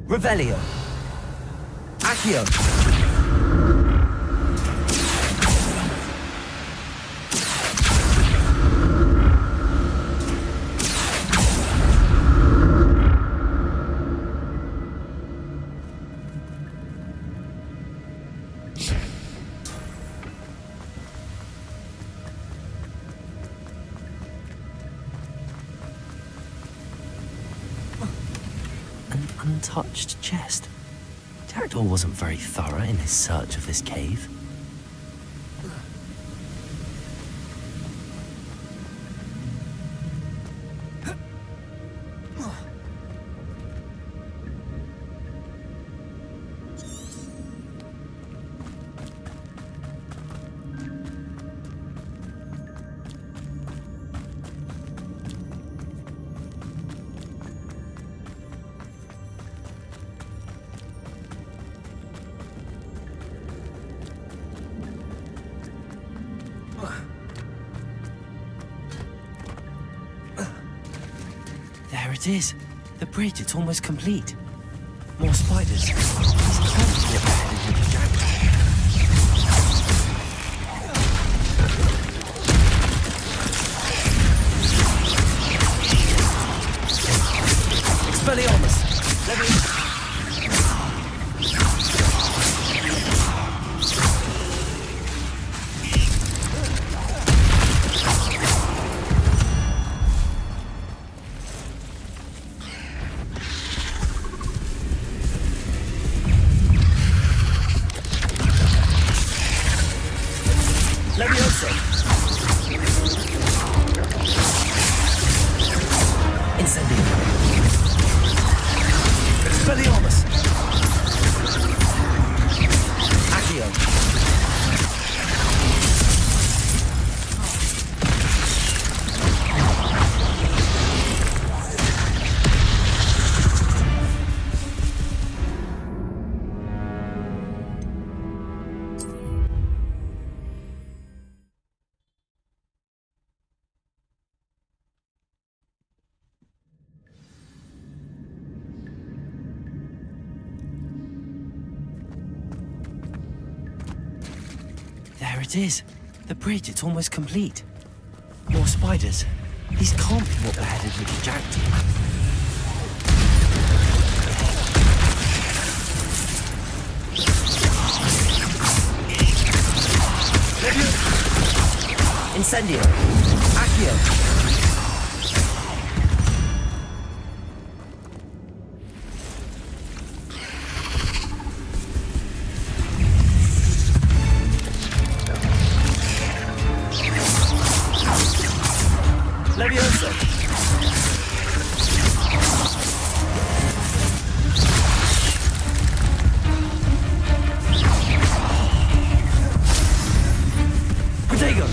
Revelio. Accio. Untouched chest. Jackdaw wasn't very thorough in his search of this cave. There it is. The bridge, it's almost complete. More spiders. He's totally abandoned with the jackdaw. Expelliarmus! Let me... There it is. The bridge, it's almost complete. More spiders. These can't be what we're headed with the jackdaw. Incendio. Accio. Levioso. Protego.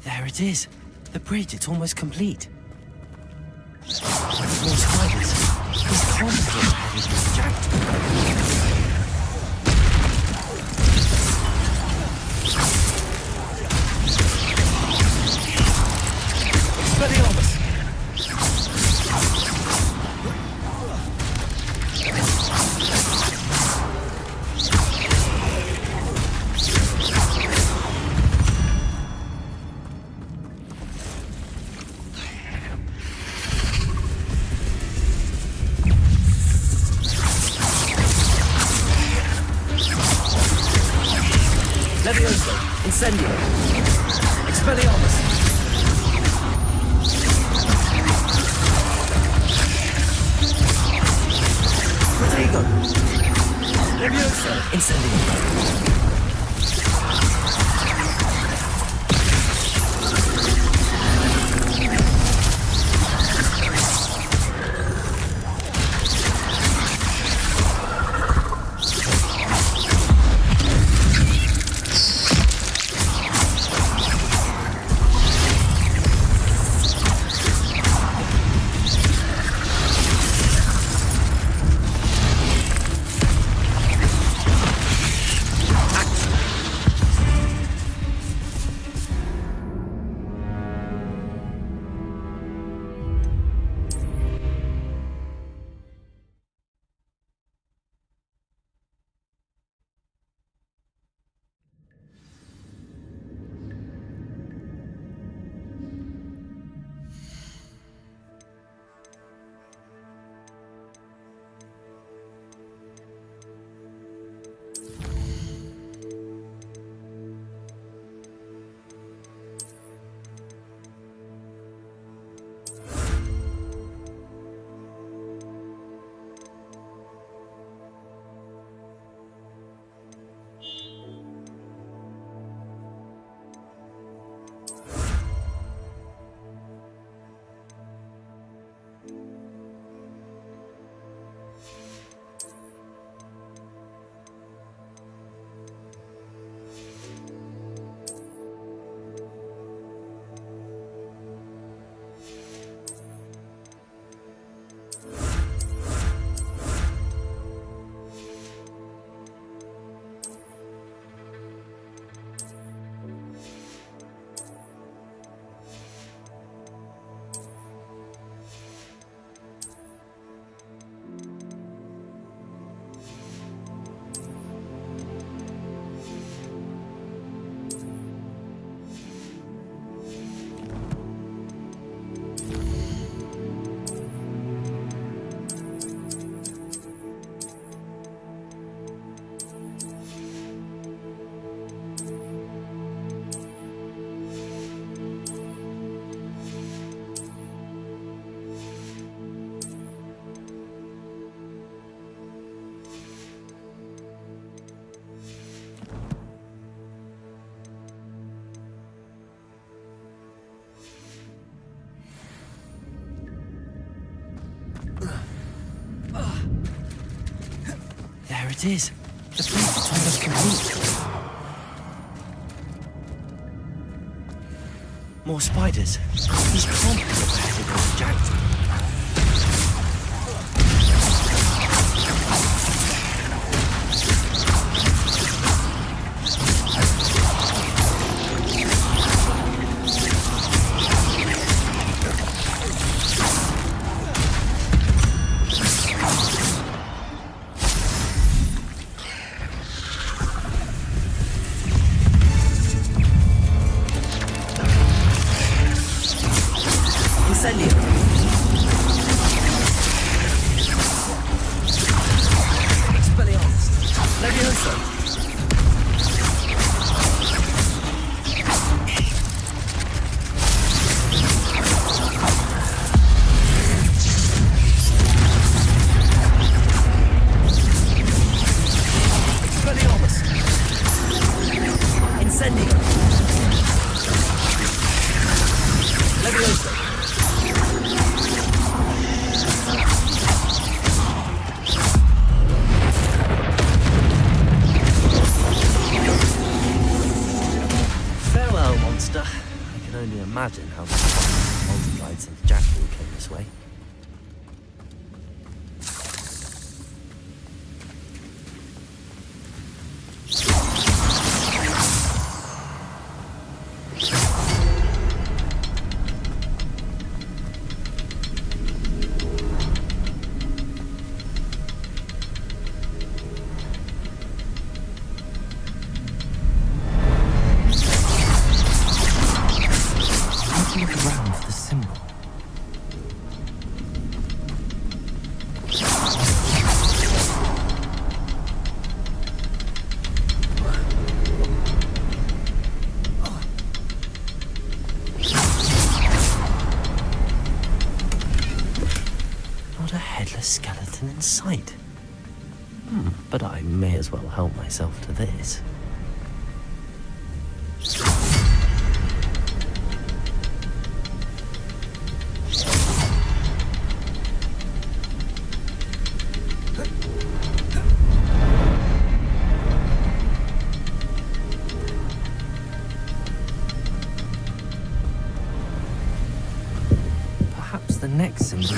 There it is. The bridge, it's almost complete. More spiders. These can't be what we're headed with the jackdaw. Expelliarmus! Levioso! Incendio! Expelliarmus! Protego! Levioso! Incendio! it is. The place turned us complete. More spiders. These can't be what the heck are jacked. Imagine how this multiplied since Jackal came this way. Skeleton in sight. But I may as well help myself to this. Perhaps the next symbol.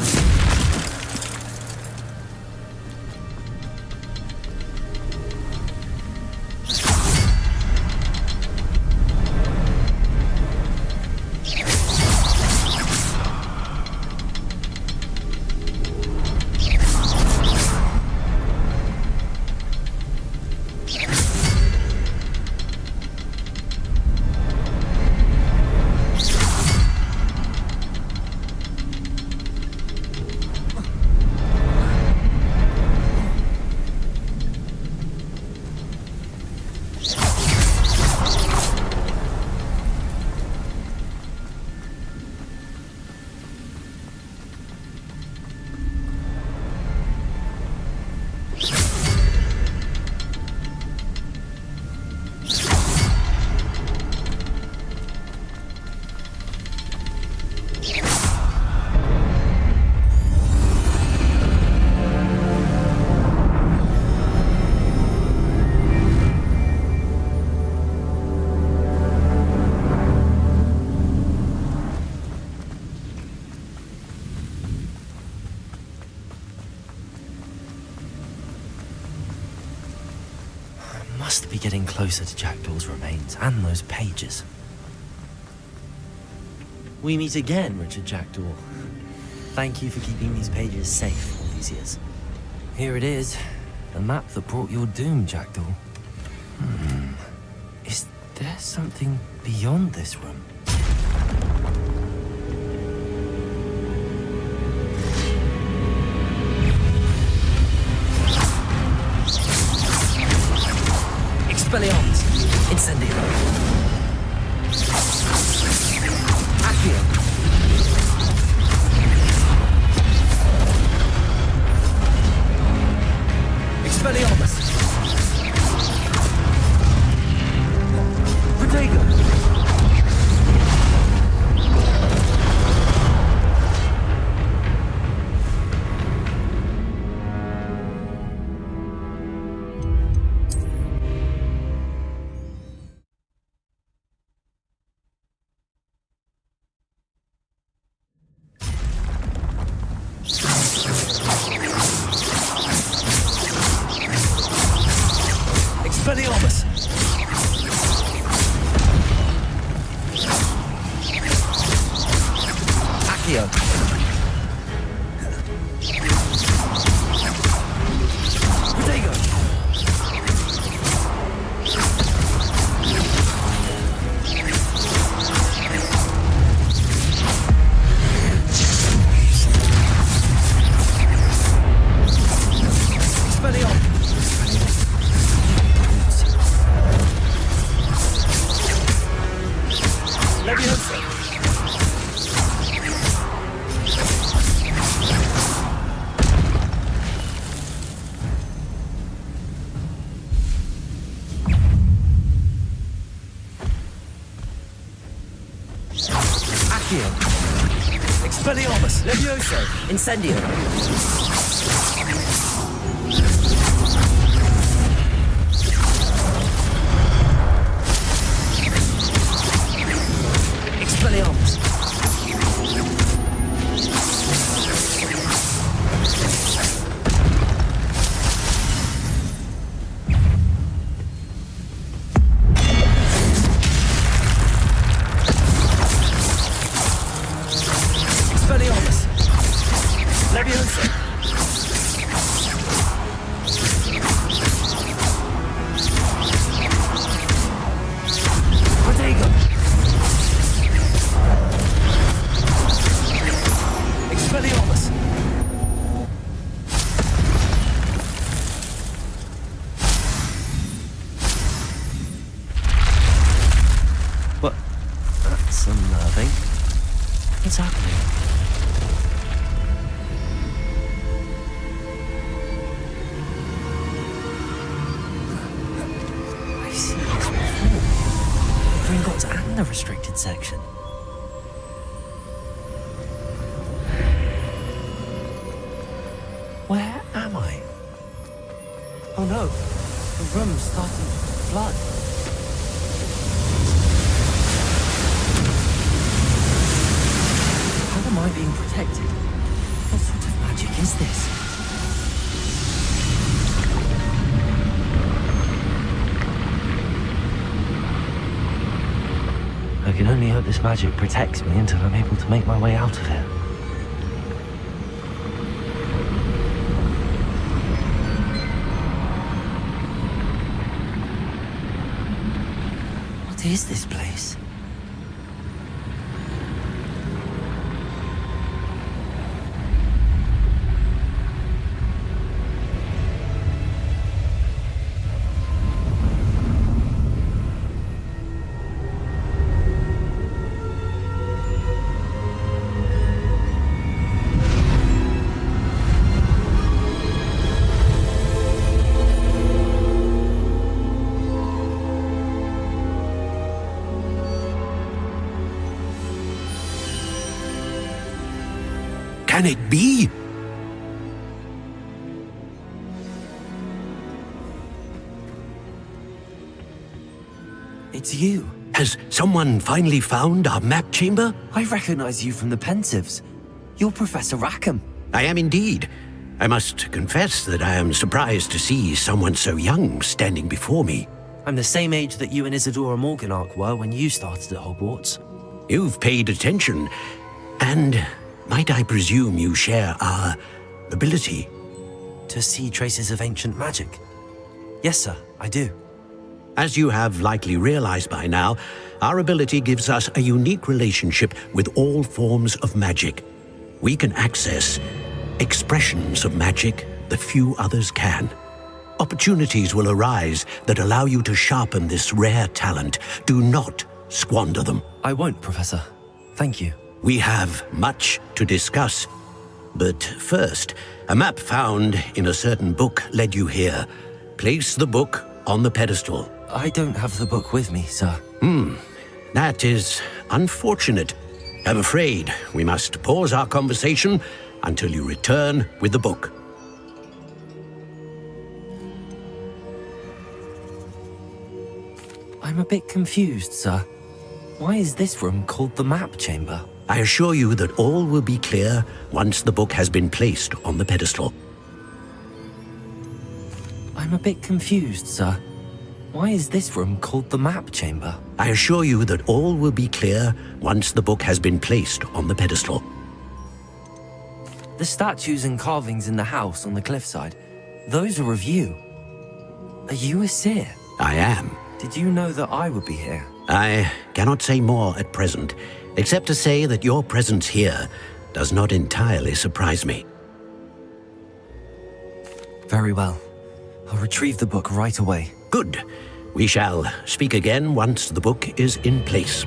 Must be getting closer to Jackdaw's remains and those pages. We meet again, Richard Jackdaw. Thank you for keeping these pages safe all these years. Here it is, the map that brought your doom, Jackdaw. Is there something beyond this room? Expelliarmus! Incendio! Accio! Expelliarmus! Protego! Incendio! Protego! Expelliarmus! Levioso! Incendio! Expelliarmus! Expelliarmus! Levioso! Protego! Expelliarmus! What? That's unnerving. What's happening? I've seen this before. The Gringotts and the restricted section. Where am I? Oh no, the room's starting to flood. How am I being protected? What sort of magic is this? I can only hope this magic protects me until I'm able to make my way out of here. What is this place? Can it be? It's you. Has someone finally found our map chamber? I recognize you from the Pensives. You're Professor Rackham. I am indeed. I must confess that I am surprised to see someone so young standing before me. I'm the same age that you and Isadora Morganach were when you started at Hogwarts. You've paid attention, and might I presume you share our ability? To see traces of ancient magic? Yes, sir, I do. As you have likely realized by now, our ability gives us a unique relationship with all forms of magic. We can access expressions of magic that few others can. Opportunities will arise that allow you to sharpen this rare talent. Do not squander them. I won't, Professor. Thank you. We have much to discuss. But first, a map found in a certain book led you here. Place the book on the pedestal. I don't have the book with me, sir. That is unfortunate. I'm afraid we must pause our conversation until you return with the book. I'm a bit confused, sir. Why is this room called the map chamber? I assure you that all will be clear once the book has been placed on the pedestal. I'm a bit confused, sir. Why is this room called the map chamber? I assure you that all will be clear once the book has been placed on the pedestal. the statues and carvings in the house on the cliffside, those are of you. Are you a seer? I am. Did you know that I would be here? I cannot say more at present, except to say that your presence here does not entirely surprise me. Very well. I'll retrieve the book right away. Good. We shall speak again once the book is in place.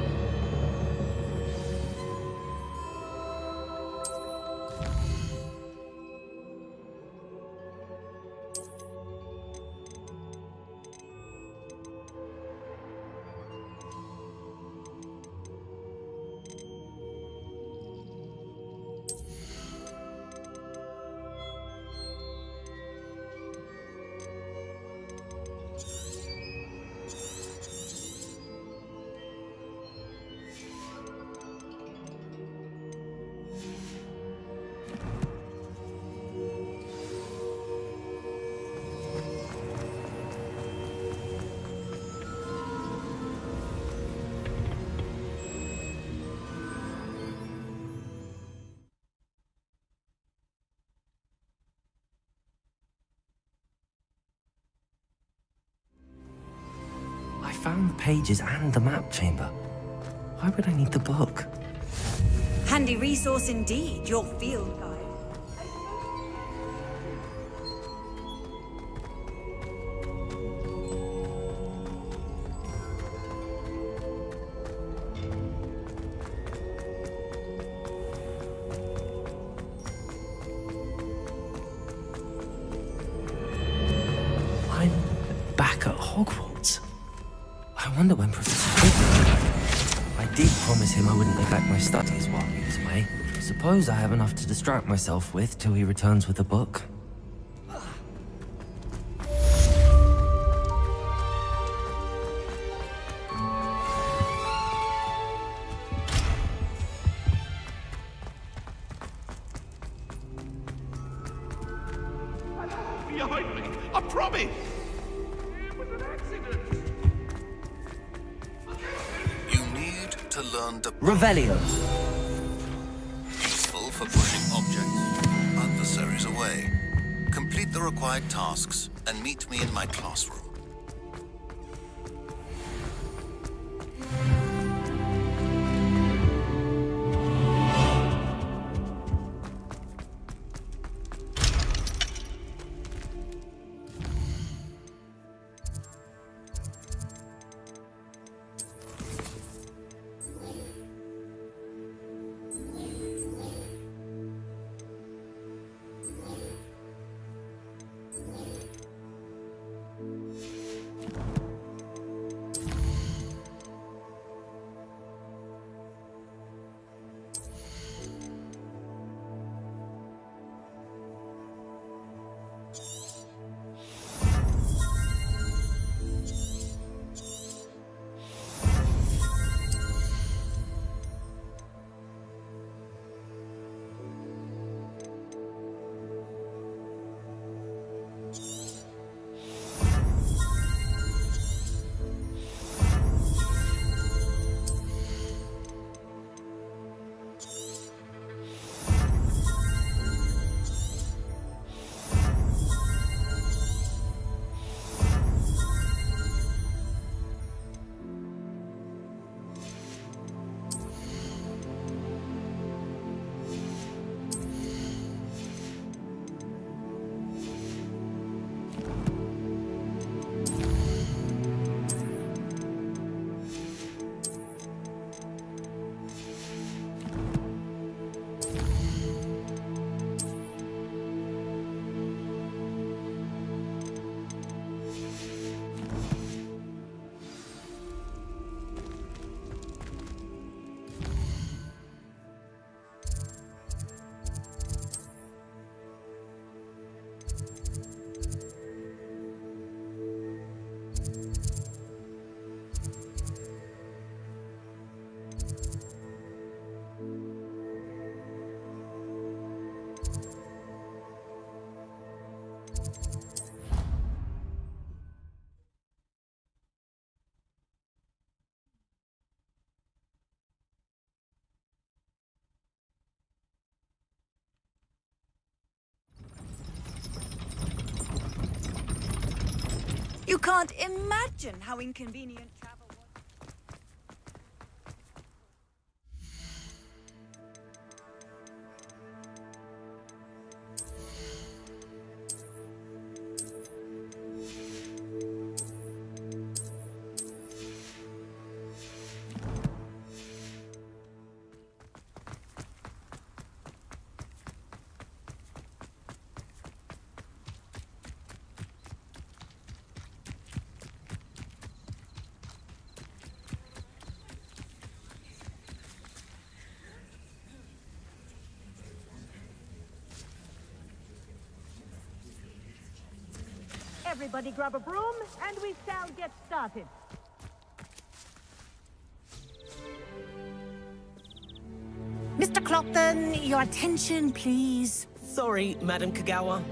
I found the pages and the map chamber. Why would I need the book? Handy resource indeed, your field guide. I'm back at Hogwarts. I wonder when Professor Hagrid. I did promise him I wouldn't neglect my studies while he was away. Suppose I have enough to distract myself with till he returns with the book. Behind me! I promise! It was an accident! You need to learn the Revelio. useful for pushing objects, adversaries away. Complete the required tasks and meet me in my classroom. You can't imagine how inconvenient travel was. Everybody grab a broom, and we shall get started. Mr. Clopton, your attention, please. Sorry, Madam Kagawa.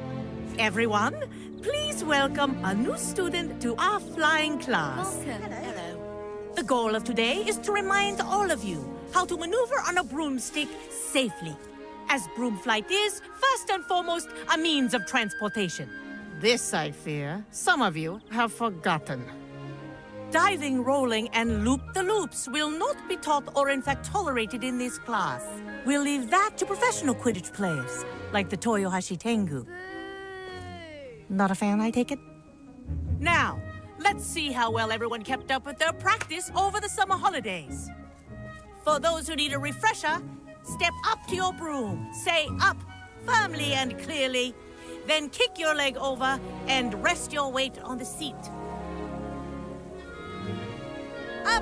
Everyone, please welcome a new student to our flying class. Hello. The goal of today is to remind all of you how to maneuver on a broomstick safely, as broom flight is, first and foremost, a means of transportation. This, I fear, some of you have forgotten. Diving, rolling, and loop-the-loops will not be taught or in fact tolerated in this class. We'll leave that to professional Quidditch players, like the Toyohashi Tengu. Not a fan, I take it? Now, let's see how well everyone kept up with their practice over the summer holidays. For those who need a refresher, step up to your broom, say up, firmly and clearly, then kick your leg over and rest your weight on the seat. Up!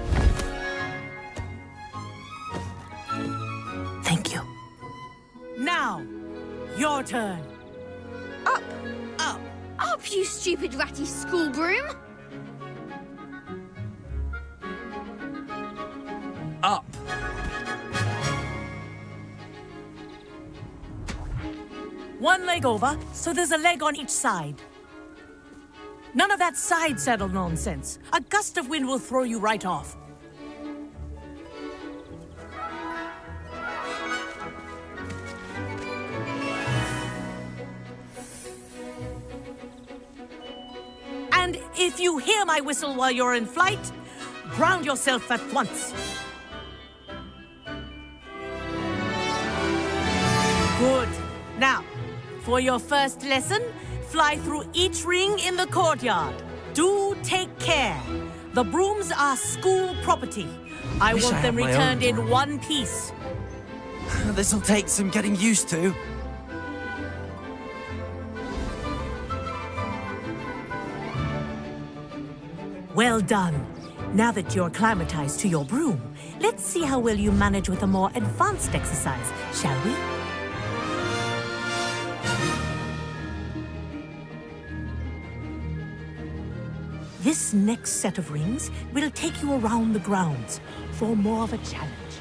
Thank you. Now, your turn. Up! Up! Up, you stupid ratty school broom! Up. One leg over, so there's a leg on each side. None of that side saddle nonsense. A gust of wind will throw you right off. And if you hear my whistle while you're in flight, ground yourself at once. Good. Now, for your first lesson, fly through each ring in the courtyard. Do take care. The brooms are school property. I Wish want I them had my own returned in broom. one piece. This'll take some getting used to. Well done. Now that you're acclimatized to your broom, let's see how well you manage with a more advanced exercise, shall we? This next set of rings will take you around the grounds for more of a challenge.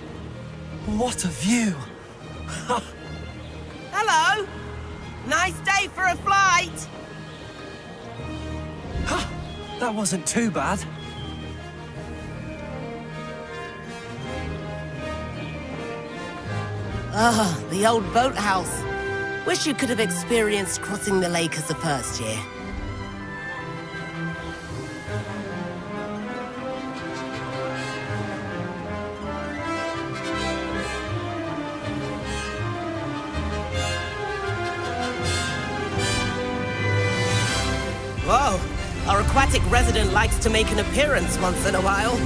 What a view! Hello! Nice day for a flight! That wasn't too bad. Ah, the old boathouse. Wish you could have experienced crossing the lake as a first year. Whoa! Our aquatic resident likes to make an appearance once in a while.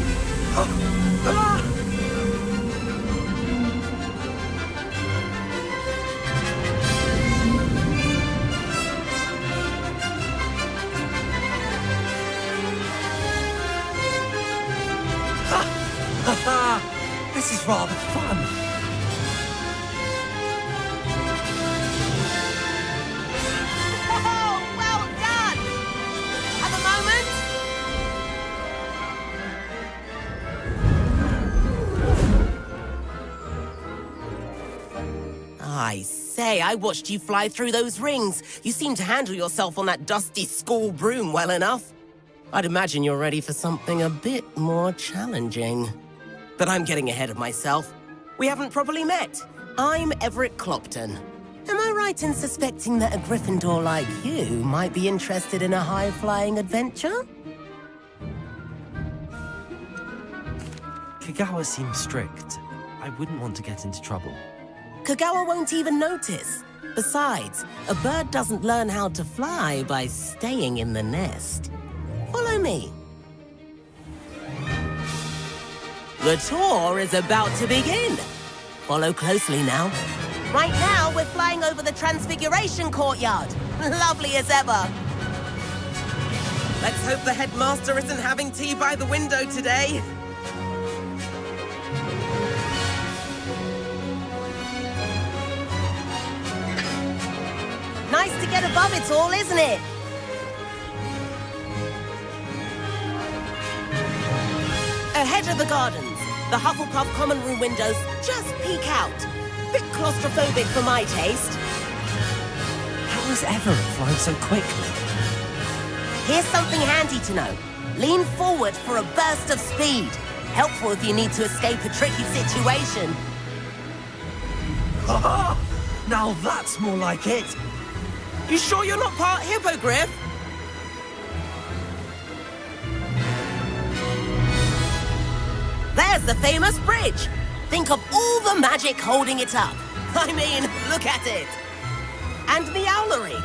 This is rather fun. Oh, well done! Have a moment? I say, I watched you fly through those rings. You seem to handle yourself on that dusty school broom well enough. I'd imagine you're ready for something a bit more challenging. But I'm getting ahead of myself. We haven't properly met. I'm Everett Clopton. Am I right in suspecting that a Gryffindor like you might be interested in a high-flying adventure? Kagawa seems strict. I wouldn't want to get into trouble. Kagawa won't even notice. Besides, a bird doesn't learn how to fly by staying in the nest. Follow me. The tour is about to begin. Follow closely now. Right now, we're flying over the Transfiguration Courtyard. Lovely as ever. Let's hope the headmaster isn't having tea by the window today. Nice to get above it all, isn't it? Ahead of the gardens, the Hufflepuff common room windows just peek out. Bit claustrophobic for my taste. How is Everett flying so quickly? Here's something handy to know. Lean forward for a burst of speed. Helpful if you need to escape a tricky situation. Haha! Now that's more like it! You sure you're not part hippogriff? There's the famous bridge. Think of all the magic holding it up. I mean, look at it. And the owlery.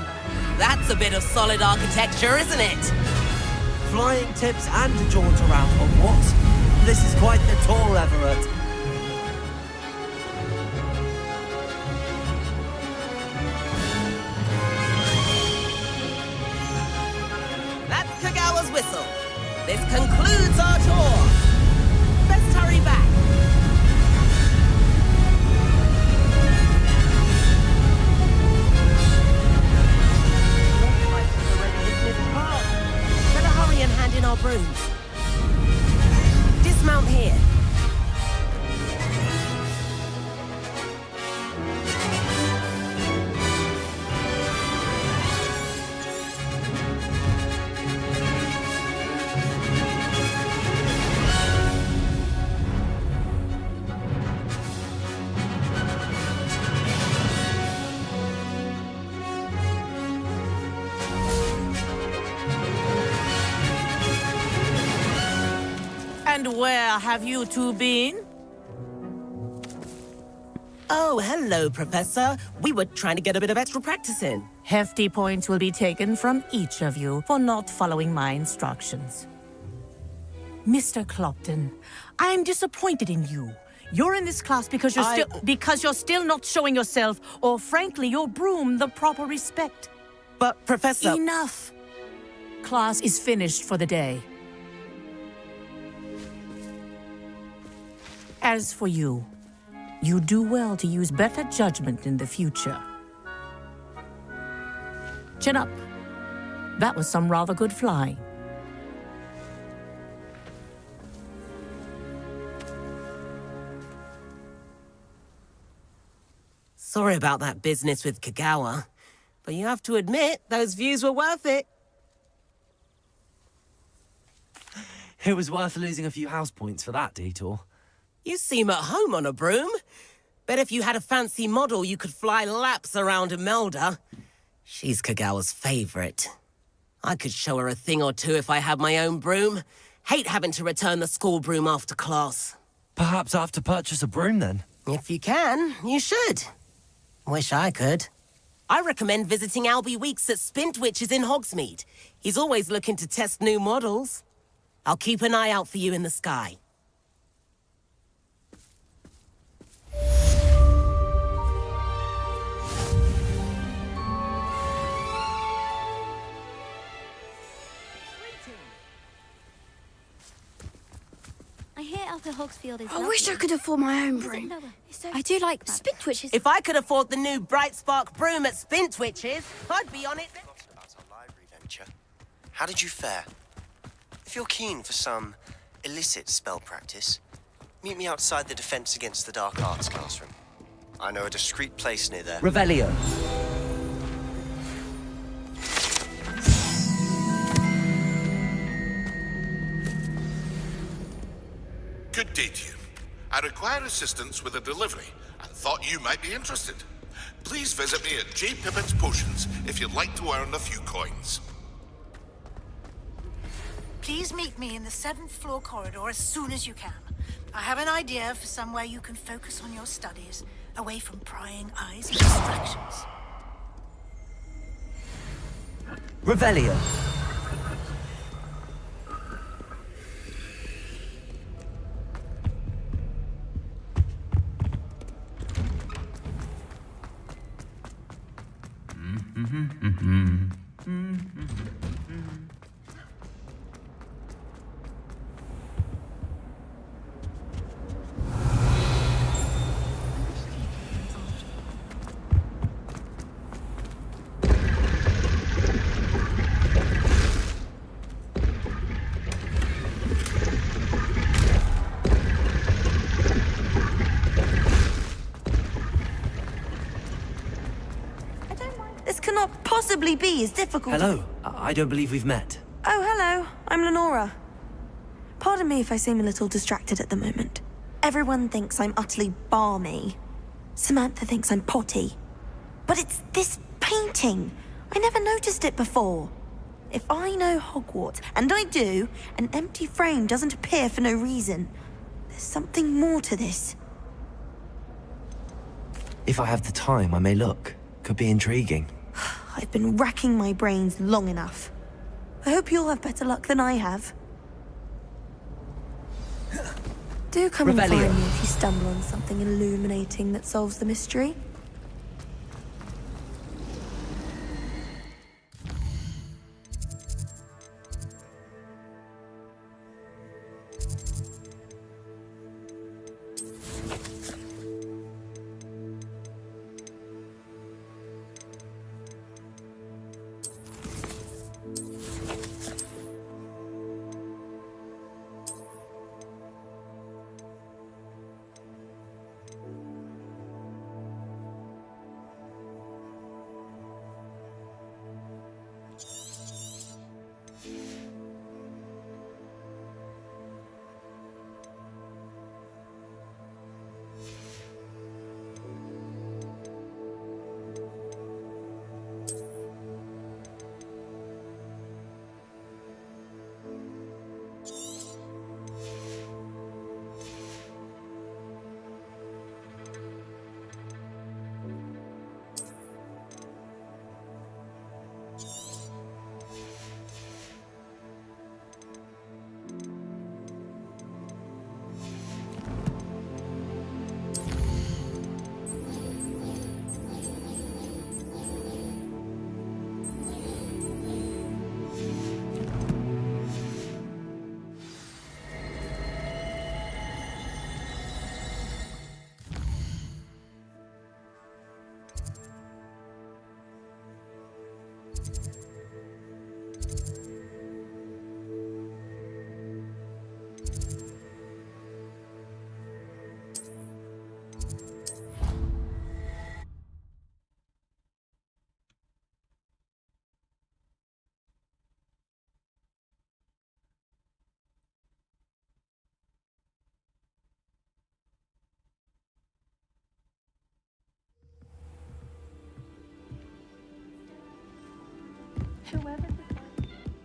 That's a bit of solid architecture, isn't it? Flying tips and a jaunt around Hogwarts. This is quite the tour, Everett. That's Kagawa's whistle. This concludes our tour. Best hurry back. Better hurry and hand in our brooms. Dismount here. And where have you two been? Oh, hello, Professor. We were trying to get a bit of extra practice in. Hefty points will be taken from each of you for not following my instructions. Mr. Clopton, I am disappointed in you. You're in this class because you're still not showing yourself, or frankly, your broom, the proper respect. But, Professor... Enough! Class is finished for the day. As for you, you do well to use better judgment in the future. Chin up. That was some rather good flying. Sorry about that business with Kagawa, but you have to admit, those views were worth it. It was worth losing a few house points for that detour. You seem at home on a broom. Bet if you had a fancy model, you could fly laps around Imelda. She's Kagawa's favorite. I could show her a thing or two if I had my own broom. Hate having to return the school broom after class. Perhaps I have to purchase a broom then? If you can, you should. Wish I could. I recommend visiting Albie Weeks at Spintwitches in Hogsmeade. He's always looking to test new models. I'll keep an eye out for you in the sky. I hear Upper Hogsfield is I wish I could afford my own broom. I do like Spintwitches. If I could afford the new Bright Spark broom at Spintwitches, I'd be on it. About our library venture. How did you fare? If you're keen for some illicit spell practice, meet me outside the Defense Against the Dark Arts classroom. I know a discreet place near there. Revelio. Good day to you. I require assistance with a delivery and thought you might be interested. please visit me at J. Pippett's Potions if you'd like to earn a few coins. Please meet me in the 7th floor corridor as soon as you can. I have an idea for somewhere you can focus on your studies, away from prying eyes and distractions. Revelio. This cannot possibly be as difficult. Hello. I don't believe we've met. Oh, hello. I'm Lenora. Pardon me if I seem a little distracted at the moment. Everyone thinks I'm utterly balmy. Samantha thinks I'm potty. But it's this painting. I never noticed it before. If I know Hogwarts, and I do, an empty frame doesn't appear for no reason. There's something more to this. If I have the time, I may look. Could be intriguing. I've been racking my brains long enough. I hope you'll have better luck than I have. Do come and Revelio. find me if you stumble on something illuminating that solves the mystery.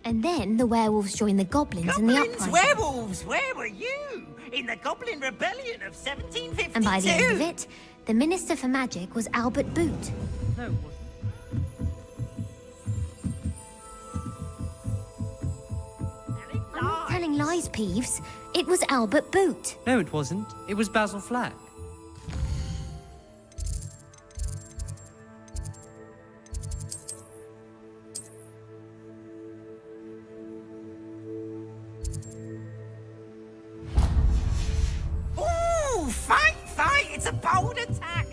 And then the werewolves joined the goblins in the uprising. Werewolves! Where were you? In the Goblin Rebellion of 1752? And by the end of it, the Minister for Magic was Albert Boot. No, I'm not telling lies, Peeves. It was Albert Boot. No, it wasn't. It was Basil Flack. Ooh, fight! It's a bold attack!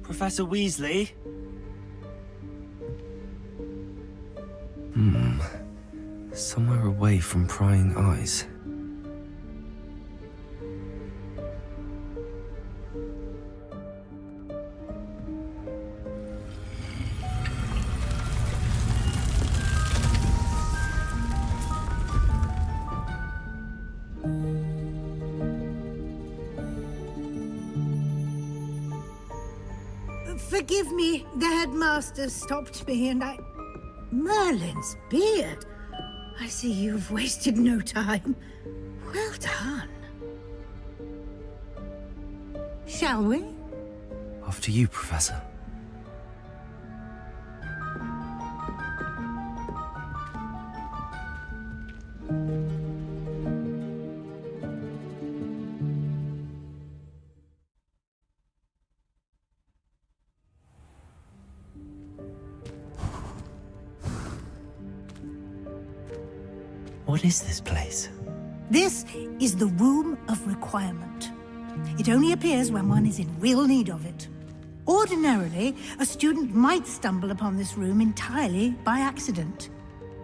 Professor Weasley? Somewhere away from prying eyes. Forgive me, the headmaster stopped me and I... Merlin's beard. I see you've wasted no time. Well done. Shall we? After you, Professor. What is this place? This is the Room of Requirement. It only appears when one is in real need of it. Ordinarily, a student might stumble upon this room entirely by accident.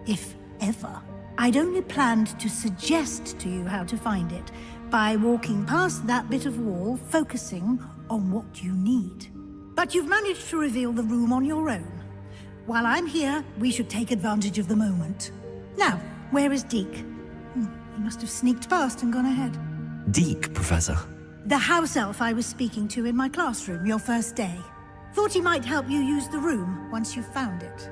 If ever. I'd only planned to suggest to you how to find it by walking past that bit of wall, focusing on what you need. But you've managed to reveal the room on your own. While I'm here, we should take advantage of the moment. Now, where is Deke? He must have sneaked past and gone ahead. Deke, Professor. The house elf I was speaking to in my classroom your first day. Thought he might help you use the room once you've found it.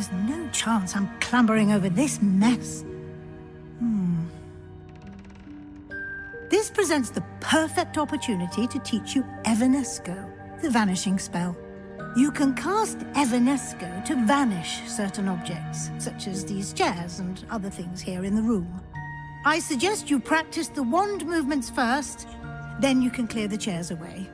There's no chance I'm clambering over this mess. This presents the perfect opportunity to teach you Evanesco, the vanishing spell. You can cast Evanesco to vanish certain objects, such as these chairs and other things here in the room. I suggest you practice the wand movements first, then you can clear the chairs away.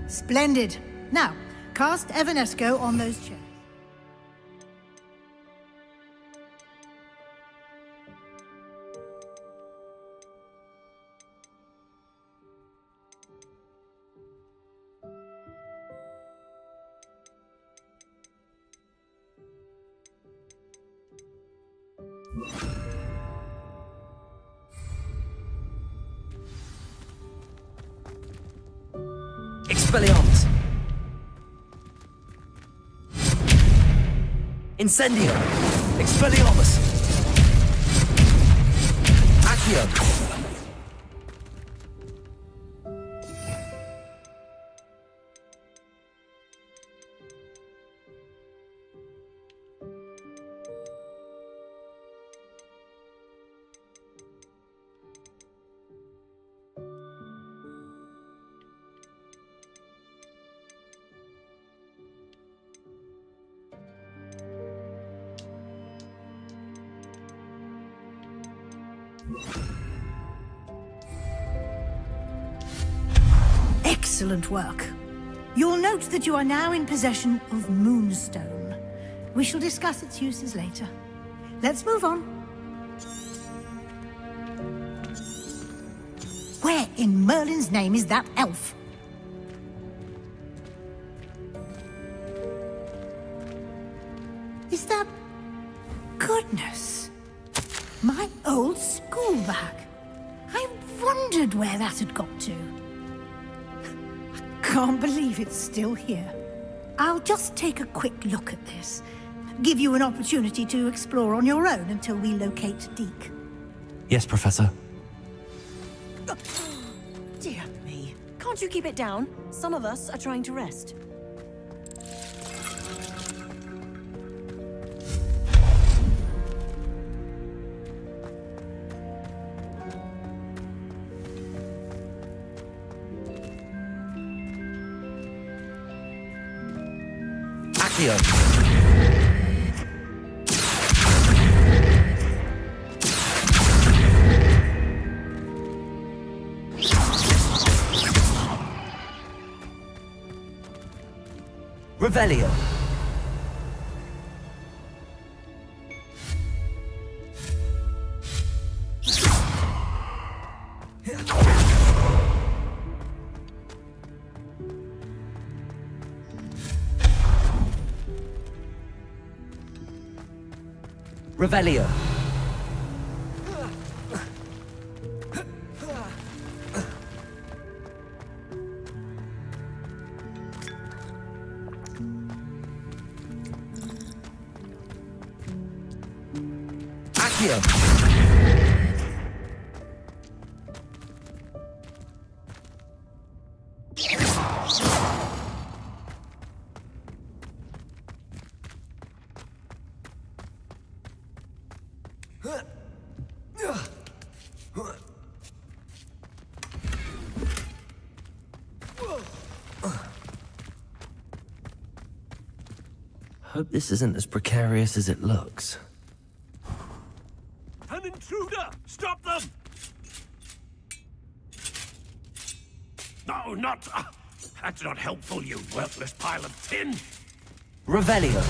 Splendid. Now, cast Evanesco on those chairs. Expelliarmus! Incendio! Expelliarmus! Accio! Excellent work. You'll note that you are now in possession of Moonstone. We shall discuss its uses later. Let's move on. Where in Merlin's name is that elf? Is that... Goodness! My old school bag. I wondered where that had got to. Can't believe it's still here. I'll just take a quick look at this. Give you an opportunity to explore on your own until we locate Deke. Yes, Professor. Dear me. Can't you keep it down? Some of us are trying to rest. Accio! Revelio! Revelio. Accio. Hope this isn't as precarious as it looks. An intruder! Stop them! No, not... That's not helpful, you worthless pile of tin! Revelio.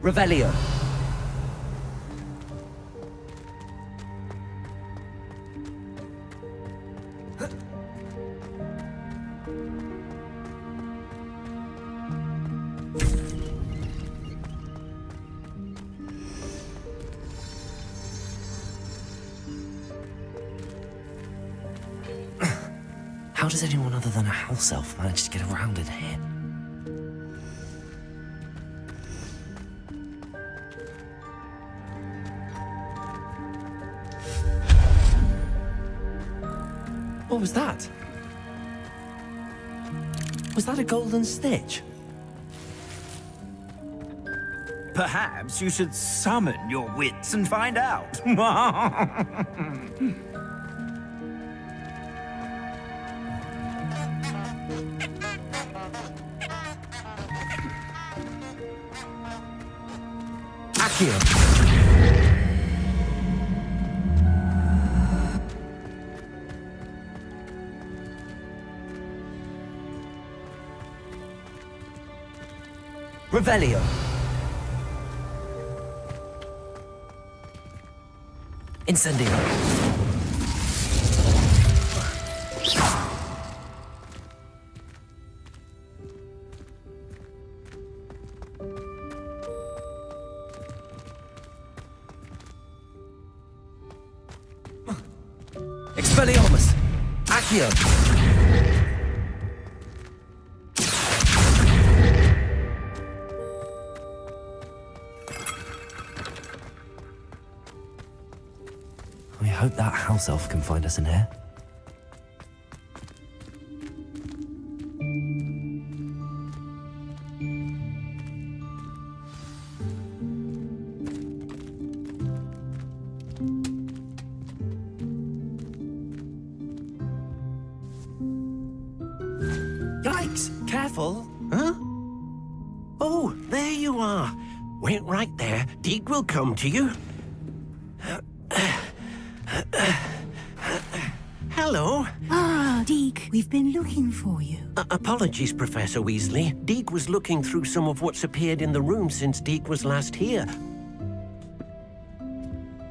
Revelio. How does anyone other than a house elf manage to get around in here? What was that? Was that a golden snitch? Perhaps you should summon your wits and find out. Accio. Revelio. Incendio. Expelliarmus. Accio. I hope that house elf can find us in here. Yikes! Careful! Huh? Oh, there you are. Wait right there. Deke will come to you. Hello. Ah, Deke, we've been looking for you. Apologies, Professor Weasley. Deke was looking through some of what's appeared in the room since Deke was last here.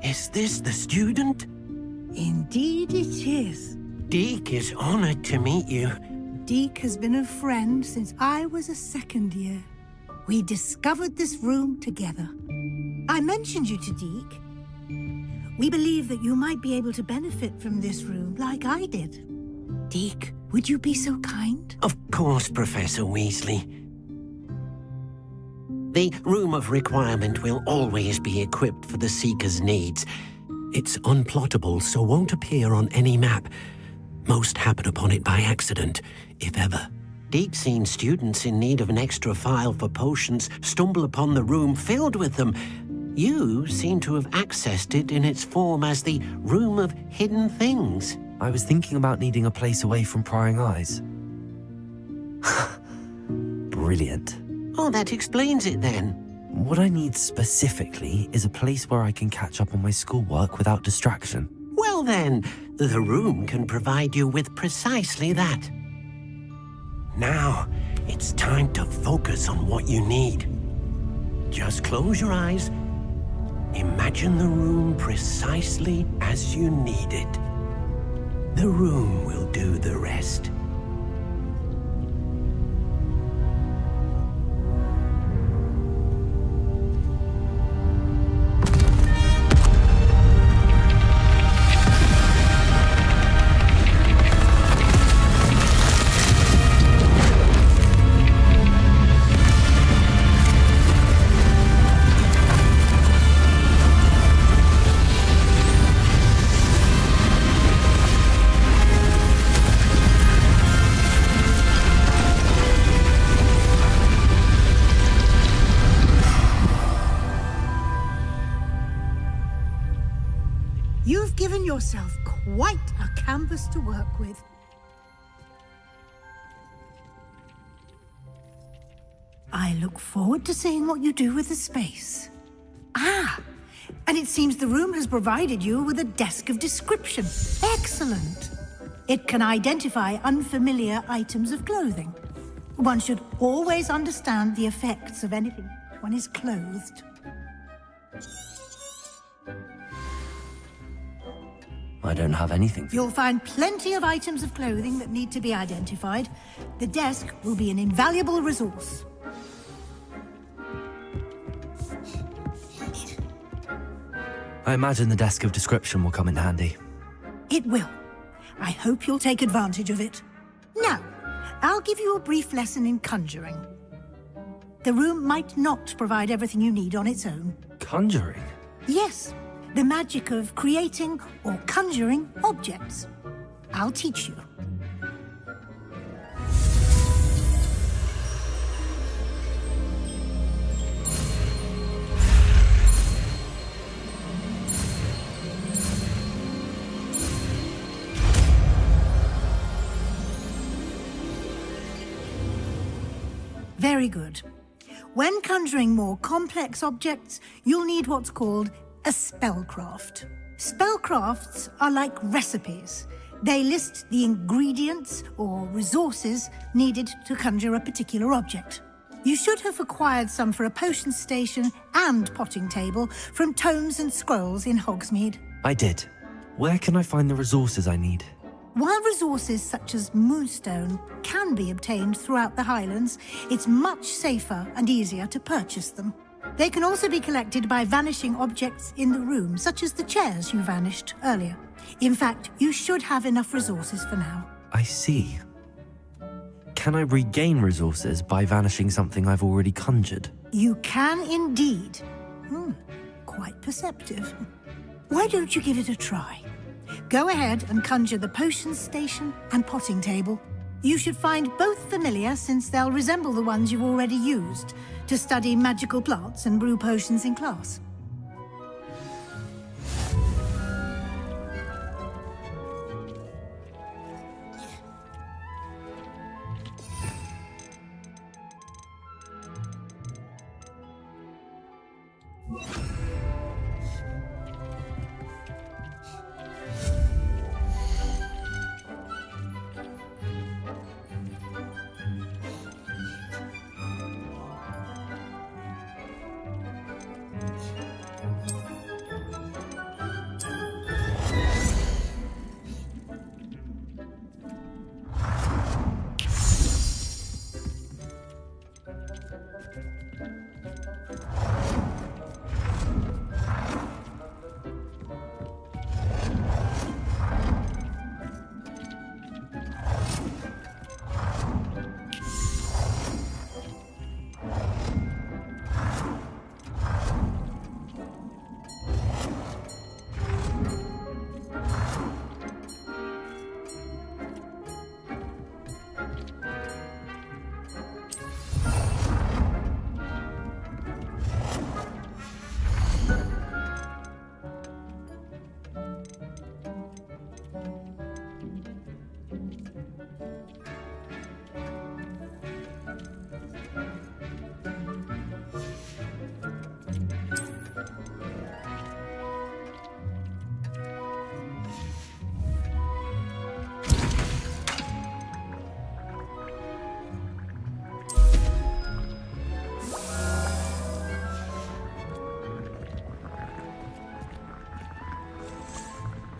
Is this the student? Indeed it is. Deke is honored to meet you. Deke has been a friend since I was a second year. We discovered this room together. I mentioned you to Deke. We believe that you might be able to benefit from this room like I did. Deke, would you be so kind? Of course, Professor Weasley. The Room of Requirement will always be equipped for the Seeker's needs. It's unplottable, so won't appear on any map. Most happen upon it by accident, if ever. Deke's seen students in need of an extra file for potions stumble upon the room filled with them. You seem to have accessed it in its form as the Room of Hidden Things. I was thinking about needing a place away from prying eyes. Brilliant. Oh, that explains it then. What I need specifically is a place where I can catch up on my schoolwork without distraction. Well then, the room can provide you with precisely that. Now, it's time to focus on what you need. Just close your eyes. Imagine the room precisely as you need it. The room will do the rest. You've given yourself quite a canvas to work with. I look forward to seeing what you do with the space. Ah, and it seems the room has provided you with a desk of description. Excellent. It can identify unfamiliar items of clothing. One should always understand the effects of anything one is clothed. I don't have anything. You'll find plenty of items of clothing that need to be identified. The desk will be an invaluable resource. I imagine the desk of description will come in handy. It will. I hope you'll take advantage of it. Now, I'll give you a brief lesson in conjuring. The room might not provide everything you need on its own. Conjuring? Yes, the magic of creating or conjuring objects. I'll teach you. Very good. When conjuring more complex objects, you'll need what's called a spellcraft. Spellcrafts are like recipes. They list the ingredients or resources needed to conjure a particular object. You should have acquired some for a potion station and potting table from tomes and scrolls in Hogsmeade. I did. Where can I find the resources I need? While resources such as moonstone can be obtained throughout the Highlands, it's much safer and easier to purchase them. They can also be collected by vanishing objects in the room, such as the chairs you vanished earlier. In fact, you should have enough resources for now. I see. Can I regain resources by vanishing something I've already conjured? You can indeed. Quite perceptive. Why don't you give it a try? Go ahead and conjure the potion station and potting table. You should find both familiar, since they'll resemble the ones you've already used to study magical plants and brew potions in class.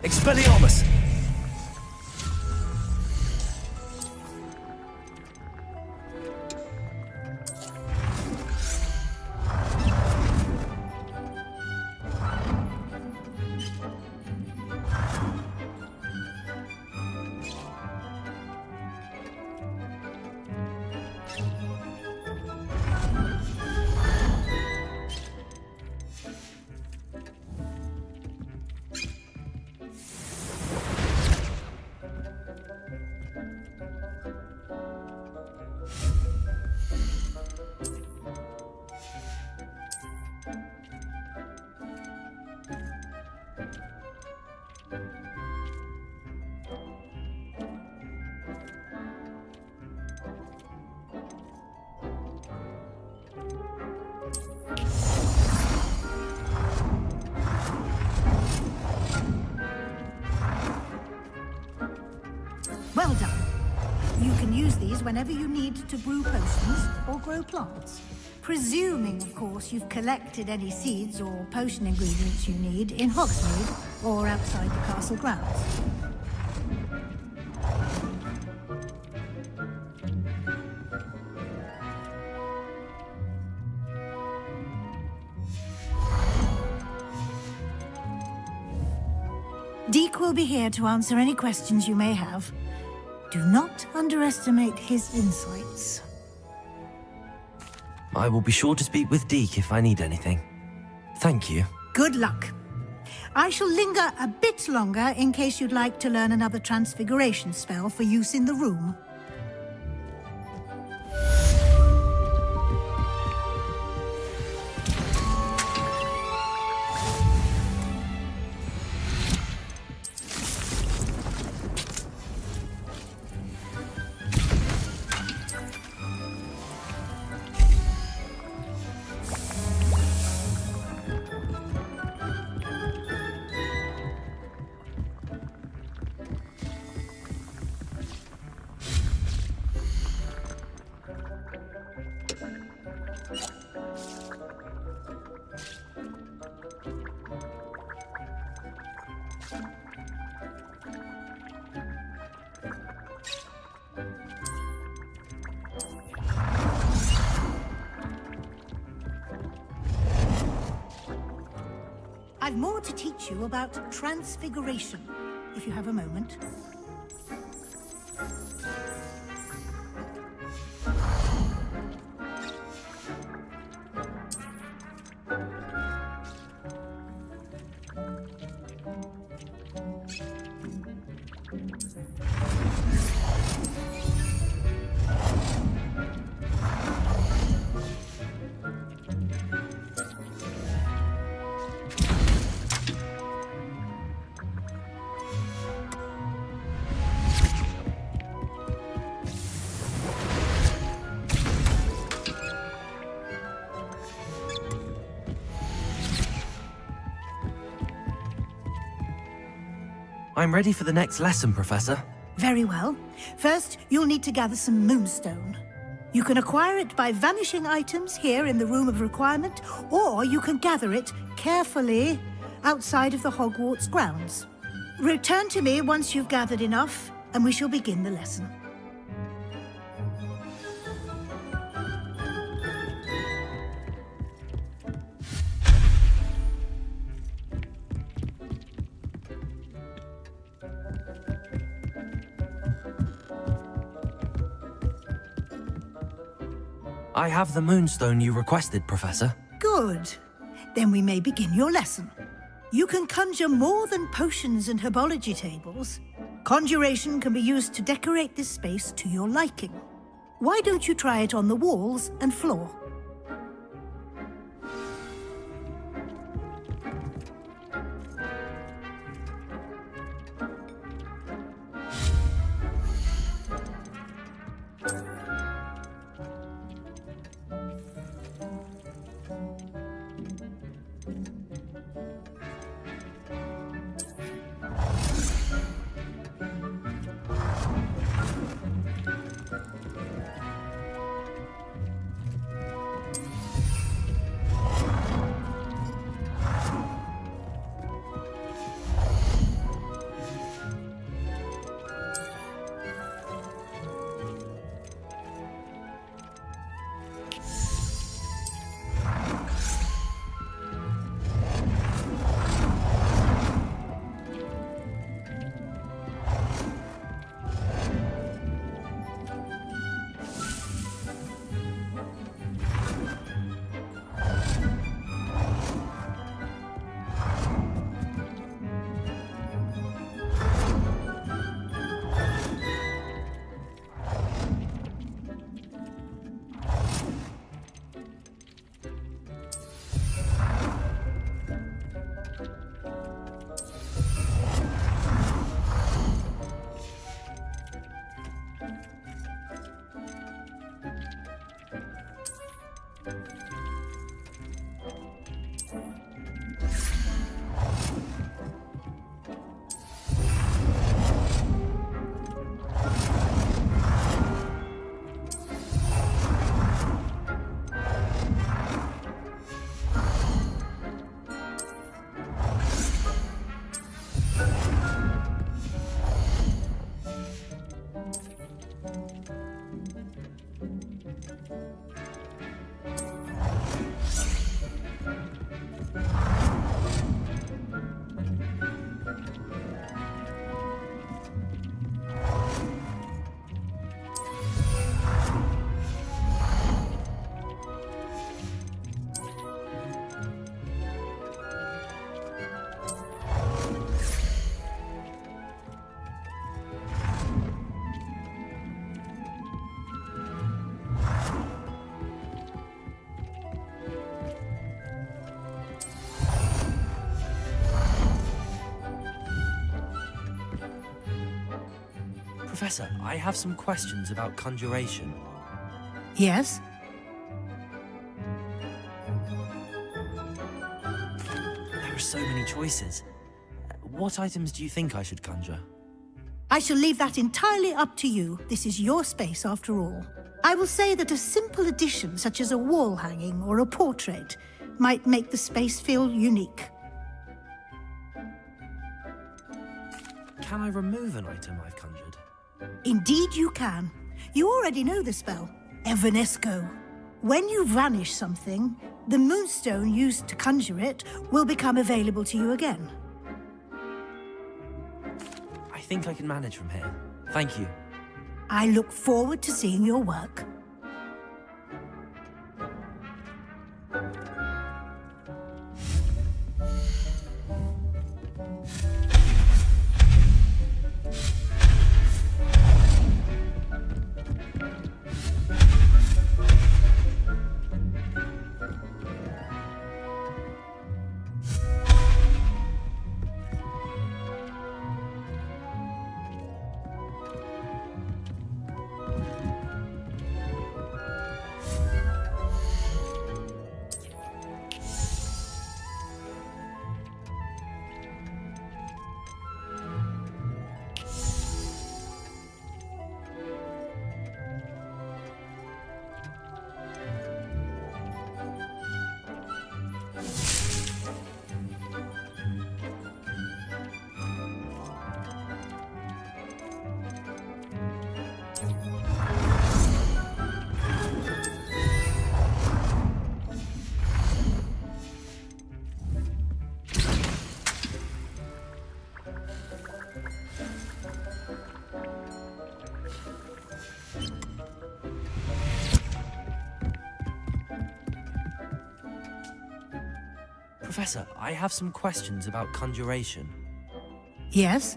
Expelliarmus! whenever you need to brew potions or grow plants. Presuming, of course, you've collected any seeds or potion ingredients you need in Hogsmeade or outside the castle grounds. Deke will be here to answer any questions you may have. Do not underestimate his insights. I will be sure to speak with Deke if I need anything. Thank you. Good luck. I shall linger a bit longer in case you'd like to learn another transfiguration spell for use in the room. I've more to teach you about transfiguration, if you have a moment. I'm ready for the next lesson, Professor. Very well. First, you'll need to gather some moonstone. You can acquire it by vanishing items here in the Room of Requirement, or you can gather it carefully outside of the Hogwarts grounds. Return to me once you've gathered enough, and we shall begin the lesson. I have the moonstone you requested, Professor. Good. Then we may begin your lesson. You can conjure more than potions and herbology tables. Conjuration can be used to decorate this space to your liking. Why don't you try it on the walls and floor? Professor, I have some questions about conjuration. Yes? There are so many choices. What items do you think I should conjure? I shall leave that entirely up to you. This is your space, after all. I will say that a simple addition, such as a wall hanging or a portrait, might make the space feel unique. Can I remove an item I've conjured? Indeed you can. You already know the spell, Evanesco. When you vanish something, the moonstone used to conjure it will become available to you again. I think I can manage from here. Thank you. I look forward to seeing your work. Professor, I have some questions about conjuration. Yes?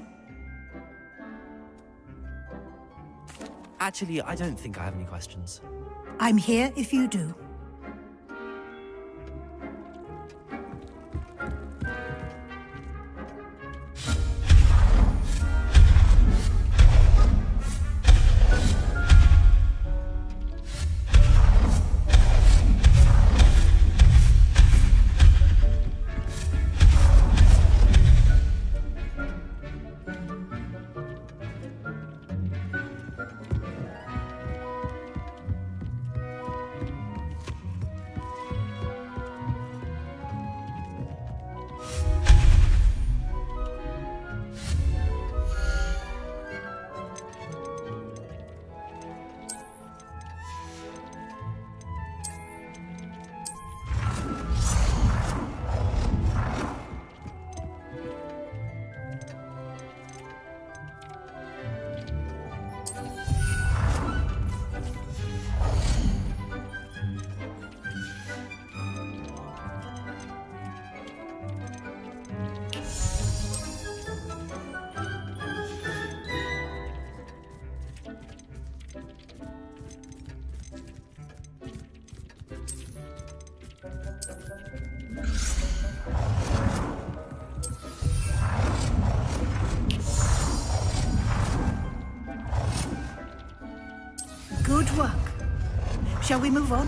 Actually, I don't think I have any questions. I'm here if you do. Good work. Shall we move on?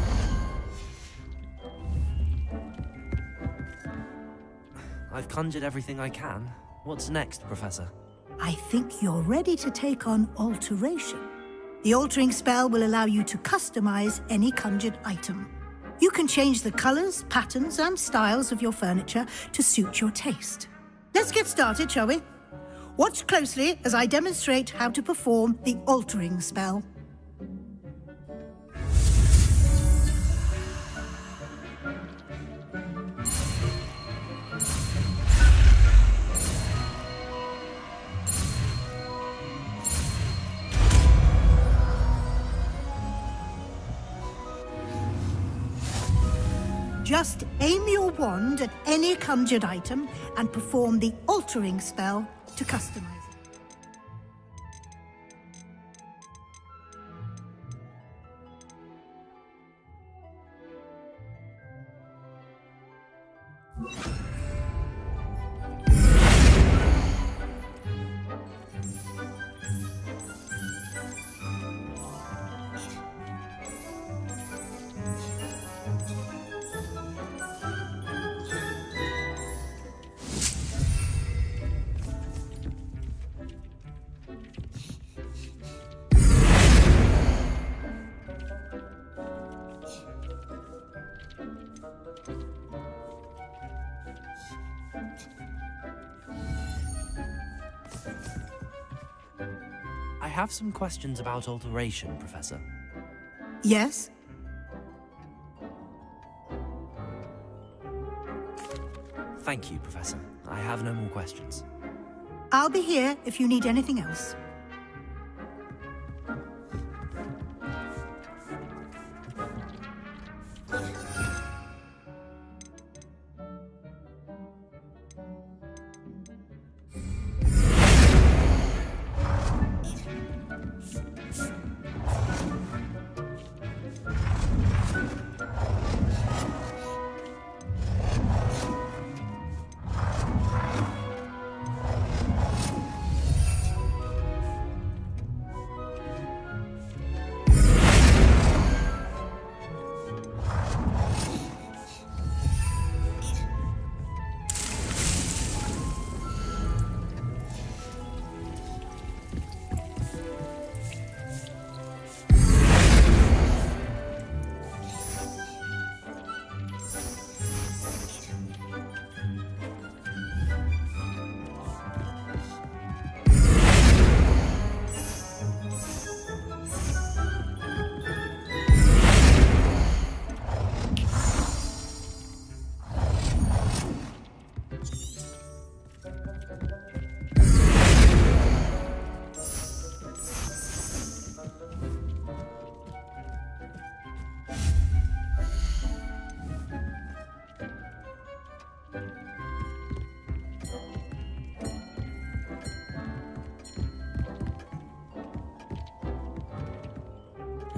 I've conjured everything I can. What's next, Professor? I think you're ready to take on alteration. The altering spell will allow you to customize any conjured item. You can change the colors, patterns, and styles of your furniture to suit your taste. Let's get started, shall we? Watch closely as I demonstrate how to perform the altering spell. Just aim your wand at any conjured item and perform the altering spell to customize it. I have some questions about alteration, Professor. Yes? Thank you, Professor. I have no more questions. I'll be here if you need anything else.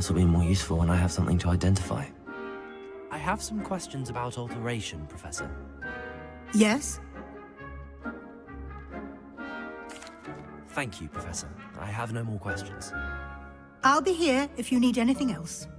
This will be more useful when I have something to identify. I have some questions about alteration, Professor. Yes? Thank you, Professor. I have no more questions. I'll be here if you need anything else.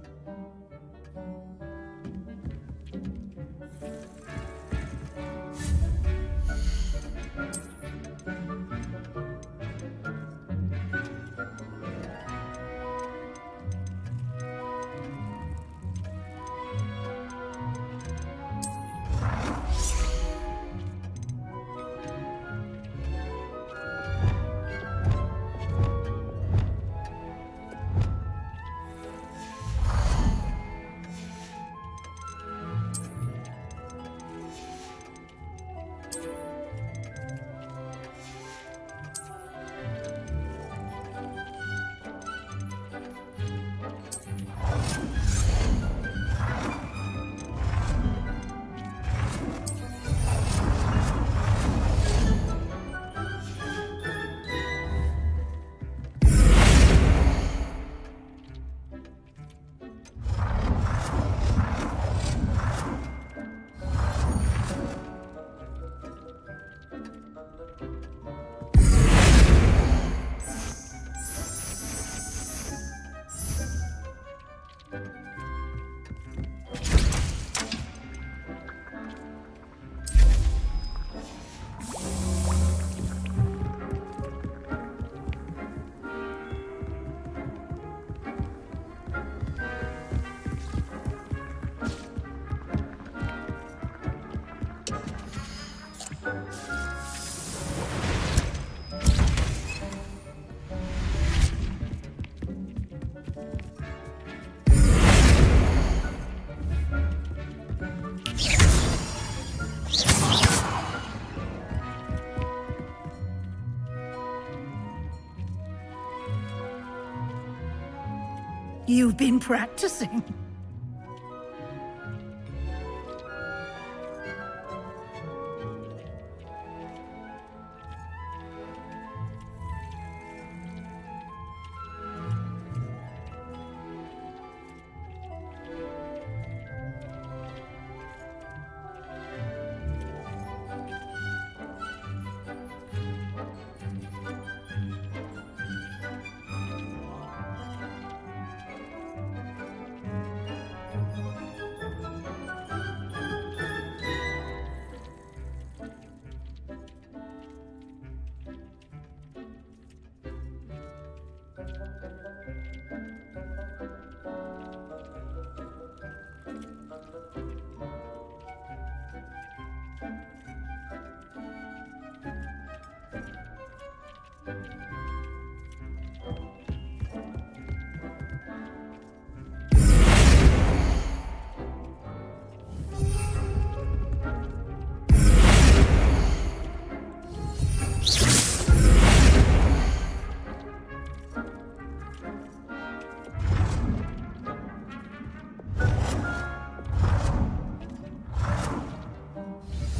You've been practicing.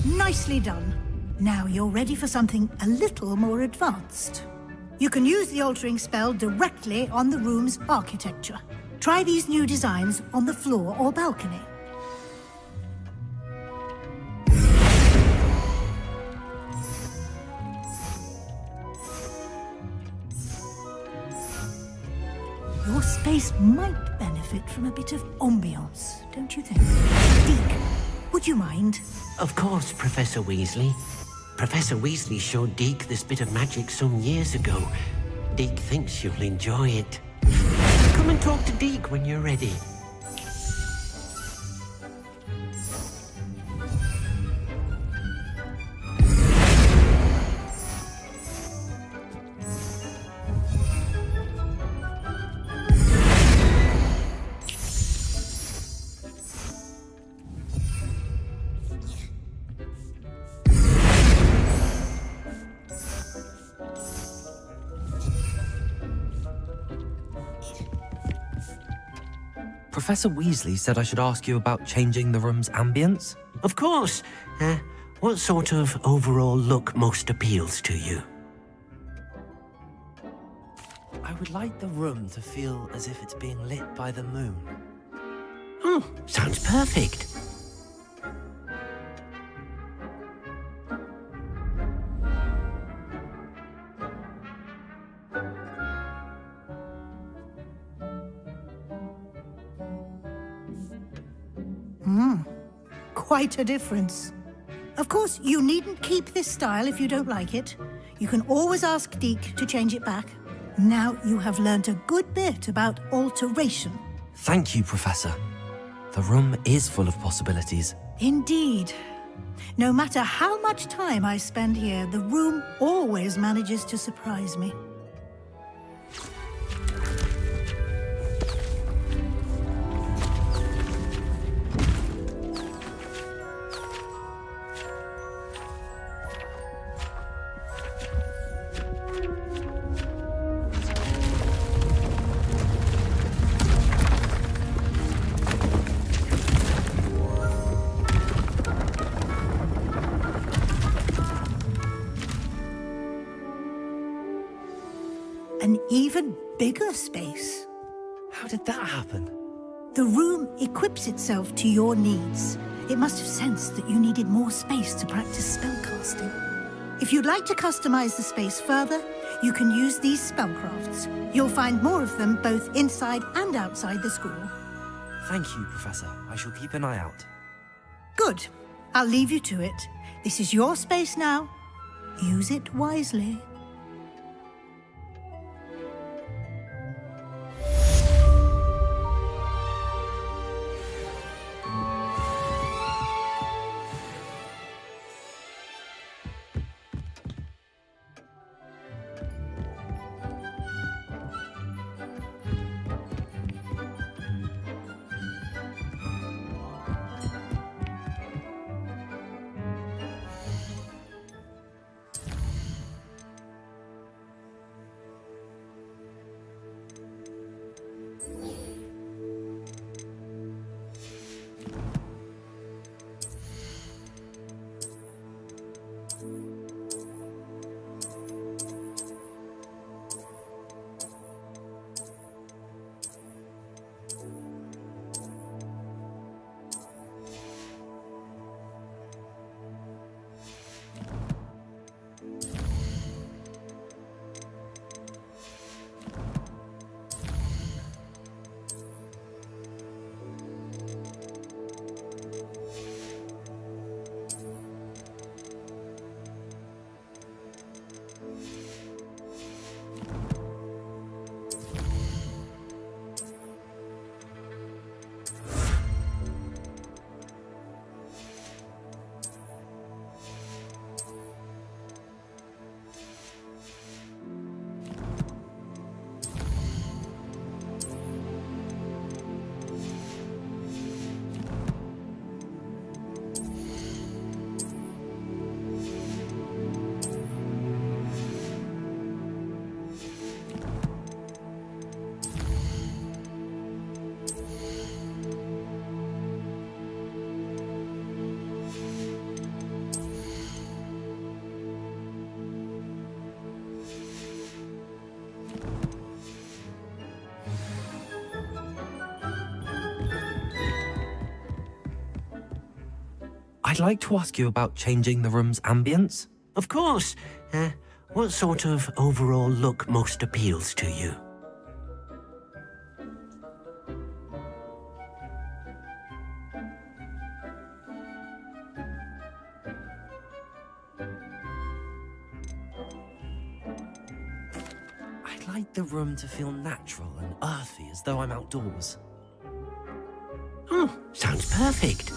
Nicely done. Now you're ready for something a little more advanced. You can use the altering spell directly on the room's architecture. Try these new designs on the floor or balcony. Your space might benefit from a bit of ambiance, don't you think? Deke, would you mind? Of course, Professor Weasley. Professor Weasley showed Deke this bit of magic some years ago. Deke thinks you'll enjoy it. Come and talk to Deke when you're ready. Professor Weasley said I should ask you about changing the room's ambience. Of course. What sort of overall look most appeals to you? I would like the room to feel as if it's being lit by the moon. Oh, sounds perfect. Quite a difference. Of course, you needn't keep this style if you don't like it. You can always ask Deke to change it back. Now you have learnt a good bit about alteration. Thank you, Professor. The room is full of possibilities. Indeed. No matter how much time I spend here, the room always manages to surprise me. An even bigger space. How did that happen? The room equips itself to your needs. It must have sensed that you needed more space to practice spellcasting. If you'd like to customize the space further, you can use these spellcrafts. You'll find more of them both inside and outside the school. Thank you, Professor. I shall keep an eye out. Good. I'll leave you to it. This is your space now. Use it wisely. I'd like to ask you about changing the room's ambience. Of course. What sort of overall look most appeals to you? I'd like the room to feel natural and earthy, as though I'm outdoors. Oh, sounds perfect.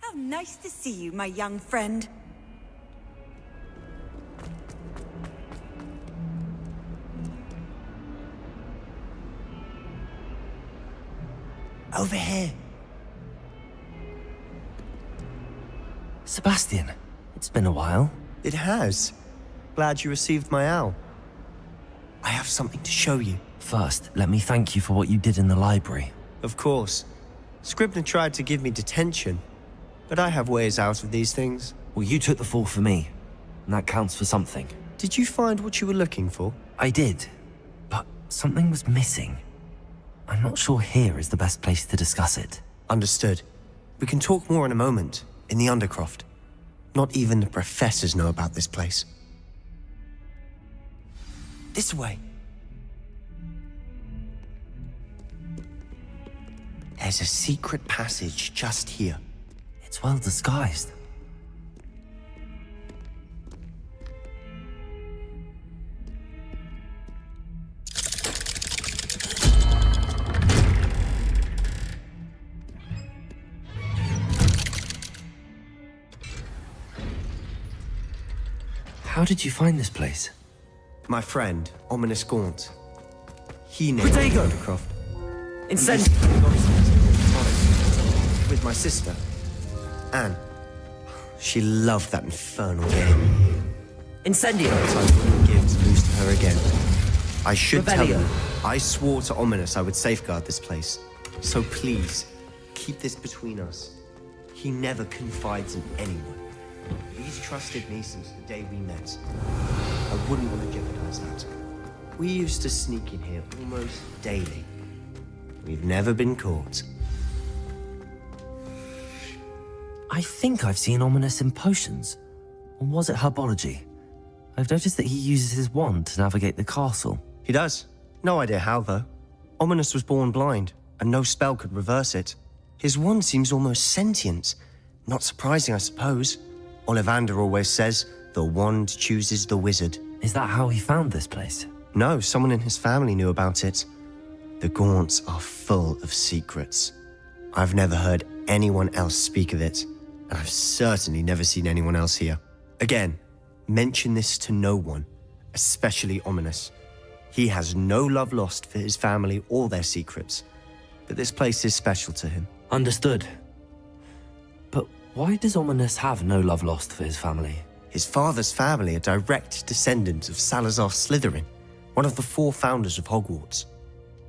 How nice to see you, my young friend. Over here. Sebastian, it's been a while. It has. Glad you received my owl. I have something to show you. First, let me thank you for what you did in the library. Of course. Scribner tried to give me detention, but I have ways out of these things. Well, you took the fall for me, and that counts for something. Did you find what you were looking for? I did, but something was missing. I'm not sure here is the best place to discuss it. Understood. We can talk more in a moment, in the Undercroft. Not even the professors know about this place. This way. There's a secret passage just here. It's well disguised. How did you find this place? My friend, Ominous Gaunt. He named Protego! Undercroft. Incendio! With my sister, Anne. She loved that infernal game. Incendio! I wouldn't give to lose to her again. I should tell Revelio. her. I swore to Ominous I would safeguard this place. So please, keep this between us. He never confides in anyone. He's trusted me since the day we met. I wouldn't want to jeopardize that. We used to sneak in here almost daily. We've never been caught. I think I've seen Ominous in potions. Or was it herbology? I've noticed that he uses his wand to navigate the castle. He does. No idea how, though. Ominous was born blind, and no spell could reverse it. His wand seems almost sentient. Not surprising, I suppose. Ollivander always says, the wand chooses the wizard. Is that how he found this place? No, someone in his family knew about it. The Gaunts are full of secrets. I've never heard anyone else speak of it, and I've certainly never seen anyone else here. Again, mention this to no one, especially Ominous. He has no love lost for his family or their secrets, but this place is special to him. Understood. But why does Ominous have no love lost for his family? His father's family are direct descendants of Salazar Slytherin, one of the 4 founders of Hogwarts.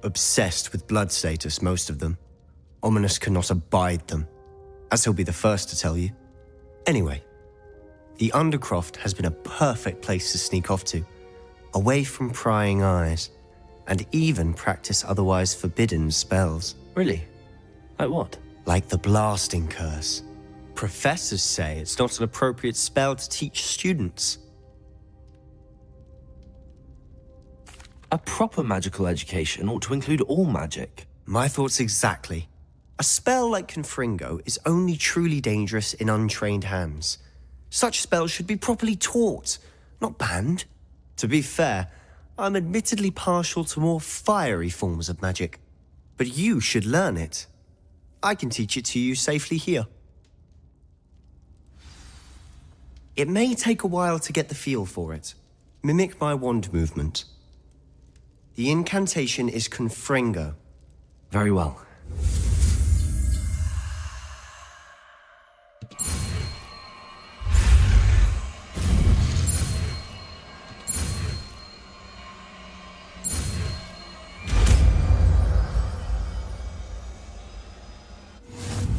Obsessed with blood status, most of them. Ominous cannot abide them, as he'll be the first to tell you. Anyway, the Undercroft has been a perfect place to sneak off to, away from prying eyes, and even practice otherwise forbidden spells. Really? Like what? Like the Blasting Curse. Professors say it's not an appropriate spell to teach students. A proper magical education ought to include all magic. My thoughts exactly. A spell like Confringo is only truly dangerous in untrained hands. Such spells should be properly taught, not banned. To be fair, I'm admittedly partial to more fiery forms of magic. But you should learn it. I can teach it to you safely here. It may take a while to get the feel for it. Mimic my wand movement. The incantation is Confringo. Very well.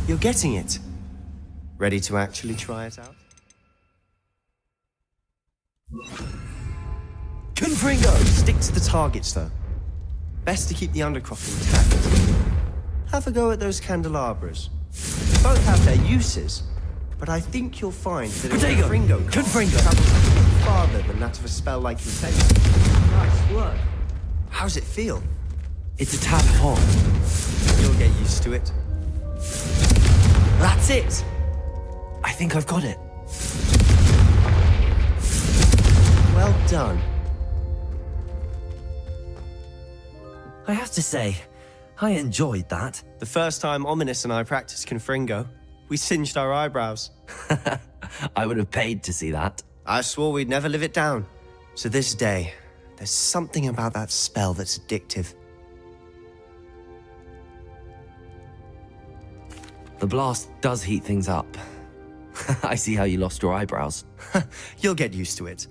You're getting it. Ready to actually try it out? Confringo! Stick to the targets, though. Best to keep the undercroft intact. Have a go at those candelabras. Both have their uses, but I think you'll find that a Confringo travels farther than that of a spell like Contagion. Nice work. How's it feel? It's a tad hot. You'll get used to it. That's it! I think I've got it. Well done. I have to say, I enjoyed that. The first time Ominous and I practiced Confringo, we singed our eyebrows. I would have paid to see that. I swore we'd never live it down. To this day, there's something about that spell that's addictive. The blast does heat things up. I see how you lost your eyebrows. You'll get used to it.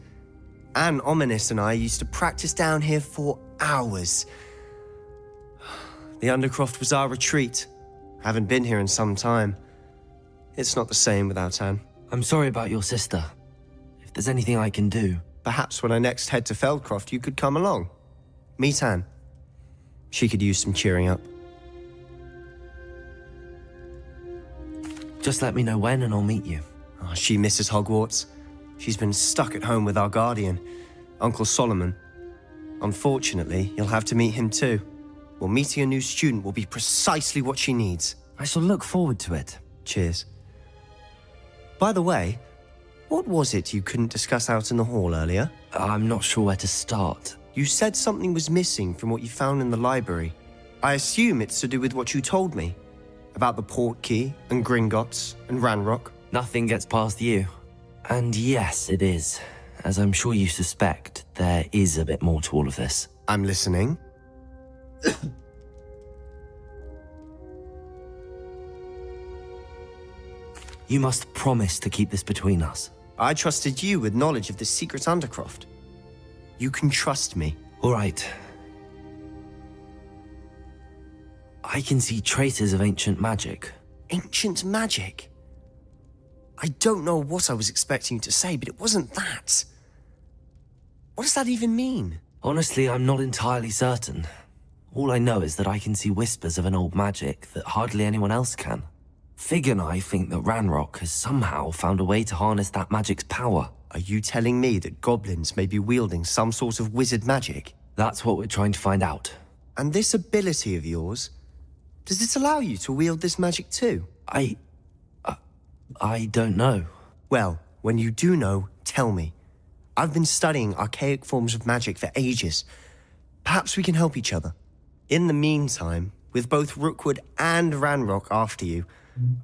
Anne, Ominous and I used to practice down here for hours. The Undercroft was our retreat. Haven't been here in some time. It's not the same without Anne. I'm sorry about your sister. If there's anything I can do... Perhaps when I next head to Feldcroft, you could come along. Meet Anne. She could use some cheering up. Just let me know when and I'll meet you. Oh, she misses Hogwarts. She's been stuck at home with our guardian, Uncle Solomon. Unfortunately, you'll have to meet him too. Well, meeting a new student will be precisely what she needs. I shall look forward to it. Cheers. By the way, what was it you couldn't discuss out in the hall earlier? I'm not sure where to start. You said something was missing from what you found in the library. I assume it's to do with what you told me. About the Portkey and Gringotts and Ranrock. Nothing gets past you. And yes, it is. As I'm sure you suspect, there is a bit more to all of this. I'm listening. You must promise to keep this between us. I trusted you with knowledge of the secret Undercroft. You can trust me. All right. I can see traces of ancient magic. Ancient magic? I don't know what I was expecting you to say, but it wasn't that. What does that even mean? Honestly, I'm not entirely certain. All I know is that I can see whispers of an old magic that hardly anyone else can. Fig and I think that Ranrock has somehow found a way to harness that magic's power. Are you telling me that goblins may be wielding some sort of wizard magic? That's what we're trying to find out. And this ability of yours, does it allow you to wield this magic too? I don't know. Well, when you do know, tell me. I've been studying archaic forms of magic for ages. Perhaps we can help each other. In the meantime, with both Rookwood and Ranrock after you,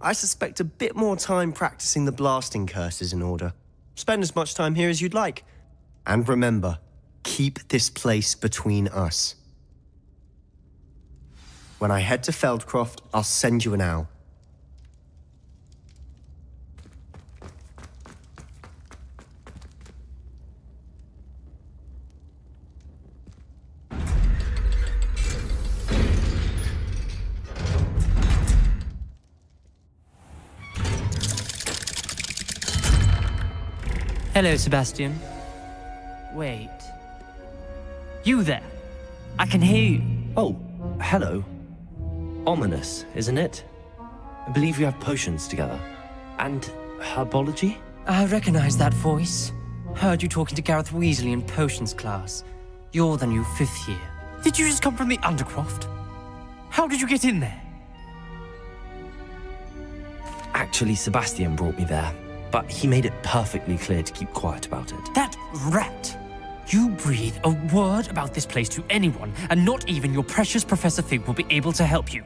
I suspect a bit more time practicing the blasting curse is in order. Spend as much time here as you'd like. And remember, keep this place between us. When I head to Feldcroft, I'll send you an owl. Hello, Sebastian. Wait. You there? I can hear you. Oh, hello. Ominous, isn't it? I believe we have potions together. And herbology? I recognize that voice. Heard you talking to Gareth Weasley in potions class. You're the new 5th year. Did you just come from the Undercroft? How did you get in there? Actually, Sebastian brought me there, but he made it perfectly clear to keep quiet about it. That rat! You breathe a word about this place to anyone, and not even your precious Professor Fig will be able to help you.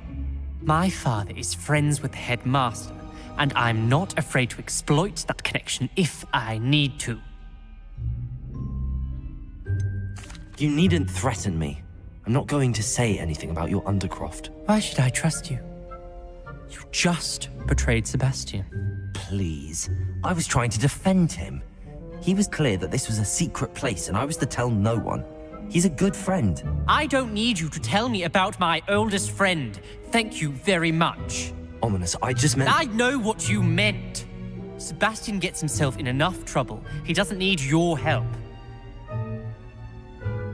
My father is friends with the headmaster, and I'm not afraid to exploit that connection if I need to. You needn't threaten me. I'm not going to say anything about your Undercroft. Why should I trust you? You just betrayed Sebastian. Please. I was trying to defend him. He was clear that this was a secret place and I was to tell no one. He's a good friend. I don't need you to tell me about my oldest friend. Thank you very much. Ominous, I just meant... I know what you meant. Sebastian gets himself in enough trouble. He doesn't need your help.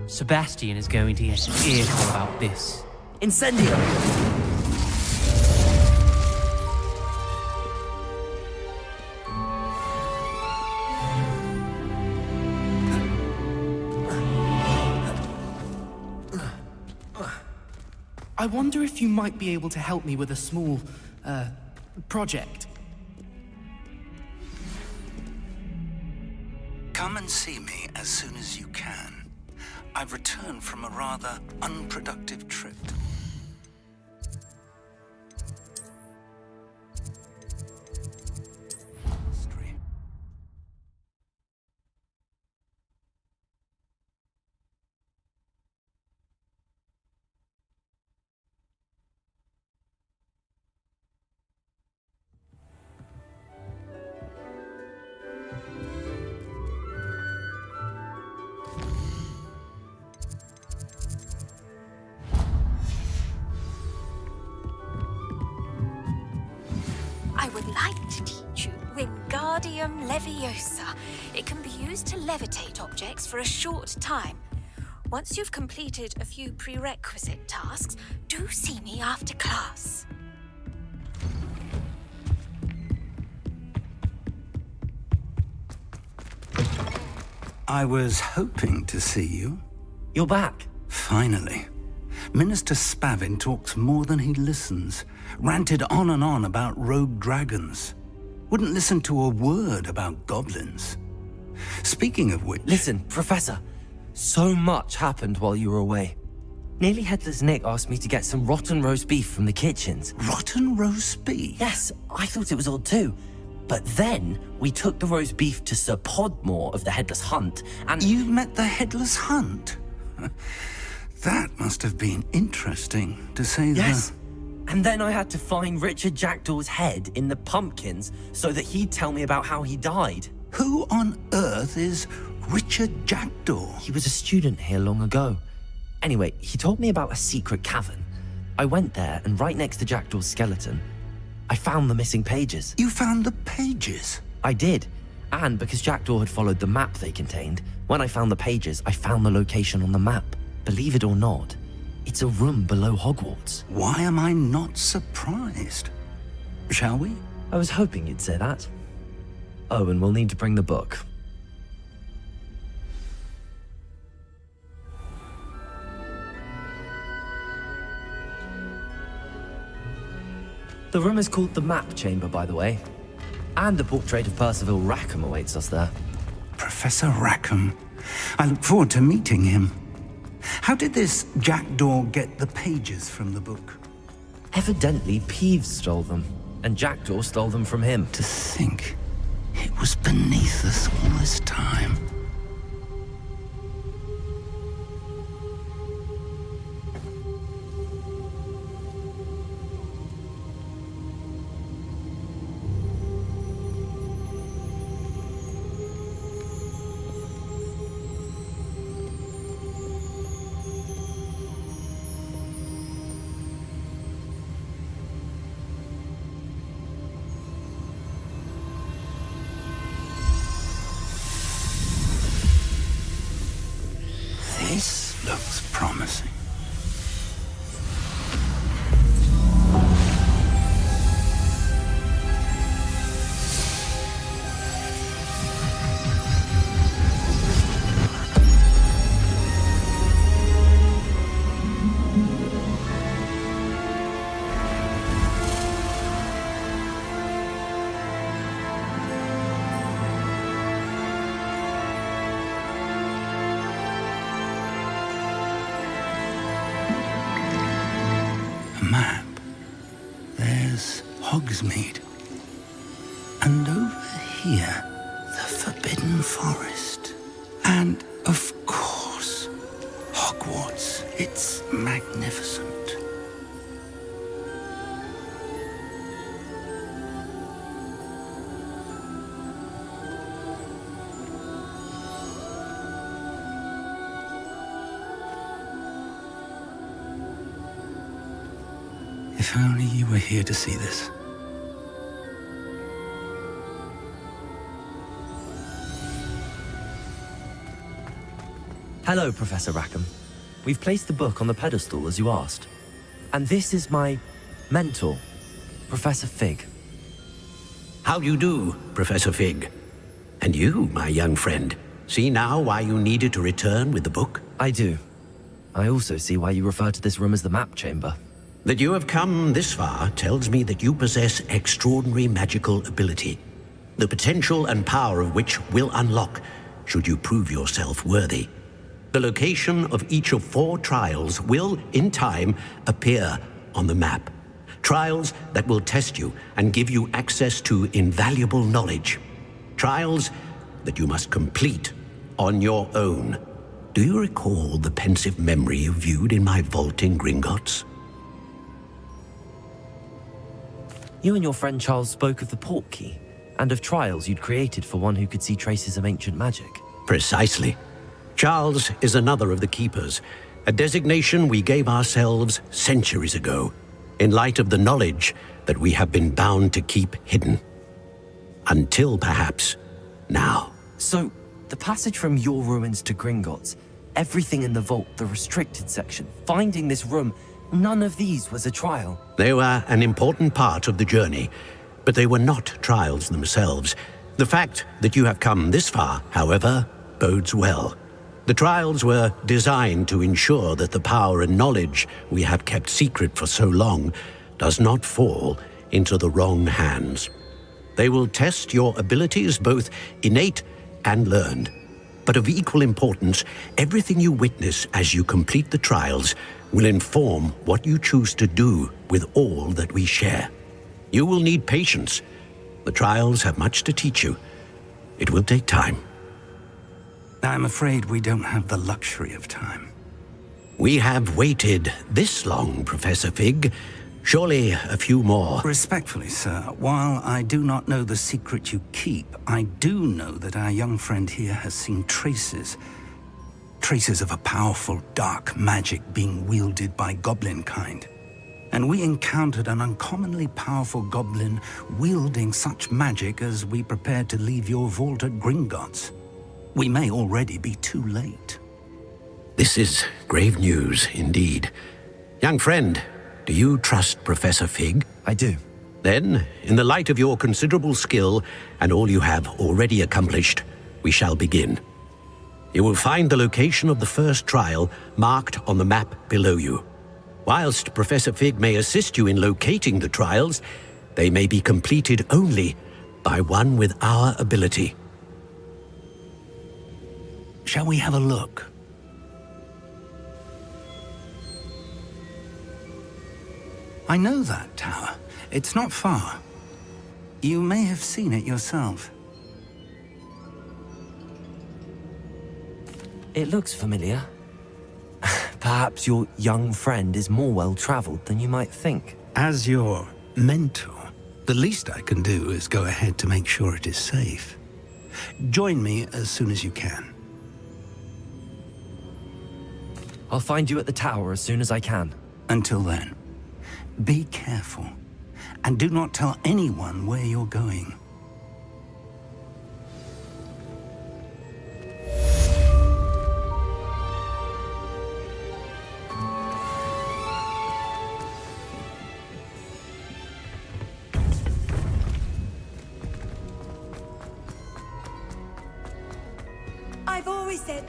Sebastian is going to get an earful about this. Incendio! I wonder if you might be able to help me with a small, project. Come and see me as soon as you can. I've returned from a rather unproductive trip. I would like to teach you Wingardium Leviosa. It can be used to levitate objects for a short time. Once you've completed a few prerequisite tasks, do see me after class. I was hoping to see you. You're back. Finally. Minister Spavin talks more than he listens. Ranted on and on about rogue dragons. Wouldn't listen to a word about goblins. Speaking of which... Listen, Professor. So much happened while you were away. Nearly Headless Nick asked me to get some rotten roast beef from the kitchens. Rotten roast beef? Yes, I thought it was odd too. But then we took the roast beef to Sir Podmore of the Headless Hunt, and... You met the Headless Hunt? That must have been interesting, to say the... Yes. And then I had to find Richard Jackdaw's head in the pumpkins so that he'd tell me about how he died. Who on earth is Richard Jackdaw? He was a student here long ago. Anyway, he told me about a secret cavern. I went there, and right next to Jackdaw's skeleton, I found the missing pages. You found the pages? I did. And because Jackdaw had followed the map they contained, when I found the pages, I found the location on the map. Believe it or not, it's a room below Hogwarts. Why am I not surprised? Shall we? I was hoping you'd say that. Oh, and we'll need to bring the book. The room is called the Map Chamber, by the way. And a portrait of Percival Rackham awaits us there. Professor Rackham. I look forward to meeting him. How did this Jackdaw get the pages from the book? Evidently, Peeves stole them, and Jackdaw stole them from him. To think, it was beneath us all this time. Hogsmeade. And over here, the Forbidden Forest. And, of course, Hogwarts. It's magnificent. If only you were here to see this. Hello, Professor Rackham. We've placed the book on the pedestal as you asked. And this is my mentor, Professor Fig. How do you do, Professor Fig? And you, my young friend, see now why you needed to return with the book? I do. I also see why you refer to this room as the map chamber. That you have come this far tells me that you possess extraordinary magical ability, the potential and power of which will unlock should you prove yourself worthy. The location of each of 4 trials will, in time, appear on the map. Trials that will test you and give you access to invaluable knowledge. Trials that you must complete on your own. Do you recall the pensive memory you viewed in my vault in Gringotts? You and your friend Charles spoke of the Portkey, and of trials you'd created for one who could see traces of ancient magic. Precisely. Charles is another of the Keepers, a designation we gave ourselves centuries ago, in light of the knowledge that we have been bound to keep hidden. Until, perhaps, now. So, the passage from your ruins to Gringotts, everything in the vault, the restricted section, finding this room, none of these was a trial. They were an important part of the journey, but they were not trials themselves. The fact that you have come this far, however, bodes well. The trials were designed to ensure that the power and knowledge we have kept secret for so long does not fall into the wrong hands. They will test your abilities, both innate and learned. But of equal importance, everything you witness as you complete the trials will inform what you choose to do with all that we share. You will need patience. The trials have much to teach you. It will take time. I'm afraid we don't have the luxury of time. We have waited this long, Professor Fig. Surely a few more. Respectfully, sir, while I do not know the secret you keep, I do know that our young friend here has seen traces of a powerful dark magic being wielded by goblin kind. And we encountered an uncommonly powerful goblin wielding such magic as we prepared to leave your vault at Gringotts. We may already be too late. This is grave news indeed. Young friend, do you trust Professor Fig? I do. Then, in the light of your considerable skill and all you have already accomplished, we shall begin. You will find the location of the first trial marked on the map below you. Whilst Professor Fig may assist you in locating the trials, they may be completed only by one with our ability. Shall we have a look? I know that tower. It's not far. You may have seen it yourself. It looks familiar. Perhaps your young friend is more well-traveled than you might think. As your mentor, the least I can do is go ahead to make sure it is safe. Join me as soon as you can. I'll find you at the tower as soon as I can. Until then, be careful, and do not tell anyone where you're going. I've always said...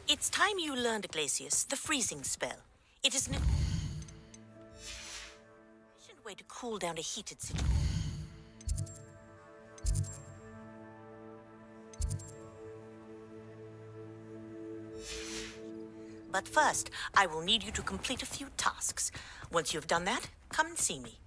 It's time you learned, Iglesias, the freezing spell. It is an efficient way to cool down a heated situation. But first, I will need you to complete a few tasks. Once you've done that, come and see me.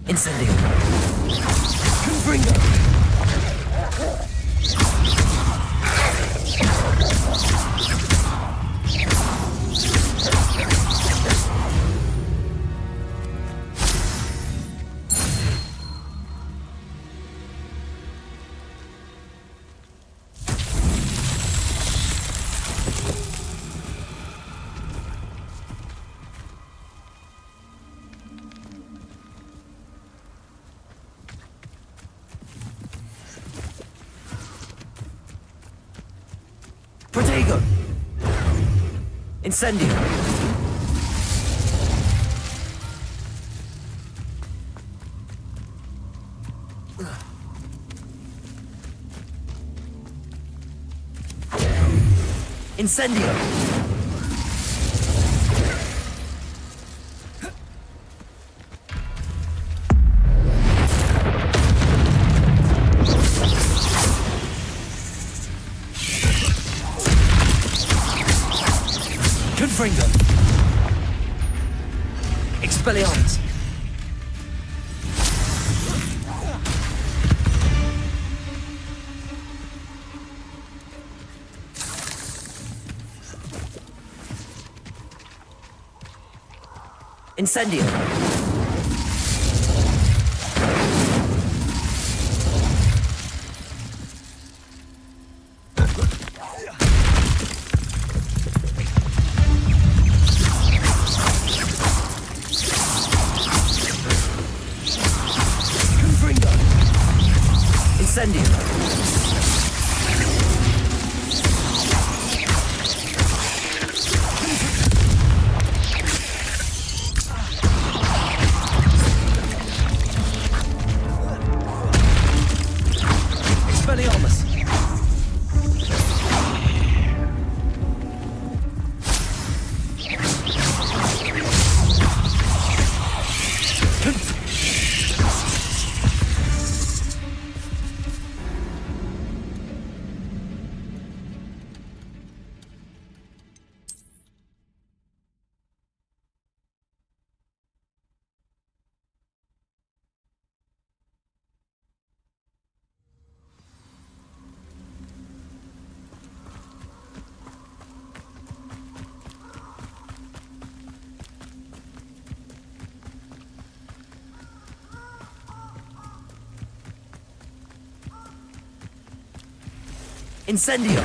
Incendio. Confringo. Protego! Incendio! Incendio! Confringo! Expelliarmus! Incendio! Confringo! Incendio! Expelliarmus! Incendio!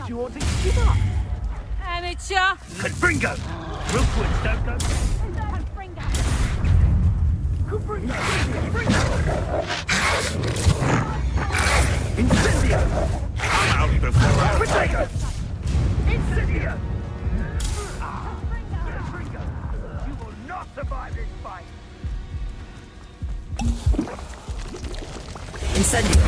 Perhaps you ought to give up. Amateur! Confringo! Rookwood, don't go. Incendio! I'm out before I... Protego! Incendio! Confringo! You will not survive this fight! Incendio!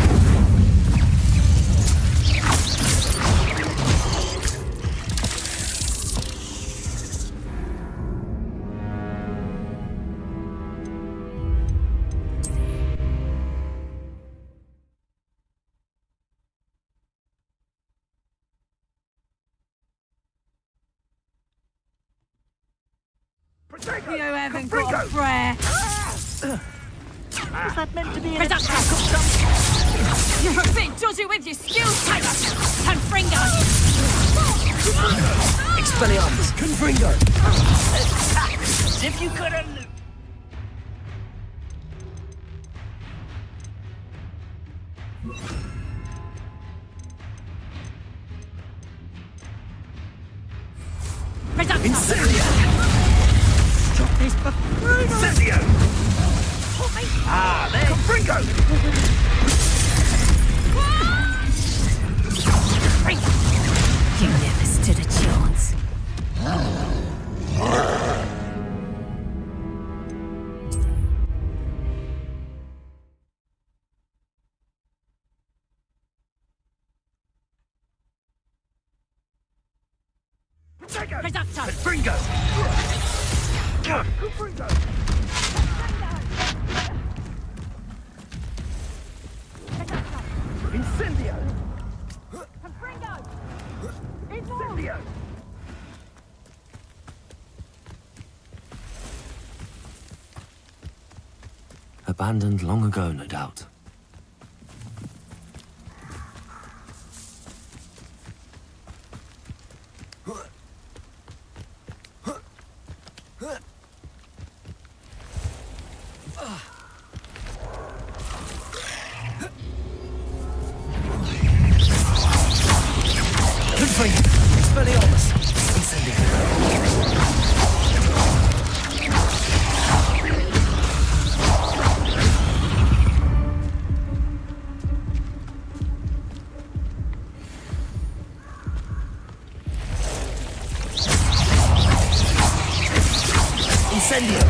You haven't got a prayer. Was that meant to be an Reduction! You're a bit dodgy with your skills, Taylor! Confringo! Expelliarmus! Confringo! As if you could have... Reduction! Stop this before... Incendio! Ah, there! Confringo! You never stood a chance. Reduction! Confringo! Confringo! Incendio! Incendio! Abandoned long ago, no doubt. Expelliarmus! Incendio! Incendio!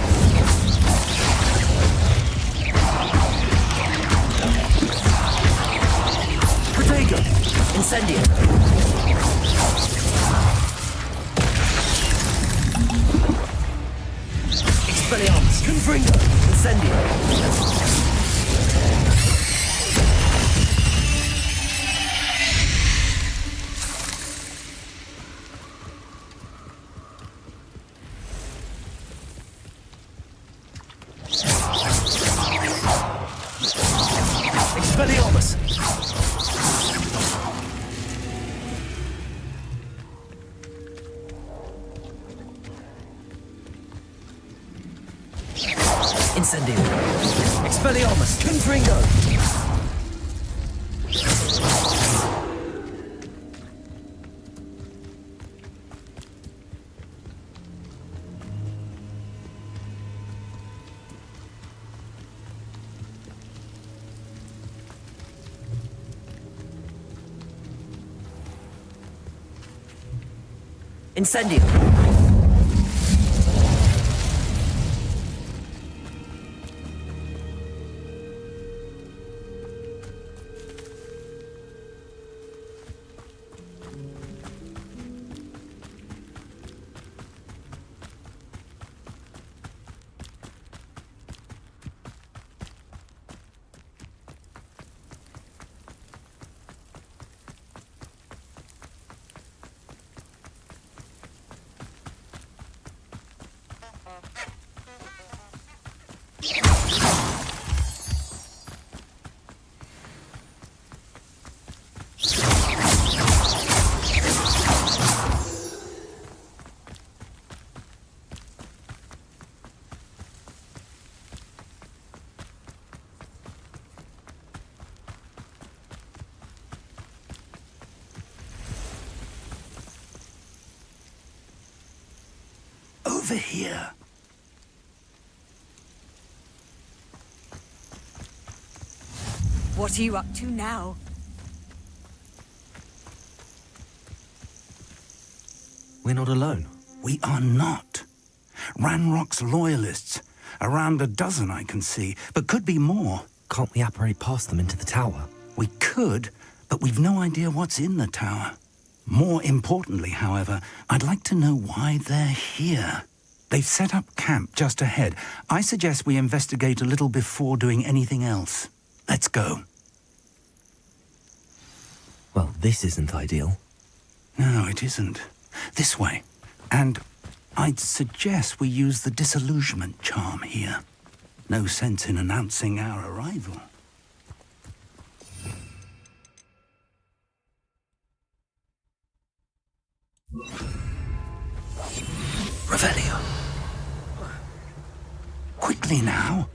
Protego! Incendio! Expelliarmus! Confringo! Incendio! Expelliarmus! Incendio! Expelliarmus! Confringo! Incendio! over here. What are you up to now? We're not alone. We are not. Ranrock's loyalists. Around a dozen I can see, but could be more. Can't we apparate past them into the tower? We could, but we've no idea what's in the tower. More importantly, however, I'd like to know why they're here. They've set up camp just ahead. I suggest we investigate a little before doing anything else. Let's go. Well, this isn't ideal. No, it isn't. This way. And I'd suggest we use the disillusionment charm here. No sense in announcing our arrival. Revelio. Quickly now.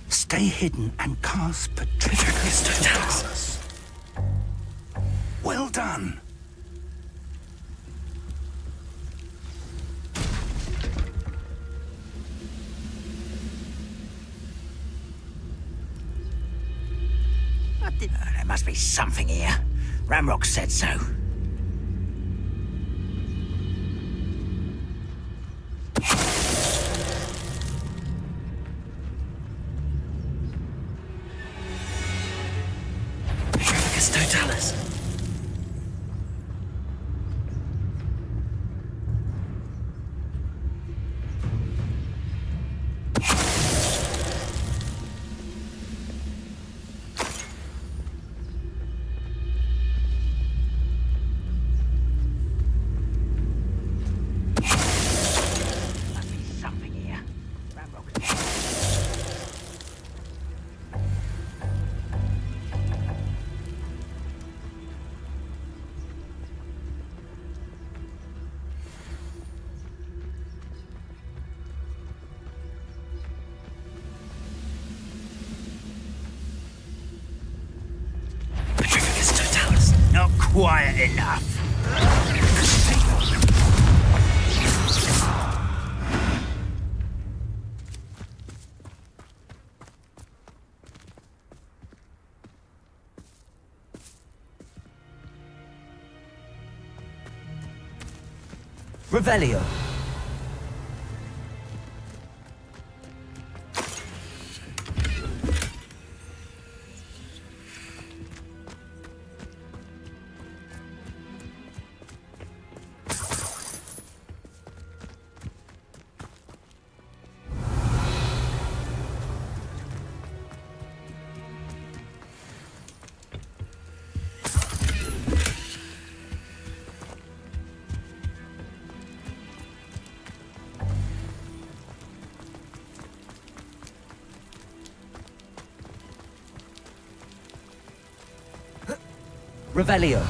Stay hidden and cast Petrificus Totalis. Well done. There must be something here. Ranrock said so. Petrificus Totalis. Not quiet enough. Revelio. Revelio.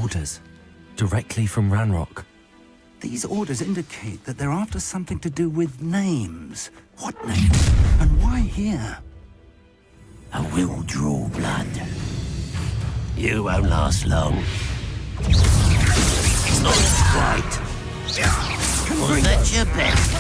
Orders. Directly from Ranrock. These orders indicate that they're after something to do with names. What names? And why here? I will draw blood. You won't last long. It's not quite. Well, that's your best.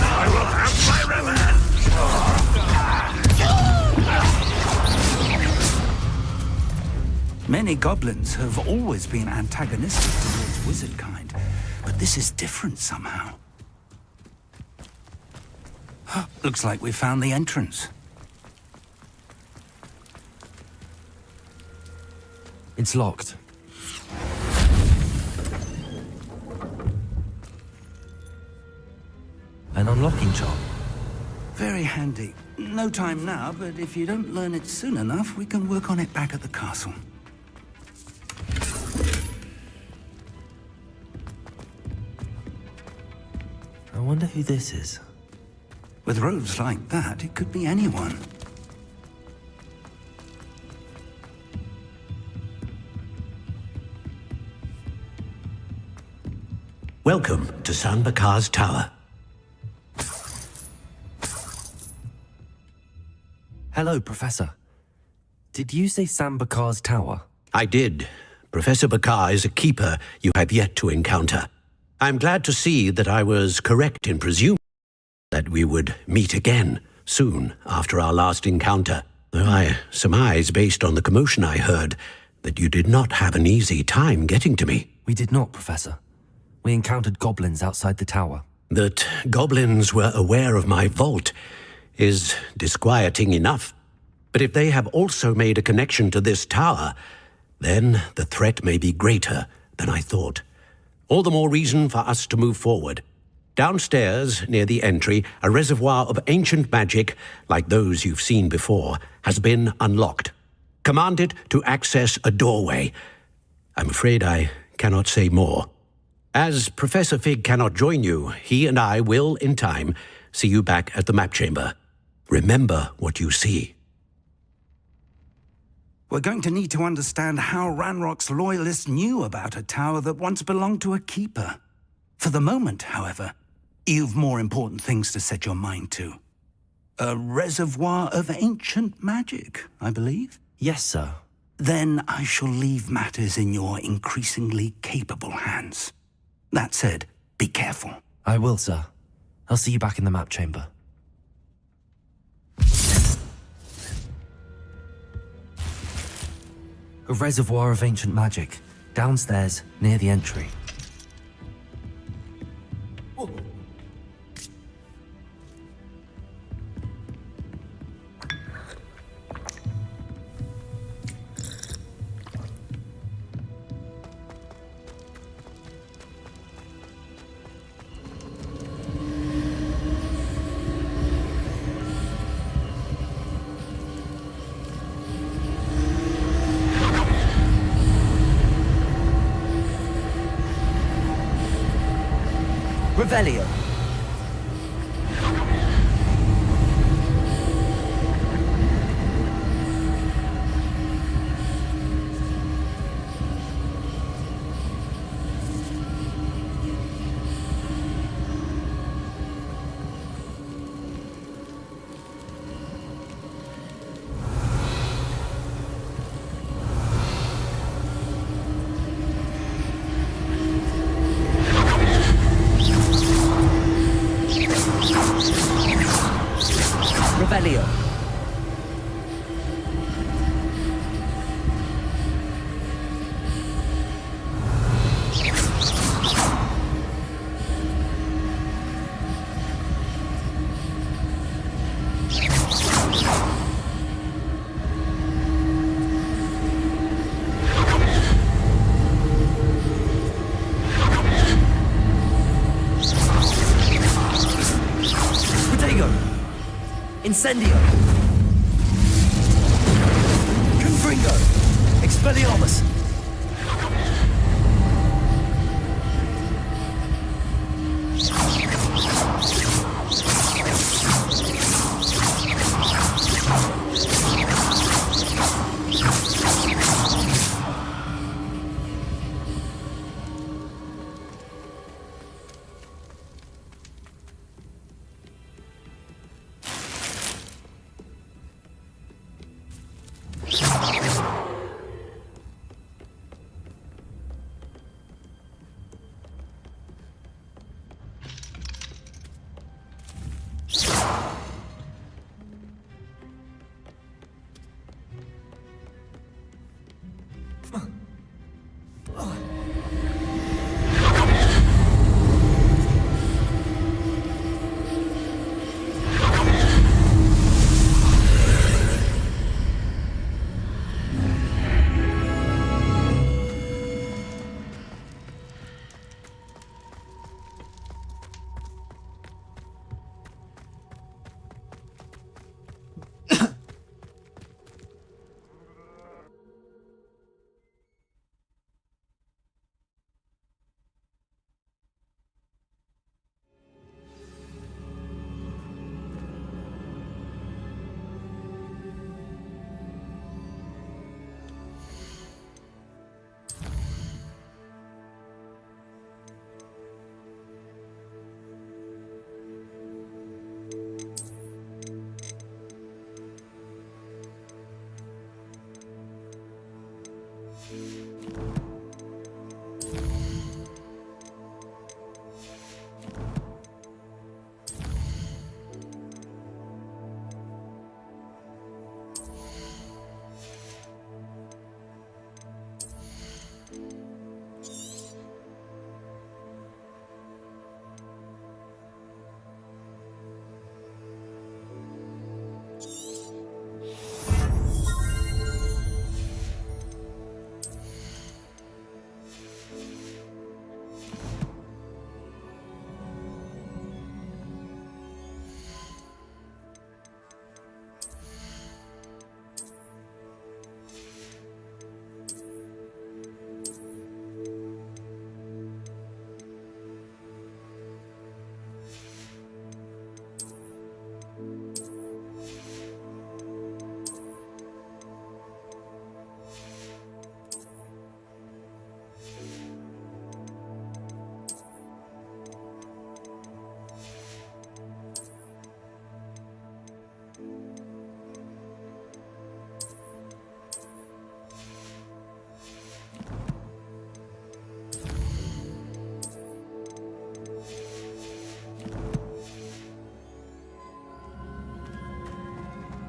I will have my revenge! Many goblins have always been antagonistic towards wizard kind, but this is different somehow. Looks like we found the entrance. It's locked. An unlocking charm. Very handy. No time now, but if you don't learn it soon enough, we can work on it back at the castle. I wonder who this is. With robes like that, it could be anyone. Welcome to San Bakar's Tower. Hello, Professor. Did you say Sam Bakar's tower? I did. Professor Bakar is a keeper you have yet to encounter. I'm glad to see that I was correct in presuming that we would meet again soon after our last encounter. Though I surmise, based on the commotion I heard, that you did not have an easy time getting to me. We did not, Professor. We encountered goblins outside the tower. That goblins were aware of my vault is disquieting enough. But if they have also made a connection to this tower, then the threat may be greater than I thought. All the more reason for us to move forward. Downstairs, near the entry, a reservoir of ancient magic, like those you've seen before, has been unlocked. Commanded to access a doorway. I'm afraid I cannot say more. As Professor Fig cannot join you, he and I will, in time, see you back at the map chamber. Remember what you see. We're going to need to understand how Ranrock's loyalists knew about a tower that once belonged to a keeper. For the moment, however, you've more important things to set your mind to. A reservoir of ancient magic, I believe? Yes, sir. Then I shall leave matters in your increasingly capable hands. That said, be careful. I will, sir. I'll see you back in the map chamber. A reservoir of ancient magic, downstairs, near the entry. Revelio. Revelio. Incendio. Confringo. Expelliarmus.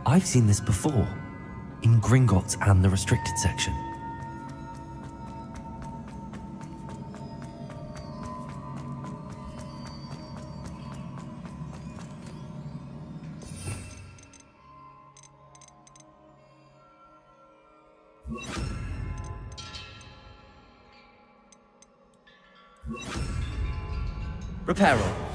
I've seen this before, in Gringotts and the restricted section. Repair all.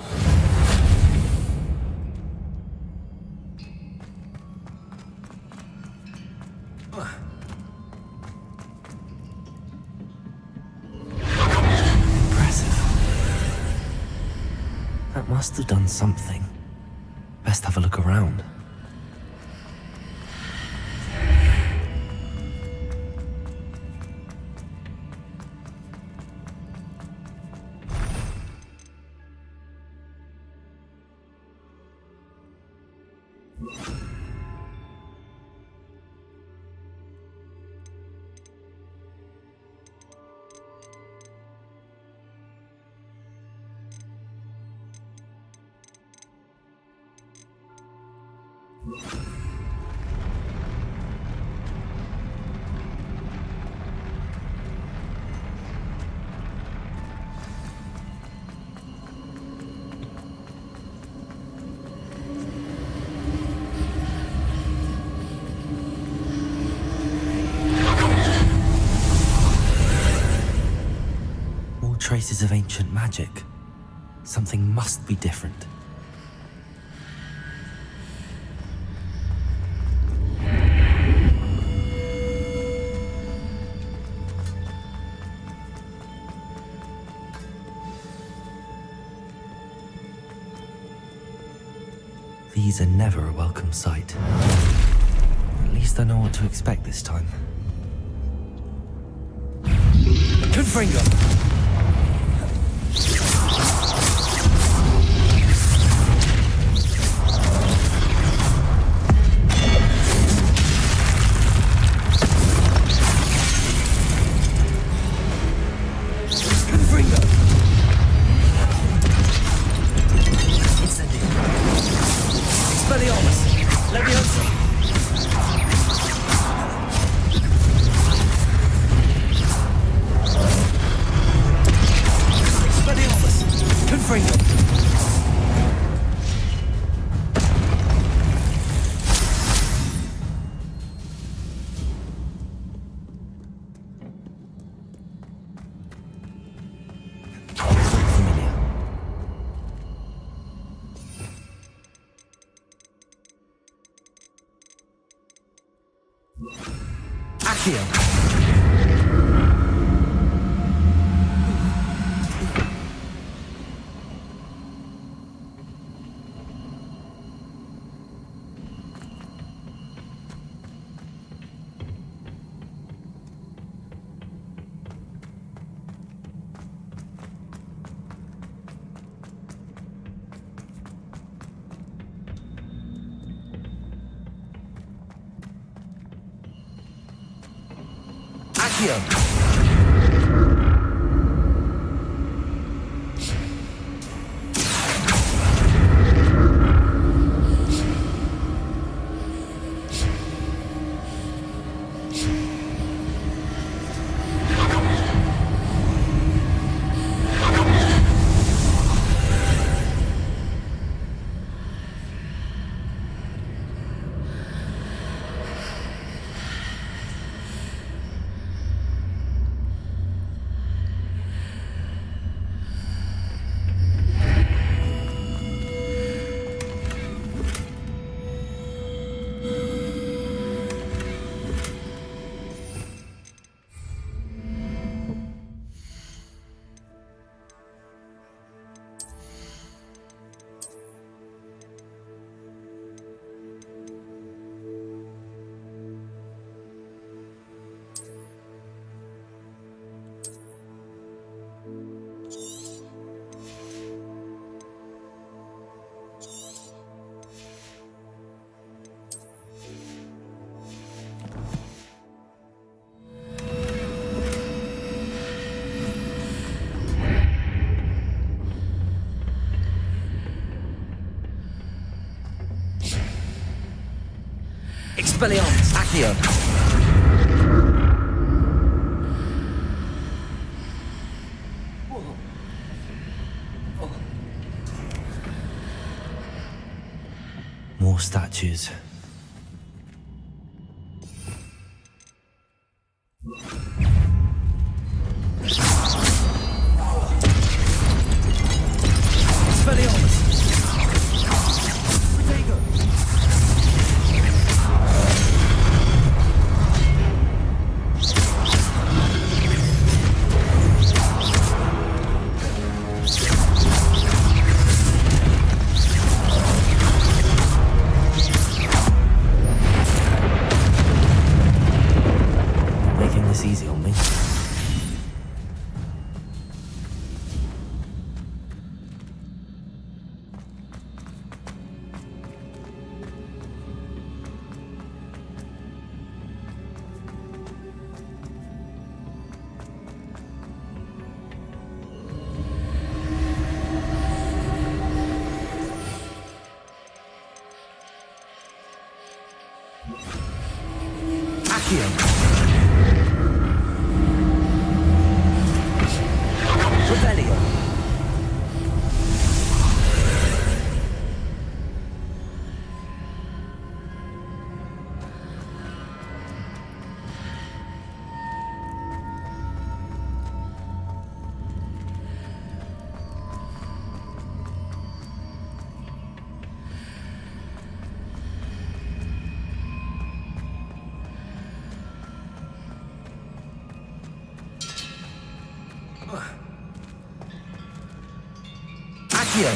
That must have done something. Best have a look around. More traces of ancient magic. Something must be different. These are never a welcome sight. At least I know what to expect this time. Confringo! Expelliarmus, Accio. More statues. Expelliarmus. Easy on me. Accio. Accio.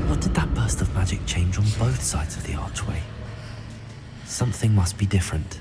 What did that burst of magic change on both sides of the archway? Something must be different.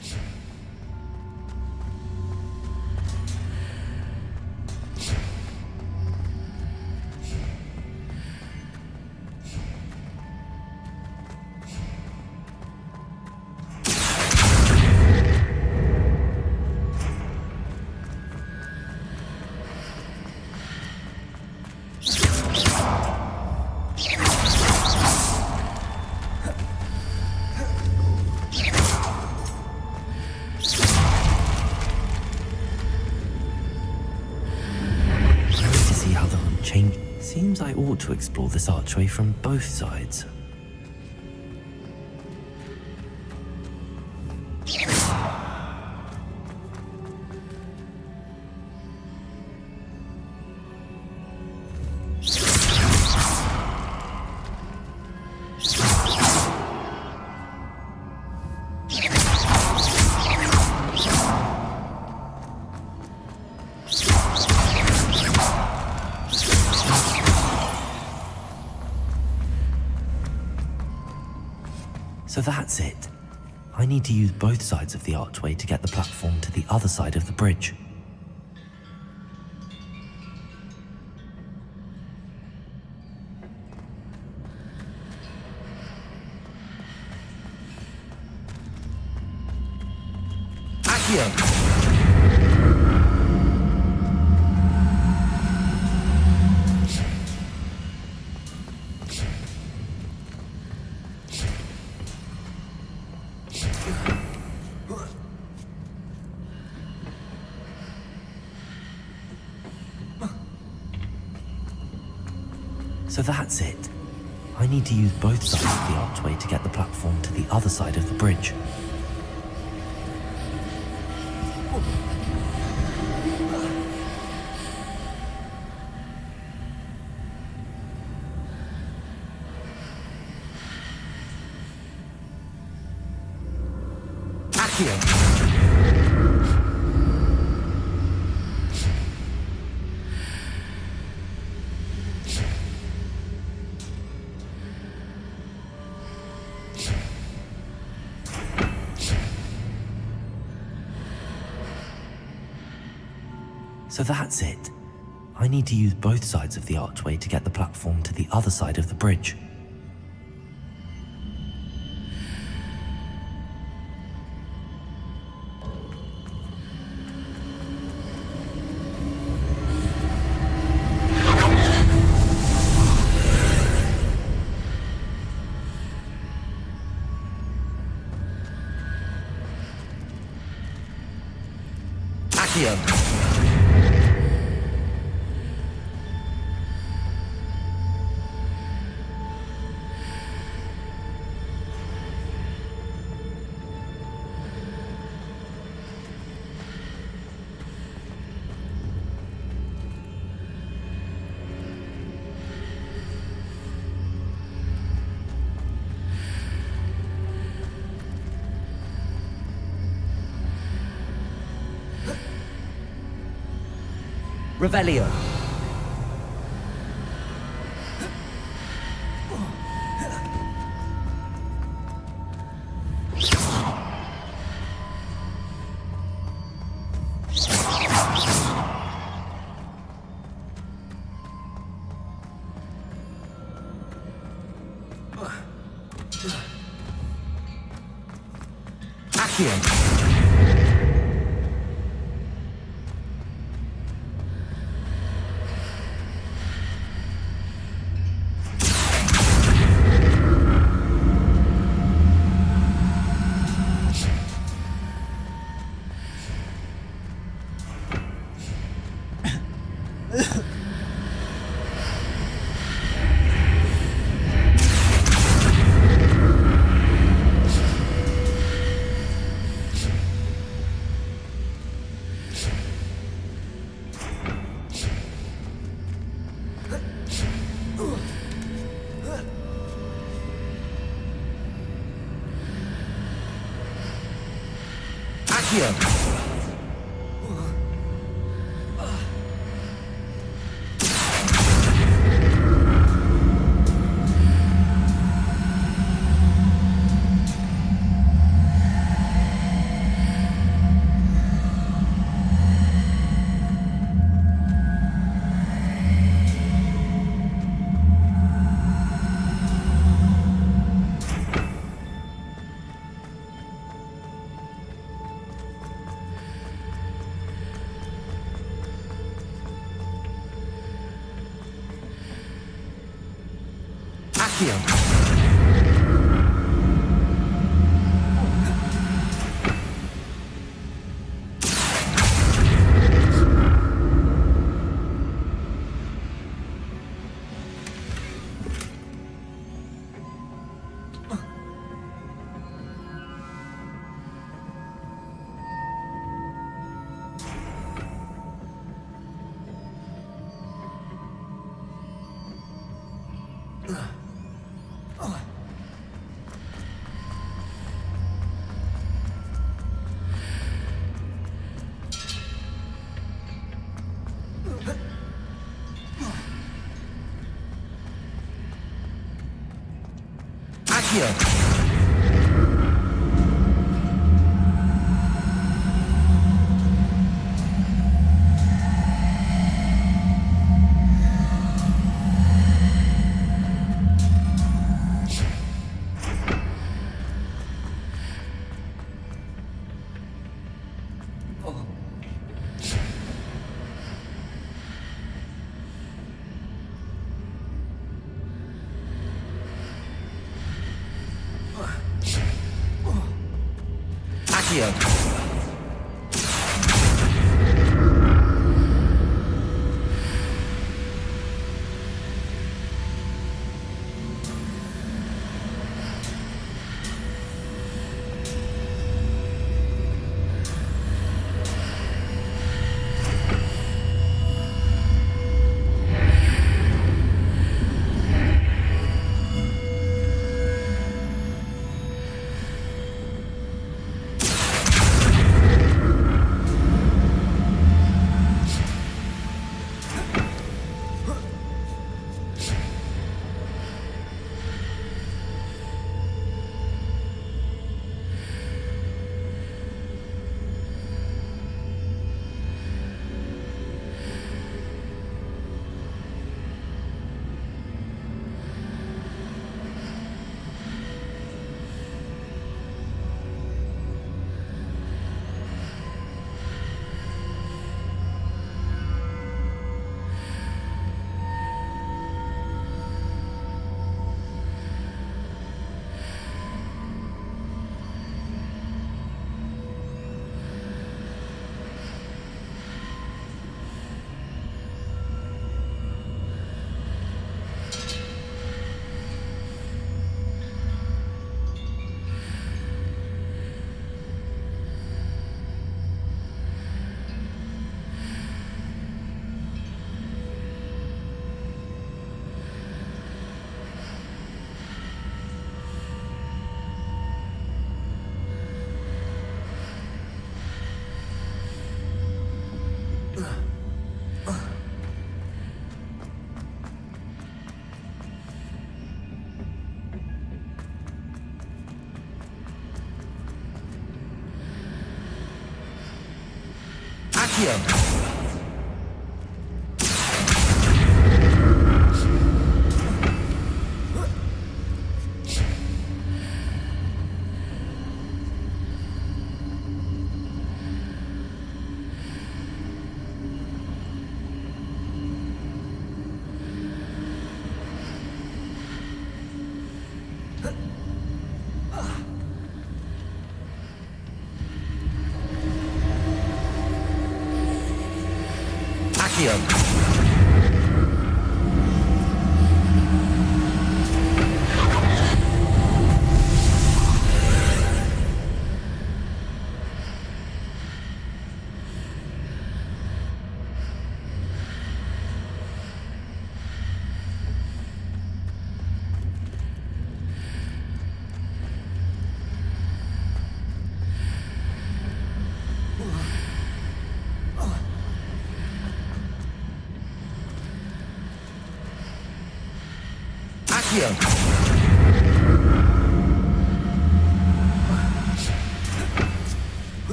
Seems I ought to explore this archway from both sides. So that's it. I need to use both sides of the archway to get the platform to the other side of the bridge. Accio! So that's it. I need to use both sides of the archway to get the platform to the other side of the bridge. Accio! So that's it. I need to use both sides of the archway to get the platform to the other side of the bridge. Accio! Revelio. Accio. Accio! Accio! Accio. Accio.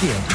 Accio.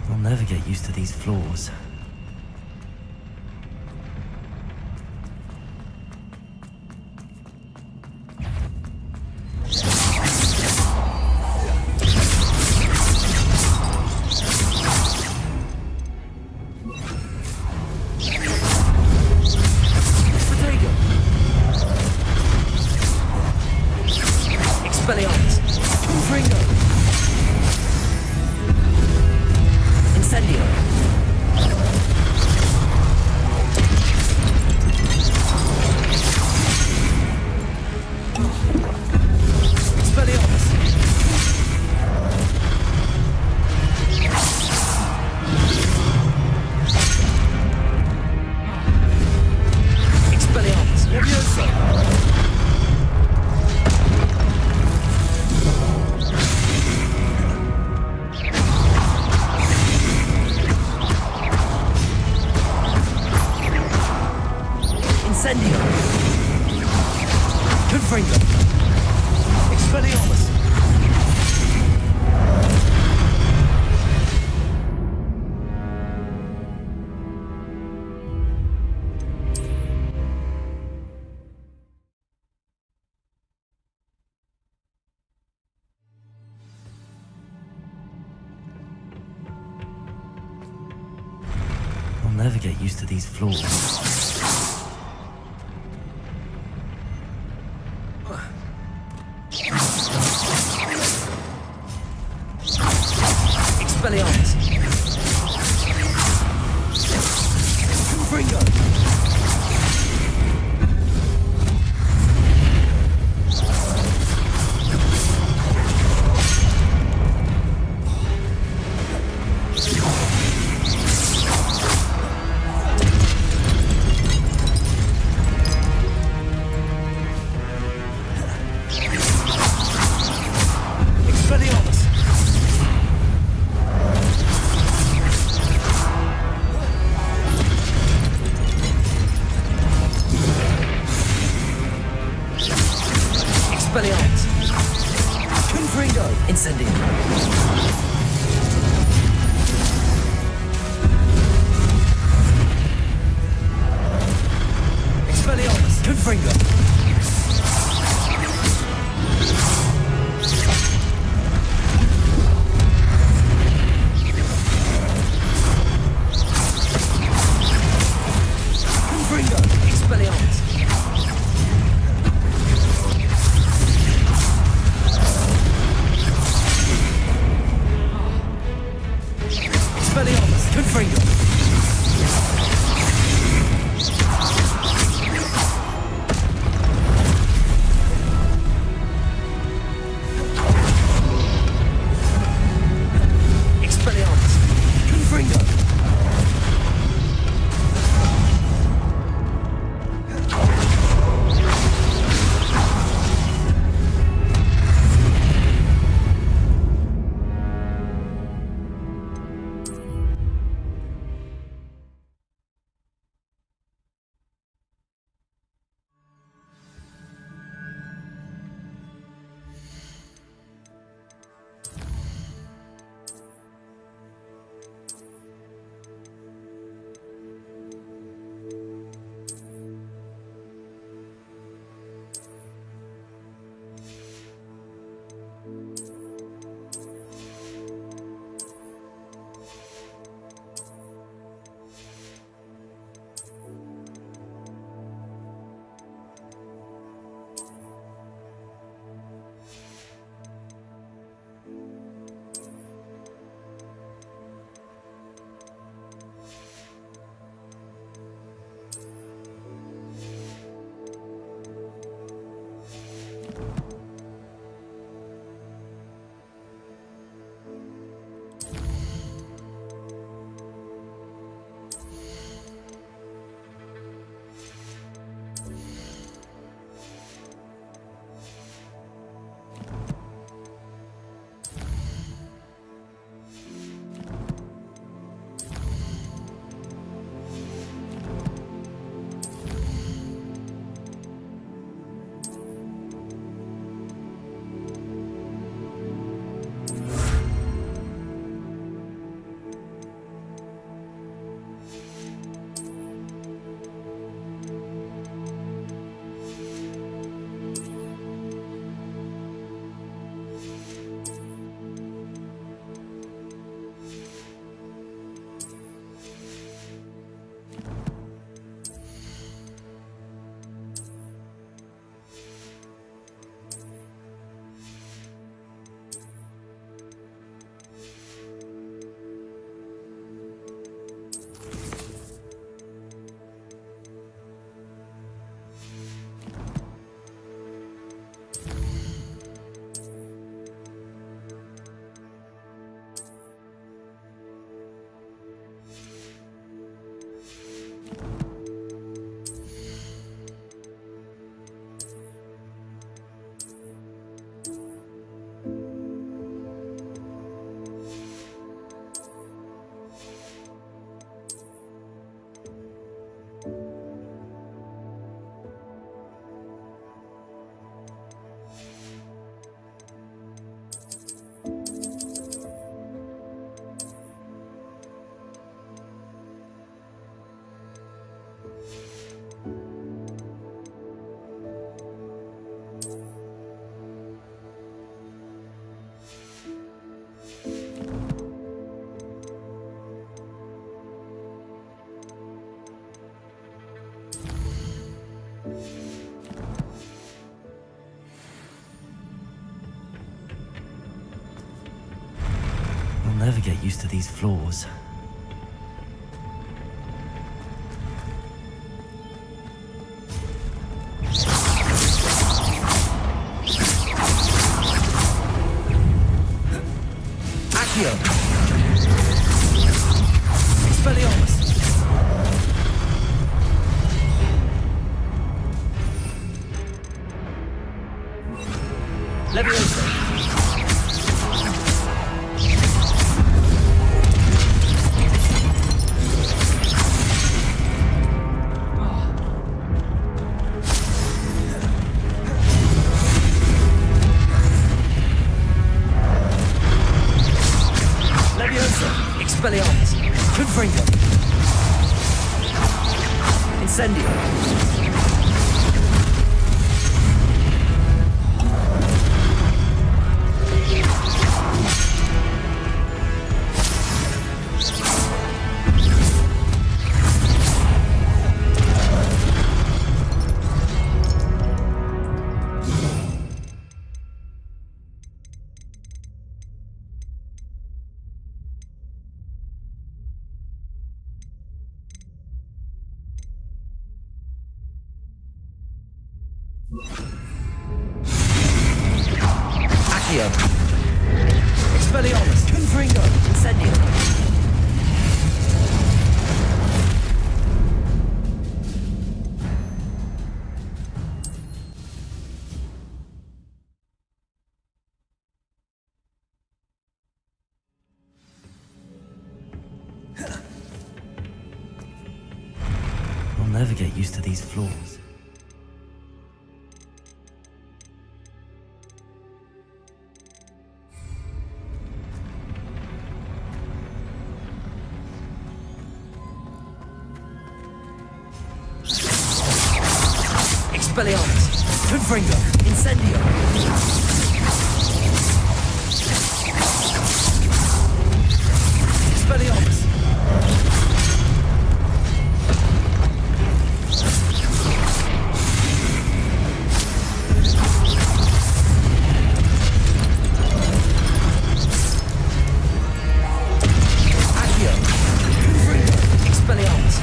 I'll never get used to these floors. I'll never get used to these floors. Expelliarmus! Confringo! I'll never get used to these floors. Accio! Expelliarmus! Leviosa! Expelliarmus! Confringo! Incendio! Accio! Expelliarmus! Confringo! Incendio! I'll never get used to these floors. Expelliarmus! Confringo! Incendio! Expelliarmus! Accio! Confringo! Expelliarmus!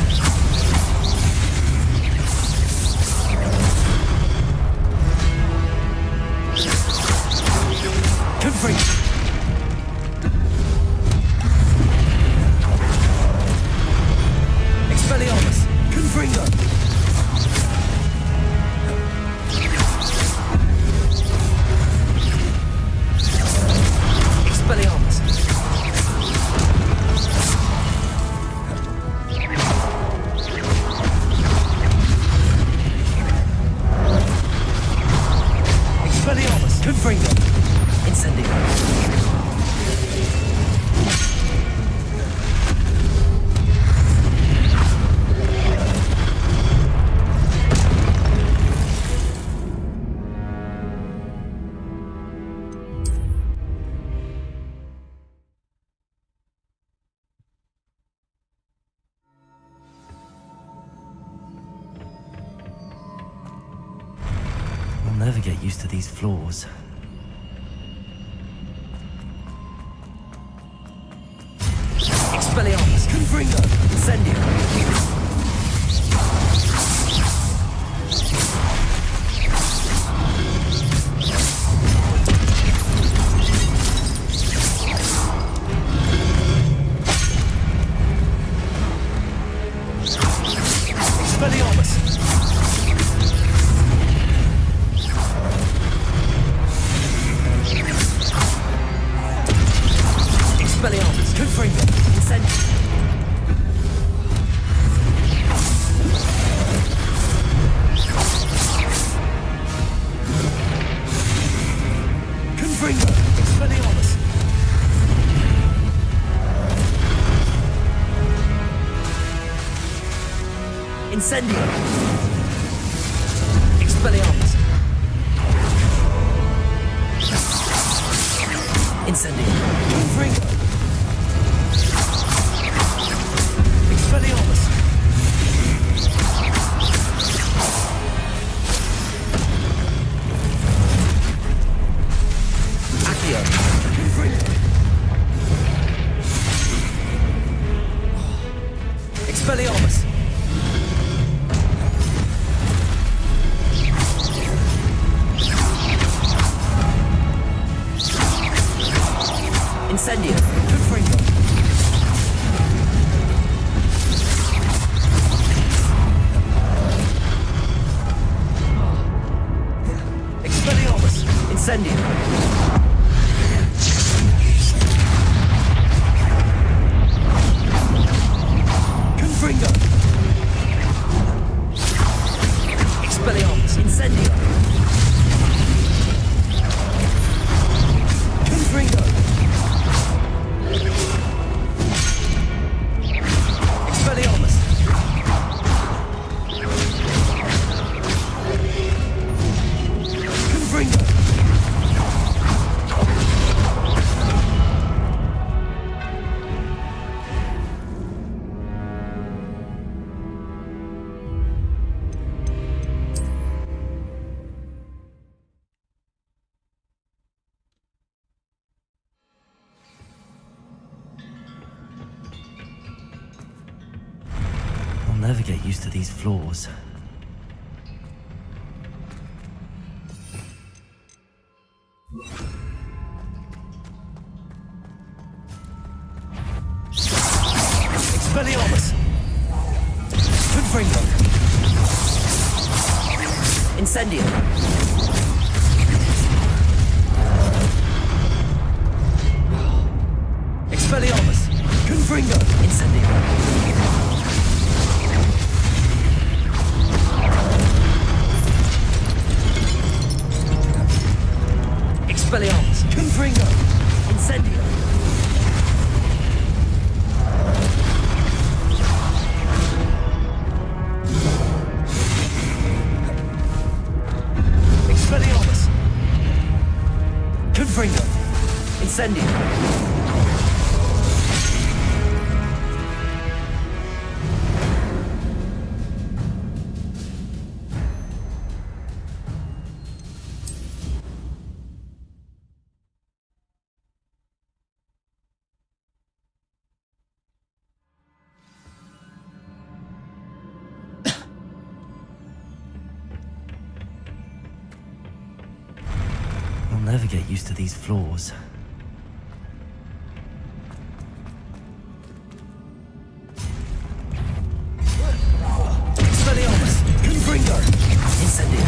Confringo. Incendio. I'll never get used to these floors. Expelliarmus! Confringo! Incendio! Expelliarmus! Expelliarmus! Confringo! Incendio! Confringo! Expelliarmus! Incendio! Expelliarmus! Incendio! Confringo! Expelliarmus! Accio! Confringo! Expelliarmus! Incendio! Confringo! Expelliarmus! Incendio! Confringo! Expelliarmus! Incendio! Confringo! Expelliarmus! Confringo! I'll never get used to these floors. Expelliarmus! Confringo! Incendio! Expelliarmus! Confringo! Incendio! Expelliarmus! Confringo! Incendio! Expelliarmus! Confringo! Incendio! I'll never get used to these floors. Expelliarmus! Confringo! Incendio!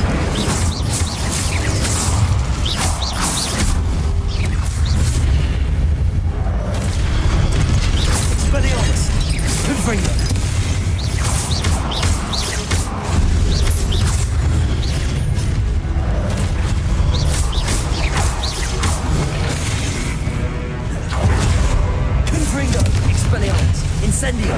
Expelliarmus! Confringo! Incendio!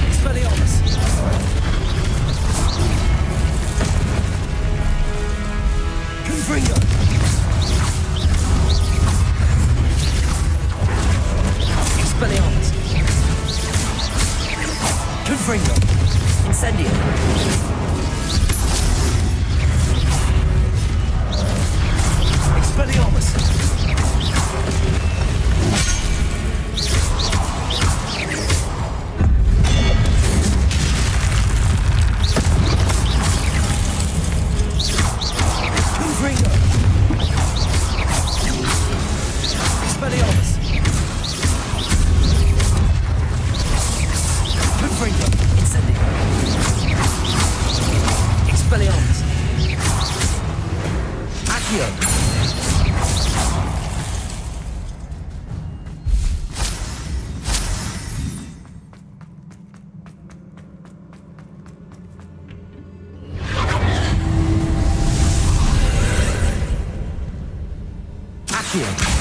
Expelliarmus! Confringo! Expelliarmus! Confringo! Incendio! Expelliarmus! Confringo! Expelliarmus! Confringo! Incendio! Expelliarmus! Accio! Accio!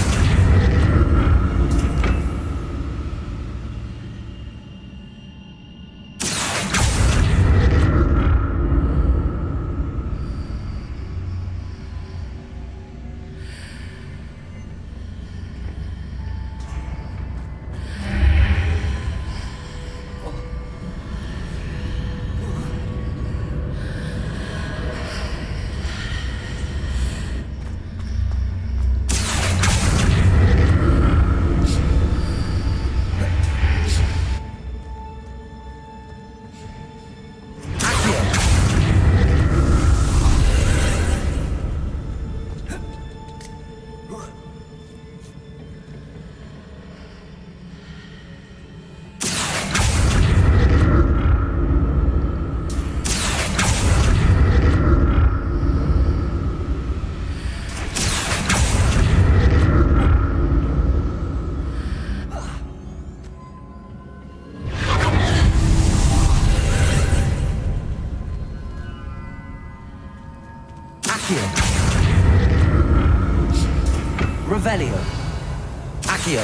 Revelio. Accio.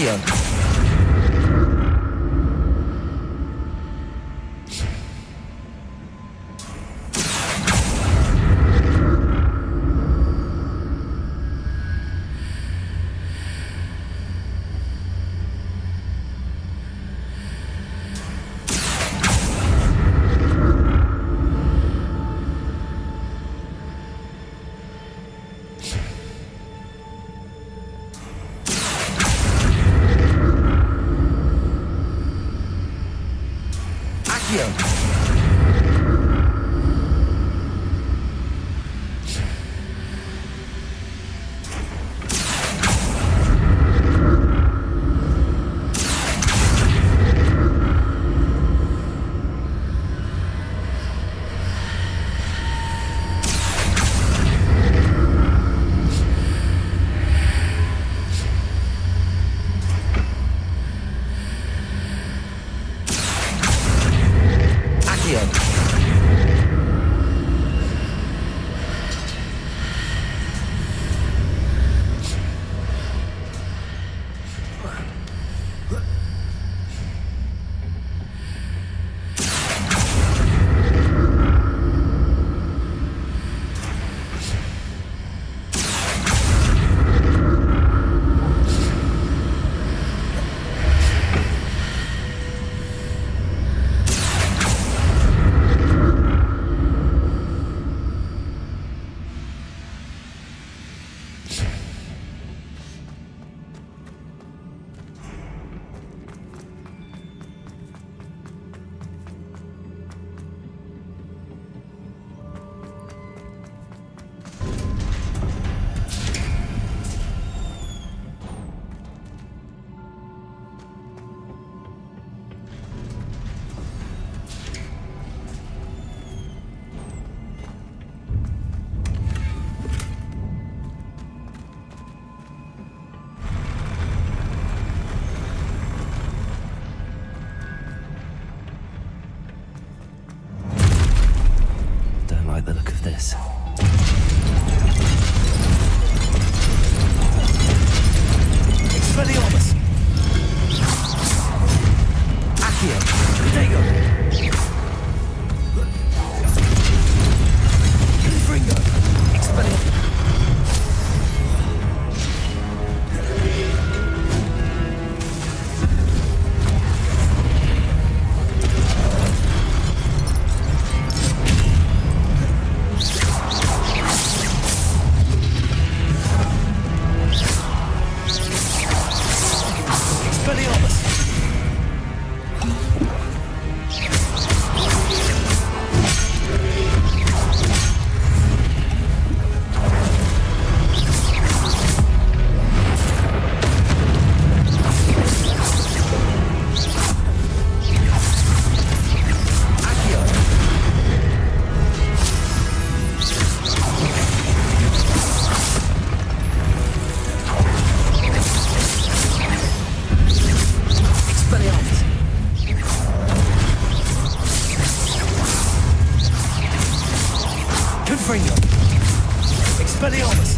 Accio.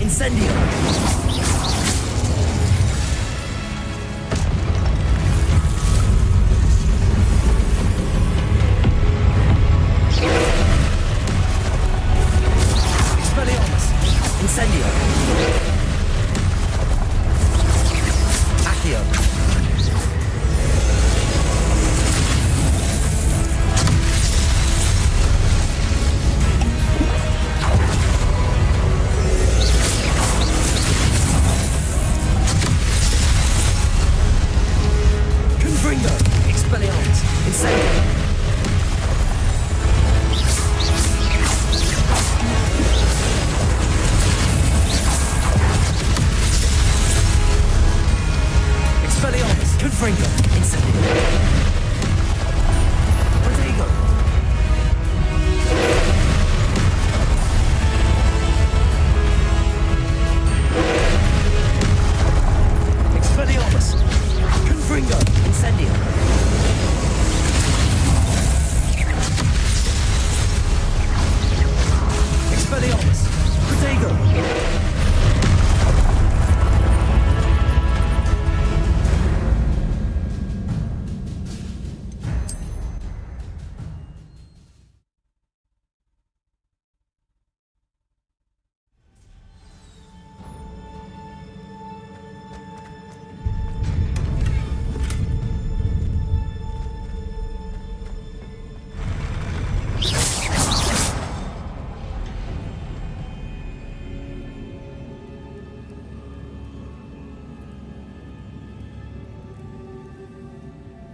Incendio! Expelliarmus! Incendio! Accio! Confringo! Expelliarmus! Incendio! Expelliarmus! Confringo! Incendio!